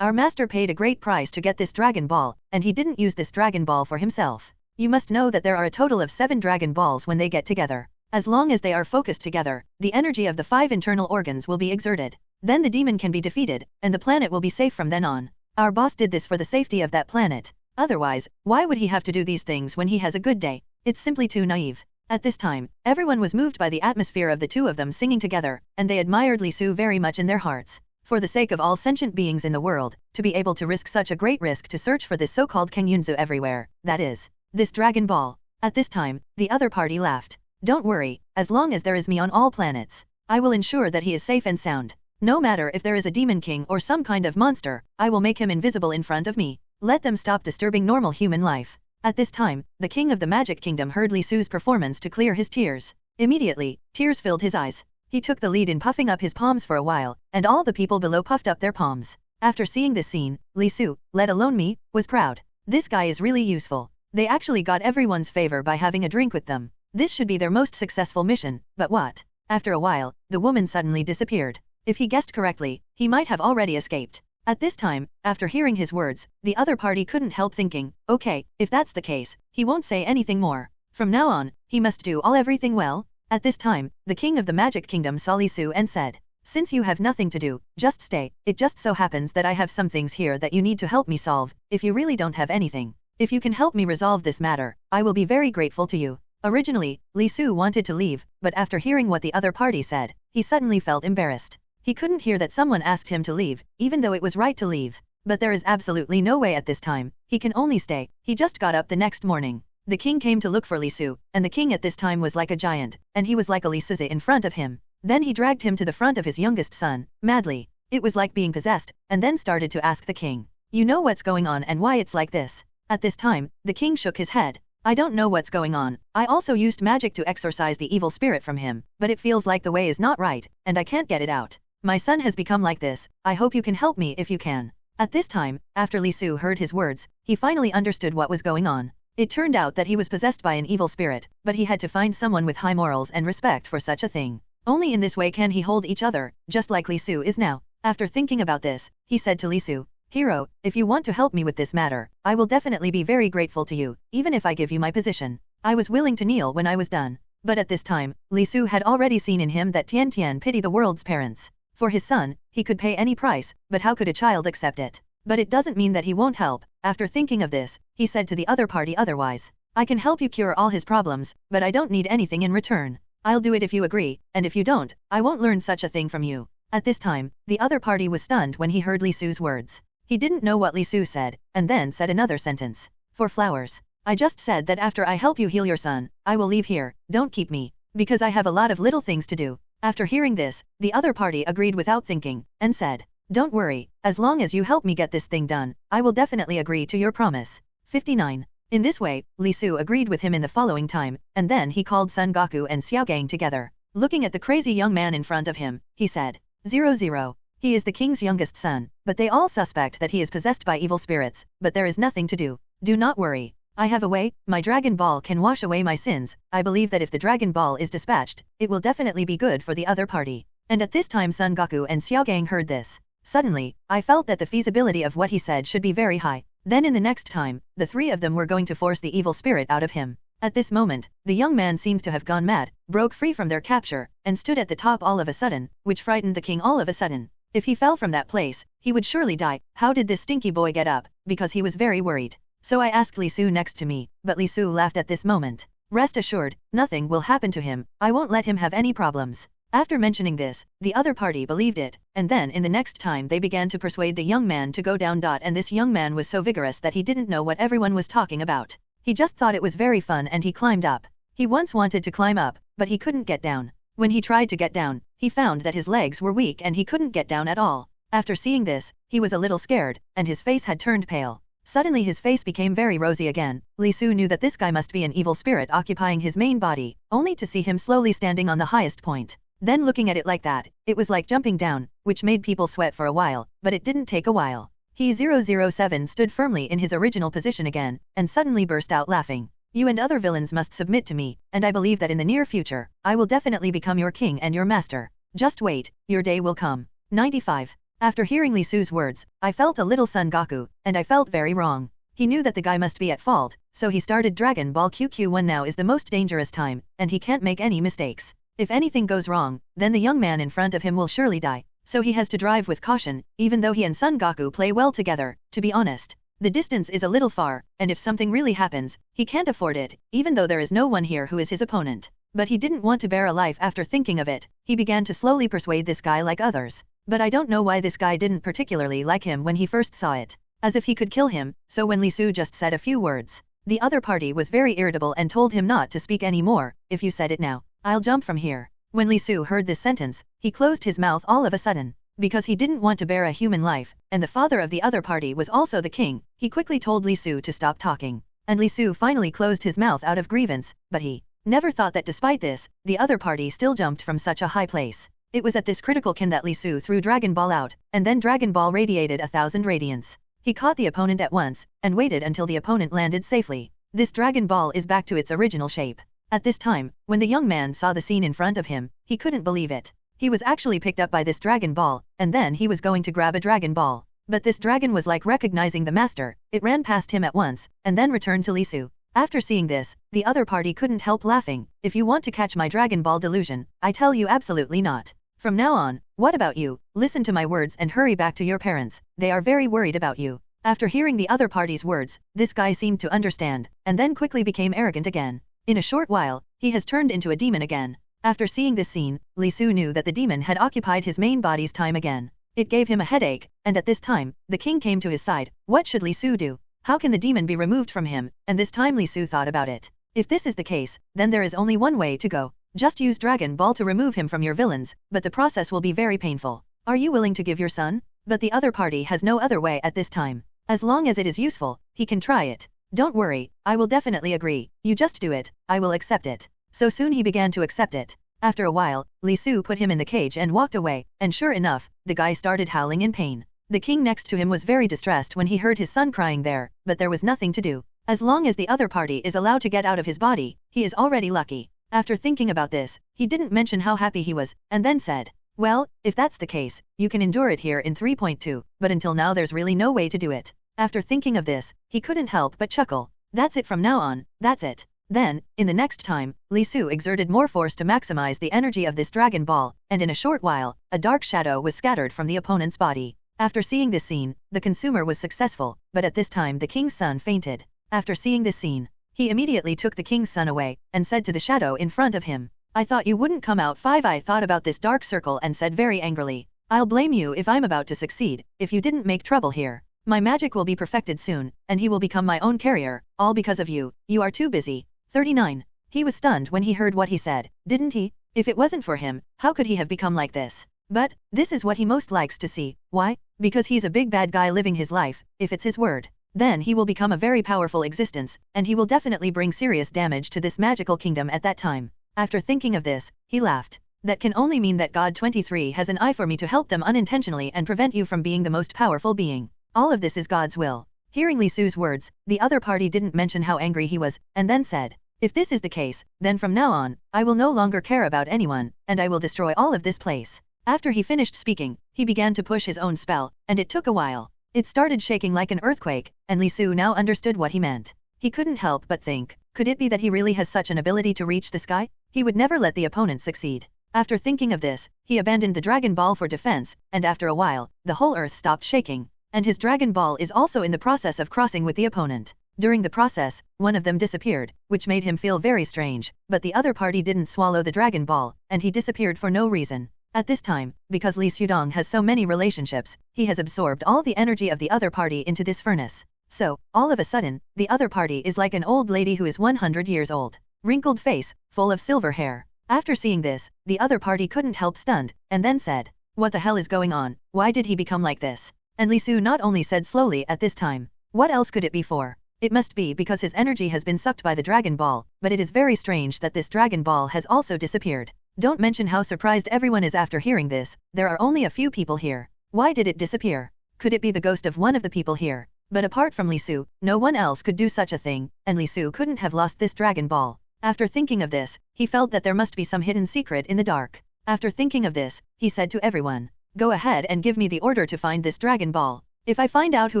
our master paid a great price to get this Dragon Ball, and he didn't use this Dragon Ball for himself. You must know that there are a total of 7 Dragon Balls when they get together. As long as they are focused together, the energy of the 5 internal organs will be exerted. Then the demon can be defeated, and the planet will be safe from then on. Our boss did this for the safety of that planet. Otherwise, why would he have to do these things when he has a good day? It's simply too naive. At this time, everyone was moved by the atmosphere of the two of them singing together, and they admired Li Su very much in their hearts. For the sake of all sentient beings in the world, to be able to risk such a great risk to search for this so-called Kengyunzu everywhere, that is, this Dragon Ball. At this time, the other party laughed. Don't worry, as long as there is me on all planets, I will ensure that he is safe and sound. No matter if there is a demon king or some kind of monster, I will make him invisible in front of me. Let them stop disturbing normal human life. At this time, the king of the Magic Kingdom heard Li Su's performance to clear his tears. Immediately, tears filled his eyes. He took the lead in puffing up his palms for a while, and all the people below puffed up their palms. After seeing this scene, Li Su, let alone me, was proud. This guy is really useful. They actually got everyone's favor by having a drink with them. This should be their most successful mission, but what? After a while, the woman suddenly disappeared. If he guessed correctly, he might have already escaped. At this time, after hearing his words, the other party couldn't help thinking, okay, if that's the case, he won't say anything more. From now on, he must do everything well. At this time, the king of the Magic Kingdom saw Li Su and said, since you have nothing to do, just stay. It just so happens that I have some things here that you need to help me solve, if you really don't have anything. If you can help me resolve this matter, I will be very grateful to you. Originally, Li Su wanted to leave, but after hearing what the other party said, he suddenly felt embarrassed. He couldn't hear that someone asked him to leave, even though it was right to leave. But there is absolutely no way at this time. He can only stay. He just got up the next morning. The king came to look for Li Su, and the king at this time was like a giant, and he was like a Li Suze in front of him. Then he dragged him to the front of his youngest son, madly. It was like being possessed, and then started to ask the king, you know what's going on and why it's like this? At this time, the king shook his head. I don't know what's going on. I also used magic to exorcise the evil spirit from him, but it feels like the way is not right, and I can't get it out. My son has become like this. I hope you can help me if you can. At this time, after Li Su heard his words, he finally understood what was going on. It turned out that he was possessed by an evil spirit, but he had to find someone with high morals and respect for such a thing. Only in this way can he hold each other, just like Li Su is now. After thinking about this, he said to Li Su, "Hero, if you want to help me with this matter, I will definitely be very grateful to you, even if I give you my position." I was willing to kneel when I was done. But at this time, Li Su had already seen in him that Tian Tian pity the world's parents. For his son, he could pay any price, but how could a child accept it? But it doesn't mean that he won't help. After thinking of this, he said to the other party otherwise. "I can help you cure all his problems, but I don't need anything in return. I'll do it if you agree, and if you don't, I won't learn such a thing from you." At this time, the other party was stunned when he heard Li Su's words. He didn't know what Li Su said, and then said another sentence. "For flowers. I just said that after I help you heal your son, I will leave here, don't keep me. Because I have a lot of little things to do." After hearing this, the other party agreed without thinking, and said, "Don't worry, as long as you help me get this thing done, I will definitely agree to your promise." 59. In this way, Li Su agreed with him in the following time, and then he called Son Goku and Xiaogang together. Looking at the crazy young man in front of him, he said, 00. He is the king's youngest son, but they all suspect that he is possessed by evil spirits, but there is nothing to do. Do not worry. I have a way. My Dragon Ball can wash away my sins. I believe that if the Dragon Ball is dispatched, it will definitely be good for the other party. And at this time Son Goku and Xiaogang heard this. Suddenly, I felt that the feasibility of what he said should be very high. Then in the next time, the three of them were going to force the evil spirit out of him. At this moment, the young man seemed to have gone mad, broke free from their capture, and stood at the top all of a sudden, which frightened the king all of a sudden. If he fell from that place, he would surely die. How did this stinky boy get up? Because he was very worried. So I asked Li Su next to me, but Li Su laughed at this moment. Rest assured, nothing will happen to him. I won't let him have any problems. After mentioning this, the other party believed it, and then in the next time they began to persuade the young man to go down. And this young man was so vigorous that he didn't know what everyone was talking about. He just thought it was very fun and he climbed up. He once wanted to climb up, but he couldn't get down. When he tried to get down, he found that his legs were weak and he couldn't get down at all. After seeing this, he was a little scared, and his face had turned pale. Suddenly his face became very rosy again. Li Su knew that this guy must be an evil spirit occupying his main body, only to see him slowly standing on the highest point. Then looking at it like that, it was like jumping down, which made people sweat for a while, but it didn't take a while. He 007 stood firmly in his original position again, and suddenly burst out laughing. "You and other villains must submit to me, and I believe that in the near future, I will definitely become your king and your master. Just wait, your day will come." 95. After hearing Li Su's words, I felt a little Son Goku, and I felt very wrong. He knew that the guy must be at fault, so he started Dragon Ball QQ1. Now is the most dangerous time, and he can't make any mistakes. If anything goes wrong, then the young man in front of him will surely die. So he has to drive with caution, even though he and Son Goku play well together. To be honest, the distance is a little far, and if something really happens, he can't afford it, even though there is no one here who is his opponent. But he didn't want to bear a life. After thinking of it, he began to slowly persuade this guy like others. But I don't know why this guy didn't particularly like him when he first saw it. As if he could kill him, so when Li Su just said a few words, the other party was very irritable and told him not to speak anymore. "If you said it now, I'll jump from here." When Li Su heard this sentence, he closed his mouth all of a sudden. Because he didn't want to bear a human life, and the father of the other party was also the king, he quickly told Li Su to stop talking. And Li Su finally closed his mouth out of grievance, but he never thought that despite this, the other party still jumped from such a high place. It was at this critical can that Li Su threw Dragon Ball out, and then Dragon Ball radiated 1,000 radiance. He caught the opponent at once, and waited until the opponent landed safely. This Dragon Ball is back to its original shape. At this time, when the young man saw the scene in front of him, he couldn't believe it. He was actually picked up by this Dragon Ball, and then he was going to grab a Dragon Ball. But this dragon was like recognizing the master, it ran past him at once, and then returned to Li Su. After seeing this, the other party couldn't help laughing. "If you want to catch my Dragon Ball delusion, I tell you absolutely not. From now on, what about you? Listen to my words and hurry back to your parents, they are very worried about you." After hearing the other party's words, this guy seemed to understand, and then quickly became arrogant again. In a short while, he has turned into a demon again. After seeing this scene, Li Su knew that the demon had occupied his main body's time again. It gave him a headache, and at this time, the king came to his side. What should Li Su do? How can the demon be removed from him? And this time Li Su thought about it. If this is the case, then there is only one way to go. Just use Dragon Ball to remove him from your villains, but the process will be very painful. Are you willing to give your son? But the other party has no other way at this time. As long as it is useful, he can try it. Don't worry, I will definitely agree, you just do it, I will accept it. So soon he began to accept it. After a while, Li Su put him in the cage and walked away, and sure enough, the guy started howling in pain. The king next to him was very distressed when he heard his son crying there, but there was nothing to do. As long as the other party is allowed to get out of his body, he is already lucky. After thinking about this, he didn't mention how happy he was, and then said, well, if that's the case, you can endure it here in 3.2, but until now there's really no way to do it. After thinking of this, he couldn't help but chuckle. That's it from now on, that's it. Then, in the next time, Li Su exerted more force to maximize the energy of this Dragon Ball, and in a short while, a dark shadow was scattered from the opponent's body. After seeing this scene, the consumer was successful, but at this time the king's son fainted. After seeing this scene, he immediately took the king's son away, and said to the shadow in front of him, I thought you wouldn't come out. 5 I thought about this dark circle and said very angrily, I'll blame you if I'm about to succeed, if you didn't make trouble here. My magic will be perfected soon, and he will become my own carrier, all because of you, you are too busy. 39. He was stunned when he heard what he said, didn't he? If it wasn't for him, how could he have become like this? But, this is what he most likes to see. Why? Because he's a big bad guy living his life, if it's his word. Then he will become a very powerful existence, and he will definitely bring serious damage to this magical kingdom at that time. After thinking of this, he laughed. That can only mean that God 23 has an eye for me to help them unintentionally and prevent you from being the most powerful being. All of this is God's will. Hearing Li Su's words, the other party didn't mention how angry he was, and then said, if this is the case, then from now on, I will no longer care about anyone, and I will destroy all of this place. After he finished speaking, he began to push his own spell, and it took a while. It started shaking like an earthquake, and Li Su now understood what he meant. He couldn't help but think, could it be that he really has such an ability to reach the sky? He would never let the opponent succeed. After thinking of this, he abandoned the Dragon Ball for defense, and after a while, the whole earth stopped shaking. And his Dragon Ball is also in the process of crossing with the opponent. During the process, one of them disappeared, which made him feel very strange, but the other party didn't swallow the Dragon Ball, and he disappeared for no reason. At this time, because Li Sudong has so many relationships, he has absorbed all the energy of the other party into this furnace. So, all of a sudden, the other party is like an old lady who is 100 years old. Wrinkled face, full of silver hair. After seeing this, the other party couldn't help stunned, and then said, what the hell is going on? Why did he become like this? And Li Su not only said slowly at this time, what else could it be for? It must be because his energy has been sucked by the Dragon Ball, but it is very strange that this Dragon Ball has also disappeared. Don't mention how surprised everyone is after hearing this. There are only a few people here. Why did it disappear? Could it be the ghost of one of the people here? But apart from Li Su, no one else could do such a thing, and Li Su couldn't have lost this Dragon Ball. After thinking of this, he felt that there must be some hidden secret in the dark. After thinking of this, he said to everyone, go ahead and give me the order to find this Dragon Ball. If I find out who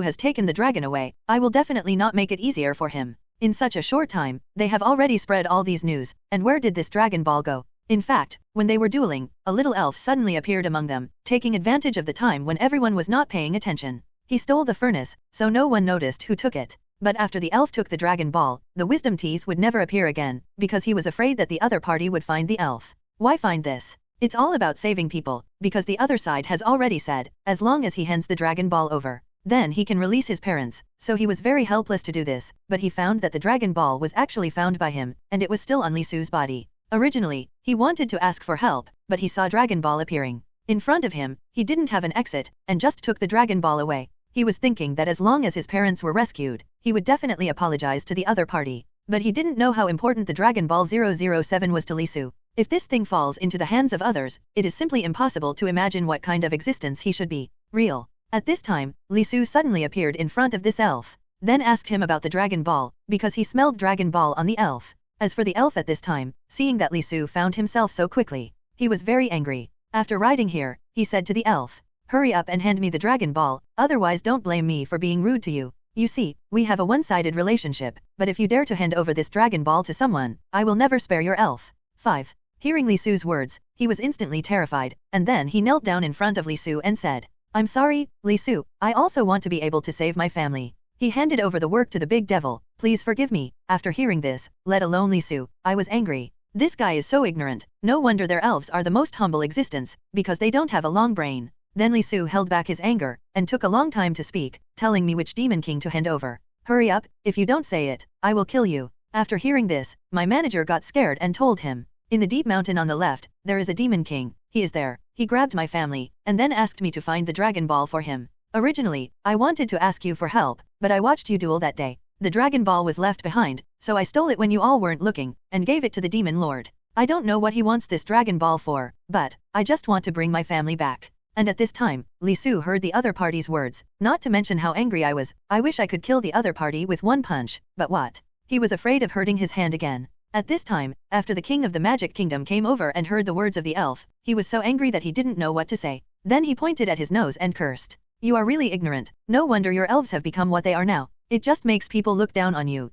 has taken the dragon away, I will definitely not make it easier for him. In such a short time, they have already spread all these news, and where did this Dragon Ball go? In fact, when they were dueling, a little elf suddenly appeared among them, taking advantage of the time when everyone was not paying attention. He stole the furnace, so no one noticed who took it. But after the elf took the Dragon Ball, the wisdom teeth would never appear again, because he was afraid that the other party would find the elf. Why find this? It's all about saving people, because the other side has already said, as long as he hands the Dragon Ball over, then he can release his parents, so he was very helpless to do this, but he found that the Dragon Ball was actually found by him, and it was still on Li Su's body. Originally, he wanted to ask for help, but he saw Dragon Ball appearing in front of him. He didn't have an exit, and just took the Dragon Ball away. He was thinking that as long as his parents were rescued, he would definitely apologize to the other party. But he didn't know how important the Dragon Ball 007 was to Li Su. If this thing falls into the hands of others, it is simply impossible to imagine what kind of existence he should be. Real. At this time, Li Su suddenly appeared in front of this elf, then asked him about the Dragon Ball, because he smelled Dragon Ball on the elf. As for the elf at this time, seeing that Li Su found himself so quickly, he was very angry. After riding here, he said to the elf, hurry up and hand me the Dragon Ball, otherwise don't blame me for being rude to you. You see, we have a one-sided relationship, but if you dare to hand over this Dragon Ball to someone, I will never spare your elf. 5. Hearing Li Su's words, he was instantly terrified, and then he knelt down in front of Li Su and said, I'm sorry, Li Su, I also want to be able to save my family. He handed over the work to the big devil, please forgive me. After hearing this, let alone Li Su, I was angry. This guy is so ignorant, no wonder their elves are the most humble existence, because they don't have a long brain. Then Li Su held back his anger, and took a long time to speak, telling me which demon king to hand over. Hurry up, if you don't say it, I will kill you. After hearing this, my manager got scared and told him, in the deep mountain on the left, there is a demon king, he is there. He grabbed my family, and then asked me to find the Dragon Ball for him. Originally, I wanted to ask you for help, but I watched you duel that day. The Dragon Ball was left behind, so I stole it when you all weren't looking, and gave it to the Demon Lord. I don't know what he wants this Dragon Ball for, but I just want to bring my family back. And at this time, Li Su heard the other party's words, not to mention how angry I was. I wish I could kill the other party with one punch, but what? He was afraid of hurting his hand again. At this time, after the king of the Magic Kingdom came over and heard the words of the elf, he was so angry that he didn't know what to say. Then he pointed at his nose and cursed. You are really ignorant. No wonder your elves have become what they are now. It just makes people look down on you.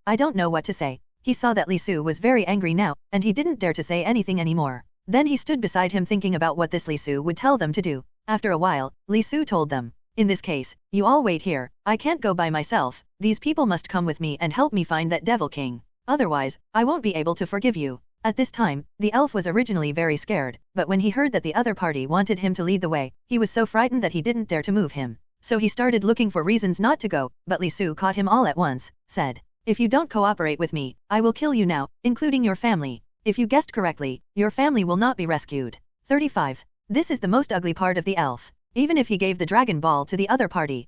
I don't know what to say. He saw that Li Su was very angry now, and he didn't dare to say anything anymore. Then he stood beside him thinking about what this Li Su would tell them to do. After a while, Li Su told them, in this case, you all wait here. I can't go by myself. These people must come with me and help me find that Devil King. Otherwise, I won't be able to forgive you. At this time, the elf was originally very scared, but when he heard that the other party wanted him to lead the way, he was so frightened that he didn't dare to move him. So he started looking for reasons not to go, but Li Su caught him all at once, said, if you don't cooperate with me, I will kill you now, including your family. If you guessed correctly, your family will not be rescued. 35. This is the most ugly part of the elf. Even if he gave the Dragon Ball to the other party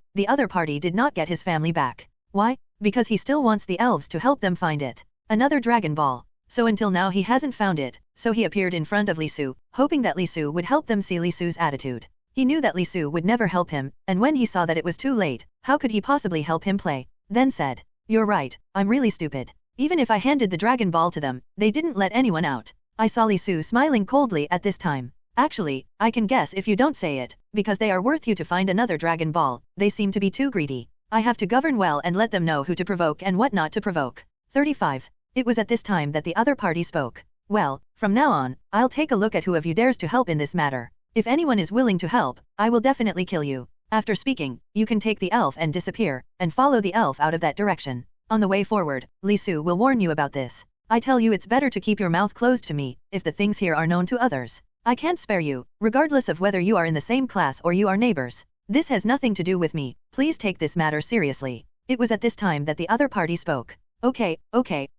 did not get his family back. Why? Because he still wants the elves to help them find it. Another Dragon Ball. So until now he hasn't found it, so he appeared in front of Li Su, hoping that Li Su would help them see Li Su's attitude. He knew that Li Su would never help him, and when he saw that it was too late, how could he possibly help him play? Then said, you're right, I'm really stupid. Even if I handed the Dragon Ball to them, they didn't let anyone out. I saw Li Su smiling coldly at this time. Actually, I can guess if you don't say it, because they are worth you to find another Dragon Ball. They seem to be too greedy. I have to govern well and let them know who to provoke and what not to provoke. 35. It was at this time that the other party spoke. Well, from now on, I'll take a look at who of you dares to help in this matter. If anyone is willing to help, I will definitely kill you. After speaking, you can take the elf and disappear, and follow the elf out of that direction. On the way forward, Li Su will warn you about this. I tell you it's better to keep your mouth closed to me, if the things here are known to others. I can't spare you, regardless of whether you are in the same class or you are neighbors. This has nothing to do with me, please take this matter seriously. It was at this time that the other party spoke. Okay,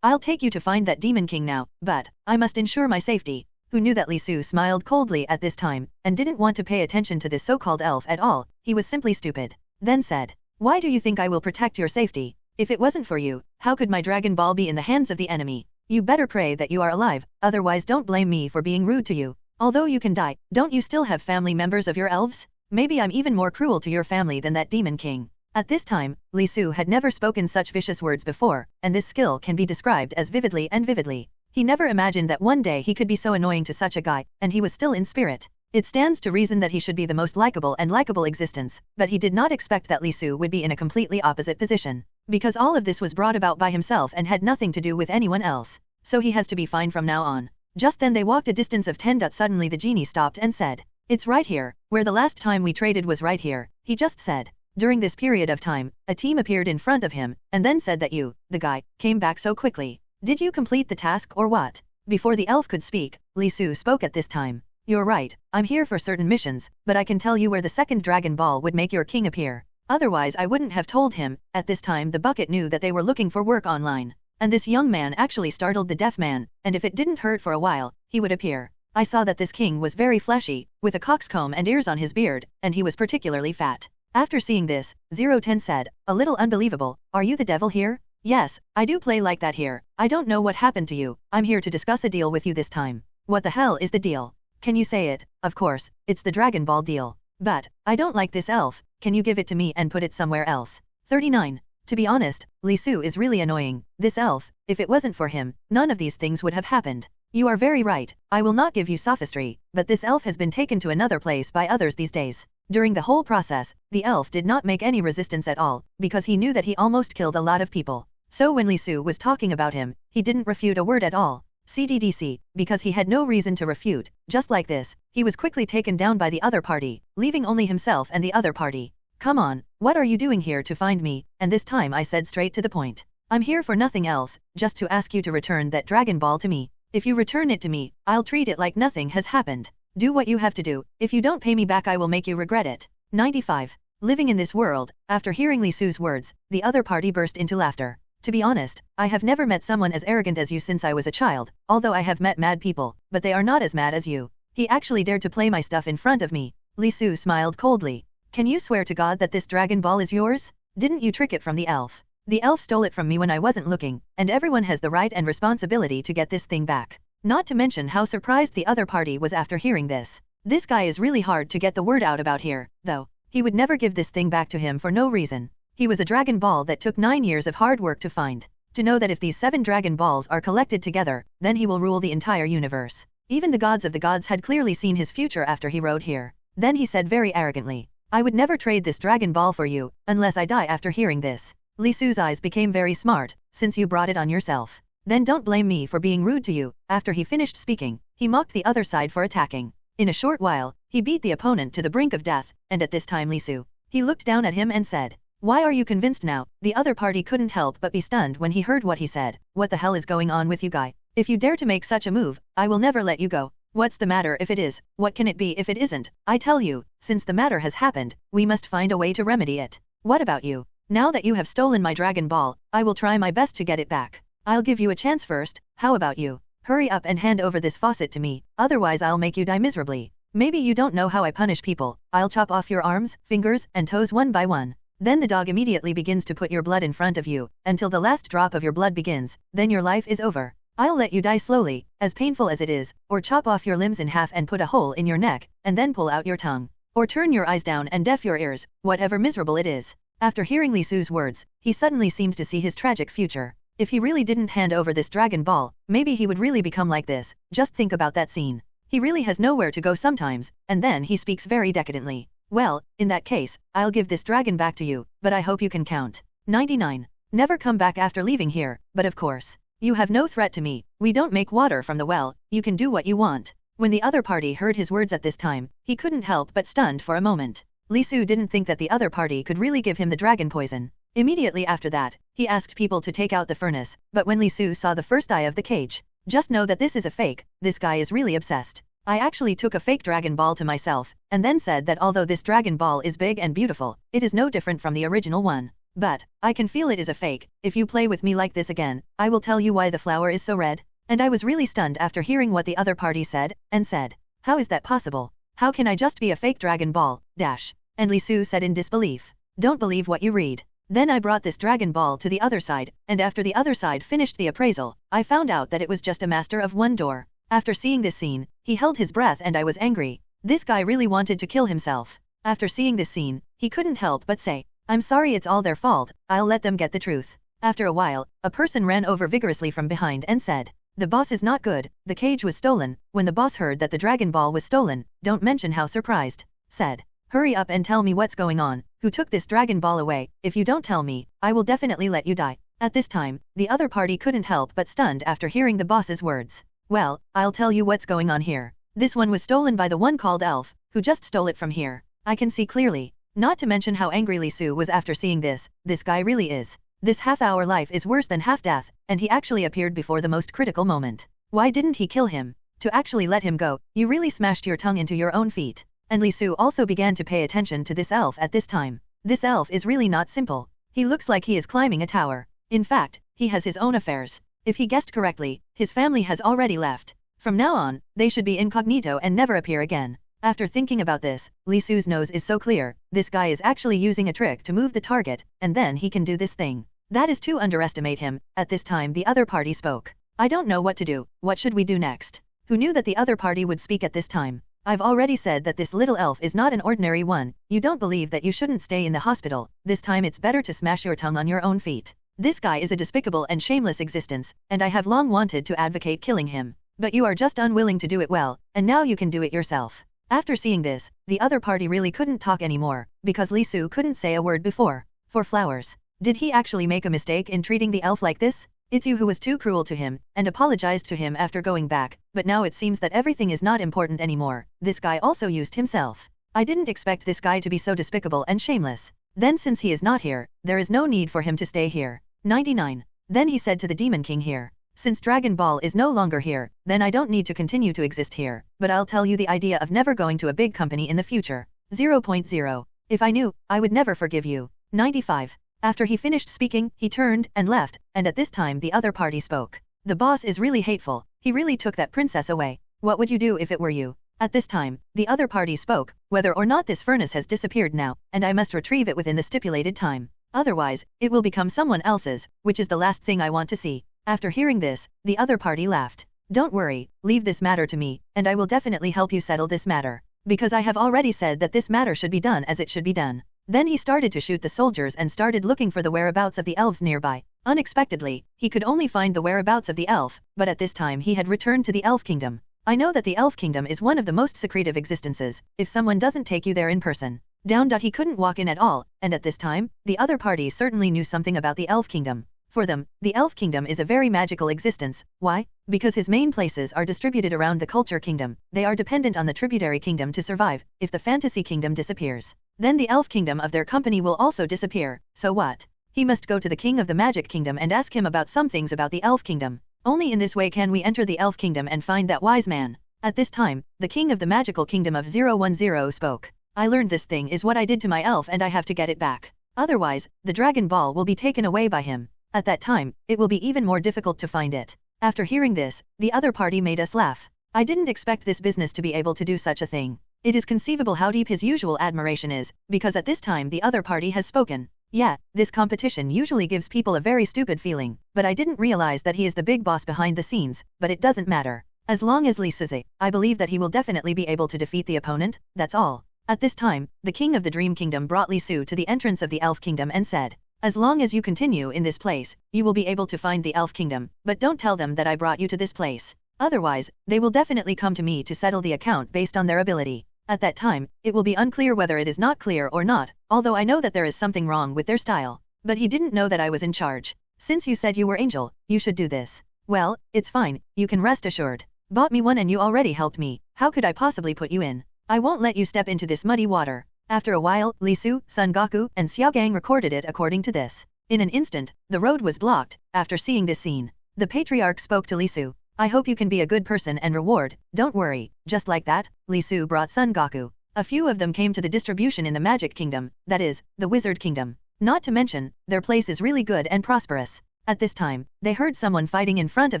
I'll take you to find that Demon King now, but I must ensure my safety. Who knew that Li Su smiled coldly at this time, and didn't want to pay attention to this so-called elf at all. He was simply stupid. Then said, why do you think I will protect your safety? If it wasn't for you, how could my Dragon Ball be in the hands of the enemy? You better pray that you are alive, otherwise don't blame me for being rude to you. Although you can die, don't you still have family members of your elves? Maybe I'm even more cruel to your family than that Demon King. At this time, Li Su had never spoken such vicious words before, and this skill can be described as vividly and vividly. He never imagined that one day he could be so annoying to such a guy, and he was still in spirit. It stands to reason that he should be the most likable and likable existence, but he did not expect that Li Su would be in a completely opposite position. Because all of this was brought about by himself and had nothing to do with anyone else. So he has to be fine from now on. Just then they walked a distance of 10. Suddenly the genie stopped and said, it's right here, where the last time we traded was right here, he just said. During this period of time, a team appeared in front of him, and then said that you, the guy, came back so quickly. Did you complete the task or what? Before the elf could speak, Li Su spoke at this time. You're right, I'm here for certain missions, but I can tell you where the second Dragon Ball would make your king appear. Otherwise I wouldn't have told him. At this time the bucket knew that they were looking for work online. And this young man actually startled the deaf man, and if it didn't hurt for a while, he would appear. I saw that this king was very fleshy, with a coxcomb and ears on his beard, and he was particularly fat. After seeing this, 010 said, a little unbelievable, are you the devil here? Yes, I do play like that here. I don't know what happened to you. I'm here to discuss a deal with you this time. What the hell is the deal? Can you say it? Of course, it's the Dragon Ball deal. But, I don't like this elf. Can you give it to me and put it somewhere else? 39. To be honest, Li Su is really annoying. This elf, if it wasn't for him, none of these things would have happened. You are very right. I will not give you sophistry, but this elf has been taken to another place by others these days. During the whole process, the elf did not make any resistance at all, because he knew that he almost killed a lot of people. So when Li Su was talking about him, he didn't refute a word at all. CDDC, because he had no reason to refute. Just like this, he was quickly taken down by the other party, leaving only himself and the other party. Come on, what are you doing here to find me? And this time I said straight to the point. I'm here for nothing else, just to ask you to return that Dragon Ball to me. If you return it to me, I'll treat it like nothing has happened. Do what you have to do. If you don't pay me back I will make you regret it. 95. Living in this world, after hearing Li Su's words, the other party burst into laughter. To be honest, I have never met someone as arrogant as you since I was a child, although I have met mad people, but they are not as mad as you. He actually dared to play my stuff in front of me. Li Su smiled coldly. Can you swear to God that this Dragon Ball is yours? Didn't you trick it from the elf? The elf stole it from me when I wasn't looking, and everyone has the right and responsibility to get this thing back. Not to mention how surprised the other party was after hearing this. This guy is really hard to get the word out about here, though. He would never give this thing back to him for no reason. He was a Dragon Ball that took 9 years of hard work to find. To know that if these 7 Dragon Balls are collected together, then he will rule the entire universe. Even the gods of the gods had clearly seen his future after he rode here. Then he said very arrogantly, I would never trade this Dragon Ball for you, unless I die after hearing this. Li Su's eyes became very smart, since you brought it on yourself. Then don't blame me for being rude to you. After he finished speaking, he mocked the other side for attacking. In a short while, he beat the opponent to the brink of death, and at this time Li Su. He looked down at him and said, why are you convinced now? The other party couldn't help but be stunned when he heard what he said. What the hell is going on with you guy? If you dare to make such a move, I will never let you go. What's the matter if it is? What can it be if it isn't? I tell you, since the matter has happened, we must find a way to remedy it. What about you? Now that you have stolen my Dragon Ball, I will try my best to get it back. I'll give you a chance first. How about you? Hurry up and hand over this faucet to me, otherwise I'll make you die miserably. Maybe you don't know how I punish people. I'll chop off your arms, fingers, and toes one by one. Then the dog immediately begins to put your blood in front of you, until the last drop of your blood begins, then your life is over. I'll let you die slowly, as painful as it is, or chop off your limbs in half and put a hole in your neck, and then pull out your tongue. Or turn your eyes down and deaf your ears, whatever miserable it is. After hearing Li Su's words, he suddenly seemed to see his tragic future. If he really didn't hand over this Dragon Ball, maybe he would really become like this. Just think about that scene. He really has nowhere to go sometimes, and then he speaks very decadently. Well, in that case, I'll give this dragon back to you, but I hope you can count. 99. Never come back after leaving here, but of course. You have no threat to me, we don't make water from the well, you can do what you want. When the other party heard his words at this time, he couldn't help but stunned for a moment. Li Su didn't think that the other party could really give him the dragon poison. Immediately after that, he asked people to take out the furnace, but when Li Su saw the first eye of the cage, just know that this is a fake, this guy is really obsessed. I actually took a fake Dragon Ball to myself, and then said that although this Dragon Ball is big and beautiful, it is no different from the original one. But, I can feel it is a fake. If you play with me like this again, I will tell you why the flower is so red. And I was really stunned after hearing what the other party said, and said, how is that possible? How can I just be a fake Dragon Ball, dash? And Li Su said in disbelief, don't believe what you read. Then I brought this Dragon Ball to the other side, and after the other side finished the appraisal, I found out that it was just a master of one door. After seeing this scene, he held his breath and I was angry. This guy really wanted to kill himself. After seeing this scene, he couldn't help but say, I'm sorry, it's all their fault, I'll let them get the truth. After a while, a person ran over vigorously from behind and said, the boss is not good, the cage was stolen. When the boss heard that the Dragon Ball was stolen, don't mention how surprised, said, hurry up and tell me what's going on, who took this Dragon Ball away? If you don't tell me, I will definitely let you die. At this time, the other party couldn't help but stunned after hearing the boss's words. Well, I'll tell you what's going on here. This one was stolen by the one called Elf, who just stole it from here. I can see clearly. Not to mention how angry Li Su was after seeing this guy really is. This half-hour life is worse than half-death, and he actually appeared before the most critical moment. Why didn't he kill him? To actually let him go, you really smashed your tongue into your own feet. And Li Su also began to pay attention to this elf at this time. This elf is really not simple. He looks like he is climbing a tower. In fact, he has his own affairs. If he guessed correctly, his family has already left. From now on, they should be incognito and never appear again. After thinking about this, Li Su's nose is so clear, this guy is actually using a trick to move the target, and then he can do this thing. That is to underestimate him. At this time the other party spoke. I don't know what to do, what should we do next? Who knew that the other party would speak at this time? I've already said that this little elf is not an ordinary one. You don't believe that you shouldn't stay in the hospital. This time it's better to smash your tongue on your own feet. This guy is a despicable and shameless existence, and I have long wanted to advocate killing him. But you are just unwilling to do it well, and now you can do it yourself. After seeing this, the other party really couldn't talk anymore, because Li Su couldn't say a word before. For flowers. Did he actually make a mistake in treating the elf like this? It's you who was too cruel to him, and apologized to him after going back, but now it seems that everything is not important anymore. This guy also used himself. I didn't expect this guy to be so despicable and shameless. Then since he is not here, there is no need for him to stay here. 99. Then he said to the Demon King here, since Dragon Ball is no longer here, then I don't need to continue to exist here, but I'll tell you the idea of never going to a big company in the future. 0.0. If I knew, I would never forgive you. 95. After he finished speaking, he turned and left, and at this time the other party spoke. The boss is really hateful, he really took that princess away. What would you do if it were you? At this time, the other party spoke, whether or not this furnace has disappeared now, and I must retrieve it within the stipulated time. Otherwise, it will become someone else's, which is the last thing I want to see. After hearing this, the other party laughed. Don't worry, leave this matter to me, and I will definitely help you settle this matter. Because I have already said that this matter should be done as it should be done. Then he started to shoot the soldiers and started looking for the whereabouts of the elves nearby. Unexpectedly, he could only find the whereabouts of the elf, but at this time he had returned to the elf kingdom. I know that the elf kingdom is one of the most secretive existences, if someone doesn't take you there in person. He couldn't walk in at all, and at this time, the other party certainly knew something about the elf kingdom. For them, the elf kingdom is a very magical existence. Why? Because his main places are distributed around the culture kingdom. They are dependent on the tributary kingdom to survive. If the fantasy kingdom disappears, then the elf kingdom of their company will also disappear. So what? He must go to the king of the magic kingdom and ask him about some things about the elf kingdom. Only in this way can we enter the elf kingdom and find that wise man. At this time, the king of the magical kingdom of 010 spoke. I learned this thing is what I did to my elf and I have to get it back. Otherwise, the Dragon Ball will be taken away by him. At that time, it will be even more difficult to find it. After hearing this, the other party made us laugh. I didn't expect this business to be able to do such a thing. It is conceivable how deep his usual admiration is, because at this time the other party has spoken. Yeah, this competition usually gives people a very stupid feeling, but I didn't realize that he is the big boss behind the scenes, but it doesn't matter. As long as Lee Suze, I believe that he will definitely be able to defeat the opponent, that's all. At this time, the king of the Dream Kingdom brought Lee Su to the entrance of the Elf Kingdom and said, as long as you continue in this place, you will be able to find the Elf Kingdom, but don't tell them that I brought you to this place. Otherwise, they will definitely come to me to settle the account based on their ability. At that time, it will be unclear whether it is not clear or not, although I know that there is something wrong with their style. But he didn't know that I was in charge. Since you said you were Angel, you should do this. Well, it's fine, you can rest assured. Bought me one and you already helped me, how could I possibly put you in? I won't let you step into this muddy water. After a while, Lee Su, Sun Goku, and Xiaogang recorded it according to this. In an instant, the road was blocked. After seeing this scene, the patriarch spoke to Lee Su. I hope you can be a good person and reward, don't worry. Just like that, Lee Su brought Sun Goku. A few of them came to the distribution in the Magic Kingdom, that is, the Wizard Kingdom. Not to mention, their place is really good and prosperous. At this time, they heard someone fighting in front of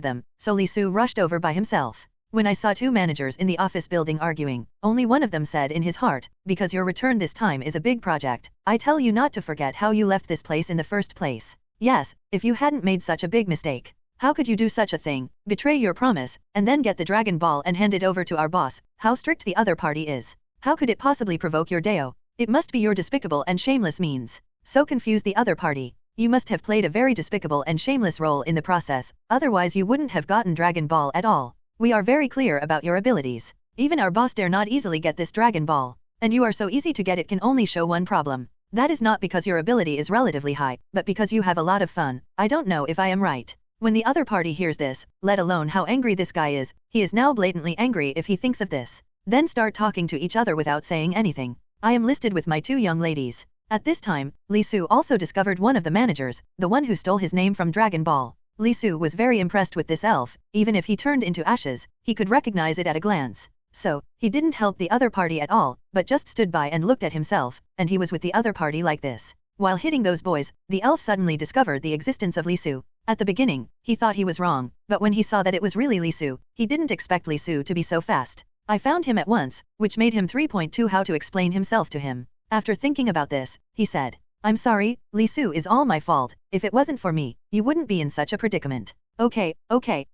them, so Lee Su rushed over by himself. When I saw two managers in the office building arguing, only one of them said in his heart, because your return this time is a big project, I tell you not to forget how you left this place in the first place. Yes, if you hadn't made such a big mistake. How could you do such a thing, betray your promise, and then get the Dragon Ball and hand it over to our boss? How strict the other party is. How could it possibly provoke your Deo? It must be your despicable and shameless means. So confused the other party. You must have played a very despicable and shameless role in the process, otherwise you wouldn't have gotten Dragon Ball at all. We are very clear about your abilities. Even our boss dare not easily get this Dragon Ball. And you are so easy to get it can only show one problem. That is not because your ability is relatively high, but because you have a lot of fun. I don't know if I am right. When the other party hears this, let alone how angry this guy is, he is now blatantly angry if he thinks of this. Then start talking to each other without saying anything. I am listed with my two young ladies. At this time, Lee Su also discovered one of the managers, the one who stole his name from Dragon Ball. Lee Su was very impressed with this elf, even if he turned into ashes, he could recognize it at a glance. So, he didn't help the other party at all, but just stood by and looked at himself, and he was with the other party like this. While hitting those boys, the elf suddenly discovered the existence of Lee Su. At the beginning, he thought he was wrong, but when he saw that it was really Lee Su, he didn't expect Lee Su to be so fast. I found him at once, which made him 3.2 how to explain himself to him. After thinking about this, he said, I'm sorry, Lee Su is all my fault, if it wasn't for me, you wouldn't be in such a predicament. Okay,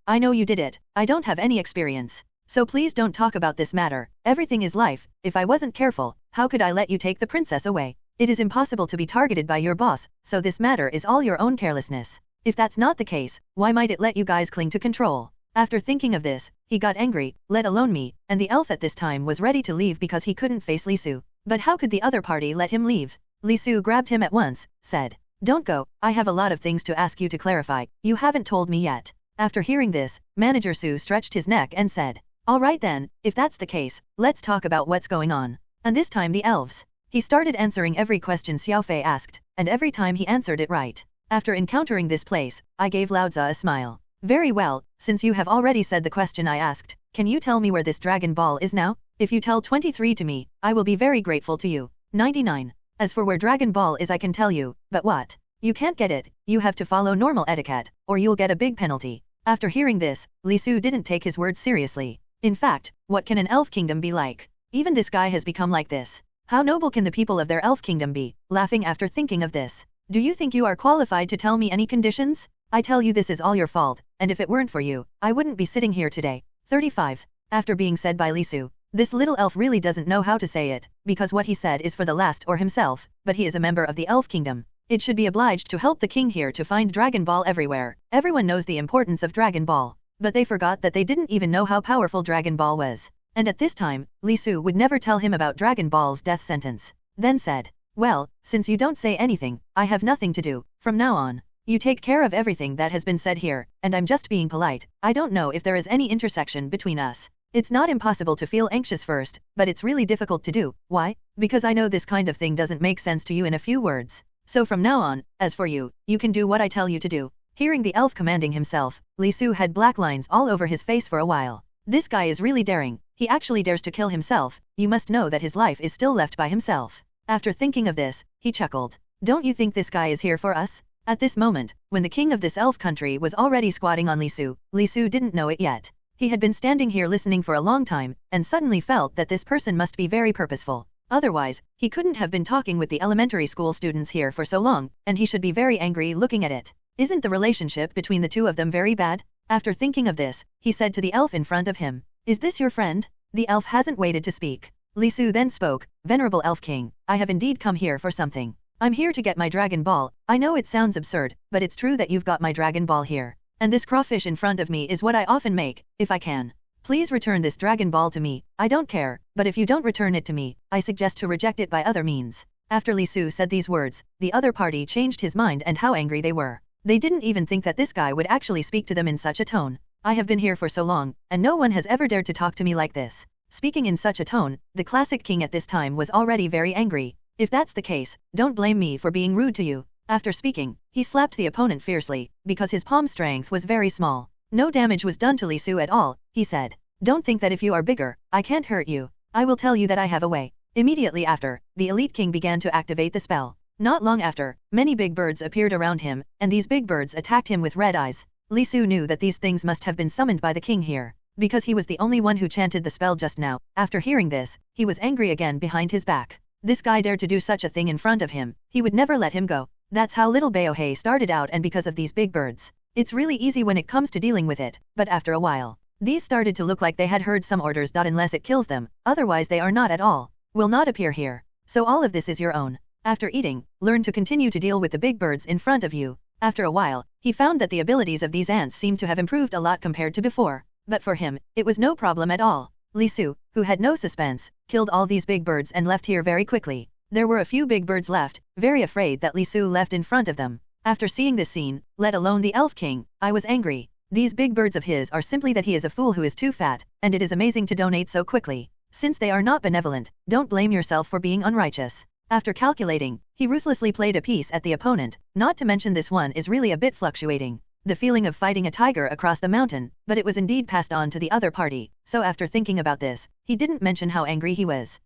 I know you did it, I don't have any experience. So please don't talk about this matter, everything is life, if I wasn't careful, how could I let you take the princess away? It is impossible to be targeted by your boss, so this matter is all your own carelessness. If that's not the case, why might it let you guys cling to control? After thinking of this, he got angry, let alone me, and the elf at this time was ready to leave because he couldn't face Lee Su. But how could the other party let him leave? Lee Su grabbed him at once, said, don't go, I have a lot of things to ask you to clarify, you haven't told me yet. After hearing this, Manager Su stretched his neck and said, alright then, if that's the case, let's talk about what's going on. And this time the elves. He started answering every question Xiaofei asked, and every time he answered it right. After encountering this place, I gave Laozi a smile. Very well, since you have already said the question I asked, can you tell me where this Dragon Ball is now? If you tell 23 to me, I will be very grateful to you. 99. As for where Dragon Ball is I can tell you, but what? You can't get it, you have to follow normal etiquette, or you'll get a big penalty. After hearing this, Lee Su didn't take his words seriously. In fact, what can an elf kingdom be like? Even this guy has become like this. How noble can the people of their elf kingdom be? Laughing after thinking of this, Do you think you are qualified to tell me any conditions? I tell you this is all your fault, and if it weren't for you, I wouldn't be sitting here today. 35. After being said by Lisu, this little elf really doesn't know how to say it, because what he said is for the last or himself, but he is a member of the elf kingdom. It should be obliged to help the king here to find Dragon Ball everywhere. Everyone knows the importance of Dragon Ball, but they forgot that they didn't even know how powerful Dragon Ball was. And at this time, Lisu would never tell him about Dragon Ball's death sentence. Then said, well, since you don't say anything, I have nothing to do. From now on, you take care of everything that has been said here, and I'm just being polite. I don't know if there is any intersection between us. It's not impossible to feel anxious first, but it's really difficult to do. Why? Because I know this kind of thing doesn't make sense to you in a few words. So from now on, as for you, you can do what I tell you to do. Hearing the elf commanding himself, Lisu had black lines all over his face for a while. This guy is really daring. He actually dares to kill himself. You must know that his life is still left by himself. After thinking of this, he chuckled. Don't you think this guy is here for us? At this moment, when the king of this elf country was already squatting on Lisu, Lisu didn't know it yet. He had been standing here listening for a long time, and suddenly felt that this person must be very purposeful. Otherwise, he couldn't have been talking with the elementary school students here for so long, and he should be very angry looking at it. Isn't the relationship between the two of them very bad? After thinking of this, he said to the elf in front of him, is this your friend? The elf hasn't waited to speak. Lisu then spoke, Venerable Elf King, I have indeed come here for something. I'm here to get my Dragon Ball. I know it sounds absurd, but it's true that you've got my Dragon Ball here. And this crawfish in front of me is what I often make, if I can. Please return this Dragon Ball to me. I don't care, but if you don't return it to me, I suggest to reject it by other means. After Lisu said these words, the other party changed his mind and how angry they were. They didn't even think that this guy would actually speak to them in such a tone. I have been here for so long, and no one has ever dared to talk to me like this. Speaking in such a tone, the classic king at this time was already very angry. If that's the case, don't blame me for being rude to you. After speaking, he slapped the opponent fiercely, because his palm strength was very small. No damage was done to Lisu at all, he said. Don't think that if you are bigger, I can't hurt you. I will tell you that I have a way. Immediately after, the elite king began to activate the spell. Not long after, many big birds appeared around him, and these big birds attacked him with red eyes. Lisu knew that these things must have been summoned by the king here, because he was the only one who chanted the spell just now. After hearing this, he was angry again behind his back. This guy dared to do such a thing in front of him. He would never let him go. That's how little Baohei started out, and because of these big birds. It's really easy when it comes to dealing with it, but after a while, these started to look like they had heard some orders. Unless it kills them, otherwise they are not at all. Will not appear here. So all of this is your own. After eating, learn to continue to deal with the big birds in front of you. After a while, he found that the abilities of these ants seemed to have improved a lot compared to before. But for him, it was no problem at all. Lisu, who had no suspense, killed all these big birds and left here very quickly. There were a few big birds left, very afraid that Lisu left in front of them. After seeing this scene, let alone the Elf King, I was angry. These big birds of his are simply that he is a fool who is too fat, and it is amazing to donate so quickly. Since they are not benevolent, don't blame yourself for being unrighteous. After calculating, he ruthlessly played a piece at the opponent, not to mention this one is really a bit fluctuating. The feeling of fighting a tiger across the mountain, but it was indeed passed on to the other party, so after thinking about this, he didn't mention how angry he was.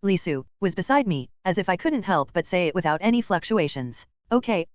Lisu, was beside me, as if I couldn't help but say it without any fluctuations. Okay,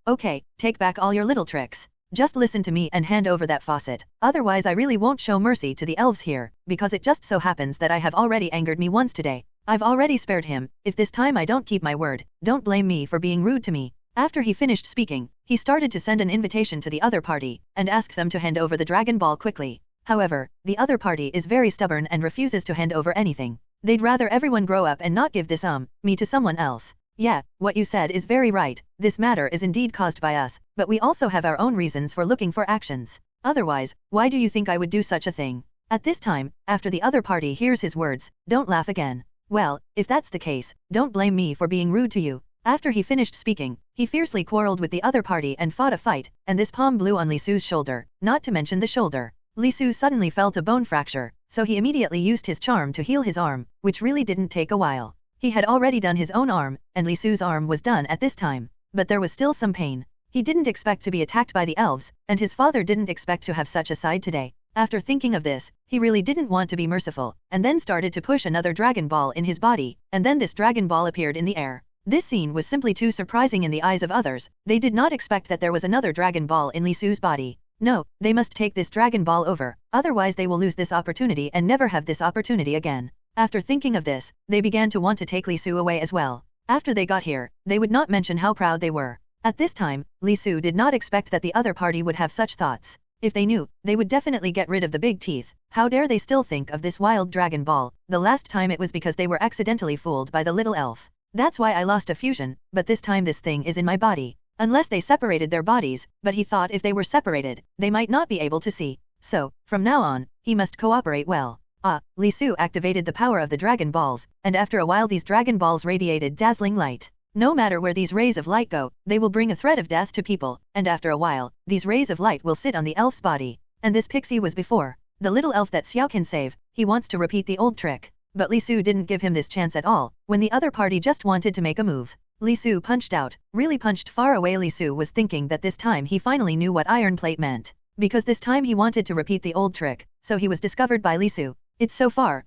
take back all your little tricks. Just listen to me and hand over that faucet, otherwise I really won't show mercy to the elves here, because it just so happens that I have already angered me once today. I've already spared him. If this time I don't keep my word, don't blame me for being rude to me. After he finished speaking, he started to send an invitation to the other party, and ask them to hand over the Dragon Ball quickly. However, the other party is very stubborn and refuses to hand over anything. They'd rather everyone grow up and not give this me to someone else. Yeah, what you said is very right. This matter is indeed caused by us, but we also have our own reasons for looking for actions. Otherwise, why do you think I would do such a thing? At this time, after the other party hears his words, don't laugh again. Well, if that's the case, don't blame me for being rude to you. After he finished speaking, he fiercely quarreled with the other party and fought a fight, and this palm blew on Lisu's shoulder, not to mention the shoulder. Lisu suddenly felt a bone fracture, so he immediately used his charm to heal his arm, which really didn't take a while. He had already done his own arm, and Lisu's arm was done at this time, but there was still some pain. He didn't expect to be attacked by the elves, and his father didn't expect to have such a side today. After thinking of this, he really didn't want to be merciful, and then started to push another Dragon Ball in his body, and then this Dragon Ball appeared in the air. This scene was simply too surprising in the eyes of others. They did not expect that there was another Dragon Ball in Lisu's body. No, they must take this Dragon Ball over, otherwise they will lose this opportunity and never have this opportunity again. After thinking of this, they began to want to take Lisu away as well. After they got here, they would not mention how proud they were. At this time, Li Su did not expect that the other party would have such thoughts. If they knew, they would definitely get rid of the big teeth. How dare they still think of this wild Dragon Ball? The last time it was because they were accidentally fooled by the little elf. That's why I lost a fusion, but this time this thing is in my body. Unless they separated their bodies, but he thought if they were separated, they might not be able to see. So, from now on, he must cooperate well. Li Su activated the power of the Dragon Balls, and after a while these Dragon Balls radiated dazzling light. No matter where these rays of light go, they will bring a threat of death to people, and after a while, these rays of light will sit on the elf's body. And this pixie was before. The little elf that Xiao can save, he wants to repeat the old trick. But Li Su didn't give him this chance at all, when the other party just wanted to make a move. Li Su punched out, really punched far away. Li Su was thinking that this time he finally knew what iron plate meant. Because this time he wanted to repeat the old trick, so he was discovered by Li Su. It's so far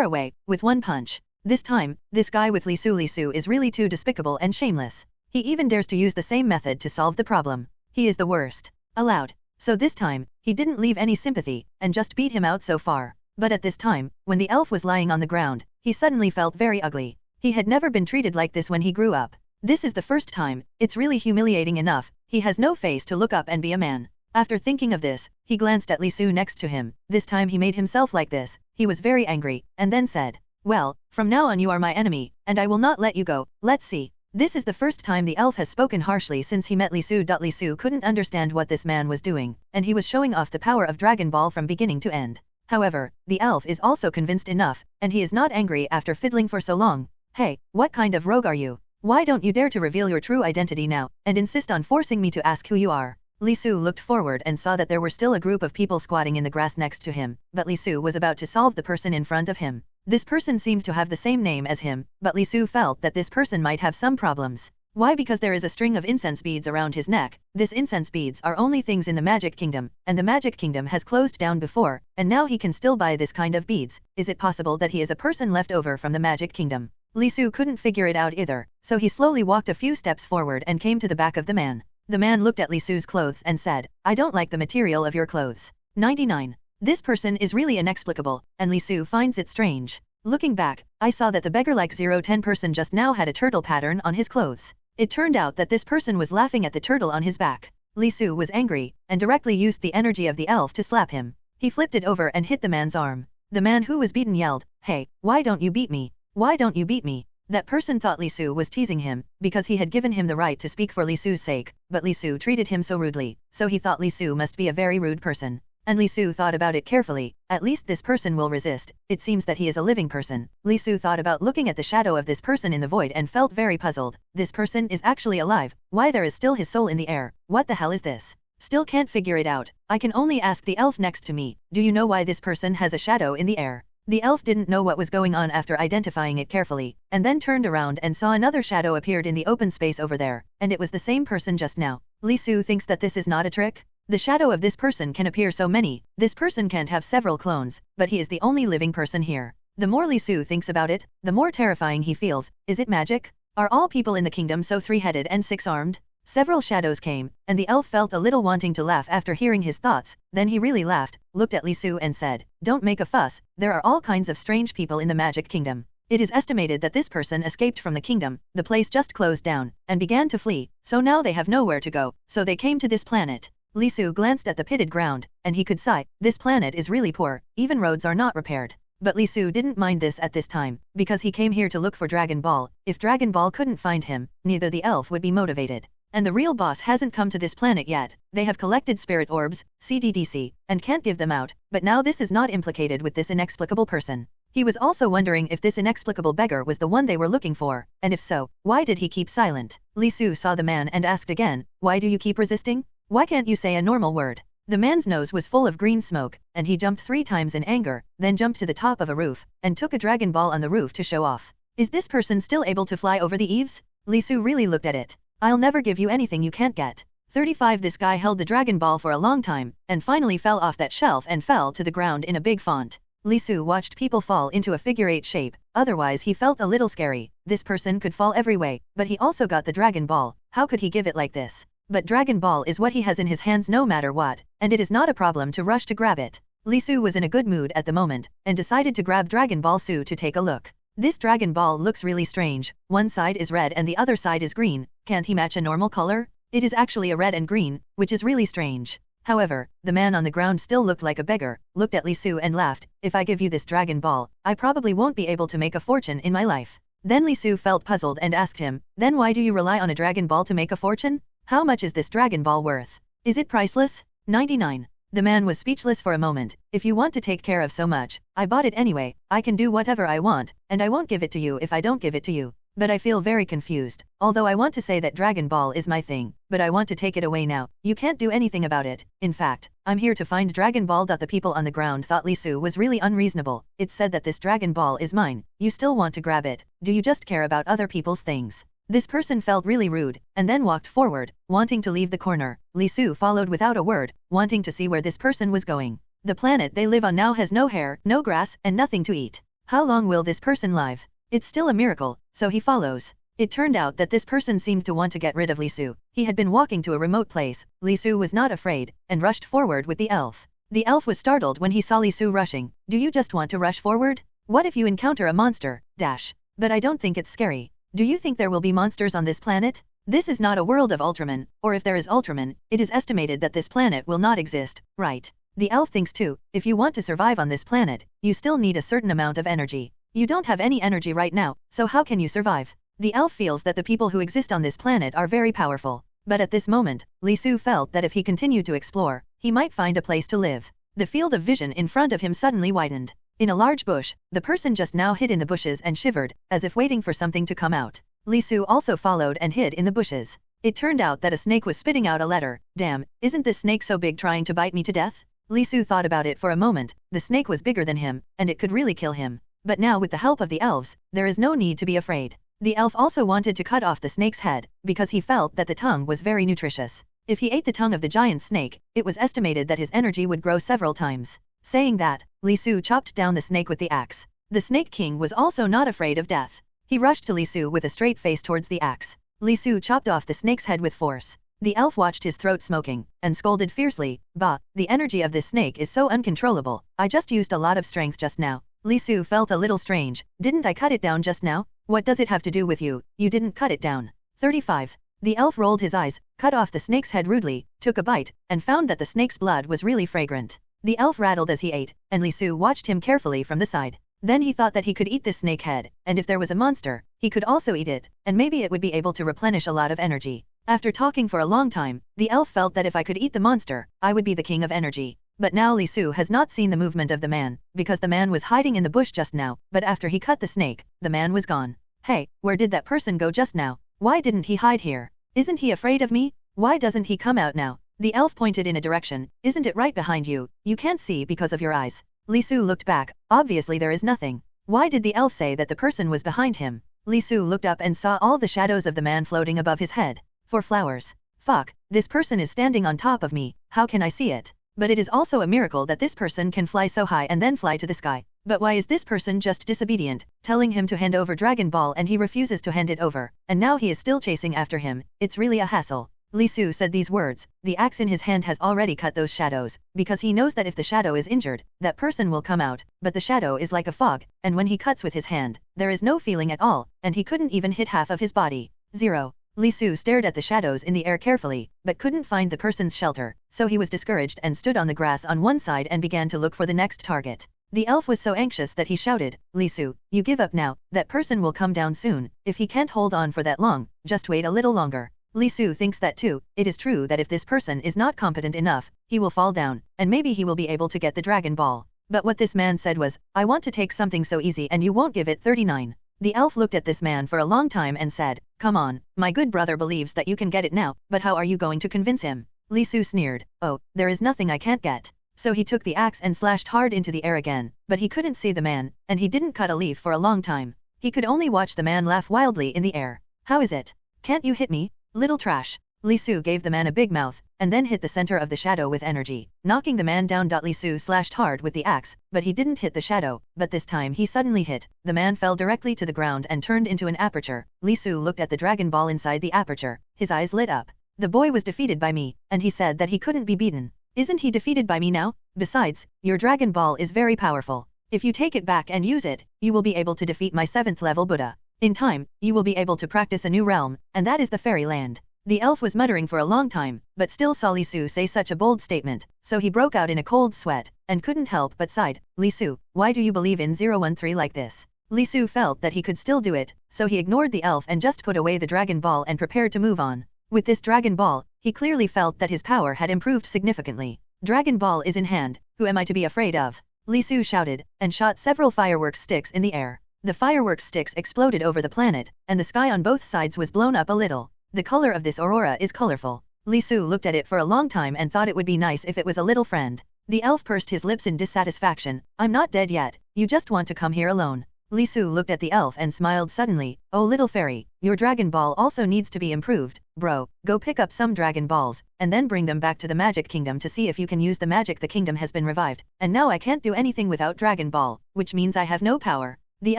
away, with one punch. This time, this guy with Li Su is really too despicable and shameless. He even dares to use the same method to solve the problem. He is the worst. Aloud. So this time, he didn't leave any sympathy, and just beat him out so far. But at this time, when the elf was lying on the ground, he suddenly felt very ugly. He had never been treated like this when he grew up. This is the first time, it's really humiliating enough, he has no face to look up and be a man. After thinking of this, he glanced at Li Su next to him. This time he made himself like this. He was very angry, and then said, "Well, from now on you are my enemy, and I will not let you go. Let's see." This is the first time the elf has spoken harshly since he met Li Su. Li Su couldn't understand what this man was doing, and he was showing off the power of Dragon Ball from beginning to end. However, the elf is also convinced enough, and he is not angry after fiddling for so long. "Hey, what kind of rogue are you? Why don't you dare to reveal your true identity now, and insist on forcing me to ask who you are?" Li Su looked forward and saw that there were still a group of people squatting in the grass next to him, but Li Su was about to solve the person in front of him. This person seemed to have the same name as him, but Li Su felt that this person might have some problems. Why? Because there is a string of incense beads around his neck. This incense beads are only things in the Magic Kingdom, and the Magic Kingdom has closed down before, and now he can still buy this kind of beads. Is it possible that he is a person left over from the Magic Kingdom? Li Su couldn't figure it out either, so he slowly walked a few steps forward and came to the back of the man. The man looked at Li Su's clothes and said, "I don't like the material of your clothes." 99. This person is really inexplicable, and Li Su finds it strange. Looking back, I saw that the beggar-like 010 person just now had a turtle pattern on his clothes. It turned out that this person was laughing at the turtle on his back. Li Su was angry, and directly used the energy of the elf to slap him. He flipped it over and hit the man's arm. The man who was beaten yelled, "Hey, why don't you beat me? Why don't you beat me?" That person thought Li Su was teasing him, because he had given him the right to speak for Li Su's sake, but Li Su treated him so rudely, so he thought Li Su must be a very rude person. And Li Su thought about it carefully. At least this person will resist. It seems that he is a living person. Li Su thought about looking at the shadow of this person in the void and felt very puzzled. This person is actually alive. Why there is still his soul in the air? What the hell is this? Still can't figure it out. I can only ask the elf next to me. Do you know why this person has a shadow in the air? The elf didn't know what was going on after identifying it carefully, and then turned around and saw another shadow appeared in the open space over there, and it was the same person just now. Li Su thinks that this is not a trick. The shadow of this person can appear so many. This person can't have several clones, but he is the only living person here. The more Li Su thinks about it, the more terrifying he feels. Is it magic? Are all people in the kingdom so three-headed and six-armed? Several shadows came, and the elf felt a little wanting to laugh after hearing his thoughts. Then he really laughed, looked at Li Su and said, "Don't make a fuss, there are all kinds of strange people in the Magic Kingdom. It is estimated that this person escaped from the kingdom, the place just closed down, and began to flee, so now they have nowhere to go, so they came to this planet." Li Su glanced at the pitted ground, and he could sigh, this planet is really poor, even roads are not repaired. But Li Su didn't mind this at this time, because he came here to look for Dragon Ball. If Dragon Ball couldn't find him, neither the elf would be motivated. And the real boss hasn't come to this planet yet. They have collected spirit orbs, CDDC, and can't give them out, but now this is not implicated with this inexplicable person. He was also wondering if this inexplicable beggar was the one they were looking for, and if so, why did he keep silent? Li Su saw the man and asked again, "Why do you keep resisting? Why can't you say a normal word?" The man's nose was full of green smoke, and he jumped 3 times in anger, then jumped to the top of a roof, and took a Dragon Ball on the roof to show off. Is this person still able to fly over the eaves? Li Su really looked at it. "I'll never give you anything you can't get." 35. This guy held the Dragon Ball for a long time, and finally fell off that shelf and fell to the ground in a big font. Li Su watched people fall into a figure-8 shape, otherwise he felt a little scary. This person could fall every way, but he also got the Dragon Ball. How could he give it like this? But Dragon Ball is what he has in his hands no matter what, and it is not a problem to rush to grab it. Li Su was in a good mood at the moment, and decided to grab Dragon Ball Su to take a look. This Dragon Ball looks really strange. One side is red and the other side is green. Can't he match a normal color? It is actually a red and green, which is really strange. However, the man on the ground still looked like a beggar, looked at Li Su and laughed, if I give you this Dragon Ball, I probably won't be able to make a fortune in my life. Then Li Su felt puzzled and asked him, then why do you rely on a Dragon Ball to make a fortune? How much is this Dragon Ball worth? Is it priceless? 99. The man was speechless for a moment. If you want to take care of so much, I bought it anyway, I can do whatever I want, and I won't give it to you if I don't give it to you. But I feel very confused, although I want to say that Dragon Ball is my thing, but I want to take it away now, you can't do anything about it, in fact, I'm here to find Dragon Ball. The people on the ground thought Li Su was really unreasonable. It's said that this Dragon Ball is mine, you still want to grab it, do you just care about other people's things? This person felt really rude, and then walked forward, wanting to leave the corner. Li Su followed without a word, wanting to see where this person was going. The planet they live on now has no hair, no grass, and nothing to eat. How long will this person live? It's still a miracle, so he follows. It turned out that this person seemed to want to get rid of Li Su. He had been walking to a remote place. Li Su was not afraid, and rushed forward with the elf. The elf was startled when he saw Li Su rushing. Do you just want to rush forward? What if you encounter a monster? But I don't think it's scary. Do you think there will be monsters on this planet? This is not a world of Ultraman, or if there is Ultraman, it is estimated that this planet will not exist, right? The elf thinks too, if you want to survive on this planet, you still need a certain amount of energy. You don't have any energy right now, so how can you survive? The elf feels that the people who exist on this planet are very powerful. But at this moment, Li Su felt that if he continued to explore, he might find a place to live. The field of vision in front of him suddenly widened. In a large bush, the person just now hid in the bushes and shivered, as if waiting for something to come out. Li Su also followed and hid in the bushes. It turned out that a snake was spitting out a letter. Damn, isn't this snake so big trying to bite me to death? Li Su thought about it for a moment. The snake was bigger than him, and it could really kill him. But now with the help of the elves, there is no need to be afraid. The elf also wanted to cut off the snake's head, because he felt that the tongue was very nutritious. If he ate the tongue of the giant snake, it was estimated that his energy would grow several times. Saying that, Li Su chopped down the snake with the axe. The Snake King was also not afraid of death. He rushed to Li Su with a straight face towards the axe. Li Su chopped off the snake's head with force. The elf watched his throat smoking, and scolded fiercely, Bah, the energy of this snake is so uncontrollable, I just used a lot of strength just now. Li Su felt a little strange, didn't I cut it down just now? What does it have to do with you? You didn't cut it down. 35. The elf rolled his eyes, cut off the snake's head rudely, took a bite, and found that the snake's blood was really fragrant. The elf rattled as he ate, and Li Su watched him carefully from the side. Then he thought that he could eat this snake head, and if there was a monster, he could also eat it, and maybe it would be able to replenish a lot of energy. After talking for a long time, the elf felt that if I could eat the monster, I would be the king of energy. But now Li Su has not seen the movement of the man, because the man was hiding in the bush just now, but after he cut the snake, the man was gone. Hey, where did that person go just now? Why didn't he hide here? Isn't he afraid of me? Why doesn't he come out now? The elf pointed in a direction. Isn't it right behind you? You can't see because of your eyes. Li Su looked back. Obviously there is nothing. Why did the elf say that the person was behind him? Li Su looked up and saw all the shadows of the man floating above his head. 4 flowers. Fuck, this person is standing on top of me. How can I see it? But it is also a miracle that this person can fly so high and then fly to the sky. But why is this person just disobedient, telling him to hand over Dragon Ball and he refuses to hand it over, and now he is still chasing after him? It's really a hassle. Li Su said these words. The axe in his hand has already cut those shadows, because he knows that if the shadow is injured, that person will come out, but the shadow is like a fog, and when he cuts with his hand, there is no feeling at all, and he couldn't even hit half of his body. 0. Li Su stared at the shadows in the air carefully, but couldn't find the person's shelter, so he was discouraged and stood on the grass on one side and began to look for the next target. The elf was so anxious that he shouted, Li Su, you give up now, that person will come down soon, if he can't hold on for that long, just wait a little longer. Li Su thinks that too. It is true that if this person is not competent enough, he will fall down, and maybe he will be able to get the Dragon Ball. But what this man said was, I want to take something so easy and you won't give it. 39. The elf looked at this man for a long time and said, come on, my good brother believes that you can get it now, but how are you going to convince him? Li Su sneered, oh, there is nothing I can't get. So he took the axe and slashed hard into the air again, but he couldn't see the man, and he didn't cut a leaf for a long time. He could only watch the man laugh wildly in the air. How is it? Can't you hit me? Little trash. Li Su gave the man a big mouth, and then hit the center of the shadow with energy, knocking the man down. Li Su slashed hard with the axe, but he didn't hit the shadow, but this time he suddenly hit. The man fell directly to the ground and turned into an aperture. Li Su looked at the Dragon Ball inside the aperture. His eyes lit up. The boy was defeated by me, and he said that he couldn't be beaten. Isn't he defeated by me now? Besides, your Dragon Ball is very powerful. If you take it back and use it, you will be able to defeat my 7th level Buddha. In time, you will be able to practice a new realm, and that is the fairy land. The elf was muttering for a long time, but still saw Li Su say such a bold statement, so he broke out in a cold sweat, and couldn't help but sighed. Li Su, why do you believe in 013 like this? Li Su felt that he could still do it, so he ignored the elf and just put away the Dragon Ball and prepared to move on. With this Dragon Ball, he clearly felt that his power had improved significantly. Dragon Ball is in hand, who am I to be afraid of? Li Su shouted, and shot several fireworks sticks in the air. The fireworks sticks exploded over the planet, and the sky on both sides was blown up a little. The color of this aurora is colorful. Li Su looked at it for a long time and thought it would be nice if it was a little friend. The elf pursed his lips in dissatisfaction. I'm not dead yet, you just want to come here alone. Li Su looked at the elf and smiled suddenly. Oh little fairy, your Dragon Ball also needs to be improved. Bro, go pick up some Dragon Balls, and then bring them back to the Magic Kingdom to see if you can use the magic. The kingdom has been revived, and now I can't do anything without Dragon Ball, which means I have no power. The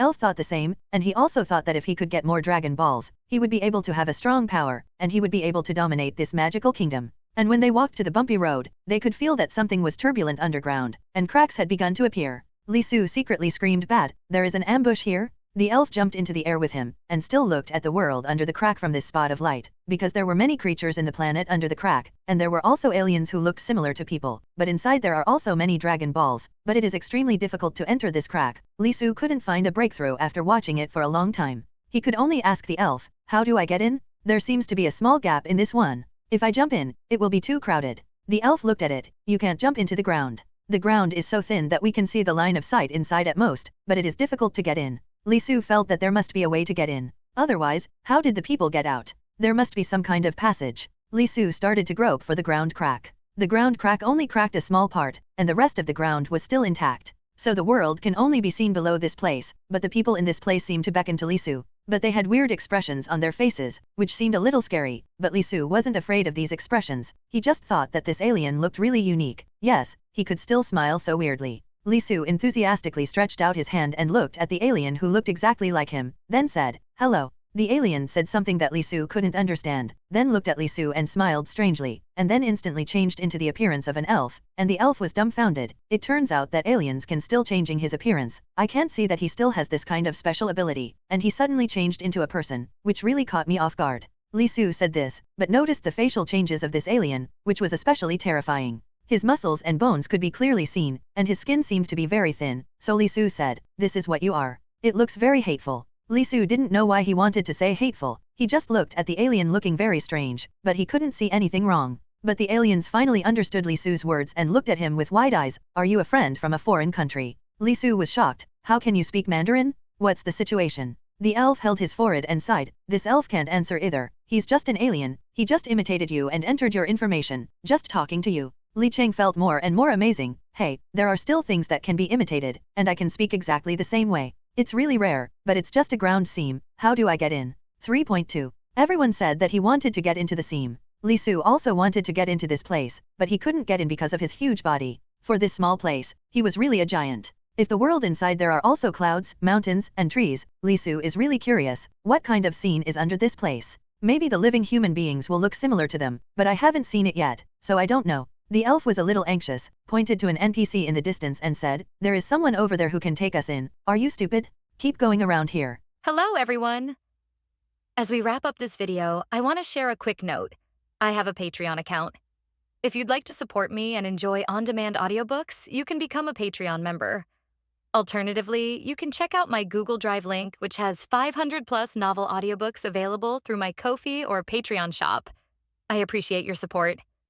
elf thought the same, and he also thought that if he could get more Dragon Balls, he would be able to have a strong power, and he would be able to dominate this magical kingdom. And when they walked to the bumpy road, they could feel that something was turbulent underground, and cracks had begun to appear. Li Su secretly screamed, bad, there is an ambush here? The elf jumped into the air with him, and still looked at the world under the crack from this spot of light, because there were many creatures in the planet under the crack, and there were also aliens who looked similar to people, but inside there are also many Dragon Balls, but it is extremely difficult to enter this crack. Li Su couldn't find a breakthrough after watching it for a long time. He could only ask the elf, how do I get in? There seems to be a small gap in this one. If I jump in, it will be too crowded. The elf looked at it, you can't jump into the ground. The ground is so thin that we can see the line of sight inside at most, but it is difficult to get in. Li Su felt that there must be a way to get in. Otherwise, how did the people get out? There must be some kind of passage. Li Su started to grope for the ground crack. The ground crack only cracked a small part, and the rest of the ground was still intact. So the world can only be seen below this place, but the people in this place seemed to beckon to Li Su. But they had weird expressions on their faces, which seemed a little scary, but Li Su wasn't afraid of these expressions. He just thought that this alien looked really unique. Yes, he could still smile so weirdly. Li Su enthusiastically stretched out his hand and looked at the alien who looked exactly like him, then said, hello. The alien said something that Li Su couldn't understand, then looked at Li Su and smiled strangely, and then instantly changed into the appearance of an elf, and the elf was dumbfounded. It turns out that aliens can still changing his appearance. I can't see that he still has this kind of special ability, and he suddenly changed into a person, which really caught me off guard. Li Su said this, but noticed the facial changes of this alien, which was especially terrifying. His muscles and bones could be clearly seen, and his skin seemed to be very thin, so Li Su said, this is what you are. It looks very hateful. Li Su didn't know why he wanted to say hateful, he just looked at the alien looking very strange, but he couldn't see anything wrong. But the aliens finally understood Li Su's words and looked at him with wide eyes, are you a friend from a foreign country? Li Su was shocked, how can you speak Mandarin? What's the situation? The elf held his forehead and sighed, this elf can't answer either, he's just an alien, he just imitated you and entered your information, just talking to you. Li Cheng felt more and more amazing, hey, there are still things that can be imitated, and I can speak exactly the same way. It's really rare, but it's just a ground seam, how do I get in? 3.2. Everyone said that he wanted to get into the seam. Li Su also wanted to get into this place, but he couldn't get in because of his huge body. For this small place, he was really a giant. If the world inside there are also clouds, mountains, and trees, Li Su is really curious, what kind of scene is under this place? Maybe the living human beings will look similar to them, but I haven't seen it yet, so I don't know. The elf was a little anxious, pointed to an NPC in the distance and said, there is someone over there who can take us in, are you stupid? Keep going around here. Hello everyone! As we wrap up this video, I want to share a quick note. I have a Patreon account. If you'd like to support me and enjoy on-demand audiobooks, you can become a Patreon member. Alternatively, you can check out my Google Drive link, which has 500+ novel audiobooks available through my Ko-fi or Patreon shop. I appreciate your support.